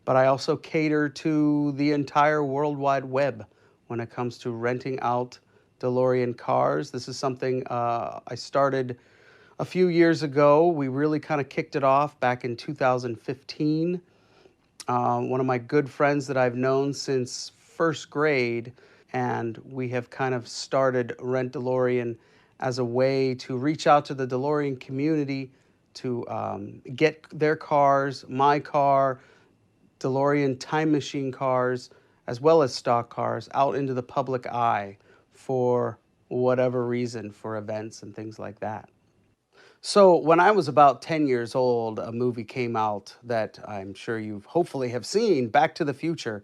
but I also cater to the entire World Wide Web when it comes to renting out DeLorean cars. This is something I started a few years ago. We really kind of kicked it off back in 2015. One of my good friends that I've known since first grade, and we have kind of started RentDeLorean as a way to reach out to the DeLorean community to get their cars, my car, DeLorean time machine cars, as well as stock cars, out into the public eye for whatever reason, for events and things like that. So when I was about 10 years old, a movie came out that I'm sure you hopefully have seen, Back to the Future,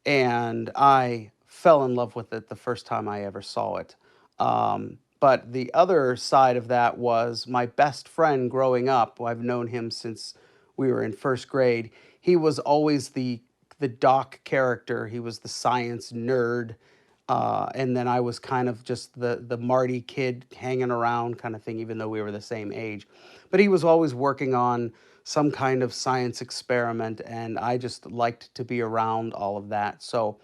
and I fell in love with it the first time I ever saw it. But the other side of that was my best friend growing up. I've known him since we were in first grade. He was always the Doc character. He was the science nerd. And then I was kind of just the Marty kid hanging around kind of thing, even though we were the same age. But he was always working on some kind of science experiment, and I just liked to be around all of that. So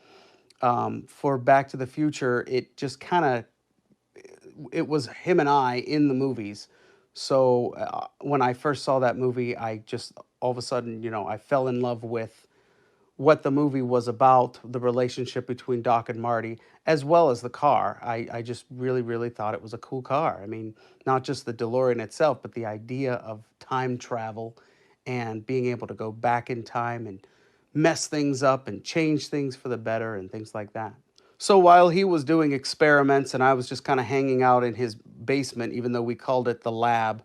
for Back to the Future, it just kind of, it was him and I in the movies. So when I first saw that movie, I just all of a sudden, I fell in love with what the movie was about, the relationship between Doc and Marty, as well as the car. I just really, really thought it was a cool car. I mean, not just the DeLorean itself, but the idea of time travel and being able to go back in time and mess things up and change things for the better and things like that. So while he was doing experiments and I was just kind of hanging out in his basement, even though we called it the lab,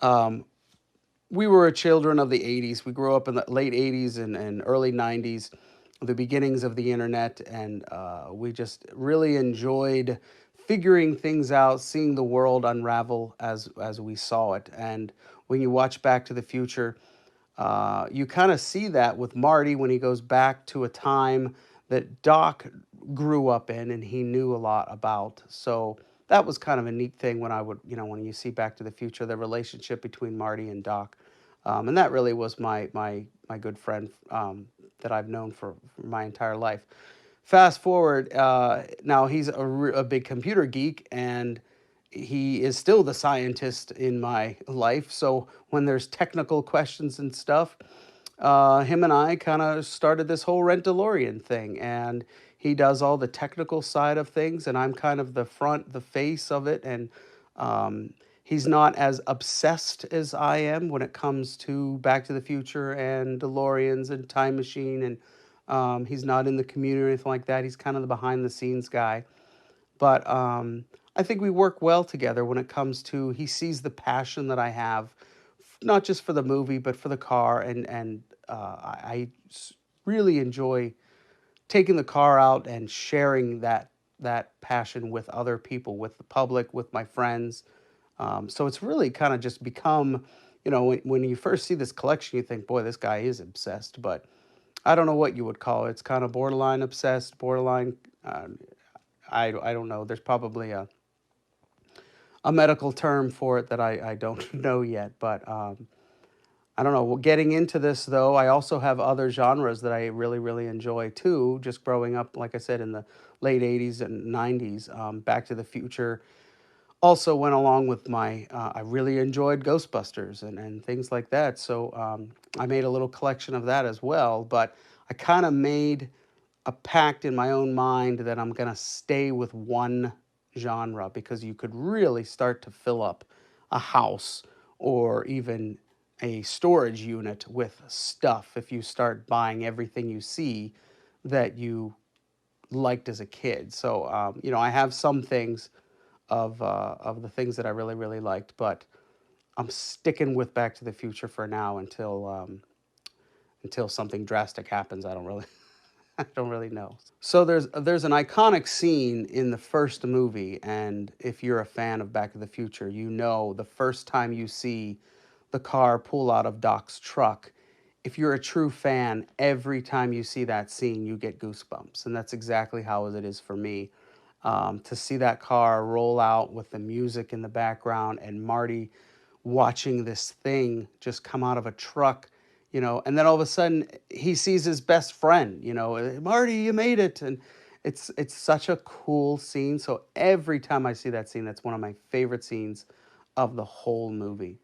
um, we were children of the 80s. We grew up in the late 80s and early 90s, the beginnings of the internet, and we just really enjoyed figuring things out, seeing the world unravel as we saw it. And when you watch Back to the Future, you kind of see that with Marty when he goes back to a time that Doc grew up in and he knew a lot about. So that was kind of a neat thing when I would, when you see Back to the Future, the relationship between Marty and Doc. And that really was my good friend that I've known for my entire life. Fast forward, now he's a big computer geek, and he is still the scientist in my life. So when there's technical questions and stuff, him and I kind of started this whole RentDeLorean thing, and he does all the technical side of things, and I'm kind of the face of it, and he's not as obsessed as I am when it comes to Back to the Future and DeLoreans and Time Machine, and he's not in the community or anything like that. He's kind of the behind-the-scenes guy. But I think we work well together when it comes to, he sees the passion that I have, not just for the movie, but for the car, and I really enjoy taking the car out and sharing that passion with other people, with the public, with my friends. So it's really kind of just become, when you first see this collection, you think, boy, this guy is obsessed. But I don't know what you would call it. It's kind of borderline obsessed, borderline, I don't know. There's probably a medical term for it that I don't know yet. But I don't know. Well, getting into this, though, I also have other genres that I really, really enjoy, too. Just growing up, like I said, in the late 80s and 90s, Back to the Future also went along with my, I really enjoyed Ghostbusters and things like that. So I made a little collection of that as well. But I kind of made a pact in my own mind that I'm going to stay with one genre, because you could really start to fill up a house or even a storage unit with stuff if you start buying everything you see that you liked as a kid. So, I have some things of the things that I really, really liked, but I'm sticking with Back to the Future for now until something drastic happens. I don't really know. So there's an iconic scene in the first movie, and if you're a fan of Back to the Future, the first time you see the car pull out of Doc's truck, if you're a true fan, every time you see that scene, you get goosebumps, and that's exactly how it is for me. To see that car roll out with the music in the background and Marty watching this thing just come out of a truck, and then all of a sudden he sees his best friend, Marty, you made it. And it's such a cool scene. So every time I see that scene, that's one of my favorite scenes of the whole movie.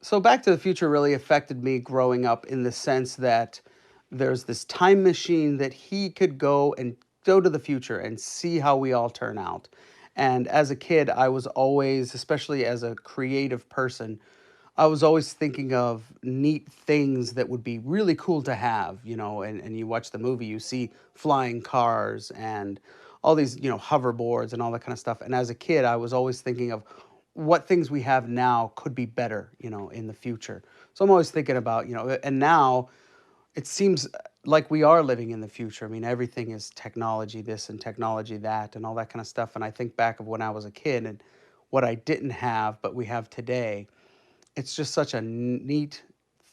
So Back to the Future really affected me growing up in the sense that there's this time machine that he could go to the future and see how we all turn out. And as a kid, I was always, especially as a creative person, I was always thinking of neat things that would be really cool to have, and you watch the movie, you see flying cars and all these, hoverboards and all that kind of stuff. And as a kid, I was always thinking of what things we have now could be better, in the future. So I'm always thinking about, and now it seems like we are living in the future. I mean, everything is technology this and technology that and all that kind of stuff. And I think back of when I was a kid and what I didn't have, but we have today. It's just such a neat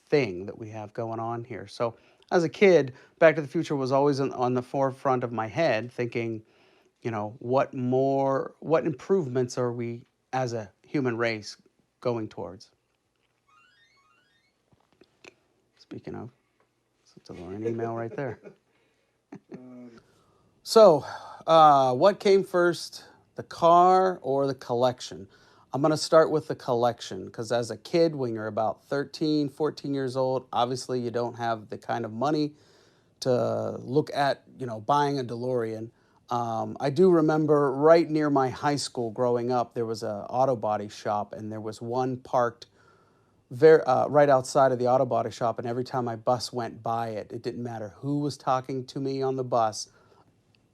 thing that we have going on here. So as a kid, Back to the Future was always on the forefront of my head, thinking, what improvements are we as a human race going towards? Speaking of, it's a DeLorean email right there. So, what came first, the car or the collection? I'm going to start with the collection, because as a kid, when you're about 13, 14 years old, obviously you don't have the kind of money to look at, buying a DeLorean. I do remember right near my high school growing up, there was an auto body shop, and there was one parked right outside of the auto body shop, and every time my bus went by it, it didn't matter who was talking to me on the bus.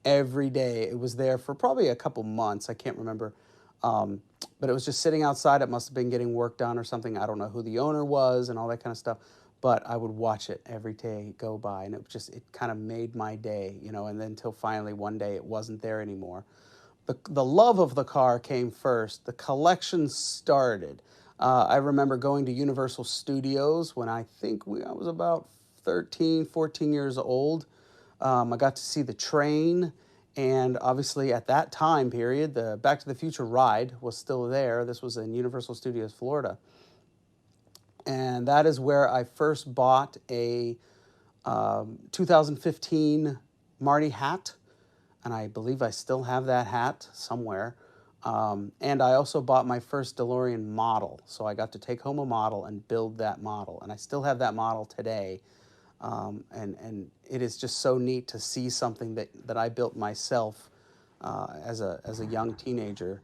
Every day, it was there for probably a couple months. I can't remember. But it was just sitting outside. It must have been getting work done or something. I don't know who the owner was and all that kind of stuff. But I would watch it every day go by, and it kind of made my day, and then until finally one day it wasn't there anymore. The love of the car came first. The collection started. I remember going to Universal Studios when I think I was about 13, 14 years old. I got to see the train, and obviously at that time period, the Back to the Future ride was still there. This was in Universal Studios, Florida. And that is where I first bought a 2015 Marty hat, and I believe I still have that hat somewhere. And I also bought my first DeLorean model, so I got to take home a model and build that model, and I still have that model today. And it is just so neat to see something that I built myself as a young teenager,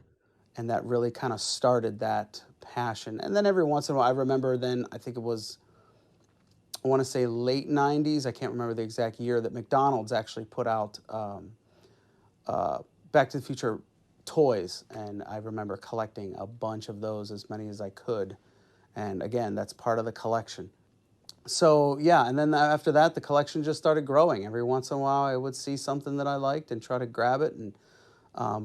and that really kind of started that passion. And then every once in a while, I remember then, I think it was, I want to say late 90s, I can't remember the exact year, that McDonald's actually put out Back to the Future toys, and I remember collecting a bunch of those, as many as I could. And again, that's part of the collection. So yeah, and then after that, the collection just started growing. Every once in a while, I would see something that I liked and try to grab it. And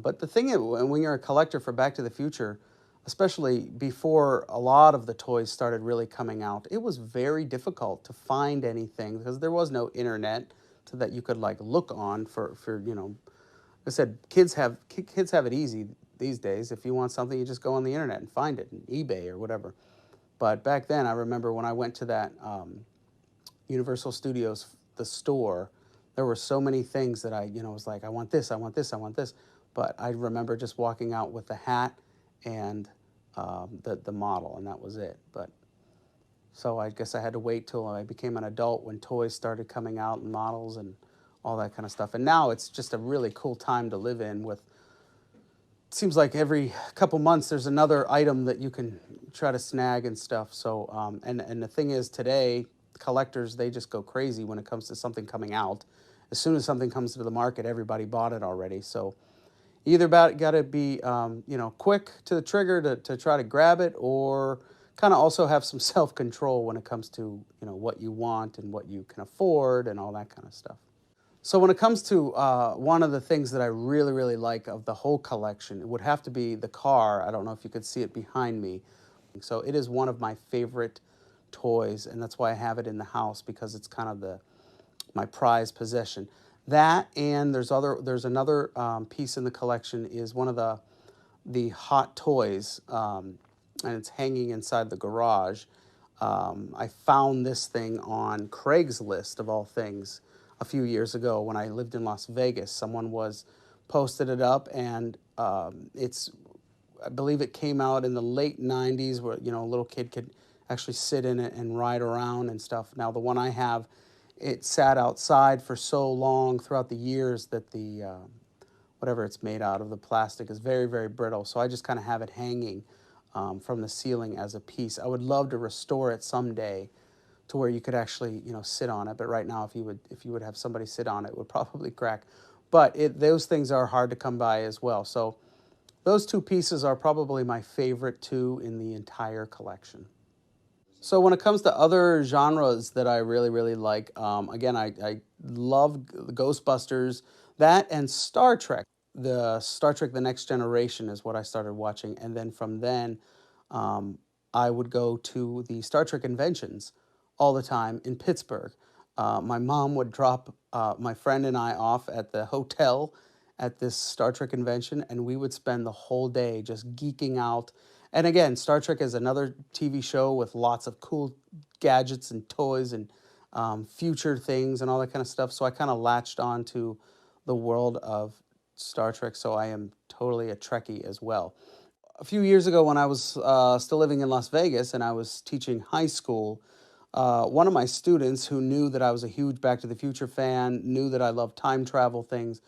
but the thing is, when you're a collector for Back to the Future, especially before a lot of the toys started really coming out, it was very difficult to find anything because there was no internet so that you could like look on for I said, kids have it easy these days. If you want something, you just go on the internet and find it, on eBay or whatever. But back then, I remember when I went to that Universal Studios, the store, there were so many things that I was like, I want this, I want this, I want this. But I remember just walking out with the hat and the model, and that was it. But so I guess I had to wait till I became an adult when toys started coming out and models and all that kind of stuff. And now it's just a really cool time to live in with, it seems like every couple months there's another item that you can try to snag and stuff. So, and the thing is today, collectors, they just go crazy when it comes to something coming out. As soon as something comes to the market, everybody bought it already. So either got to be, quick to the trigger to try to grab it, or kind of also have some self-control when it comes to, what you want and what you can afford and all that kind of stuff. So when it comes to one of the things that I really, really like of the whole collection, it would have to be the car. I don't know if you could see it behind me. So it is one of my favorite toys, and that's why I have it in the house, because it's kind of my prized possession. That, and there's another piece in the collection, is one of the Hot Toys, and it's hanging inside the garage. I found this thing on Craigslist, of all things, a few years ago when I lived in Las Vegas. Someone posted it up, and I believe it came out in the late 90s, where a little kid could actually sit in it and ride around and stuff. Now the one I have, it sat outside for so long throughout the years that the whatever it's made out of, the plastic, is very, very brittle. So I just kind of have it hanging from the ceiling as a piece. I would love to restore it someday to where you could actually, sit on it. But right now, if you would have somebody sit on it, it would probably crack. But those things are hard to come by as well. So those two pieces are probably my favorite two in the entire collection. So when it comes to other genres that I really, really like, again, I love Ghostbusters, that and Star Trek. The Star Trek The Next Generation is what I started watching. And then from then, I would go to the Star Trek conventions all the time in Pittsburgh. My mom would drop my friend and I off at the hotel at this Star Trek convention, and we would spend the whole day just geeking out. And again, Star Trek is another TV show with lots of cool gadgets and toys and future things and all that kind of stuff. So I kind of latched on to the world of Star Trek, so I am totally a Trekkie as well. A few years ago when I was still living in Las Vegas and I was teaching high school, one of my students who knew that I was a huge Back to the Future fan, knew that I loved time travel things,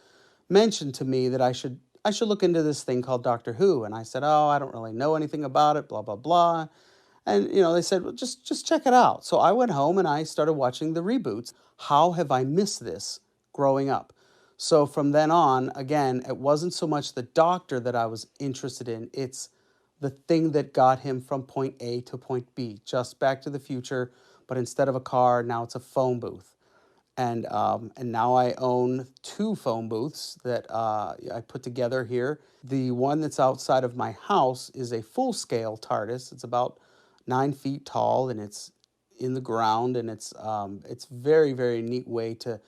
mentioned to me that I should look into this thing called Doctor Who. And I said, oh, I don't really know anything about it, blah, blah, blah. And, they said, well, just check it out. So I went home and I started watching the reboots. How have I missed this growing up? So from then on, again, it wasn't so much the doctor that I was interested in. It's the thing that got him from point A to point B, just Back to the Future, but instead of a car, now it's a phone booth. And now I own 2 phone booths that I put together here. The one that's outside of my house is a full-scale TARDIS. It's about 9 feet tall, and it's in the ground, and it's very, very neat way to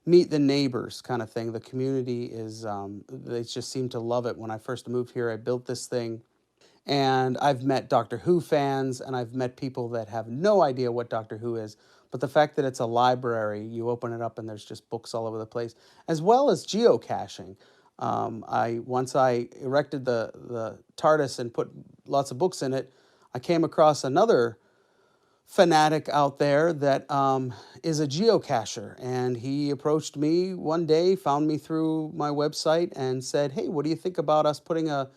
meet the neighbors kind of thing. The community is, they just seem to love it. When I first moved here, I built this thing, and I've met Doctor Who fans, and I've met people that have no idea what Doctor Who is. But the fact that it's a library, you open it up and there's just books all over the place, as well as geocaching. Once I erected the TARDIS and put lots of books in it, I came across another fanatic out there that is a geocacher. And he approached me one day, found me through my website and said, hey, what do you think about us putting a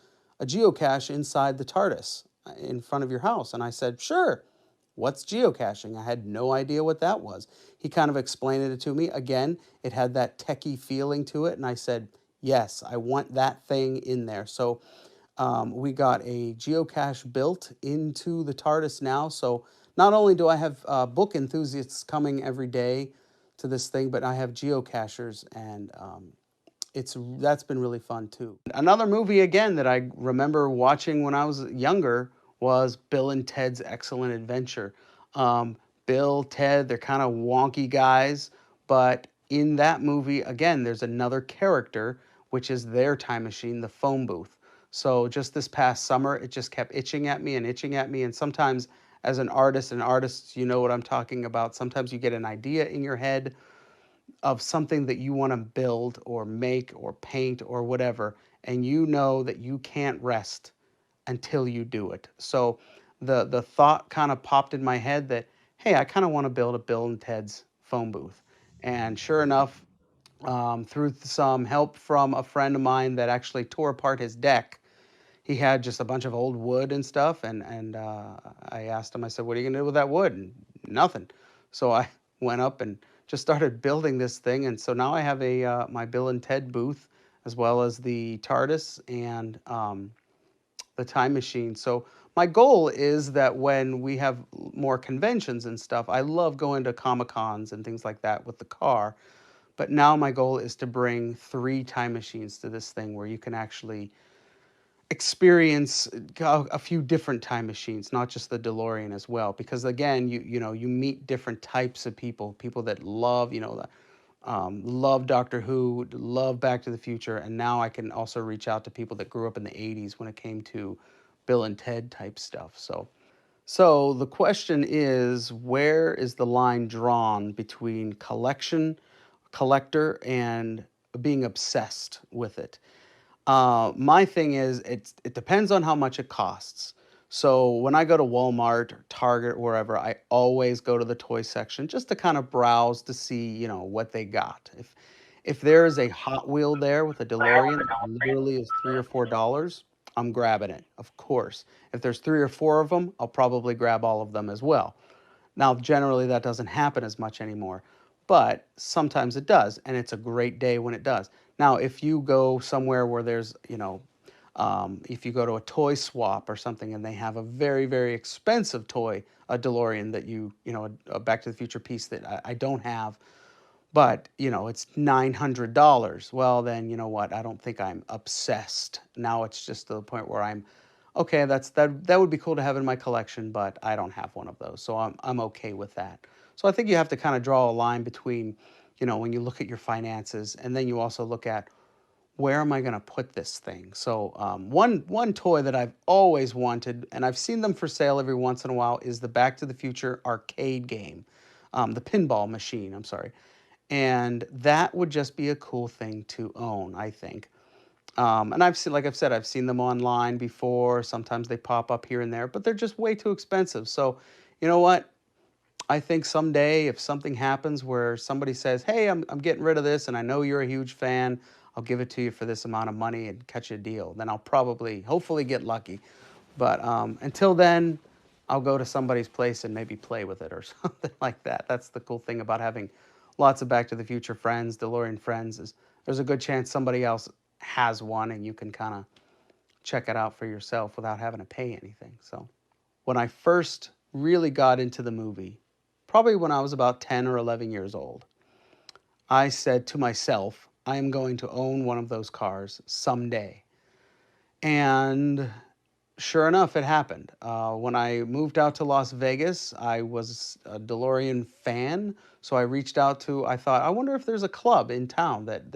geocache inside the TARDIS in front of your house? And I said, sure. What's geocaching? I had no idea what that was. He kind of explained it to me. Again, it had that techie feeling to it. And I said, yes, I want that thing in there. So we got a geocache built into the TARDIS now. So not only do I have book enthusiasts coming every day to this thing, but I have geocachers, and that's been really fun too. Another movie again that I remember watching when I was younger was Bill and Ted's Excellent Adventure. Bill, Ted, they're kind of wonky guys, but in that movie, again, there's another character, which is their time machine, the phone booth. So just this past summer, it just kept itching at me, and sometimes as an artist, you know what I'm talking about, sometimes you get an idea in your head of something that you want to build or make or paint or whatever, and you know that you can't rest until you do it. So the thought kind of popped in my head that, hey, I kind of want to build a Bill and Ted's phone booth. And sure enough, through some help from a friend of mine that actually tore apart his deck, he had just a bunch of old wood and stuff. And I asked him, I said, what are you going to do with that wood? And nothing. So I went up and just started building this thing. And so now I have my Bill and Ted booth, as well as the TARDIS and the time machine. So my goal is that when we have more conventions and stuff, I love going to Comic-Cons and things like that with the car. But now my goal is to bring 3 time machines to this thing where you can actually experience a few different time machines, not just the DeLorean as well. Because again, you meet different types of people that love, love Doctor Who, love Back to the Future, and now I can also reach out to people that grew up in the 80s when it came to Bill and Ted type stuff. So the question is, where is the line drawn between collector, and being obsessed with it? My thing is, it depends on how much it costs. So when I go to Walmart or Target or wherever, I always go to the toy section just to kind of browse to see, what they got. If there is a Hot Wheel there with a DeLorean that literally is $3 or $4, I'm grabbing it, of course. If there's 3 or 4 of them, I'll probably grab all of them as well. Now, generally that doesn't happen as much anymore, but sometimes it does, and it's a great day when it does. Now, if you go somewhere where there's, if you go to a toy swap or something and they have a very, very expensive toy, a DeLorean that a Back to the Future piece that I don't have, but, it's $900. Well, then, you know what? I don't think I'm obsessed. Now it's just to the point where I'm, okay, that would be cool to have in my collection, but I don't have one of those. So I'm okay with that. So I think you have to kind of draw a line between, when you look at your finances, and then you also look at, where am I going to put this thing? So one toy that I've always wanted, and I've seen them for sale every once in a while, is the Back to the Future arcade game, the pinball machine, I'm sorry. And that would just be a cool thing to own, I think. And I've seen them online before. Sometimes they pop up here and there, but they're just way too expensive. So, you know what? I think someday if something happens where somebody says, hey, I'm getting rid of this and I know you're a huge fan, I'll give it to you for this amount of money and catch a deal. Then I'll probably, hopefully get lucky. But until then, I'll go to somebody's place and maybe play with it or something like that. That's the cool thing about having lots of Back to the Future friends, DeLorean friends, is there's a good chance somebody else has one and you can kind of check it out for yourself without having to pay anything. So when I first really got into the movie, probably when I was about 10 or 11 years old, I said to myself, I am going to own one of those cars someday. And sure enough, it happened. When I moved out to Las Vegas, I was a DeLorean fan. So I reached out to, I thought, I wonder if there's a club in town that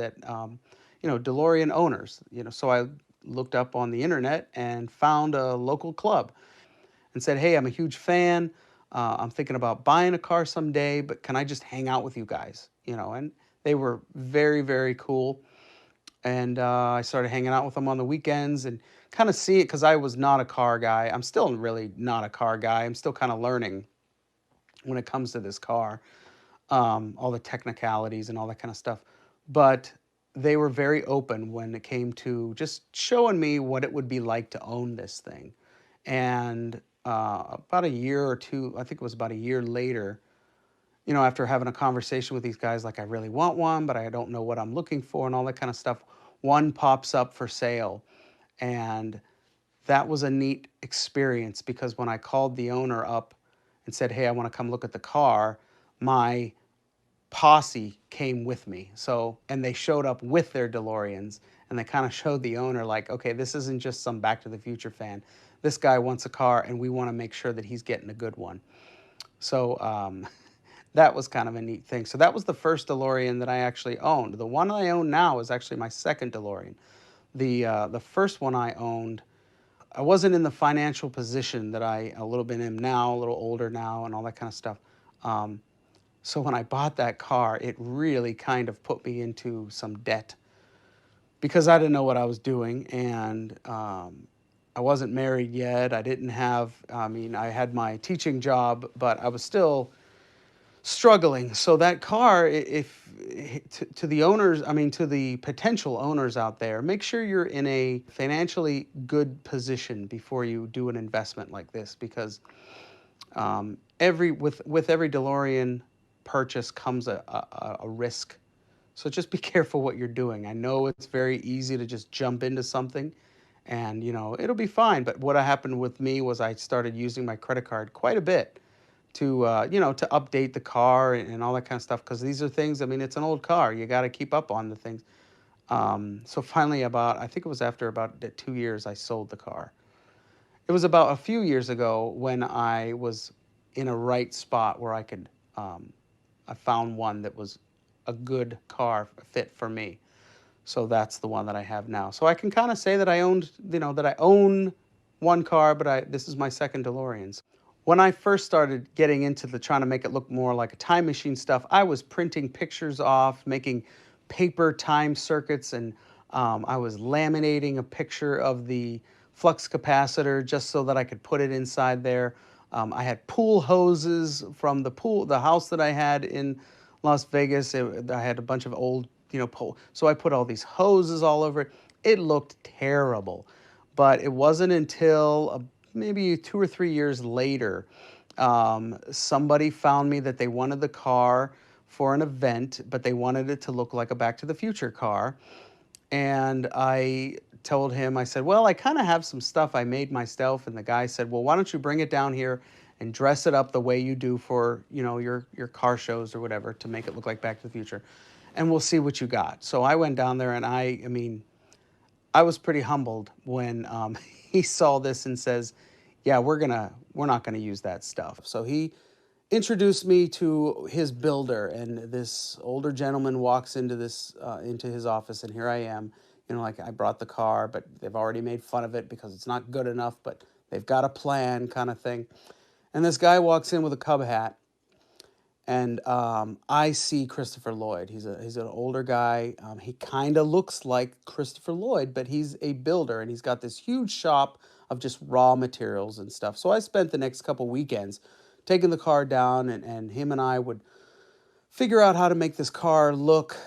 DeLorean owners. So I looked up on the internet and found a local club and said, hey, I'm a huge fan. I'm thinking about buying a car someday, but can I just hang out with you guys? And they were very, very cool. And I started hanging out with them on the weekends and kind of see it because I was not a car guy. I'm still really not a car guy. I'm still kind of learning when it comes to this car, all the technicalities and all that kind of stuff. But they were very open when it came to just showing me what it would be like to own this thing. And about a year or two, I think it was about a year later, after having a conversation with these guys, like I really want one, but I don't know what I'm looking for and all that kind of stuff, one pops up for sale. And that was a neat experience because when I called the owner up and said, hey, I want to come look at the car, my posse came with me. And they showed up with their DeLoreans and they kind of showed the owner like, okay, this isn't just some Back to the Future fan. This guy wants a car and we want to make sure that he's getting a good one. So that was kind of a neat thing. So that was the first DeLorean that I actually owned. The one I own now is actually my second DeLorean. The first one I owned, I wasn't in the financial position that I a little bit am now, a little older now and all that kind of stuff. So when I bought that car, it really kind of put me into some debt because I didn't know what I was doing. And I wasn't married yet. I had my teaching job, but I was still struggling. So that car, to the owners, to the potential owners out there, make sure you're in a financially good position before you do an investment like this, because with every DeLorean purchase comes a risk. So just be careful what you're doing. I know it's very easy to just jump into something and it'll be fine. But what happened with me was I started using my credit card quite a bit to to update the car and all that kind of stuff, because these are things, it's an old car, you got to keep up on the things. So finally, I think it was after about 2 years, I sold the car. It was about a few years ago when I was in a right spot where I could I found one that was a good car fit for me. So that's the one that I have now. So I can kind of say that I own one car, but this is my second DeLorean. When I first started getting into trying to make it look more like a time machine stuff, I was printing pictures off, making paper time circuits, and I was laminating a picture of the flux capacitor just so that I could put it inside there. I had pool hoses from the house that I had in Las Vegas. I had a bunch of old, so I put all these hoses all over it. It looked terrible, but it wasn't until maybe 2 or 3 years later, somebody found me that they wanted the car for an event, but they wanted it to look like a Back to the Future car. And I told him, I said, well, I kind of have some stuff I made myself. And the guy said, well, why don't you bring it down here and dress it up the way you do for, your car shows or whatever, to make it look like Back to the Future. And we'll see what you got. So I went down there and I was pretty humbled when he saw this and says, yeah, we're not gonna use that stuff. So he introduced me to his builder, and this older gentleman walks into his office, and here I am, like I brought the car, but they've already made fun of it because it's not good enough, but they've got a plan kind of thing. And this guy walks in with a Cub hat, and I see Christopher Lloyd. He's an older guy. He kind of looks like Christopher Lloyd, but he's a builder, and he's got this huge shop of just raw materials and stuff. So I spent the next couple weekends taking the car down, and him and I would figure out how to make this car look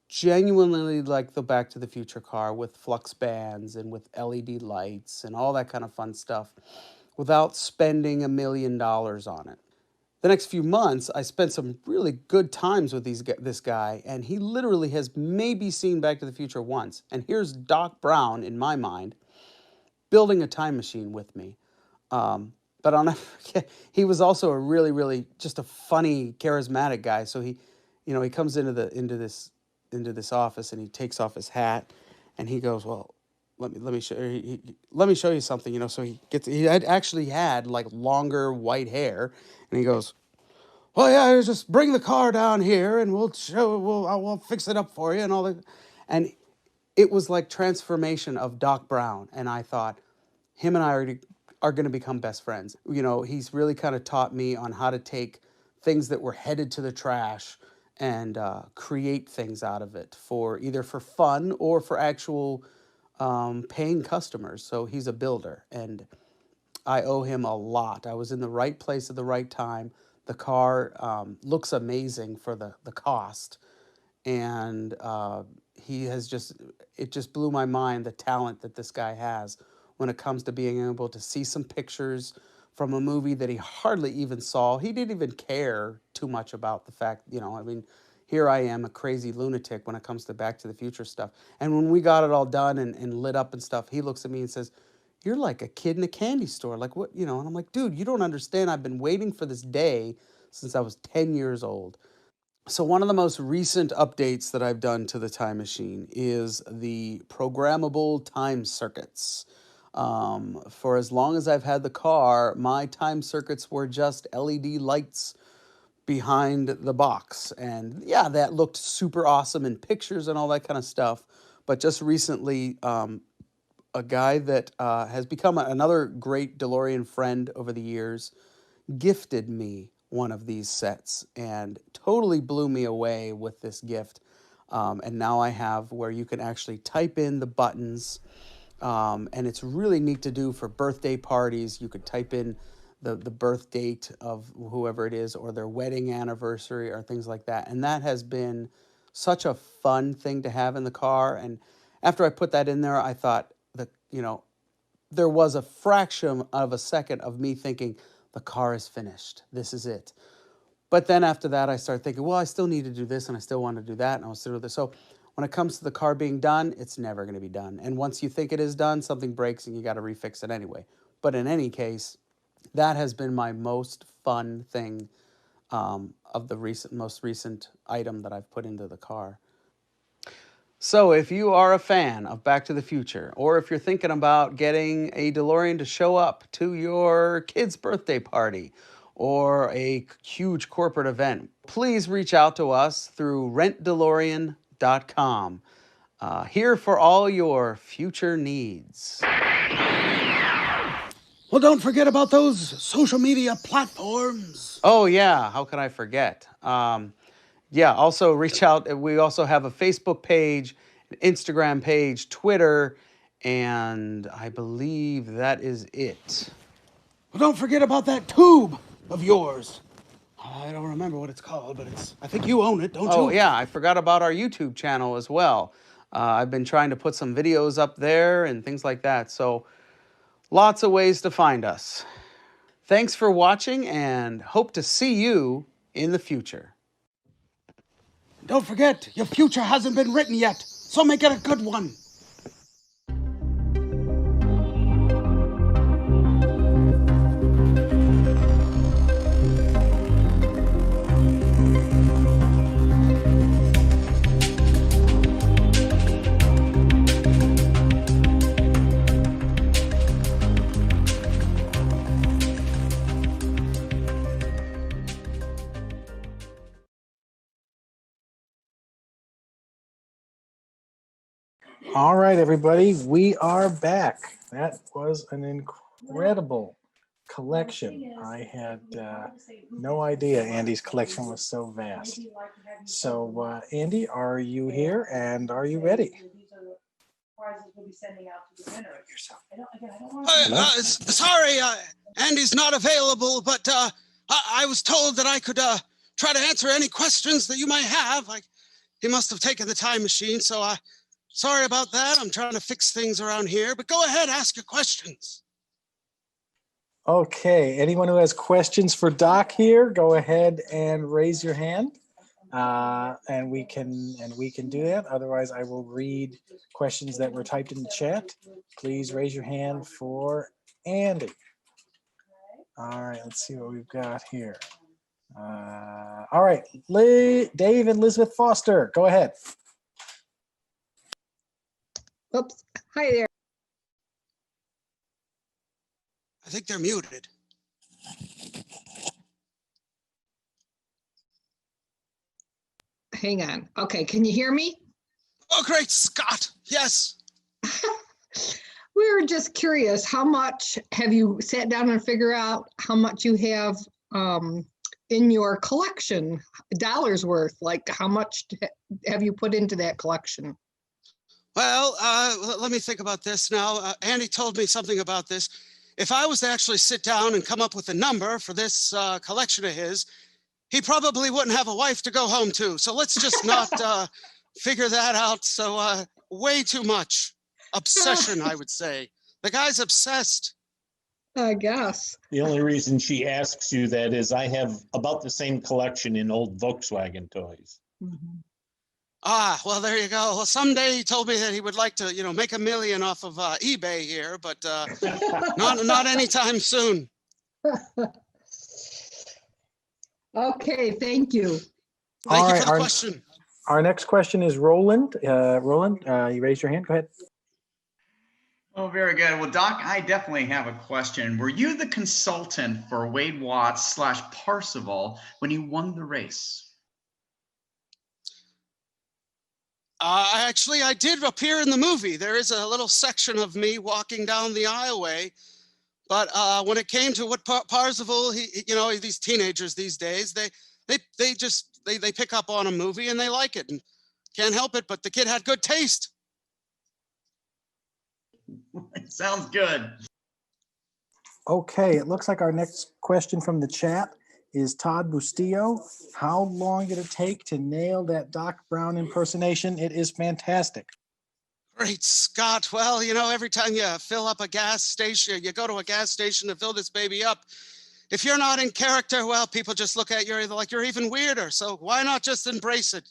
genuinely like the Back to the Future car, with flux bands and with LED lights and all that kind of fun stuff, without spending $1 million on it. The next few months, I spent some really good times with this guy, and he literally has maybe seen Back to the Future once. And here's Doc Brown, in my mind, building a time machine with me. But I'll never forget, he was also a really, really just a funny, charismatic guy. So he comes into this office, and he takes off his hat, and he goes, "Well, let me show you something." So he actually had like longer white hair, and he goes, "Well, yeah, just bring the car down here, and we'll fix it up for you," and all that. And it was like transformation of Doc Brown, and I thought, him and I are going to become best friends. He's really kind of taught me on how to take things that were headed to the trash and create things out of it, either for fun or for actual paying customers. So he's a builder, and I owe him a lot. I was in the right place at the right time. The car looks amazing for the cost, and it just blew my mind, the talent that this guy has when it comes to being able to see some pictures from a movie that he hardly even saw. He didn't even care too much about the fact, here I am, a crazy lunatic when it comes to Back to the Future stuff. And when we got it all done and lit up and stuff, he looks at me and says, "You're like a kid in a candy store. Like what?" And I'm like, "Dude, you don't understand. I've been waiting for this day since I was 10 years old." So one of the most recent updates that I've done to the time machine is the programmable time circuits. For as long as I've had the car, my time circuits were just LED lights behind the box. And yeah, that looked super awesome in pictures and all that kind of stuff. But just recently, a guy that has become another great DeLorean friend over the years gifted me one of these sets and totally blew me away with this gift. And now I have where you can actually type in the buttons. And it's really neat to do for birthday parties. You could type in the birth date of whoever it is, or their wedding anniversary, or things like that. And that has been such a fun thing to have in the car. And after I put that in there, I thought that, there was a fraction of a second of me thinking, the car is finished. This is it. But then after that, I started thinking, well, I still need to do this, and I still want to do that, and I want to do this. So when it comes to the car being done, it's never going to be done. And once you think it is done, something breaks and you got to refix it anyway. But in any case, that has been my most fun thing of the most recent item that I've put into the car. So if you are a fan of Back to the Future, or if you're thinking about getting a DeLorean to show up to your kid's birthday party or a huge corporate event, please reach out to us through RentDeLorean.com. Here for all your future needs. Well, don't forget about those social media platforms. Oh, yeah. How could I forget? Also reach out. We also have a Facebook page, an Instagram page, Twitter, and I believe that is it. Well, don't forget about that tube of yours. I don't remember what it's called, but I think you own it, don't you? Oh, yeah. I forgot about our YouTube channel as well. I've been trying to put some videos up there and things like that. So lots of ways to find us. Thanks for watching, and hope to see you in the future. Don't forget, your future hasn't been written yet, so make it a good one. All right, everybody, we are back. That was an incredible collection. I had no idea Andy's collection was so vast. So, Andy, are you here and are you ready? Sorry, Andy's not available, but I was told that I could try to answer any questions that you might have. He must have taken the time machine, so sorry about that. I'm trying to fix things around here, but go ahead, ask your questions. Okay, anyone who has questions for Doc here, go ahead and raise your hand, and we can do that. Otherwise, I will read questions that were typed in the chat. Please raise your hand for Andy. All right, let's see what we've got here. All right, Dave and Elizabeth Foster, go ahead. Oops. Hi there. I think they're muted. Hang on. Okay, can you hear me? Oh, great Scott. Yes. We were just curious, how much have you sat down and figure out how much you have in your collection, dollars worth? Like how much have you put into that collection? Well, let me think about this now. Andy told me something about this. If I was to actually sit down and come up with a number for this collection of his, he probably wouldn't have a wife to go home to. So let's just not figure that out. So way too much obsession, I would say. The guy's obsessed. I guess. The only reason she asks you that is I have about the same collection in old Volkswagen toys. Mm-hmm. Ah, well, there you go. Well, someday he told me that he would like to, make $1 million off of eBay here, but not anytime soon. Okay, thank you. Thank you for the question. Our next question is Roland. Roland, you raised your hand. Go ahead. Oh, very good. Well, Doc, I definitely have a question. Were you the consultant for Wade Watts / Parsival when he won the race? Actually, I did appear in the movie. There is a little section of me walking down the aisleway. But when it came to what Parsival, these teenagers these days, they pick up on a movie and they like it and can't help it. But the kid had good taste. Sounds good. Okay, it looks like our next question from the chat is Todd Bustillo. How long did it take to nail that Doc Brown impersonation? It is fantastic. Great Scott. Well, every time you fill up a gas station, you go to a gas station to fill this baby up. If you're not in character, well, people just look at you like you're even weirder. So why not just embrace it,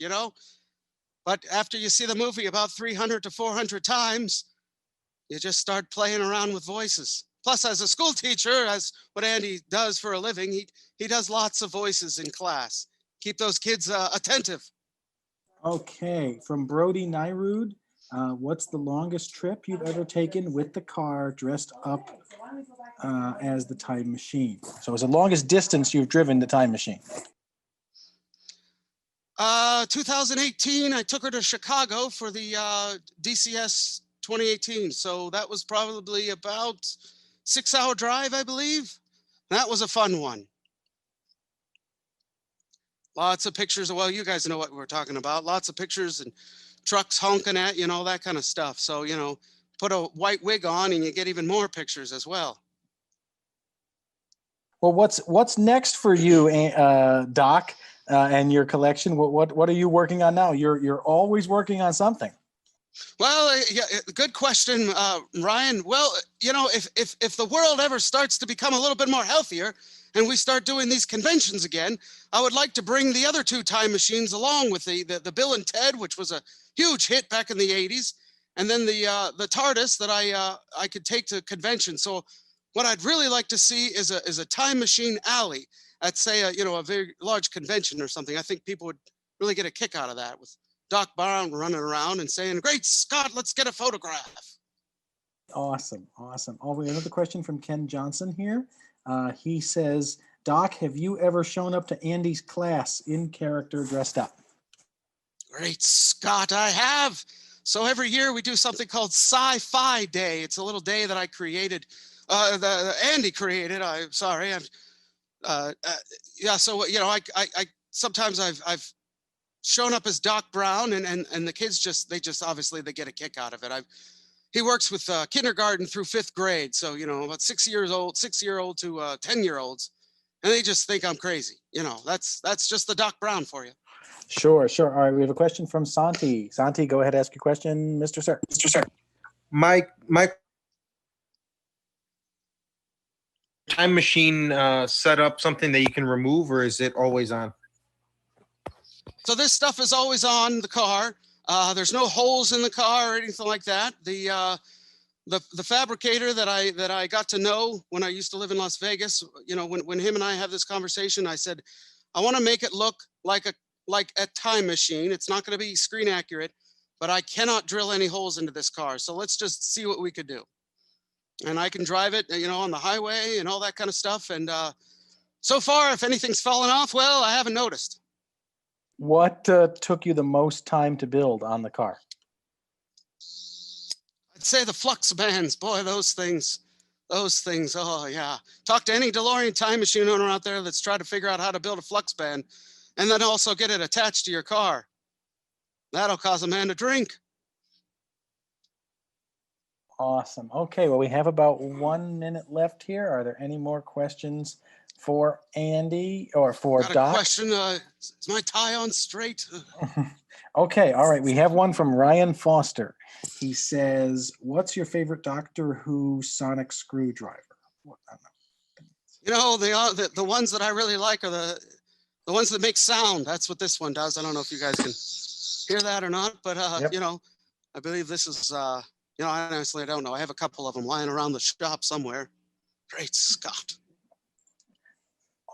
But after you see the movie about 300 to 400 times, you just start playing around with voices. Plus, as a school teacher, as what Andy does for a living, he does lots of voices in class. Keep those kids attentive. Okay, from Brody Nyrud, what's the longest trip you've ever taken with the car dressed up as the time machine? So it's the longest distance you've driven the time machine. 2018, I took her to Chicago for the DCS 2018. So that was probably about 6-hour drive, I believe. That was a fun one. Lots of pictures. Well, you guys know what we're talking about. Lots of pictures and trucks honking at you and all that kind of stuff. So, put a white wig on and you get even more pictures as well. Well, what's next for you, Doc, and your collection? What are you working on now? You're always working on something. Well, yeah, good question, Ryan. Well, if the world ever starts to become a little bit more healthier and we start doing these conventions again, I would like to bring the other two time machines along with the Bill and Ted, which was a huge hit back in the 80s, and then the TARDIS that I could take to convention. So what I'd really like to see is a time machine alley at, say, a very large convention or something. I think people would really get a kick out of that, with Doc Brown running around and saying, "Great Scott, let's get a photograph." Awesome. Oh, we have another question from Ken Johnson here. He says, Doc, have you ever shown up to Andy's class in character dressed up? Great Scott, I have. So every year we do something called Sci-Fi Day. It's a little day that I created, Andy created. I'm sorry. So I sometimes I've shown up as Doc Brown, and the kids they get a kick out of it. he works with kindergarten through 5th grade. So, you know, about 6-year-old to 10-year-olds. And they just think I'm crazy. You know, that's just the Doc Brown for you. Sure, sure. All right, we have a question from Santi. Santi, go ahead, ask your question, Mr. Sir. Mr. Sir. My time machine set up something that you can remove, or is it always on? So this stuff is always on the car. There's no holes in the car or anything like that. The fabricator that I got to know when I used to live in Las Vegas, you know, when him and I have this conversation, I said, I want to make it look like a time machine. It's not going to be screen accurate, but I cannot drill any holes into this car. So let's just see what we could do. And I can drive it, you know, on the highway and all that kind of stuff. And so far, if anything's fallen off, well, I haven't noticed. What took you the most time to build on the car? I'd say the flux bands. Boy, those things. Oh, yeah. Talk to any DeLorean time machine owner out there that's tried to figure out how to build a flux band and then also get it attached to your car. That'll cause a man to drink. Awesome. Okay, well, we have about 1 minute left here. Are there any more questions for Andy or for Got a Doc? question. Is my tie on straight? Okay, all right. We have one from Ryan Foster. He says, what's your favorite Doctor Who sonic screwdriver? You know, the ones that I really like are the ones that make sound. That's what this one does. I don't know if you guys can hear that or not, but Yep. you know, I believe this is you know, I honestly don't know. I have a couple of them lying around the shop somewhere. Great Scott.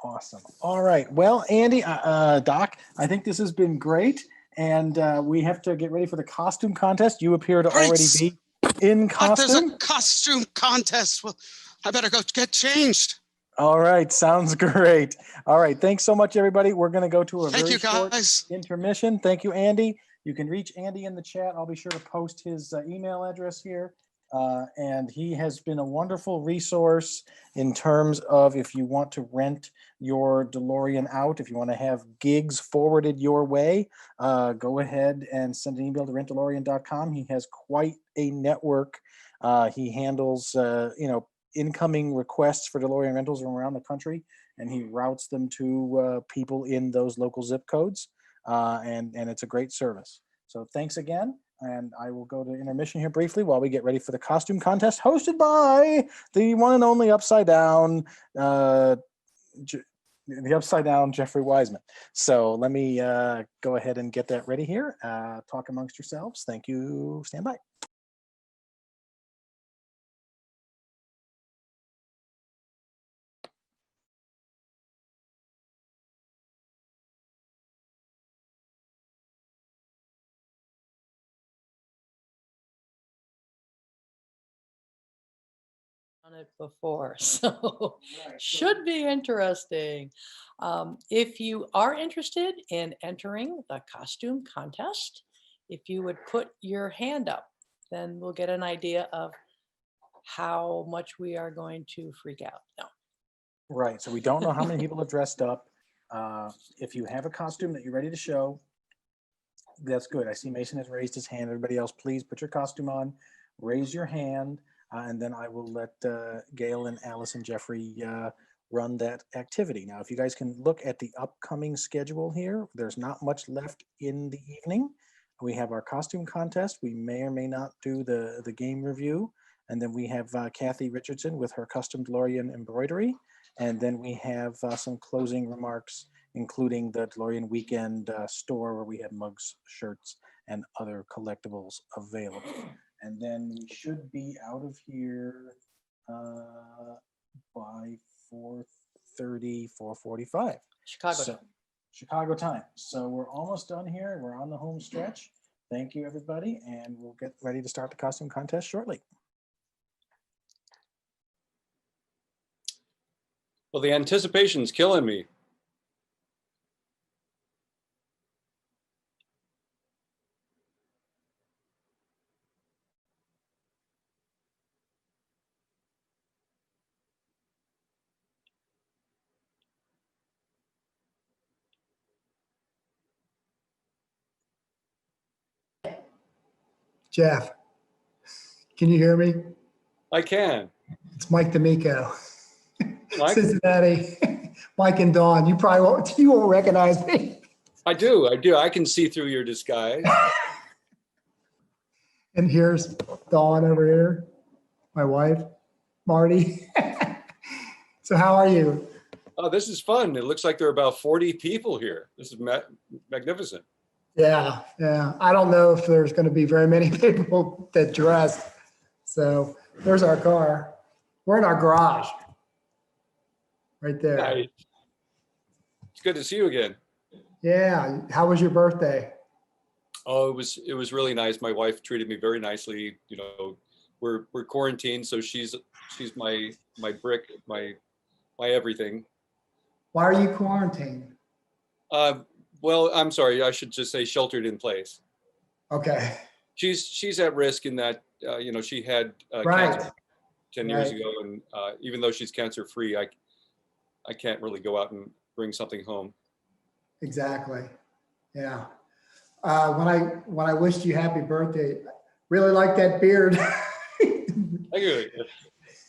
Awesome. All right. Well, Andy, Doc, I think this has been great. And we have to get ready for the costume contest. You appear to already be in But there's costume. a costume contest. Well, I better go get changed. All right. Sounds great. All right. Thanks so much, everybody. We're going to go to a Thank very you, short guys. intermission. Thank you, Andy. You can reach Andy in the chat. I'll be sure to post his email address here. And he has been a wonderful resource in terms of if you want to rent your DeLorean out, if you want to have gigs forwarded your way, go ahead and send an email to RentDeLorean.com. He has quite a network. He handles, you know, incoming requests for DeLorean rentals from around the country, and he routes them to people in those local zip codes. And it's a great service. So thanks again. And I will go to intermission here briefly while we get ready for the costume contest hosted by the one and only Upside Down, the Upside Down Jeffrey Weissman. So let me go ahead and get that ready here. Talk amongst yourselves. Thank you. Stand by. On it before, so should be interesting. If you are interested in entering the costume contest, if you would put your hand up, then we'll get an idea of how much we are going to freak out. No. Right. So we don't know how many people have dressed up. If you have a costume that you're ready to show, that's good. I see Mason has raised his hand. Everybody else, please put your costume on, raise your hand. And then I will let Gail and Alice and Jeffrey run that activity. Now, if you guys can look at the upcoming schedule here, there's not much left in the evening. We have our costume contest. We may or may not do the game review. And then we have Kathie Richardson with her custom DeLorean embroidery. And then we have some closing remarks, including the DeLorean weekend store where we have mugs, shirts, and other collectibles available. And then we should be out of here by 4:30, 4:45. Chicago time. Chicago time. So we're almost done here. We're on the home stretch. Thank you, everybody. And we'll get ready to start the costume contest shortly. Well, the anticipation's killing me. Jeff, Can you hear me? I can. It's Mike Damico, Mike? Cincinnati. Mike and Dawn, you won't recognize me. I do. I can see through your disguise. And here's Dawn over here, my wife, Marty. So how are you? Oh, this is fun. It looks like there are about 40 people here. This is magnificent. Yeah. I don't know if there's going to be very many people that dress. So there's our car. We're in our garage. Right there. Nice. It's good to see you again. Yeah. How was your birthday? Oh, it was really nice. My wife treated me very nicely. You know, we're quarantined, so she's my brick, my everything. Why are you quarantined? Well, I'm sorry. I should just say sheltered in place. Okay. She's at risk in that you know, she had right. cancer 10 years ago, and even though she's cancer free, I can't really go out and bring something home. Exactly. Yeah. When I wished you happy birthday, really like that beard. Thank you.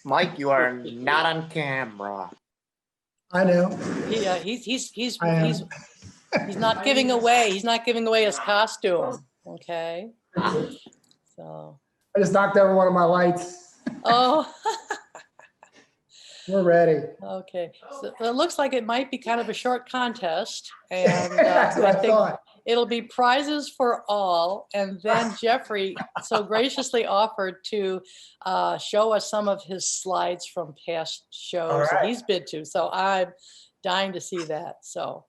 Mike, you are not on camera. I know. He's not giving away. He's not giving away his costume. Okay. So. I just knocked over one of my lights. Oh. We're ready. Okay. So it looks like it might be kind of a short contest, and That's what I think thought. it'll be prizes for all. And then Jeffrey so graciously offered to show us some of his slides from past shows that he's been to. So I'm dying to see that. So,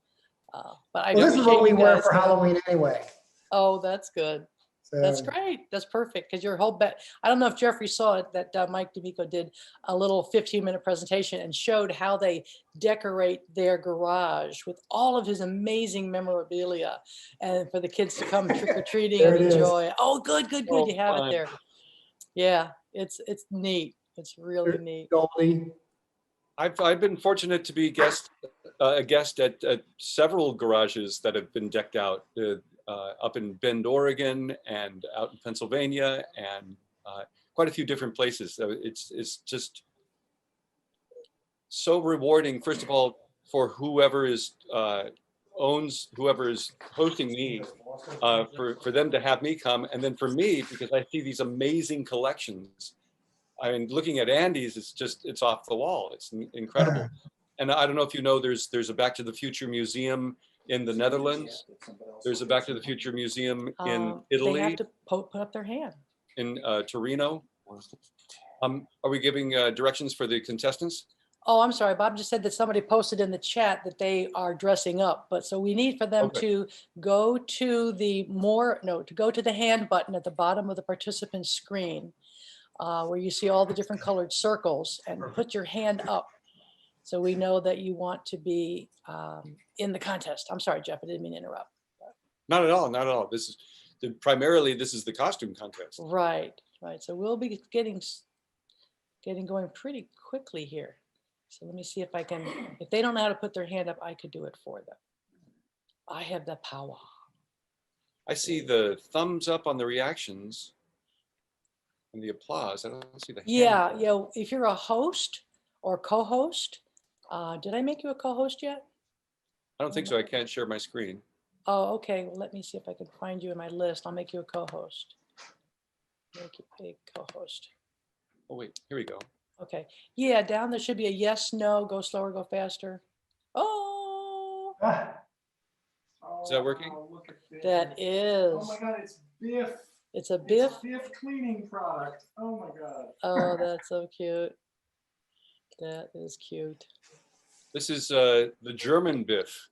but I this is what we appreciate you wear guys. for Halloween anyway. Oh, that's good. So, That's great. That's perfect. Because your whole I don't know if Jeffrey saw it, that Mike Damico did a little 15-minute presentation and showed how they decorate their garage with all of his amazing memorabilia, and for the kids to come trick-or-treating and enjoy. Oh, good. Oh, You have fun. it there. Yeah, it's neat. It's really neat. Goldie. I've been fortunate to be a guest at several garages that have been decked out. Up in Bend, Oregon, and out in Pennsylvania, and quite a few different places. So it's just so rewarding. First of all, for whoever is hosting me, for them to have me come, and then for me, because I see these amazing collections. I mean, looking at Andy's, it's off the wall. It's incredible. And I don't know if you know, there's a Back to the Future museum in the Netherlands. There's a Back to the Future museum in Italy. They have to put up their hand. In Torino. Are we giving directions for the contestants? Oh, I'm sorry. Bob just said that somebody posted in the chat that they are dressing up, but so we need for them to go to the hand button at the bottom of the participant screen, where you see all the different colored circles, and put your hand up. So we know that you want to be in the contest. I'm sorry, Jeff, I didn't mean to interrupt. Not at all, not at all. This is primarily the costume contest. Right. So we'll be getting going pretty quickly here. So let me see if I can, if they don't know how to put their hand up, I could do it for them. I have the power. I see the thumbs up on the reactions and the applause. I don't see the hand. Yeah, if you're a host or co-host, did I make you a co-host yet? I don't think so. I can't share my screen. Oh, okay. Well, let me see if I can find you in my list. I'll make you a co-host. Make you a co-host. Oh, wait, here we go. Okay. Yeah, down there should be a yes, no, go slower, go faster. Oh. Is that working? That is. Oh my God, it's Biff. It's a Biff? It's a Biff cleaning product. Oh my God. Oh, that's so cute. That is cute. This is the German Biff.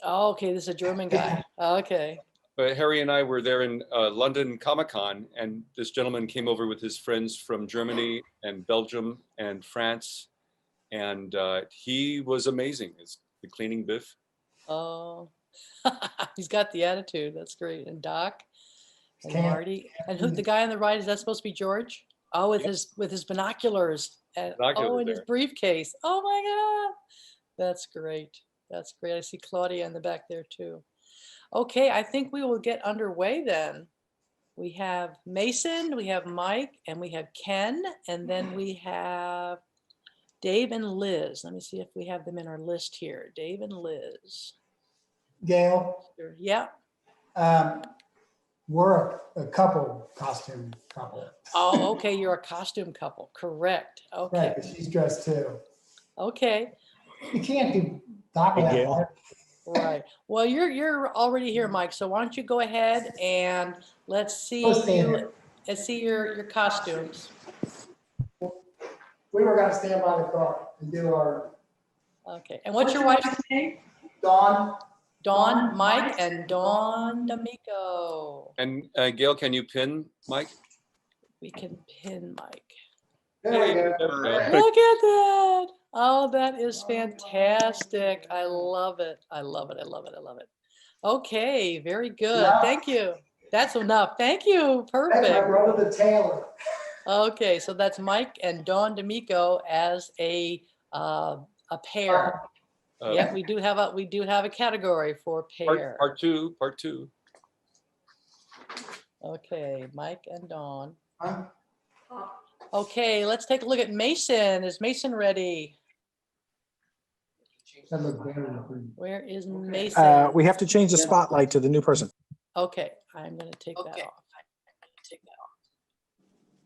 Oh, okay, this is a German guy. Okay. But Harry and I were there in London Comic-Con, and this gentleman came over with his friends from Germany and Belgium and France, and he was amazing. It's the cleaning Biff. Oh, he's got the attitude. That's great. And Doc and Marty, and who the guy on the right, is that supposed to be George? Oh, with his binoculars and his briefcase. Oh my God, that's great. That's great. I see Claudia in the back there too. Okay, I think we will get underway then We have Mason, we have Mike, and we have Ken, and then we have Dave and Liz. Let me see if we have them in our list here. Dave and Liz. Gail, Yeah. we're a costume couple. Oh, okay. You're a costume couple. Correct. Okay. Right, but she's dressed too. Okay. You can't do Doc Hey, without Gail. her. Right. Well, you're already here, Mike. So why don't you go ahead and let's see Let's stand you. here. Let's see your costumes. We were gonna stand by the car and do our. Okay. And what's your wife's name? Dawn. Dawn, Mike, and Dawn Damico. And Gail, can you pin Mike? We can pin Mike. There we go. Look at that. Oh, that is fantastic. I love it. I love it. I love it. I love it. Okay, very good. Yeah. Thank you. That's enough. Thank you. That's my Perfect. brother, the tailor. Okay, so that's Mike and Dawn Damico as a pair. Yeah, we do have a category for pair. Part two. Okay, Mike and Dawn. Okay, let's take a look at Mason. Is Mason ready? Where is Mason? We have to change the spotlight to the new person. Okay, I'm going to take that off.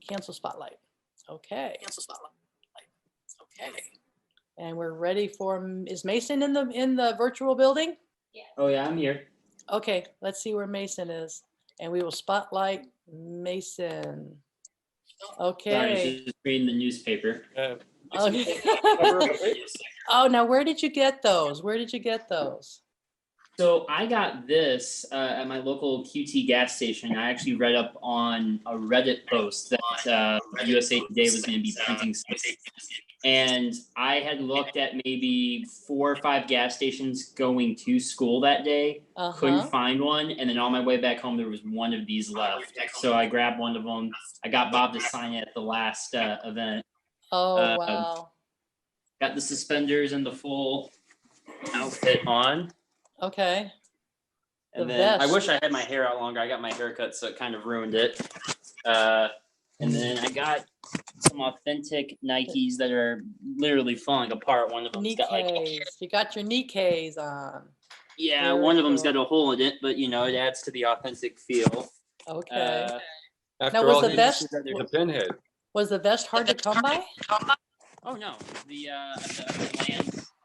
Cancel spotlight. Okay. Cancel spotlight. Okay. And we're ready for. Is Mason in the virtual building? Yeah. Oh yeah, I'm here. Okay, let's see where Mason is, and we will spotlight Mason. Okay. Sorry, just reading the newspaper. Okay. Oh, now where did you get those? So I got this at my local QT gas station. I actually read up on a Reddit post that USA Today was going to be printing something. And I had looked at maybe 4 or 5 gas stations going to school that day. Couldn't find one. And then on my way back home, there was one of these left. So I grabbed one of them. I got Bob to sign it at the last event. Oh, wow. Got the suspenders and the full outfit on. Okay. And then I wish I had my hair out longer. I got my hair cut, so it kind of ruined it. And then I got some authentic Nikes that are literally falling apart. One of them's got like, you got your Nikes on. yeah, Very one of them's cool. got a hole in it, but you know, it adds to the authentic feel. Okay. After was all, the he vest- was the pinhead. Was the vest hard to come by? Oh no, the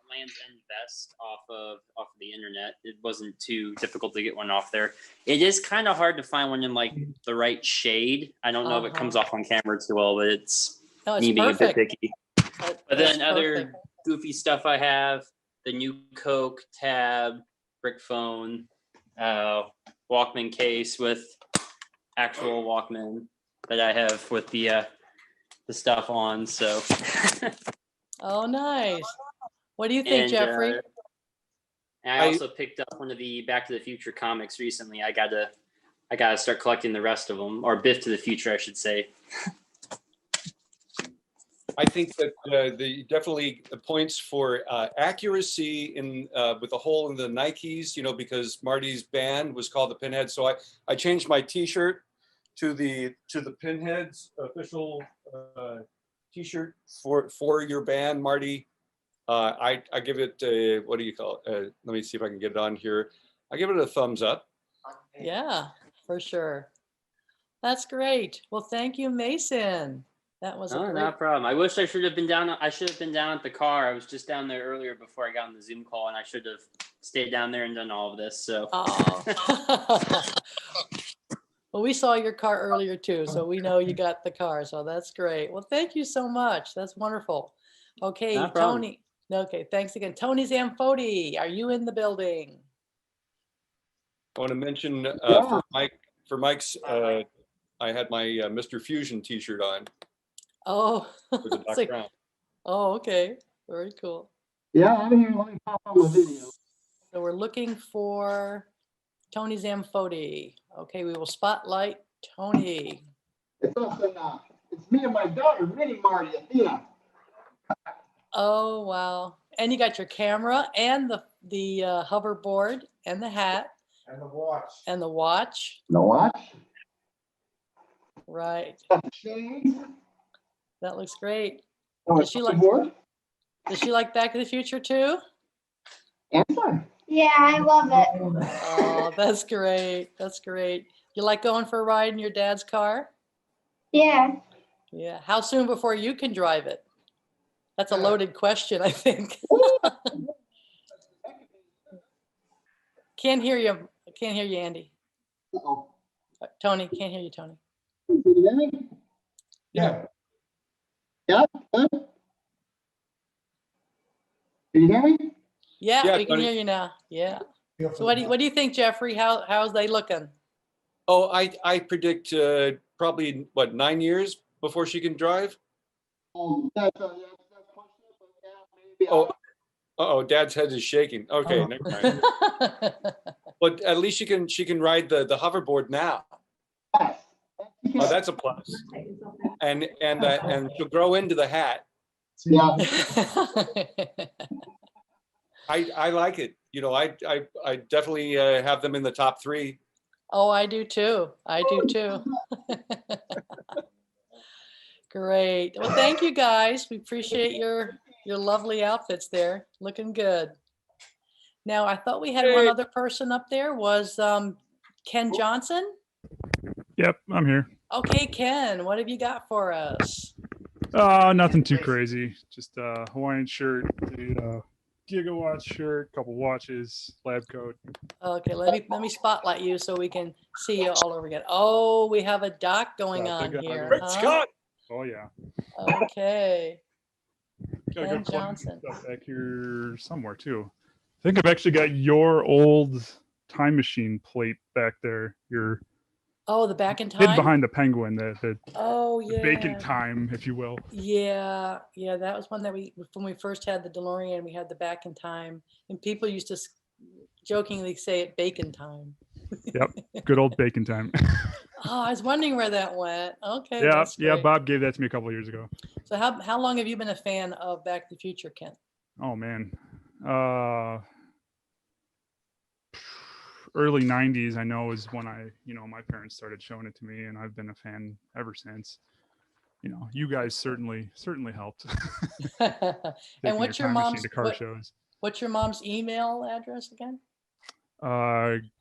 Land's End vest off of the internet. It wasn't too difficult to get one off there. It is kind of hard to find one in like the right shade. I don't know if it comes off on camera too well, but it's me being perfect. a bit picky. But then other goofy stuff I have, the new Coke tab, brick phone, Walkman case with actual Walkman that I have with the stuff on. So Oh, nice. What do you think, And, Jeffrey? I also picked up one of the Back to the Future comics recently. I gotta start collecting the rest of them, or Biff to the Future, I should say. I think that the definitely points for accuracy in with the hole in the Nikes, you know, because Marty's band was called the Pinhead. So I changed my T-shirt to the Pinheads official T-shirt for your band, Marty. I give it what do you call it? Let me see if I can get it on here. I give it a thumbs up. Yeah, for sure. That's great. Well, thank you, Mason. That was a No, great. not a problem. I wish I should have been down. I should have been down at the car. I was just down there earlier before I got on the Zoom call, and I should have stayed down there and done all of this. So. Well, we saw your car earlier too, so we know you got the car. So that's great. Well, thank you so much. That's wonderful. Okay, No problem. Tony. Okay, thanks again. Tony Zamfoti, are you in the building? I want to mention for Mike's. I had my Mr. Fusion T-shirt on. Oh, with the Doc so- Brown. oh, okay. Very cool. Yeah, I'm here. Let me pop on the video. So we're looking for Tony Zamfoti. Okay, we will spotlight Tony. It's also it's me and my daughter, Minnie Marty, Athena. Oh, wow. And you got your camera and the hoverboard and the hat And the watch. and the watch. The watch? Right. Shades. That looks great. Oh, Does she like Back to the Future too? Yeah, I love it. Oh, that's great. That's great. You like going for a ride in your dad's car? Yeah. Yeah. How soon before you can drive it? That's a loaded question, I think. Can't hear you. I can't hear you, Andy. Tony, can't hear you, Tony. Yeah. Yeah. Can you hear me? Yeah, Yeah, we can Tony. hear you now. Yeah. So what do you think, Jeffrey? How's they looking? Oh, I predict probably what 9 years before she can drive. Oh, Dad's head is shaking. Okay, never mind. But at least she can ride the hoverboard now. Oh, that's a plus. And she'll grow into the hat. Yeah. I like it. You know, I definitely have them in the top 3. Oh, I do too. I do too. Great. Well, thank you guys. We appreciate your lovely outfits there. Looking good. Now, I thought we had one other person up there. Was Ken Johnson? Yep, I'm here. Okay, Ken, what have you got for us? Nothing too crazy. Just a Hawaiian shirt, a gigawatt shirt, couple watches, lab coat. Okay, let me spotlight you so we can see you all over again. Oh, we have a doc going on here. Great huh? Scott! Oh yeah. Okay. Got a Ken good plug Johnson. stuff back here somewhere too. I think I've actually got your old time machine plate back there. Your Oh, the back in hid time? behind the penguin, the Oh, the bacon yeah. time, if you will. Yeah, that was one that when we first had the DeLorean, we had the back in time, and people used to jokingly say it bacon time. Yep, good old bacon time. Oh, I was wondering where that went. Okay, Yeah, that's yeah. great. Bob gave that to me a couple of years ago. So how long have you been a fan of Back to the Future, Ken? Oh man, early '90s. I know is when my parents started showing it to me, and I've been a fan ever since. You know, you guys certainly helped. And what's your time machine mom's to car shows? What's your mom's email address again?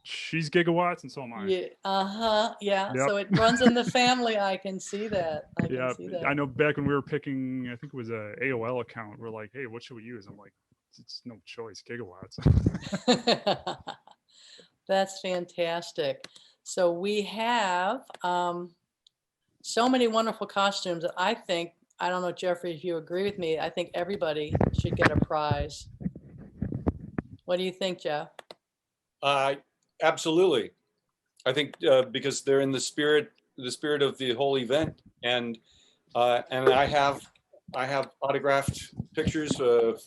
She's gigawatts, and so am I. Yeah. Yeah. Yep. So it runs in the family. I can see that. I can Yeah, see that. I know back when we were picking, I think it was a AOL account. We're like, hey, what should we use? I'm like, it's no choice, gigawatts. That's fantastic. So we have so many wonderful costumes that I think, I don't know, Jeffrey, if you agree with me, I think everybody should get a prize. What do you think, Jeff? Absolutely. I think because they're in the spirit of the whole event, and I have autographed pictures of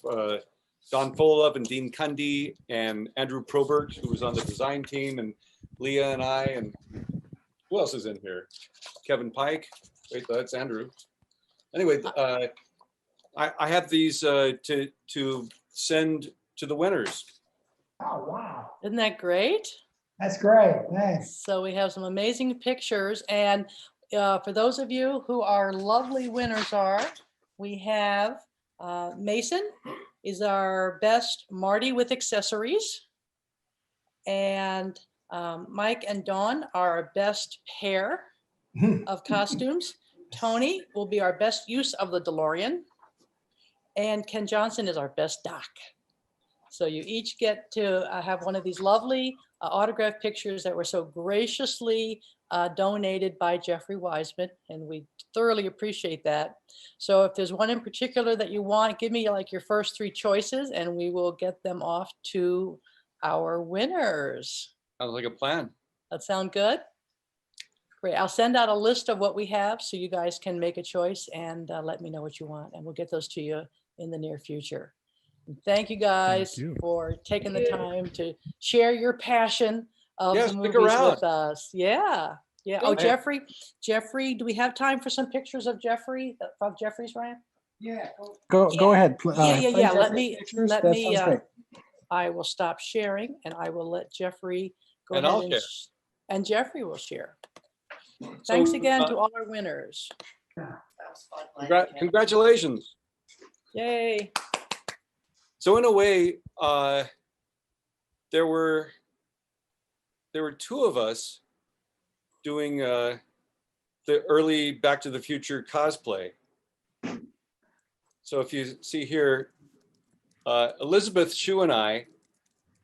Don Folov and Dean Cundy and Andrew Probert, who was on the design team, and Leah and I, and who else is in here? Kevin Pike. Wait, that's Andrew. Anyway, I have these to send to the winners. Oh, wow. Isn't that great? That's great. Thanks. So we have some amazing pictures. And for those of you who our lovely winners are, we have Mason is our best Marty with accessories. And Mike and Dawn are our best pair of costumes. Tony will be our best use of the DeLorean. And Ken Johnson is our best doc. So you each get to have one of these lovely autographed pictures that were so graciously donated by Jeffrey Weissman, and we thoroughly appreciate that. So if there's one in particular that you want, give me like your first 3 choices, and we will get them off to our winners. Sounds like a plan. That sound good? Great. I'll send out a list of what we have so you guys can make a choice and let me know what you want, and we'll get those to you in the near future. And thank you guys for taking the time to share your passion of the movies with us. Yeah. Yeah. Oh, Jeffrey, do we have time for some pictures of Jeffrey, of Jeffrey's, Ryan? Yeah. Go ahead. Yeah. Let me, That sounds great. I will stop sharing and I will let Jeffrey go And ahead I'll share. and Jeffrey will share. Thanks So, again to all our winners. Congratulations. Yay. So in a way, there were two of us doing the early Back to the Future cosplay. So if you see here, Elizabeth Shue and I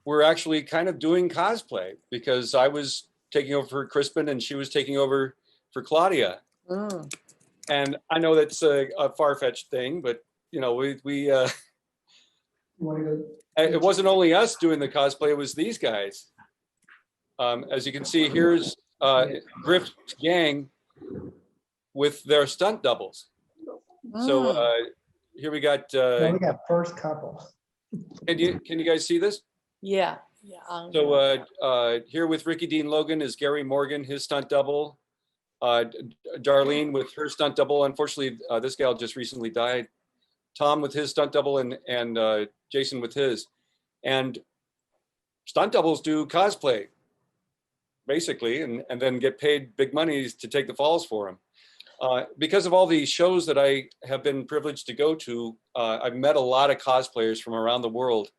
were actually kind of doing cosplay because I was taking over for Crispin and she was taking over for Claudia. Mm. And I know that's a far-fetched thing, but you know, it wasn't only us doing the cosplay, it was these guys. As you can see, here's Griff's gang with their stunt doubles. So here we got. Yeah, we got first couple. Can you guys see this? Yeah. So here with Ricky Dean Logan is Gary Morgan, his stunt double. Darlene with her stunt double. Unfortunately, this gal just recently died. Tom with his stunt double and Jason with his. And stunt doubles do cosplay, basically, and then get paid big money to take the falls for them. Because of all the shows that I have been privileged to go to, I've met a lot of cosplayers from around the world.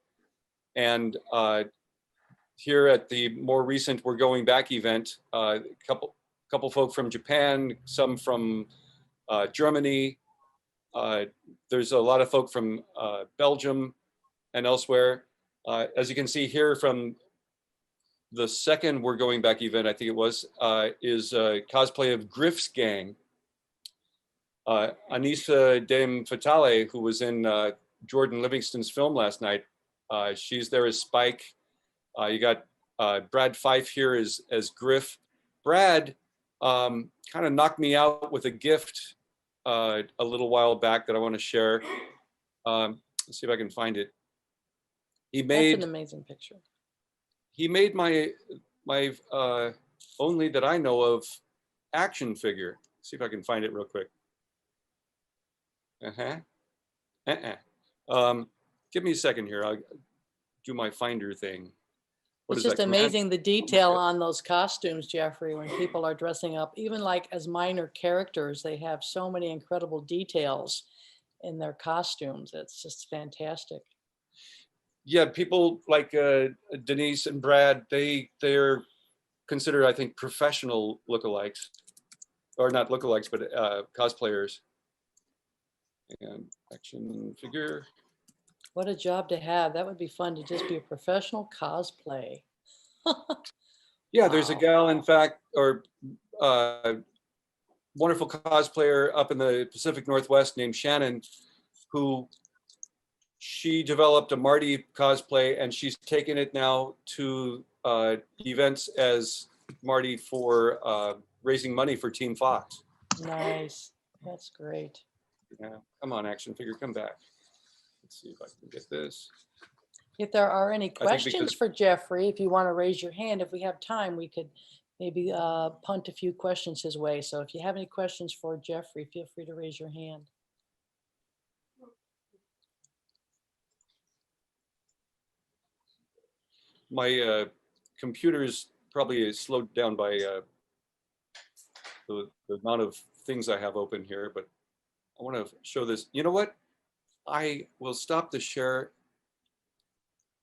And here at the more recent We're Going Back event, a couple folk from Japan, some from Germany. There's a lot of folk from Belgium and elsewhere. As you can see here from the second We're Going Back event, I think it was, is a cosplay of Griff's gang. Anissa Dame Fatale, who was in Jordan Livingston's film last night, she's there as Spike. You got Brad Fife here as Griff. Brad kind of knocked me out with a gift a little while back that I want to share. Let's see if I can find it. That's an amazing picture. He made my only that I know of action figure. Let's see if I can find it real quick. Give me a second here. I'll do my finder thing. It's just amazing the detail on those costumes, Jeffrey, when people are dressing up, even like as minor characters, they have so many incredible details in their costumes. It's just fantastic. Yeah, people like Denise and Brad, they're considered, I think, professional lookalikes, or not lookalikes, but cosplayers. And action figure. What a job to have. That would be fun to just be a professional cosplay. Yeah, there's a gal, in fact, or wonderful cosplayer up in the Pacific Northwest named Shannon, who she developed a Marty cosplay and she's taken it now to events as Marty for raising money for Team Fox. Nice. That's great. Yeah, come on, action figure, come back. Let's see if I can get this. If there are any questions for Jeffrey, if you want to raise your hand, if we have time, we could maybe punt a few questions his way. So if you have any questions for Jeffrey, feel free to raise your hand. My computer's probably slowed down by the amount of things I have open here, but I want to show this. You know what? I will stop the share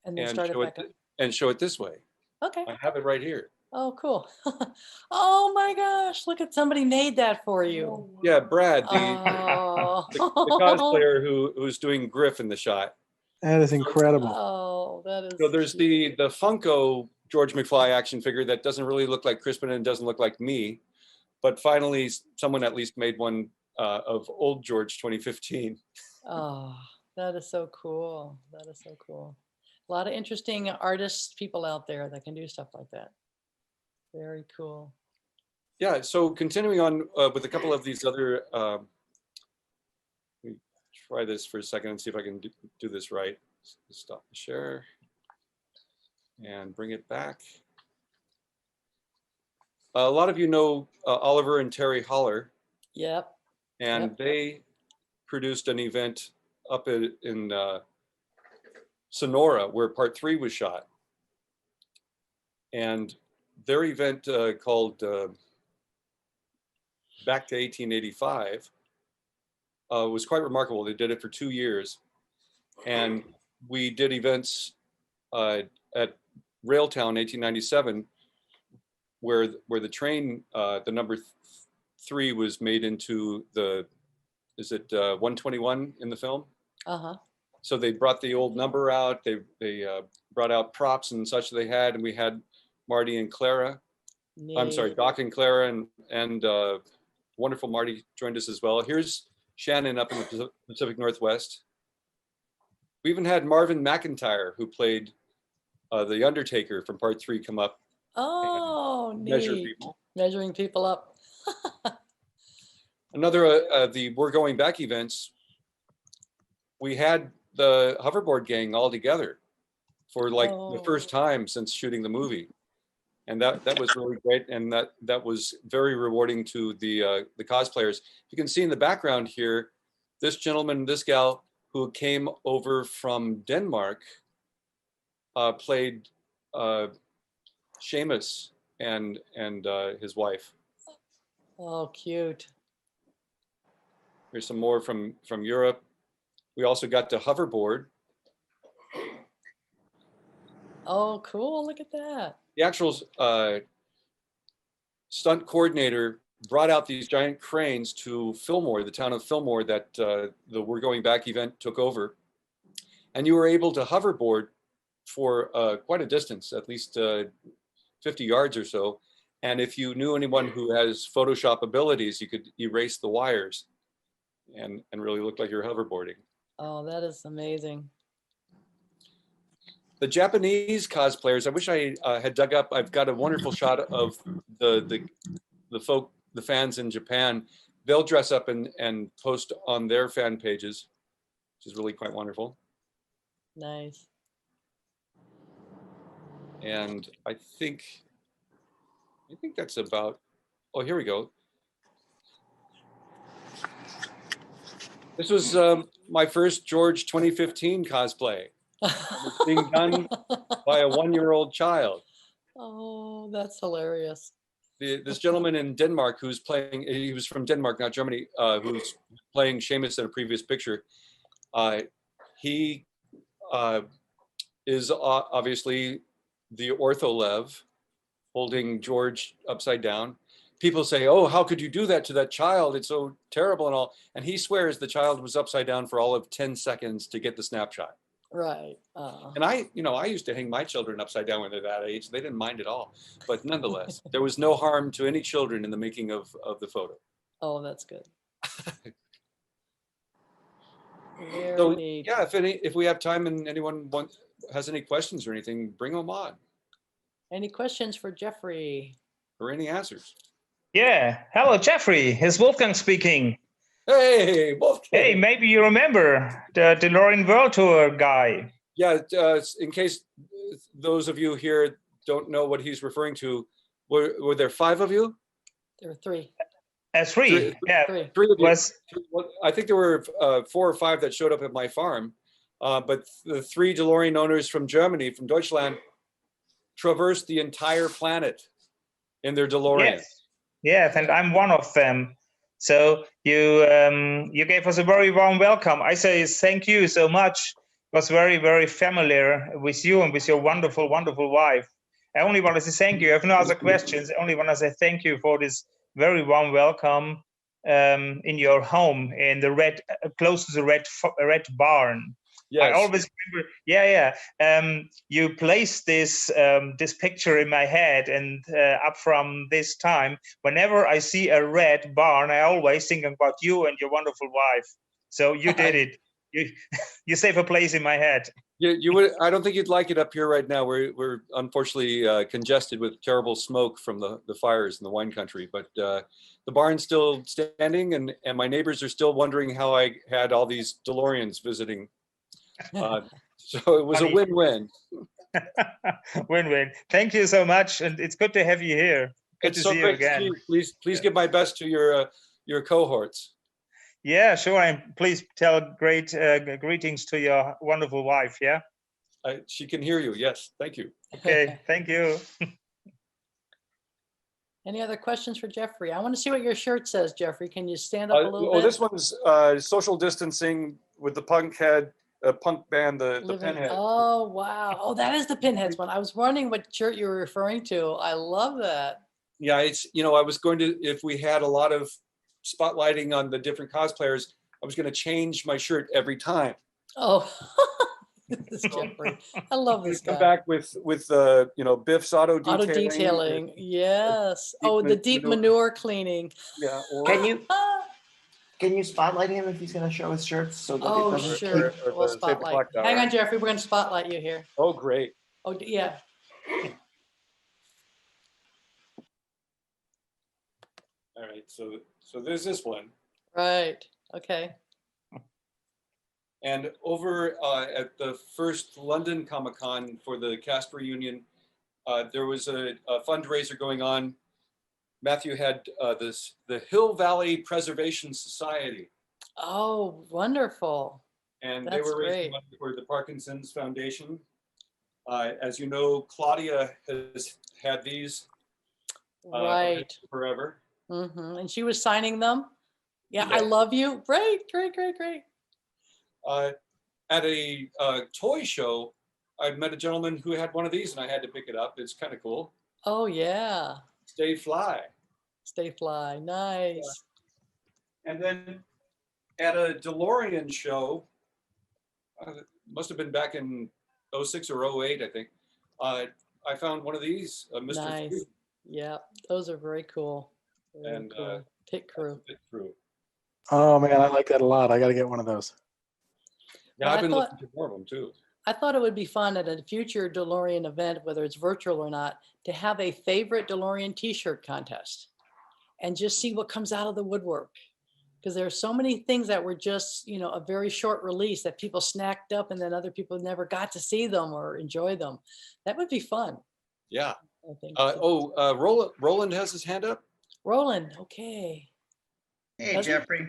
and then start it back up. And show it this way. Okay. I have it right here. Oh, cool. Oh my gosh, look at somebody made that for you. Yeah, Brad, the cosplayer who's doing Griff in the shot. That is incredible. Oh, that is. So there's the Funko George McFly action figure that doesn't really look like Crispin and doesn't look like me, but finally someone at least made one of old George 2015. Oh, that is so cool. That is so cool. A lot of interesting artists, people out there that can do stuff like that. Very cool. Yeah, so continuing on with a couple of these other, let me try this for a second and see if I can do this right. Stop the share and bring it back. A lot of you know Oliver and Terry Holler. Yep. And they produced an event up in Sonora where part 3 was shot. And their event called back to 1885 was quite remarkable. They did it for 2 years. And we did events at Railtown 1897 where the train, the number 3 was made into the, is it 121 in the film? Uh-huh. So they brought the old number out. They brought out props and such they had, and we had Marty and Clara. I'm sorry, Doc and Clara, and wonderful Marty joined us as well. Here's Shannon up in the Pacific Northwest. We even had Marvin McIntyre, who played the Undertaker from Part 3, come up. Oh, neat. Measure people. Measuring people up. Another the We're Going Back events. We had the hoverboard gang all together for like the first time since shooting the movie, and that was really great, and that was very rewarding to the cosplayers. You can see in the background here, this gentleman, this gal who came over from Denmark, played Seamus and his wife. Oh, cute. Here's some more from Europe. We also got to hoverboard. Oh, cool. Look at that. The actual stunt coordinator brought out these giant cranes to Fillmore, the town of Fillmore that the We're Going Back event took over. And you were able to hoverboard for quite a distance, at least 50 yards or so. And if you knew anyone who has Photoshop abilities, you could erase the wires and really look like you're hoverboarding. Oh, that is amazing. The Japanese cosplayers, I wish I had dug up. I've got a wonderful shot of the fans in Japan. They'll dress up and post on their fan pages, which is really quite wonderful. Nice. And I think that's about. Oh, here we go. This was my first George 2015 cosplay. It's being done by a 1-year-old child. Oh, that's hilarious. This gentleman in Denmark who's playing, he was from Denmark, not Germany, who's playing Seamus in a previous picture. He is obviously the Ortholev holding George upside down. People say, oh, how could you do that to that child? It's so terrible and all. And he swears the child was upside down for all of 10 seconds to get the snapshot. Right. And I used to hang my children upside down when they're that age. They didn't mind at all. But nonetheless, there was no harm to any children in the making of the photo. Oh, that's good. So yeah, if we have time and anyone has any questions or anything, bring them on. Any questions for Jeffrey? Or any answers? Yeah. Hello, Jeffrey. It's Wolfgang speaking. Hey, Wolfgang. Hey, maybe you remember the DeLorean World Tour guy. Yeah, in case those of you here don't know what he's referring to, were there 5 of you? There were 3. Three. Yeah. Three of you. I think there were 4 or 5 that showed up at my farm, but the 3 DeLorean owners from Germany, from Deutschland, traversed the entire planet in their DeLorean. Yes, and I'm one of them. So you gave us a very warm welcome. I say thank you so much. It was very, very familiar with you and with your wonderful, wonderful wife. I only want to say thank you. I have no other questions. I only want to say thank you for this very warm welcome in your home in the close to the red barn. Yes. I always remember, you placed this picture in my head, and up from this time, whenever I see a red barn, I always think about you and your wonderful wife. So you did it. You save a place in my head. You would. I don't think you'd like it up here right now. We're unfortunately congested with terrible smoke from the fires in the wine country. But the barn's still standing, and my neighbors are still wondering how I had all these DeLoreans visiting. So it was a win-win. Win-win. Thank you so much, and it's good to have you here. Good It's to so see you great again. to see you. Please give my best to your cohorts. Yeah, sure. And please tell great greetings to your wonderful wife. Yeah. She can hear you. Yes. Thank you. Okay. Thank you. Any other questions for Jeffrey? I want to see what your shirt says, Jeffrey. Can you stand up a little bit? This one's social distancing with the punk head, punk band, the Pinhead. Oh, wow. Oh, that is the Pinheads one. I was wondering what shirt you were referring to. I love that. Yeah, it's, I was going to, if we had a lot of spotlighting on the different cosplayers, I was going to change my shirt every time. Oh, this is Jeffrey. I love this guy. Come back with Biff's auto detailing. Auto detailing, yes. Oh, the deep manure cleaning. Yeah. Can you spotlight him if he's going to show his shirts? So that it Oh, doesn't sure. keep- We'll spotlight. Hang on, Jeffrey. We're going to spotlight you here. Oh, great. Oh, yeah. All right. So there's this one. Right. Okay. And over at the first London Comic-Con for the cast reunion, there was a fundraiser going on. Matthew had the Hill Valley Preservation Society. Oh, wonderful. And they That's were raising great. money for the Parkinson's Foundation. As you know, Claudia has had these Right. forever. And she was signing them. Yeah, I love you. Great, great, great, great. At a toy show, I met a gentleman who had one of these and I had to pick it up. It's kind of cool. Oh, yeah. Stay Fly. Stay Fly. Nice. And then at a DeLorean show, must have been back in 06 or 08, I think, I found one of these, Mr. Nice. Q. Yeah, those are very cool. Very And cool. Pit crew. Pit Crew. Oh man, I like that a lot. I got to get one of those. Yeah, Well, I've I been thought- looking for more of them too. I thought it would be fun at a future DeLorean event, whether it's virtual or not, to have a favorite DeLorean t-shirt contest and just see what comes out of the woodwork. Because there are so many things that were just, a very short release that people snacked up and then other people never got to see them or enjoy them. That would be fun, Yeah. I think. Roland has his hand up. Roland, okay. Hey, Does he? Jeffrey.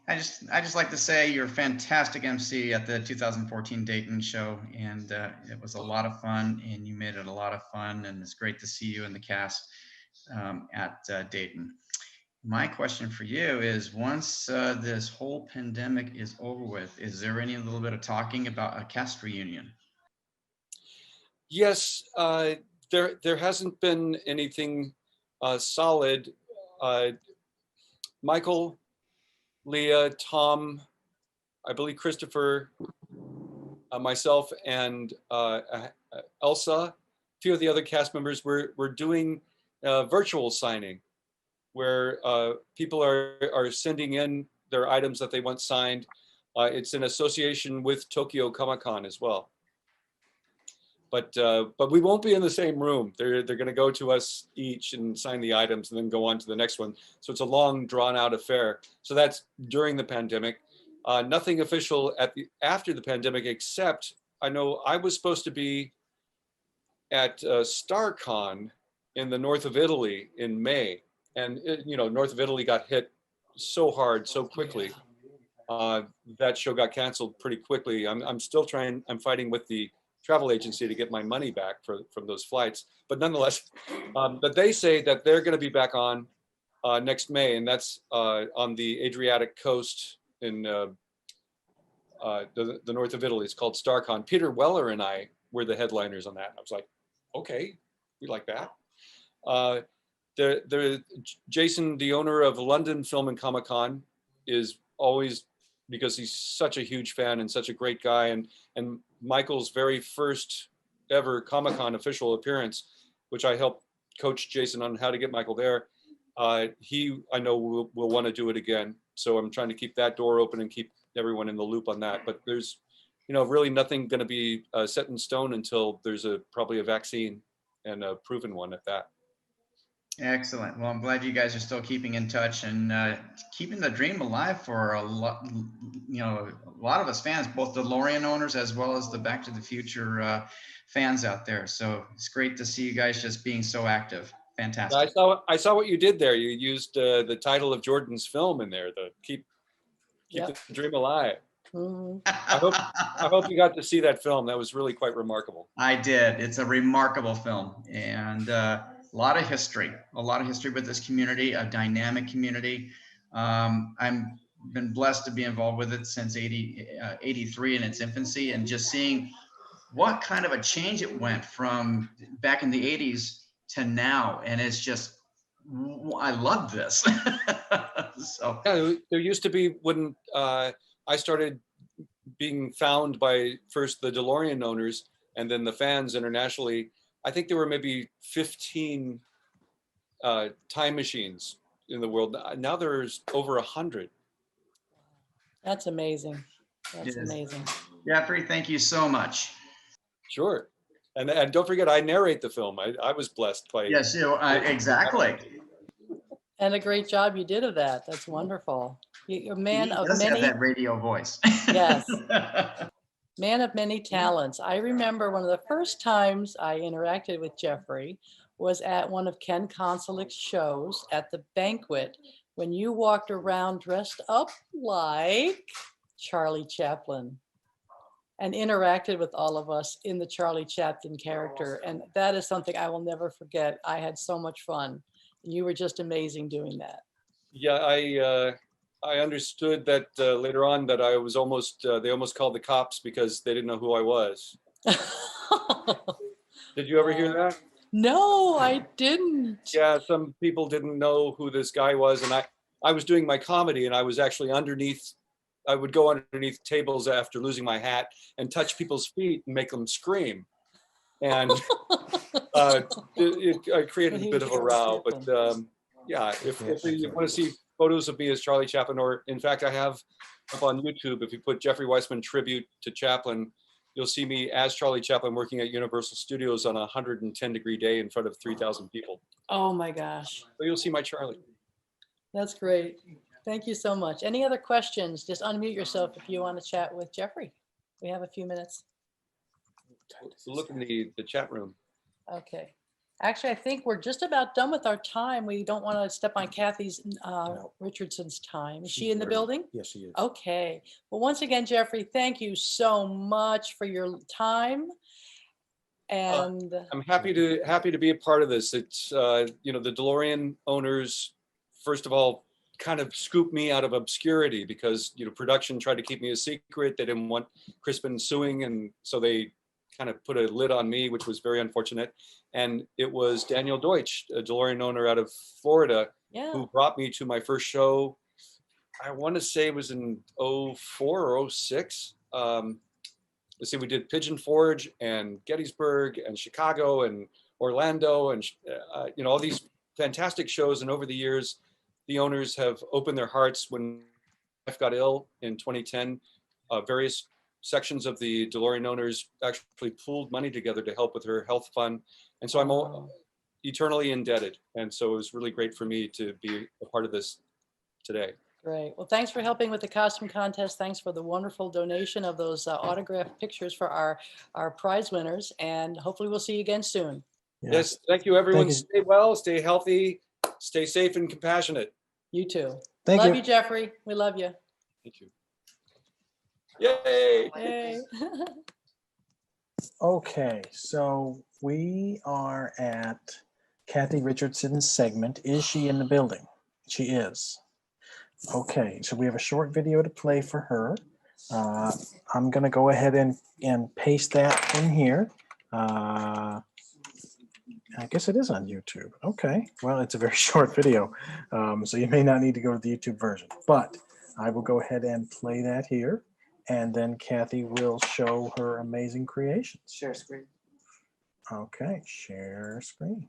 I just like to say you're a fantastic MC at the 2014 Dayton show, and it was a lot of fun, and you made it a lot of fun, and it's great to see you in the cast at Dayton. My question for you is, once this whole pandemic is over with, is there any little bit of talking about a cast reunion? Yes, there hasn't been anything solid. Michael, Leah, Tom, I believe Christopher, myself, and Elsa, a few of the other cast members, we're doing virtual signing, where people are sending in their items that they want signed. It's in association with Tokyo Comic-Con as well. But we won't be in the same room. They're going to go to us each and sign the items and then go on to the next one. So it's a long, drawn-out affair. So that's during the pandemic. Nothing official after the pandemic, except I know I was supposed to be at StarCon in the north of Italy in May, and north of Italy got hit so hard so quickly. That show got canceled pretty quickly. I'm still trying. I'm fighting with the travel agency to get my money back from those flights. But nonetheless, but they say that they're going to be back on next May, and that's on the Adriatic coast in the north of Italy. It's called StarCon. Peter Weller and I were the headliners on that. I was like, okay, we like that. Jason, the owner of London Film and Comic Con, is always, because he's such a huge fan and such a great guy, and Michael's very first ever Comic-Con official appearance, which I helped coach Jason on how to get Michael there. I know will want to do it again. So I'm trying to keep that door open and keep everyone in the loop on that. But there's, really nothing going to be set in stone until there's probably a vaccine, and a proven one at that. Excellent. Well, I'm glad you guys are still keeping in touch and keeping the dream alive for a lot of us fans, both DeLorean owners as well as the Back to the Future fans out there. So it's great to see you guys just being so active. Fantastic. I saw what you did there. You used the title of Jordan's film in there, to keep the dream alive. I hope you got to see that film. That was really quite remarkable. I did. It's a remarkable film, and a lot of history with this community, a dynamic community. I'm been blessed to be involved with it since 83 in its infancy, and just seeing what kind of a change it went from back in the 80s to now. And it's just, I love this. So yeah, there used to be, when I started being found by first the DeLorean owners and then the fans internationally, I think there were maybe 15 time machines in the world. Now there's over 100. That's amazing. That's amazing. Jeffrey, thank you so much. Sure. And don't forget, I narrate the film. I was blessed by. Yes, exactly. And a great job you did of that. That's wonderful. You're a man of Does have many. that radio voice. Yes. Man of many talents. I remember one of the first times I interacted with Jeffrey was at one of Ken Koncelik's shows at the banquet, when you walked around dressed up like Charlie Chaplin and interacted with all of us in the Charlie Chaplin character. And that is something I will never forget. I had so much fun. And you were just amazing doing that. Yeah, I understood that later on that I was almost, they almost called the cops because they didn't know who I was. Did you ever hear that? No, I didn't. Yeah, some people didn't know who this guy was. And I was doing my comedy, and I was actually underneath, I would go underneath tables after losing my hat and touch people's feet and make them scream. And it created a bit of a row. But yeah, if you want to see photos of me as Charlie Chaplin, or in fact, I have up on YouTube, if you put Jeffrey Weissman tribute to Chaplin, you'll see me as Charlie Chaplin working at Universal Studios on a 110-degree day in front of 3,000 people. Oh my gosh. So you'll see my Charlie. That's great. Thank you so much. Any other questions? Just unmute yourself if you want to chat with Jeffrey. We have a few minutes. Look in the chat room. Okay. Actually, I think we're just about done with our time. We don't want to step on Kathie Richardson's time. Is she in the building? Yes, she is. Okay. Well, once again, Jeffrey, thank you so much for your time. And I'm happy to be a part of this. It's you know, the DeLorean owners, first of all, kind of scooped me out of obscurity because, you know, production tried to keep me a secret. They didn't want Crispin suing, and so they kind of put a lid on me, which was very unfortunate. And it was Daniel Deutsch, a DeLorean owner out of Florida, who brought me to my first show. I want to say it was in 04 or 06. Let's see, we did Pigeon Forge and Gettysburg and Chicago and Orlando and you know, all these fantastic shows. And over the years, the owners have opened their hearts. When my wife got ill in 2010, various sections of the DeLorean owners actually pooled money together to help with her health fund. And so I'm eternally indebted. And so it was really great for me to be a part of this today. great. Well, thanks for helping with the costume contest. Thanks for the wonderful donation of those autographed pictures for our prize winners. And hopefully we'll see you again soon. Yes, thank you, everyone. Stay well, stay healthy, stay safe and compassionate. You too. Thank love you. you, Jeffrey. We love you. Thank you. Yay! Yay. Okay, so we are at Kathie Richardson's segment. Is she in the building? She is. Okay, so we have a short video to play for her. I'm going to go ahead and paste that in here. I guess it is on YouTube. Okay, well, it's a very short video, so you may not need to go to the YouTube version, but I will go ahead and play that here, and then Kathie will show her amazing creations. Share screen. Okay, share screen.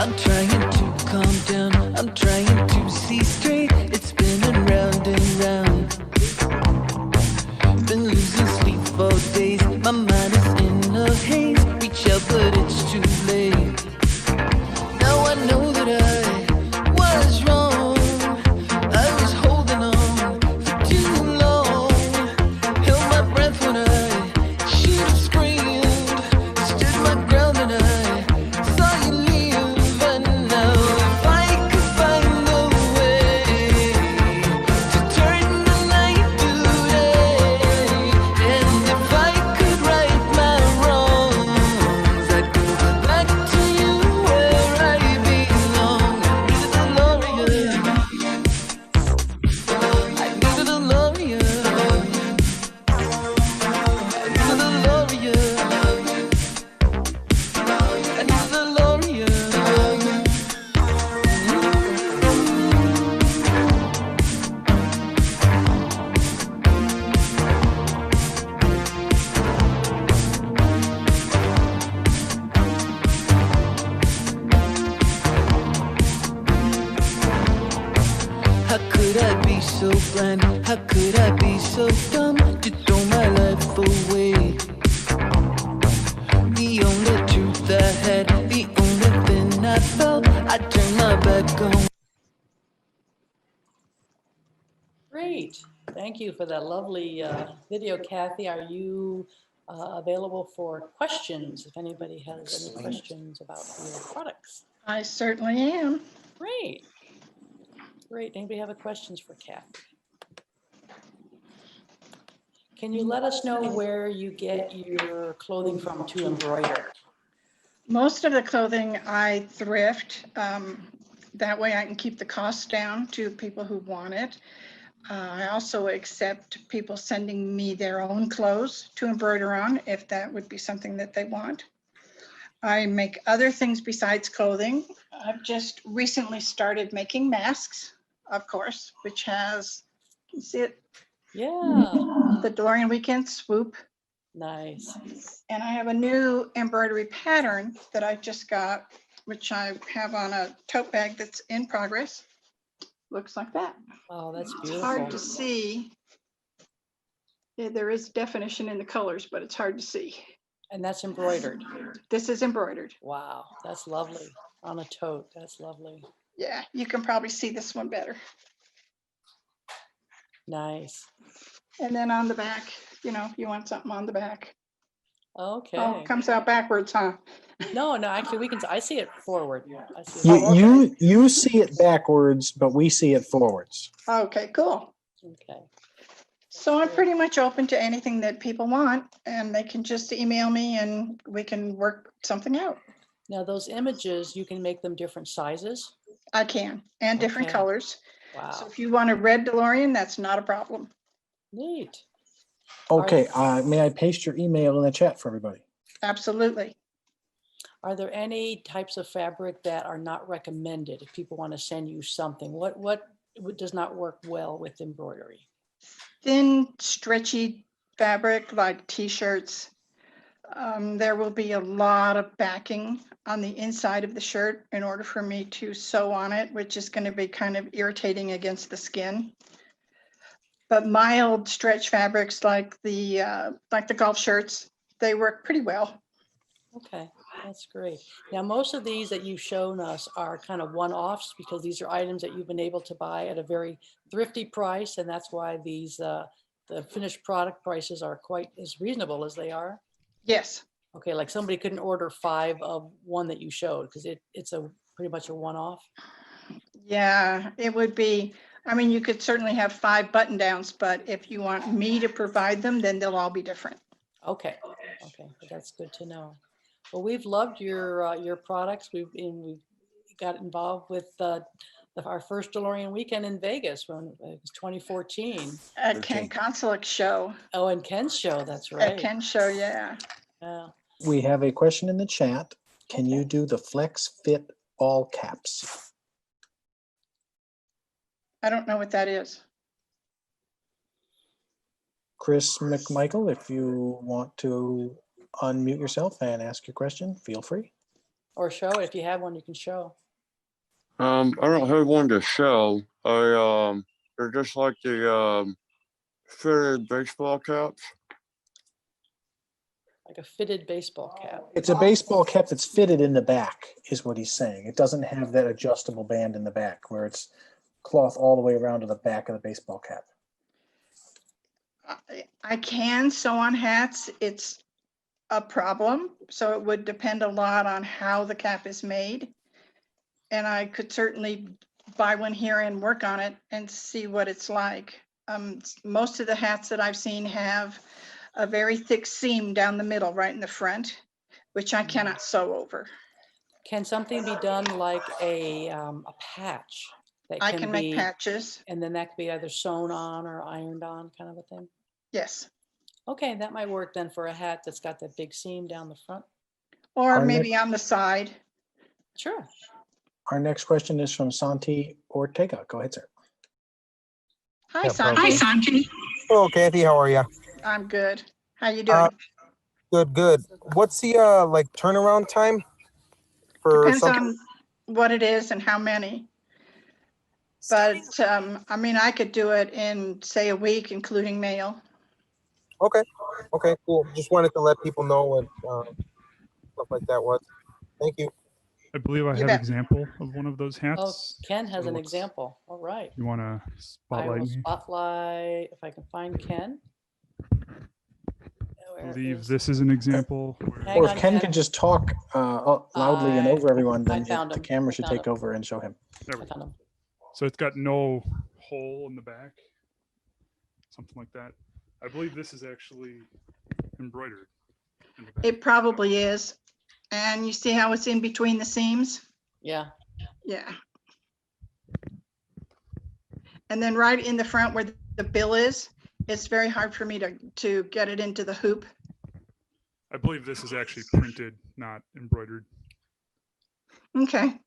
I'm trying to calm down, I'm trying to see straight. It's spinning round and round. so blind? How could I be so dumb to throw my life away? The only truth I had, the only thing I felt, I turned my back on. Great. Thank you for that lovely video, Kathie. Are you available for questions? If anybody has any questions about your products. I certainly am. Great. Great. Anybody have any questions for Kathie? Can you let us know where you get your clothing from to embroider? Most of the clothing I thrift. That way I can keep the costs down to people who want it. I also accept people sending me their own clothes to embroider on if that would be something that they want. I make other things besides clothing. I've just recently started making masks, of course, which has, can you see it? Yeah. The DeLorean Weekend Swoop. Nice. And I have a new embroidery pattern that I just got, which I have on a tote bag that's in progress. Looks like that. Oh, that's It's beautiful. hard to see. Yeah, there is definition in the colors, but it's hard to see. And that's embroidered. This is embroidered. Wow, that's lovely. On a tote, that's lovely. Yeah, you can probably see this one better. Nice. And then on the back, you know, if you want something on the back. Okay. Oh, it comes out backwards, huh? No, actually we can, I see it forward. I see it You see it backwards, but we see it forwards. Okay, cool. Okay. So I'm pretty much open to anything that people want, and they can just email me and we can work something out. Now those images, you can make them different sizes? I can, and different Okay. colors. Wow. So if you want a red DeLorean, that's not a problem. Neat. Okay, may I paste your email in the chat for everybody? Absolutely. Are there any types of fabric that are not recommended if people want to send you something? What does not work well with embroidery? Thin, stretchy fabric like t-shirts. There will be a lot of backing on the inside of the shirt in order for me to sew on it, which is going to be kind of irritating against the skin. But mild stretch fabrics like the golf shirts, they work pretty well. Okay, that's great. Now, most of these that you've shown us are kind of one-offs because these are items that you've been able to buy at a very thrifty price, and that's why these the finished product prices are quite as reasonable as they are. Yes. Okay, like somebody couldn't order 5 of one that you showed because it's a pretty much a one-off. Yeah, it would be. I mean, you could certainly have 5 button downs, but if you want me to provide them, then they'll all be different. Okay, that's good to know. Well, we've loved your products. We've got involved with our first DeLorean weekend in Vegas when it was 2014. At Ken Koncelik show. Oh, and Ken's show, that's right. At Ken's show, yeah. Yeah. We have a question in the chat. Can you do the Flex Fit all caps? I don't know what that is. Chris McMichael, if you want to unmute yourself and ask your question, feel free. Or show it. If you have one, you can show. I don't have one to show. They're just like the fitted baseball caps. Like a fitted baseball cap. It's a baseball cap that's fitted in the back, is what he's saying. It doesn't have that adjustable band in the back where it's cloth all the way around to the back of the baseball cap. I can sew on hats. It's a problem. So it would depend a lot on how the cap is made. And I could certainly buy one here and work on it and see what it's like. Most of the hats that I've seen have a very thick seam down the middle, right in the front, which I cannot sew over. Can something be done like a patch? That I can make patches. And then that could be either sewn on or ironed on kind of a thing? Yes. Okay, that might work then for a hat that's got that big seam down the front. Or maybe on the side. Sure. Our next question is from Santi Ortega. Go ahead, sir. Hi, Santi. Hi, Santi. Hello, Kathie. How are you? I'm good. How you doing? Good. What's the like turnaround time for Depends something? on what it is and how many. But I mean, I could do it in, say, a week, including mail. Okay. Okay, cool. Just wanted to let people know what stuff like that was. Thank you. I believe I You have bet. example of one of those Oh, hats. Ken has So an let's- example. All right. You want to I spotlight will me? spotlight if I can find Ken. I Where believe is- this is an example. Hang Or if on, Ken Ken. can just talk loudly and I- over everyone, I then found the him. camera I should found take him. over and show him. There we I found go. him. So it's got no hole in the back, something like that. I believe this is actually embroidered in the back. It probably is. And you see how it's in between the seams? Yeah. Yeah. And then right in the front where the bill is, it's very hard for me to get it into the hoop. I believe this is actually printed, not embroidered. Okay.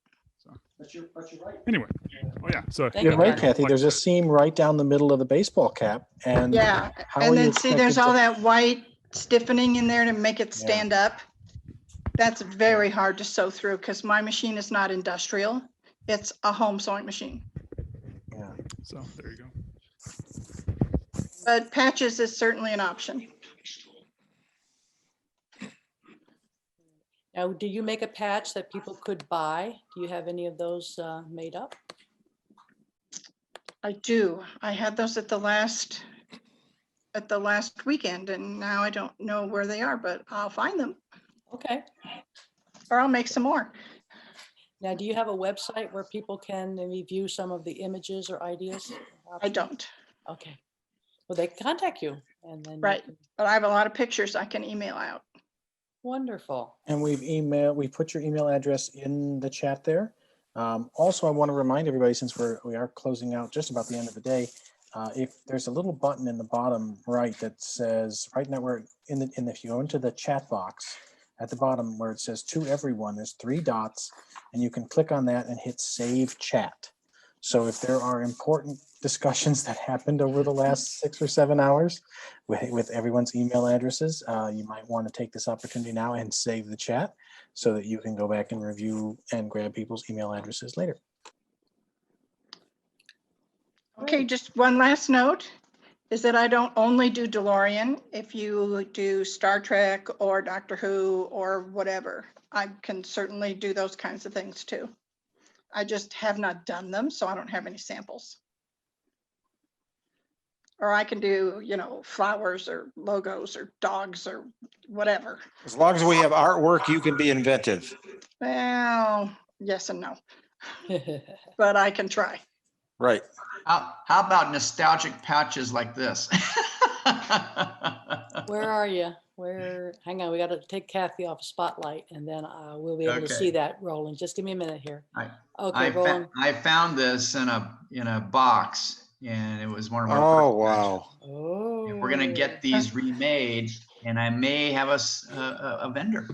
But you're right. Anyway, oh yeah. So You're right, Kathy. There's a seam right down the middle of the baseball cap, and Yeah. how And are you then see, there's expected all to- that white stiffening in there to make it stand up. That's very hard to sew through because my machine is not industrial. It's a home sewing machine. Yeah. So there you go. But patches is certainly an option. Now, do you make a patch that people could buy? Do you have any of those made up? I do. I had those at the last weekend, and now I don't know where they are, but I'll find them. Okay. Or I'll make some more. Now, do you have a website where people can maybe view some of the images or ideas? I don't. Okay. Well, they can contact you and then. you Right. can- But I have a lot of pictures I can email out. Wonderful. And we put your email address in the chat there. Also, I want to remind everybody, since we are closing out just about the end of the day, if there's a little button in the bottom right that says, right now we're if you go into the chat box at the bottom where it says to everyone, there's 3 dots, and you can click on that and hit save chat. So if there are important discussions that happened over the last 6 or 7 hours with everyone's email addresses, you might want to take this opportunity now and save the chat so that you can go back and review and grab people's email addresses later. Okay, just one last note is that I don't only do DeLorean. If you do Star Trek or Doctor Who or whatever, I can certainly do those kinds of things too. I just have not done them, so I don't have any samples. Or I can do, flowers or logos or dogs or whatever. As long as we have artwork, you can be inventive. Well, yes and no, but I can try. Right. How about nostalgic patches like this? Where are you? Hang on, we got to take Kathie off spotlight and then we'll be able to see that, Roland. Just give me a minute here. Okay, Roland. I found this in a box, and it was one of our. Oh, wow. Oh. We're gonna get these remade, and I may have a vendor.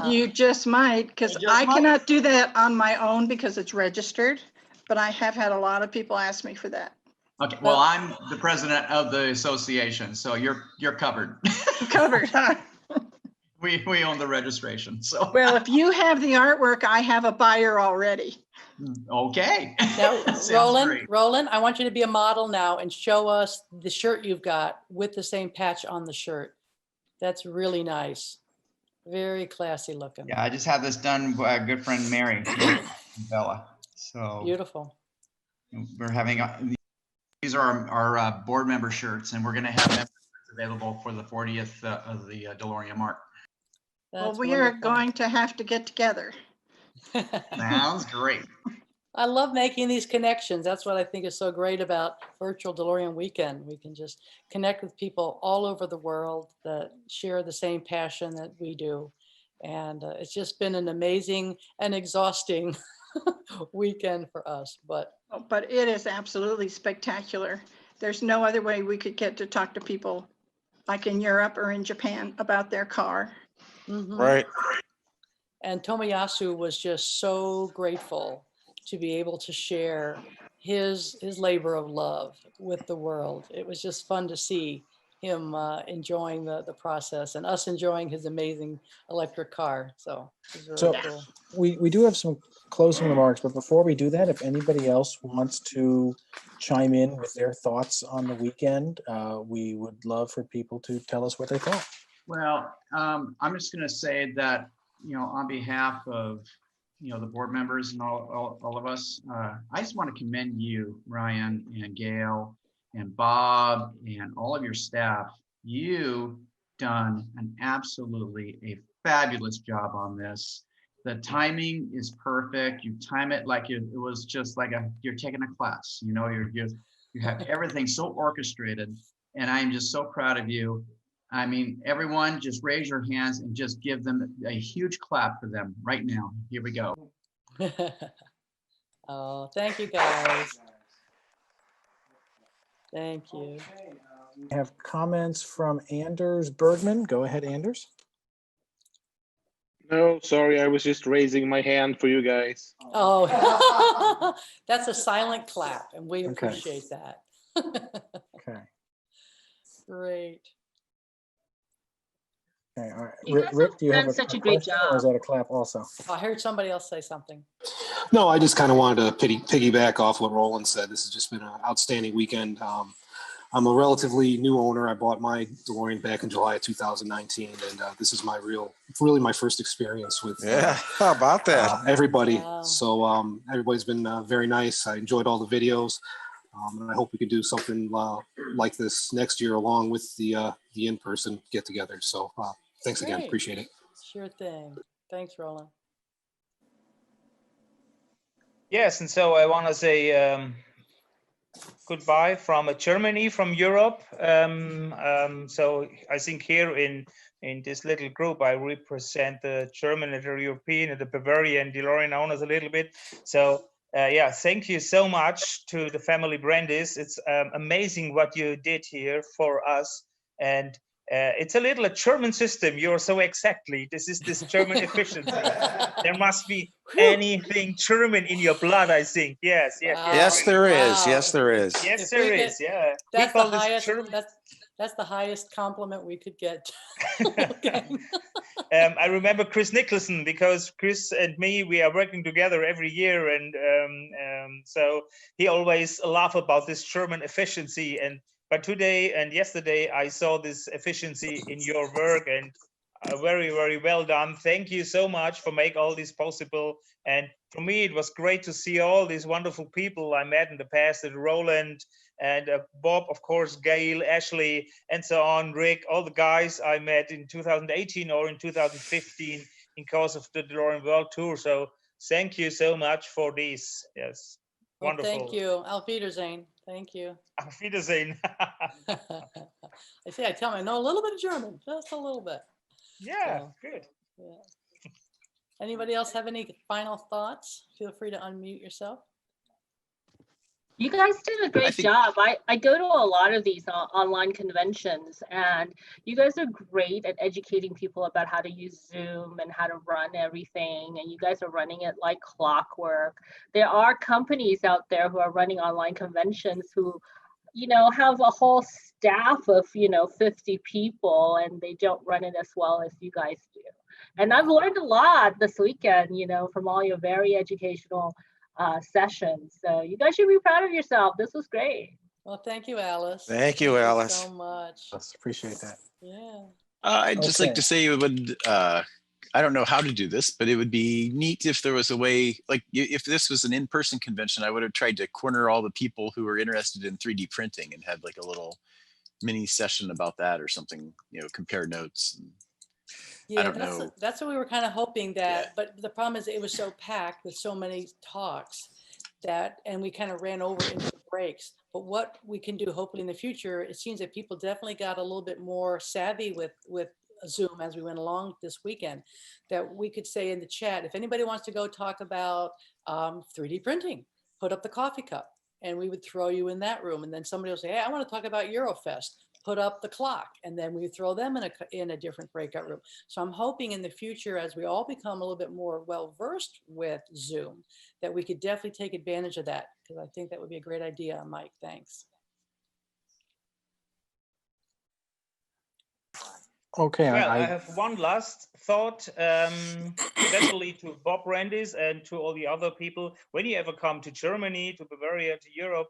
You just might, because I cannot do that on my own because it's registered, but I have had a lot of people ask me for that. Okay, well, I'm the president of the association, so you're covered. Covered, huh? We own the registration, so. Well, if you have the artwork, I have a buyer already. Okay. Now, Sounds great. Roland, I want you to be a model now and show us the shirt you've got with the same patch on the shirt. That's really nice. Very classy looking. Yeah, I just had this done by a good friend, Mary and Bella. So beautiful. We're having these are our board member shirts, and we're going to have them available for the 40th of the DeLorean mark. Well, we are going to have to get together. Sounds great. I love making these connections. That's what I think is so great about Virtual DeLorean Weekend. We can just connect with people all over the world that share the same passion that we do. And it's just been an amazing and exhausting weekend for us. But it is absolutely spectacular. There's no other way we could get to talk to people like in Europe or in Japan about their car. Right. And Tomoyasu was just so grateful to be able to share his labor of love with the world. It was just fun to see him enjoying the process and us enjoying his amazing electric car. So it was really So cool. we do have some closing remarks, but before we do that, if anybody else wants to chime in with their thoughts on the weekend, we would love for people to tell us what they thought. Well, I'm just going to say that, on behalf of, the board members and all of us, I just want to commend you, Ryan and Gail and Bob and all of your staff. You've done an absolutely a fabulous job on this. The timing is perfect. You time it like it was just like you're taking a class. You have everything so orchestrated, and I'm just so proud of you. I mean, everyone, just raise your hands and just give them a huge clap for them right now. Here we go. Oh, thank you guys. Thank you. We have comments from Anders Bergman. Go ahead, Anders. No, sorry, I was just raising my hand for you guys. Oh, that's a silent clap, and we Okay. appreciate that. Okay. Great. Okay. All right. You guys Rick, do you have have done a such a great question, or is job. that a clap also? I heard somebody else say something. No, I just kind of wanted to piggyback off what Roland said. This has just been an outstanding weekend. I'm a relatively new owner. I bought my DeLorean back in July of 2019, and this is really my first experience with how about that? Everybody. Wow. So everybody's been very nice. I enjoyed all the videos, and I hope we can do something like this next year along with the in-person get-together. So thanks again. Great. Appreciate it. Sure thing. Thanks, Roland. Yes, and so I want to say goodbye from Germany, from Europe. So I think here in this little group, I represent the German and the European and the Bavarian DeLorean owners a little bit. So yeah, thank you so much to the family Brandys. It's amazing what you did here for us. And it's a little a German system. You're so exactly. This is this German efficiency. There must be anything German in your blood, I think. Yes, yes, yes. Yes, there is. Wow. Yes, there is. Yes, If there we is. Yeah. That's We the call this highest. German. That's the highest compliment we could get. I remember Chris Nicholson, because Chris and me, we are working together every year, and so he always laugh about this German efficiency. But today and yesterday, I saw this efficiency in your work, and very, very well done. Thank you so much for making all this possible. And for me, it was great to see all these wonderful people I met in the past, Roland and Bob, of course, Gail, Ashley, and so on, Rick, all the guys I met in 2018 or in 2015 in course of the DeLorean World Tour. So thank you so much for this. Yes, Well, wonderful. thank you. Auf Wiedersehen. Thank you. Auf Wiedersehen. I see, I tell me, I know a little bit of German, just a little bit. Yeah, So, good. yeah. Anybody else have any final thoughts? Feel free to unmute yourself. You guys did a great job. I go to a lot of these online conventions, and you guys are great at educating people about how to use Zoom and how to run everything. And you guys are running it like clockwork. There are companies out there who are running online conventions who, have a whole staff of, 50 people, and they don't run it as well as you guys do. And I've learned a lot this weekend, from all your very educational sessions. So you guys should be proud of yourself. This was great. Well, thank you, Alice. Thank you, Alice. so much. Appreciate that. Yeah. I'd just like to say it would, I don't know how to do this, but it would be neat if there was a way, like if this was an in-person convention, I would have tried to corner all the people who were interested in 3D printing and had like a little mini session about that or something, compare notes. And, Yeah, I don't know. That's what we were kind of hoping that, but the problem is it was so packed with so many talks and we kind of ran over into the breaks. But what we can do, hopefully in the future, it seems that people definitely got a little bit more savvy with Zoom as we went along this weekend, that we could say in the chat, if anybody wants to go talk about 3D printing, put up the coffee cup, and we would throw you in that room. And then somebody will say, hey, I want to talk about Eurofest. Put up the clock, and then we throw them in a different breakout room. So I'm hoping in the future, as we all become a little bit more well-versed with Zoom, that we could definitely take advantage of that, because I think that would be a great idea, Mike. Thanks. Okay. Well, I have one last thought, especially to Bob Brandys and to all the other people. When you ever come to Germany, to Bavaria, to Europe,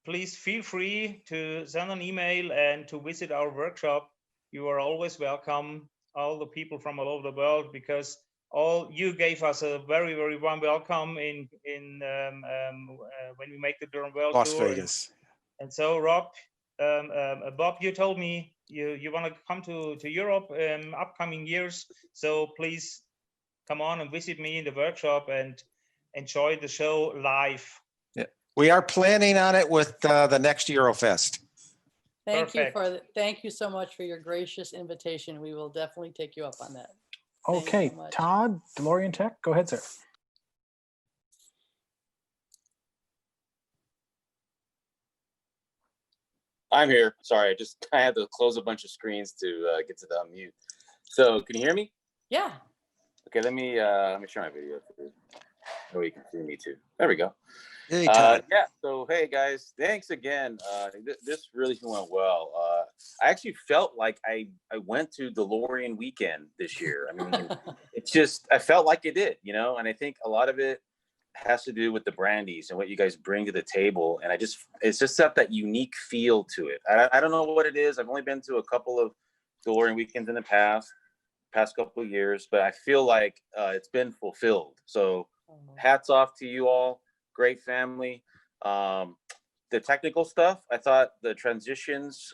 please feel free to send an email and to visit our workshop. You are always welcome, all the people from all over the world, because all you gave us a very, very warm welcome when we make the Durham World Las Tour. Vegas. And so, Rob, Bob, you told me you want to come to Europe in upcoming years. So please come on and visit me in the workshop and enjoy the show live. Yeah. We are planning on it with the next Eurofest. Thank you so much for your gracious invitation. We will definitely take you up on that. Okay, Todd, DeLorean Tech, go ahead, sir. I'm here. Sorry, I had to close a bunch of screens to get to the unmute. So, can you hear me? Yeah. Okay, let me share my video too. So you can see me too. There we go. Hey, Todd. Yeah. So, hey guys, thanks again. This really went well. I actually felt like I went to DeLorean weekend this year. I mean, I felt like it did, and I think a lot of it has to do with the Brandys and what you guys bring to the table. And it's just got that unique feel to it. I don't know what it is. I've only been to a couple of DeLorean weekends in the past couple of years, but I feel like it's been fulfilled. So hats off to you all. Great family. The technical stuff, I thought the transitions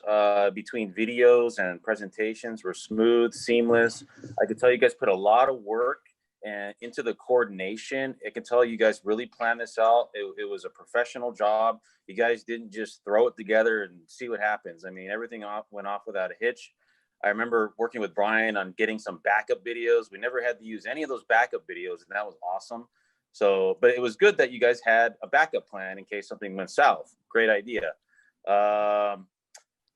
between videos and presentations were smooth, seamless. I could tell you guys put a lot of work and into the coordination. I can tell you guys really planned this out. It was a professional job. You guys didn't just throw it together and see what happens. I mean, everything went off without a hitch. I remember working with Brian on getting some backup videos. We never had to use any of those backup videos, and that was awesome. So, but it was good that you guys had a backup plan in case something went south. Great idea.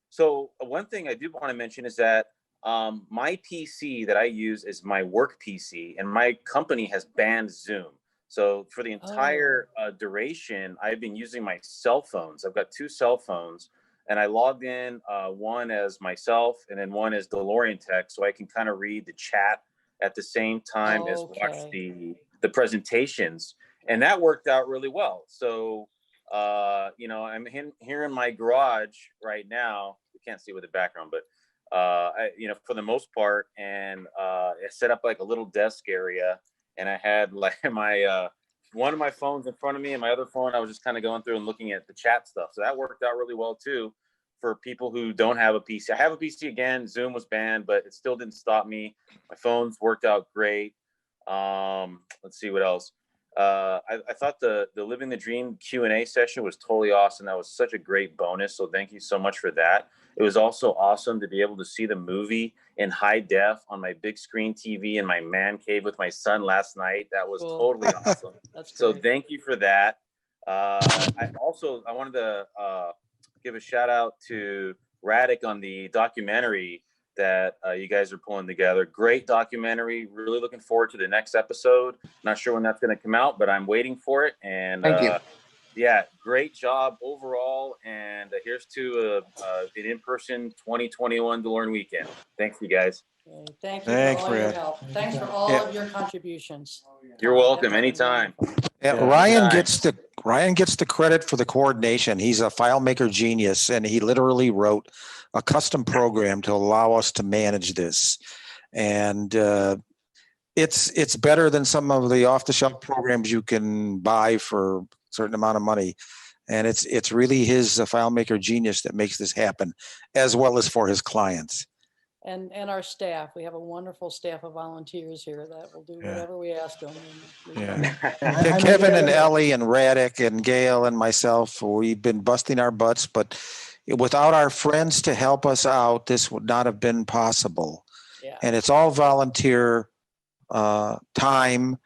So one thing I do want to mention is that my PC that I use is my work PC, and my company has banned Zoom. So for the entire duration, I've been using my cell phones. I've got 2 cell phones, and I logged in one as myself and then one as DeLorean Tech, so I can kind of read the chat at the same time as watch the presentations, and that worked out really well. So I'm here in my garage right now. You can't see with the background, but for the most part, and I set up like a little desk area, and I had like my one of my phones in front of me, and my other phone I was just kind of going through and looking at the chat stuff. So that worked out really well too for people who don't have a PC. I have a PC again. Zoom was banned, but it still didn't stop me. My phones worked out great. Let's see what else. I thought the Living the Dream Q&A session was totally awesome. That was such a great bonus. So thank you so much for that. It was also awesome to be able to see the movie in high def on my big screen TV in my man cave with my son last night. That was totally awesome. So thank you for that. I wanted to give a shout out to Radic on the documentary that you guys are pulling together. Great documentary. Really looking forward to the next episode. Not sure when that's going to come out, but I'm waiting for it. And thank you. Yeah, great job overall. And here's to an in-person 2021 DeLorean weekend. Thanks, you guys. Thank you for all your help. Thanks for all of your contributions. You're welcome. Anytime. Yeah, Ryan gets the credit for the coordination. He's a FileMaker genius, and he literally wrote a custom program to allow us to manage this. And it's better than some of the off-the-shelf programs you can buy for a certain amount of money. And it's really his FileMaker genius that makes this happen, as well as for his clients. And our staff. We have a wonderful staff of volunteers here that will do whatever we ask them. And Kevin and Ellie and Radic and Gail and myself, we've been busting our butts, but without our friends to help us out, this would not have been possible. Yeah. And it's all volunteer time.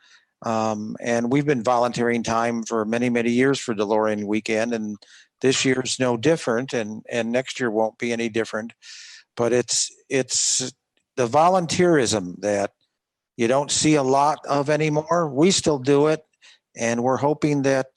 And we've been volunteering time for many, many years for DeLorean weekend. And this year's no different. And next year won't be any different. But it's the volunteerism that you don't see a lot of anymore. We still do it. And we're hoping that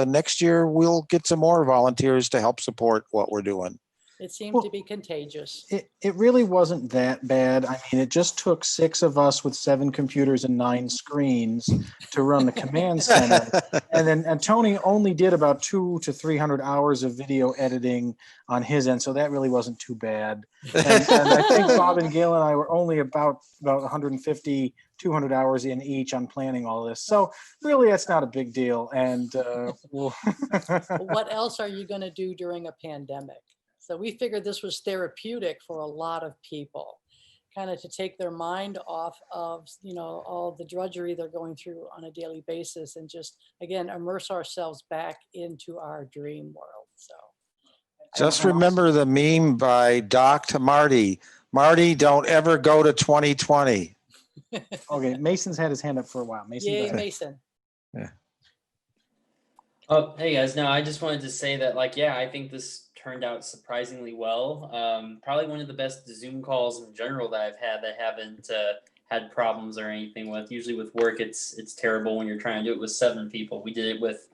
next year we'll get some more volunteers to help support what we're doing. It seemed to be contagious. It really wasn't that bad. I mean, it just took 6 of us with 7 computers and 9 screens to run the command center. And Tony only did about 200 to 300 hours of video editing on his end, so that really wasn't too bad. And I think Bob and Gail and I were only about 150, 200 hours in each on planning all this. So really, that's not a big deal. And what else are you going to do during a pandemic? So we figured this was therapeutic for a lot of people, kind of to take their mind off of, all the drudgery they're going through on a daily basis and just, again, immerse ourselves back into our dream world. So just remember the meme by Doc to Marty. Marty, don't ever go to 2020. Okay, Mason's had his hand up for a while. Mason, yay, Mason. Yeah. Oh, hey guys. No, I just wanted to say that, I think this turned out surprisingly well. Probably one of the best Zoom calls in general that I've had that haven't had problems or anything with. Usually with work, it's terrible when you're trying to do it with 7 people. We did it with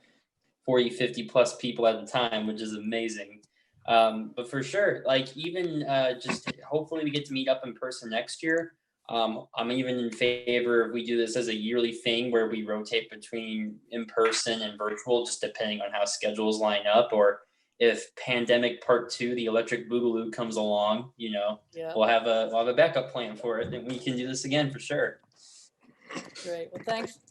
40, 50 plus people at the time, which is amazing. But for sure, even just hopefully we get to meet up in person next year. I'm even in favor if we do this as a yearly thing where we rotate between in-person and virtual, just depending on how schedules line up, or if pandemic part 2, the electric boogaloo comes along, we'll have a backup plan for it, and we can do this again for sure. Great. Well,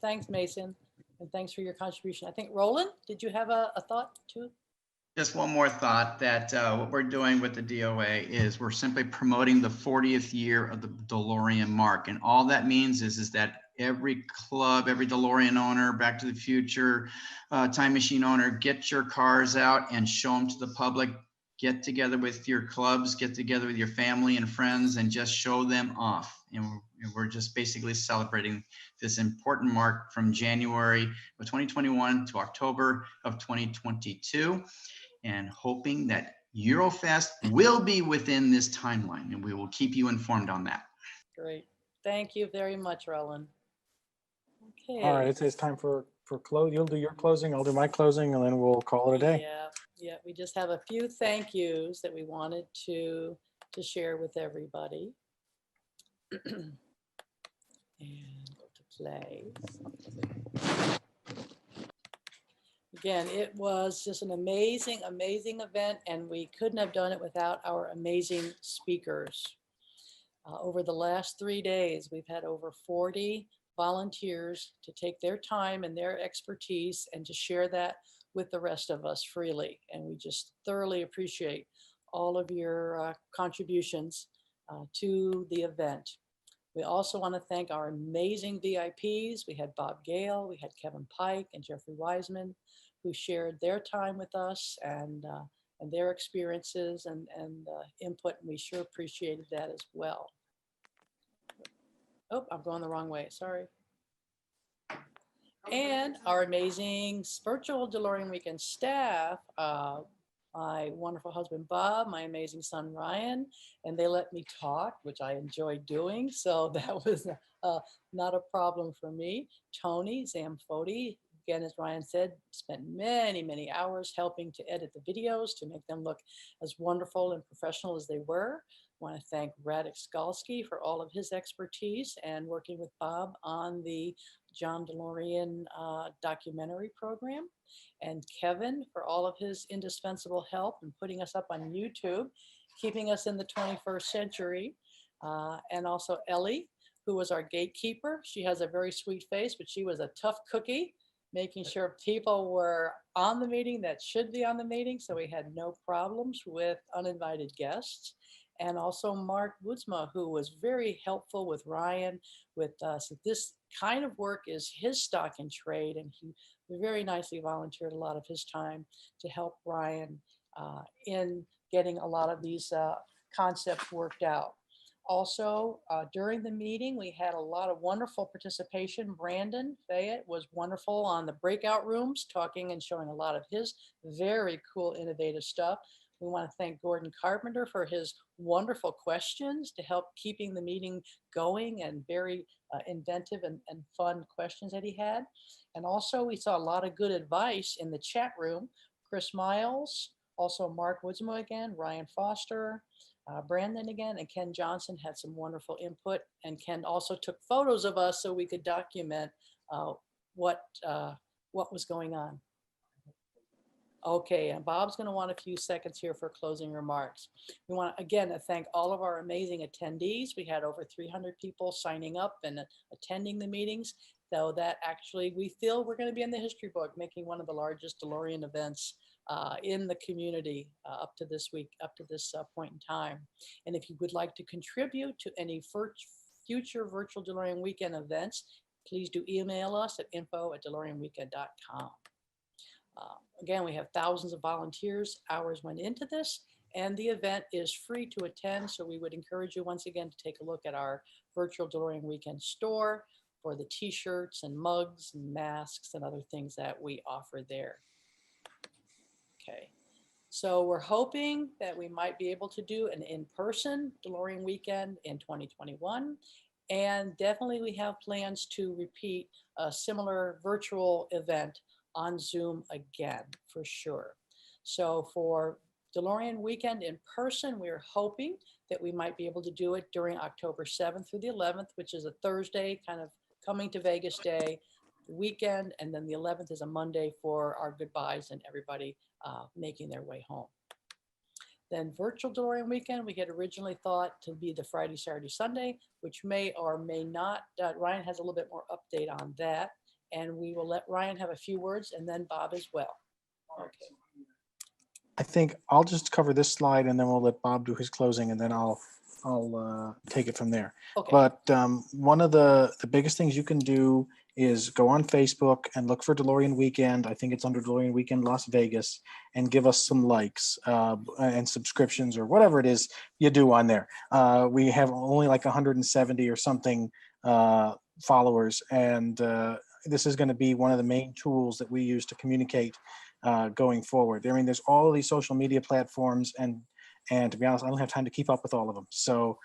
thanks, Mason, and thanks for your contribution. I think Roland, did you have a thought too? Just one more thought that what we're doing with the DOA is we're simply promoting the 40th year of the DeLorean mark. And all that means is that every club, every DeLorean owner, Back to the Future, Time Machine owner, get your cars out and show them to the public. Get together with your clubs, get together with your family and friends, and just show them off. And we're just basically celebrating this important mark from January of 2021 to October of 2022. And hoping that Eurofest will be within this timeline, and we will keep you informed on that. Great. Thank you very much, Roland. Okay. All right, it's time for close. You'll do your closing, I'll do my closing, and then we'll call it a day. Yeah. We just have a few thank yous that we wanted to share with everybody. And go to play. Again, it was just an amazing, amazing event, and we couldn't have done it without our amazing speakers. Over the last 3 days, we've had over 40 volunteers to take their time and their expertise and to share that with the rest of us freely. And we just thoroughly appreciate all of your contributions to the event. We also want to thank our amazing VIPs. We had Bob Gale, we had Kevin Pike and Jeffrey Weissman, who shared their time with us and their experiences and input, and we sure appreciated that as well. Oh, I'm going the wrong way, sorry. And our amazing virtual DeLorean Weekend staff, my wonderful husband, Bob, my amazing son, Ryan, and they let me talk, which I enjoy doing. So that was not a problem for me. Tony Zamfoti, again, as Ryan said, spent many, many hours helping to edit the videos to make them look as wonderful and professional as they were. I want to thank Radek Skalski for all of his expertise and working with Bob on the John DeLorean documentary program, and Kevin for all of his indispensable help in putting us up on YouTube, keeping us in the 21st century, and also Ellie, who was our gatekeeper. She has a very sweet face, but she was a tough cookie, making sure people were on the meeting that should be on the meeting, so we had no problems with uninvited guests. And also Mark Woodsma, who was very helpful with Ryan with so this kind of work is his stock in trade, and he very nicely volunteered a lot of his time to help Ryan in getting a lot of these concepts worked out. Also, during the meeting, we had a lot of wonderful participation. Brandon Fayette was wonderful on the breakout rooms, talking and showing a lot of his very cool, innovative stuff. We want to thank Gordon Carpenter for his wonderful questions to help keeping the meeting going, and very inventive and fun questions that he had. And also we saw a lot of good advice in the chat room. Chris Miles, Also, Mark Woodsmo again, Ryan Foster, Brandon again, and Ken Johnson had some wonderful input. And Ken also took photos of us so we could document what was going on. Okay, and Bob's going to want a few seconds here for closing remarks. We want, again, to thank all of our amazing attendees. We had over 300 people signing up and attending the meetings, though that actually we feel we're going to be in the history book, making one of the largest DeLorean events in the community up to this week, up to this point in time. And if you would like to contribute to any future virtual DeLorean weekend events, please do email us at info@DeLoreanweekend.com. Again, we have thousands of volunteers. Hours went into this, and the event is free to attend. So we would encourage you once again to take a look at our virtual DeLorean weekend store for the t-shirts and mugs and masks and other things that we offer there. Okay, so we're hoping that we might be able to do an in-person DeLorean weekend in 2021. And definitely we have plans to repeat a similar virtual event on Zoom again, for sure. So for DeLorean weekend in person, we're hoping that we might be able to do it during October 7th through the 11th, which is a Thursday, kind of coming to Vegas day, weekend, and then the 11th is a Monday for our goodbyes and everybody making their way home. Then virtual DeLorean weekend, we had originally thought to be the Friday, Saturday, Sunday, which may or may not. Ryan has a little bit more update on that. And we will let Ryan have a few words and then Bob as well. Okay. I think I'll just cover this slide and then we'll let Bob do his closing and then I'll take it from there. Okay. But one of the biggest things you can do is go on Facebook and look for DeLorean Weekend. I think it's under DeLorean Weekend Las Vegas, and give us some likes and subscriptions or whatever it is you do on there. We have only like 170 or something followers, and this is going to be one of the main tools that we use to communicate going forward. I mean, there's all of these social media platforms, and to be honest, I don't have time to keep up with all of them. So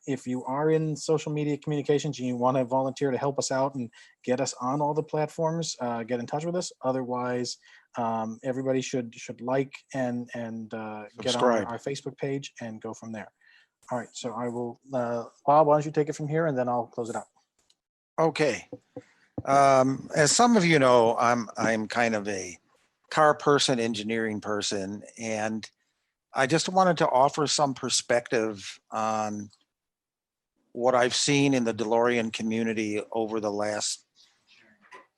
if you are in social media communications and you want to volunteer to help us out and get us on all the platforms, get in touch with us. Otherwise, everybody should like and get on our Facebook page and go from there. All right, so I will, Bob, why don't you take it from here and then I'll close it out. Okay. As some of you know, I'm kind of a car person, engineering person, and I just wanted to offer some perspective on what I've seen in the DeLorean community over the last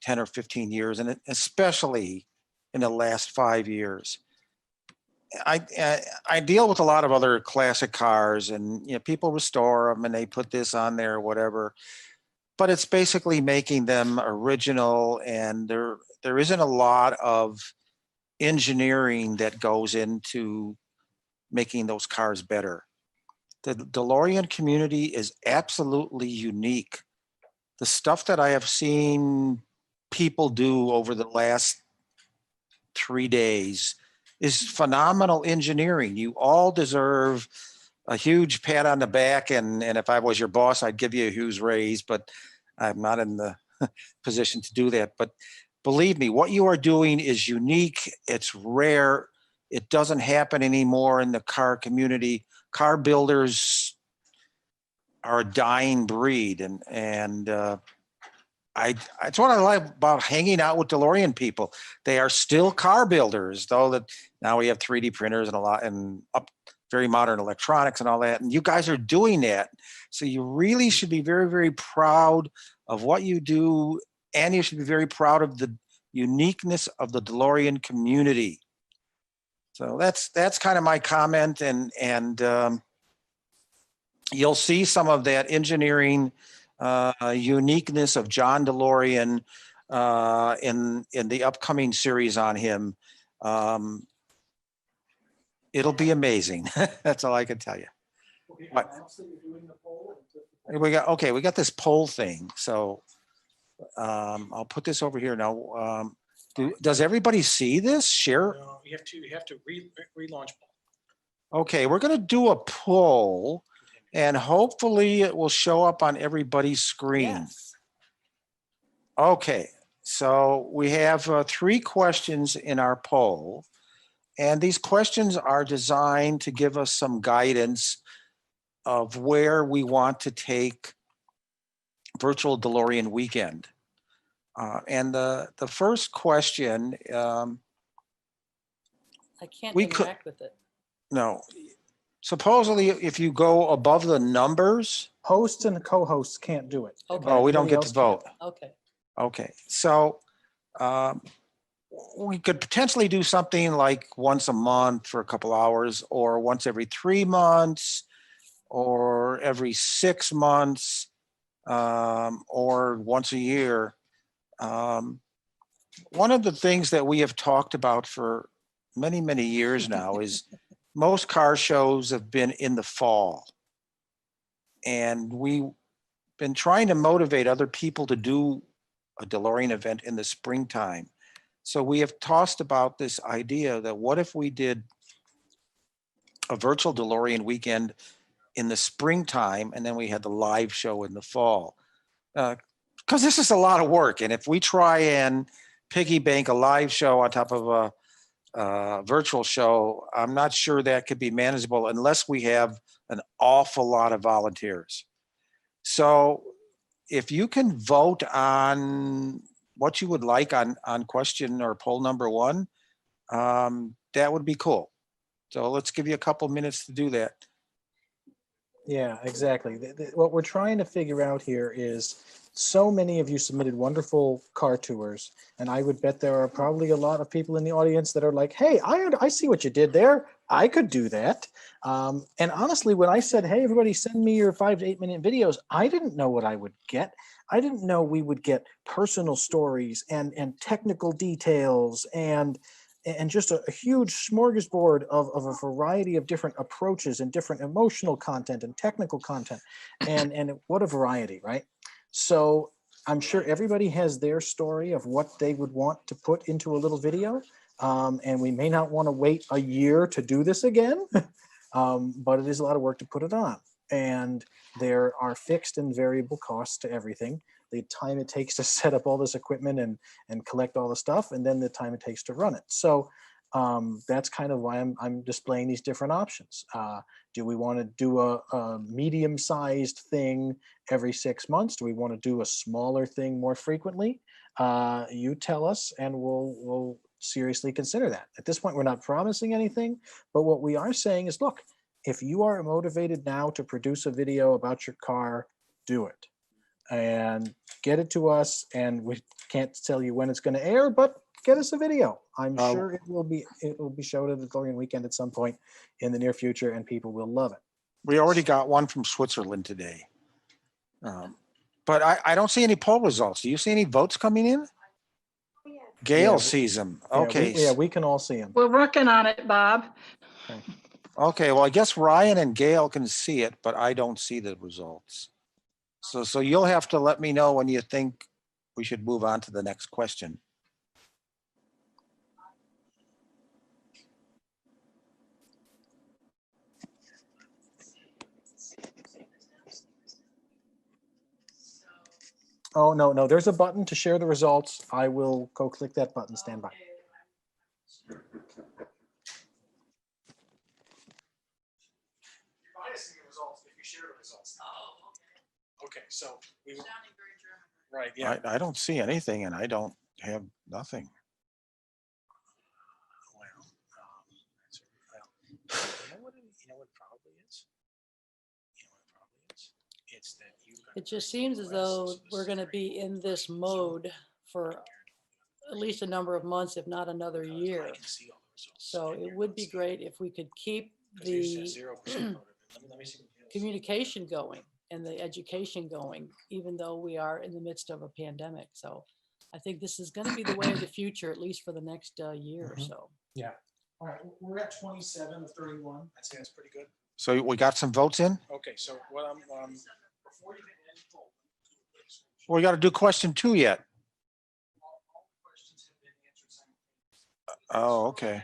10 or 15 years, and especially in the last 5 years. I deal with a lot of other classic cars, and people restore them and they put this on there or whatever. But it's basically making them original, and there isn't a lot of engineering that goes into making those cars better. The DeLorean community is absolutely unique. The stuff that I have seen people do over the last 3 days is phenomenal engineering. You all deserve a huge pat on the back, and if I was your boss, I'd give you a huge raise, but I'm not in the position to do that. But believe me, what you are doing is unique. It's rare. It doesn't happen anymore in the car community. Car builders are a dying breed, and it's what I like about hanging out with DeLorean people. They are still car builders, though that now we have 3D printers and a lot and very modern electronics and all that. And you guys are doing that. So you really should be very, very proud of what you do. And you should be very proud of the uniqueness of the DeLorean community. So that's kind of my comment. And you'll see some of that engineering uniqueness of John DeLorean in the upcoming series on him. It'll be amazing. That's all I can tell you. What? We got this poll thing. So I'll put this over here now. Does everybody see this? Share. No, you have to relaunch. Okay, we're going to do a poll, and hopefully it will show up on everybody's screen. Yes. Okay, so we have 3 questions in our poll. And these questions are designed to give us some guidance of where we want to take virtual DeLorean weekend. And the first question, I can't we could- interact with it. no, supposedly if you go above the numbers. Hosts and co-hosts can't do it. Okay. Oh, we don't Everybody get to else can. vote. Okay. Okay, so we could potentially do something like once a month for a couple hours, or once every 3 months, or every 6 months, or once a year. One of the things that we have talked about for many, many years now is most car shows have been in the fall. And we've been trying to motivate other people to do a DeLorean event in the springtime. So we have tossed about this idea that what if we did a virtual DeLorean weekend in the springtime, and then we had the live show in the fall? Because this is a lot of work. And if we try and piggy bank a live show on top of a virtual show, I'm not sure that could be manageable unless we have an awful lot of volunteers. So if you can vote on what you would like on question or poll number 1, that would be cool. So let's give you a couple minutes to do that. Yeah, exactly. What we're trying to figure out here is, so many of you submitted wonderful car tours, and I would bet there are probably a lot of people in the audience that are like, hey, I see what you did there. I could do that. And honestly, when I said, hey, everybody send me your 5 to 8 minute videos, I didn't know what I would get. I didn't know we would get personal stories and technical details and just a huge smorgasbord of a variety of different approaches and different emotional content and technical content. And what a variety, right? So I'm sure everybody has their story of what they would want to put into a little video. And we may not want to wait a year to do this again, but it is a lot of work to put it on. And there are fixed and variable costs to everything. The time it takes to set up all this equipment and collect all the stuff, and then the time it takes to run it. So that's kind of why I'm displaying these different options. Do we want to do a medium-sized thing every 6 months? Do we want to do a smaller thing more frequently? You tell us, and we'll seriously consider that. At this point, we're not promising anything, but what we are saying is, look, if you are motivated now to produce a video about your car, do it. And get it to us, and we can't tell you when it's going to air, but get us a video. I'm sure it will be shown at the DeLorean weekend at some point in the near future, and people will love it. We already got one from Switzerland today. But I don't see any poll results. Do you see any votes coming in? Gail sees them. Okay. We can all see them. We're working on it, Bob. Okay, well, I guess Ryan and Gail can see it, but I don't see the results. So you'll have to let me know when you think we should move on to the next question. Oh, no, there's a button to share the results. I will go click that button, stand by. Okay, so we right, yeah. I don't see anything, and I don't have nothing. You know what it probably is? It's that It just seems as though we're going to be in this mode for at least a number of months, if not another year. So it would be great if we could keep the communication going and the education going, even though we are in the midst of a pandemic. So I think this is going to be the way of the future, at least for the next year or so. Yeah. All right, we're at 27 of 31. I'd say that's pretty good. So we got some votes in? Okay, so what I'm before you hit end poll, We got to do question 2 yet. Oh, okay.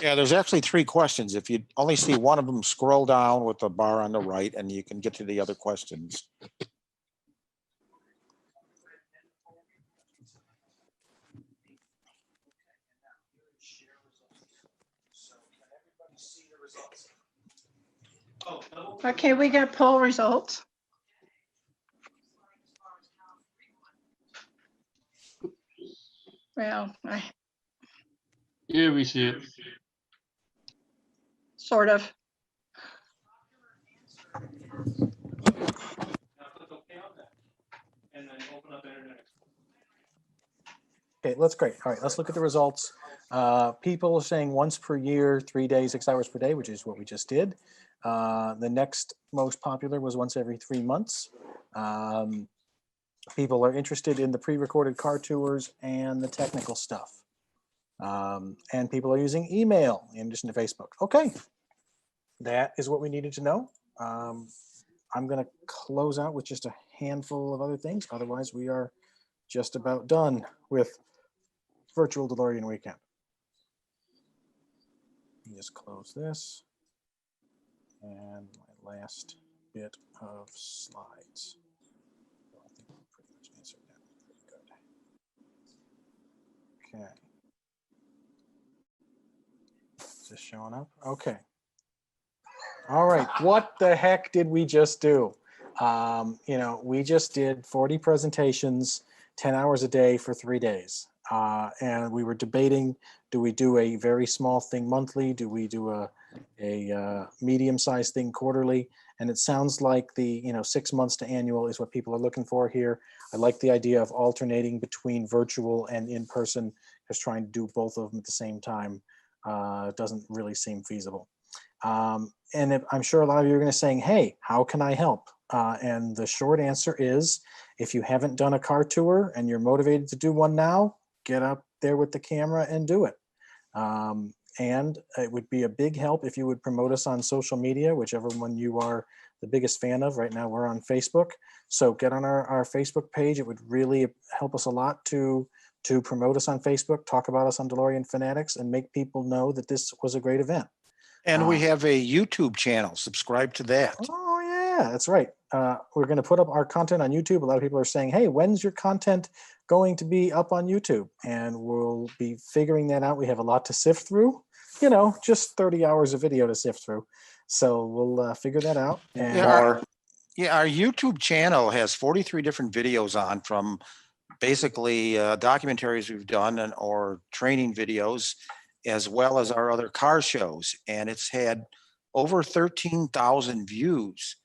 Yeah, there's actually 3 questions. If you only see one of them, scroll down with the bar on the right and you can get to the other questions. Okay, we got poll results. Well, Yeah, we see it. sort of. Okay, that's great. All right, let's look at the results. People are saying once per year, 3 days, 6 hours per day, which is what we just did. The next most popular was once every 3 months. People are interested in the pre-recorded car tours and the technical stuff. And people are using email in addition to Facebook. Okay, that is what we needed to know. I'm going to close out with just a handful of other things. Otherwise, we are just about done with Virtual DeLorean Weekend. Let me just close this. And my last bit of slides. I think we pretty much answered that. Good. Okay. Is this showing up? Okay. All right. What the heck did we just do? You know, we just did 40 presentations, 10 hours a day for 3 days. And we were debating, do we do a very small thing monthly? Do we do a medium-sized thing quarterly? And it sounds like the 6 months to annual is what people are looking for here. I like the idea of alternating between virtual and in-person, because trying to do both of them at the same time doesn't really seem feasible. And I'm sure a lot of you are going to saying, hey, how can I help? And the short answer is, if you haven't done a car tour and you're motivated to do one now, get up there with the camera and do it. And it would be a big help if you would promote us on social media, whichever one you are the biggest fan of. Right now we're on Facebook. So get on our Facebook page. It would really help us a lot to promote us on Facebook, talk about us on DeLorean Fanatics, and make people know that this was a great event. And we have a YouTube channel. Subscribe to that. Oh, yeah, that's right. We're going to put up our content on YouTube. A lot of people are saying, hey, when's your content going to be up on YouTube? And we'll be figuring that out. We have a lot to sift through, just 30 hours of video to sift through. So we'll figure that out. And our YouTube channel has 43 different videos on, from basically documentaries we've done or training videos, as well as our other car shows. And it's had over 13,000 views.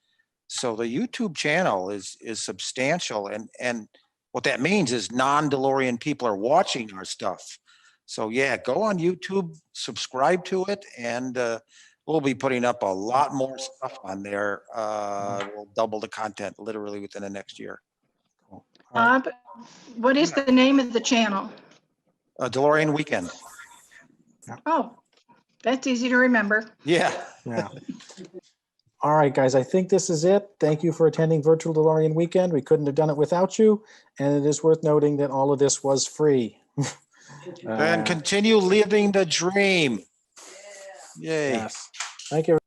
So the YouTube channel is substantial. And what that means is non-DeLorean people are watching our stuff. So yeah, go on YouTube, subscribe to it, and we'll be putting up a lot more stuff on there. We'll double the content literally within the next year. Bob, what is the name of the channel? DeLorean Weekend. Oh, that's easy to remember. Yeah. Yeah. All right, guys, I think this is it. Thank you for attending Virtual DeLorean Weekend. We couldn't have done it without you. And it is worth noting that all of this was free. And continue living the dream. Yay. Yes. Thank you.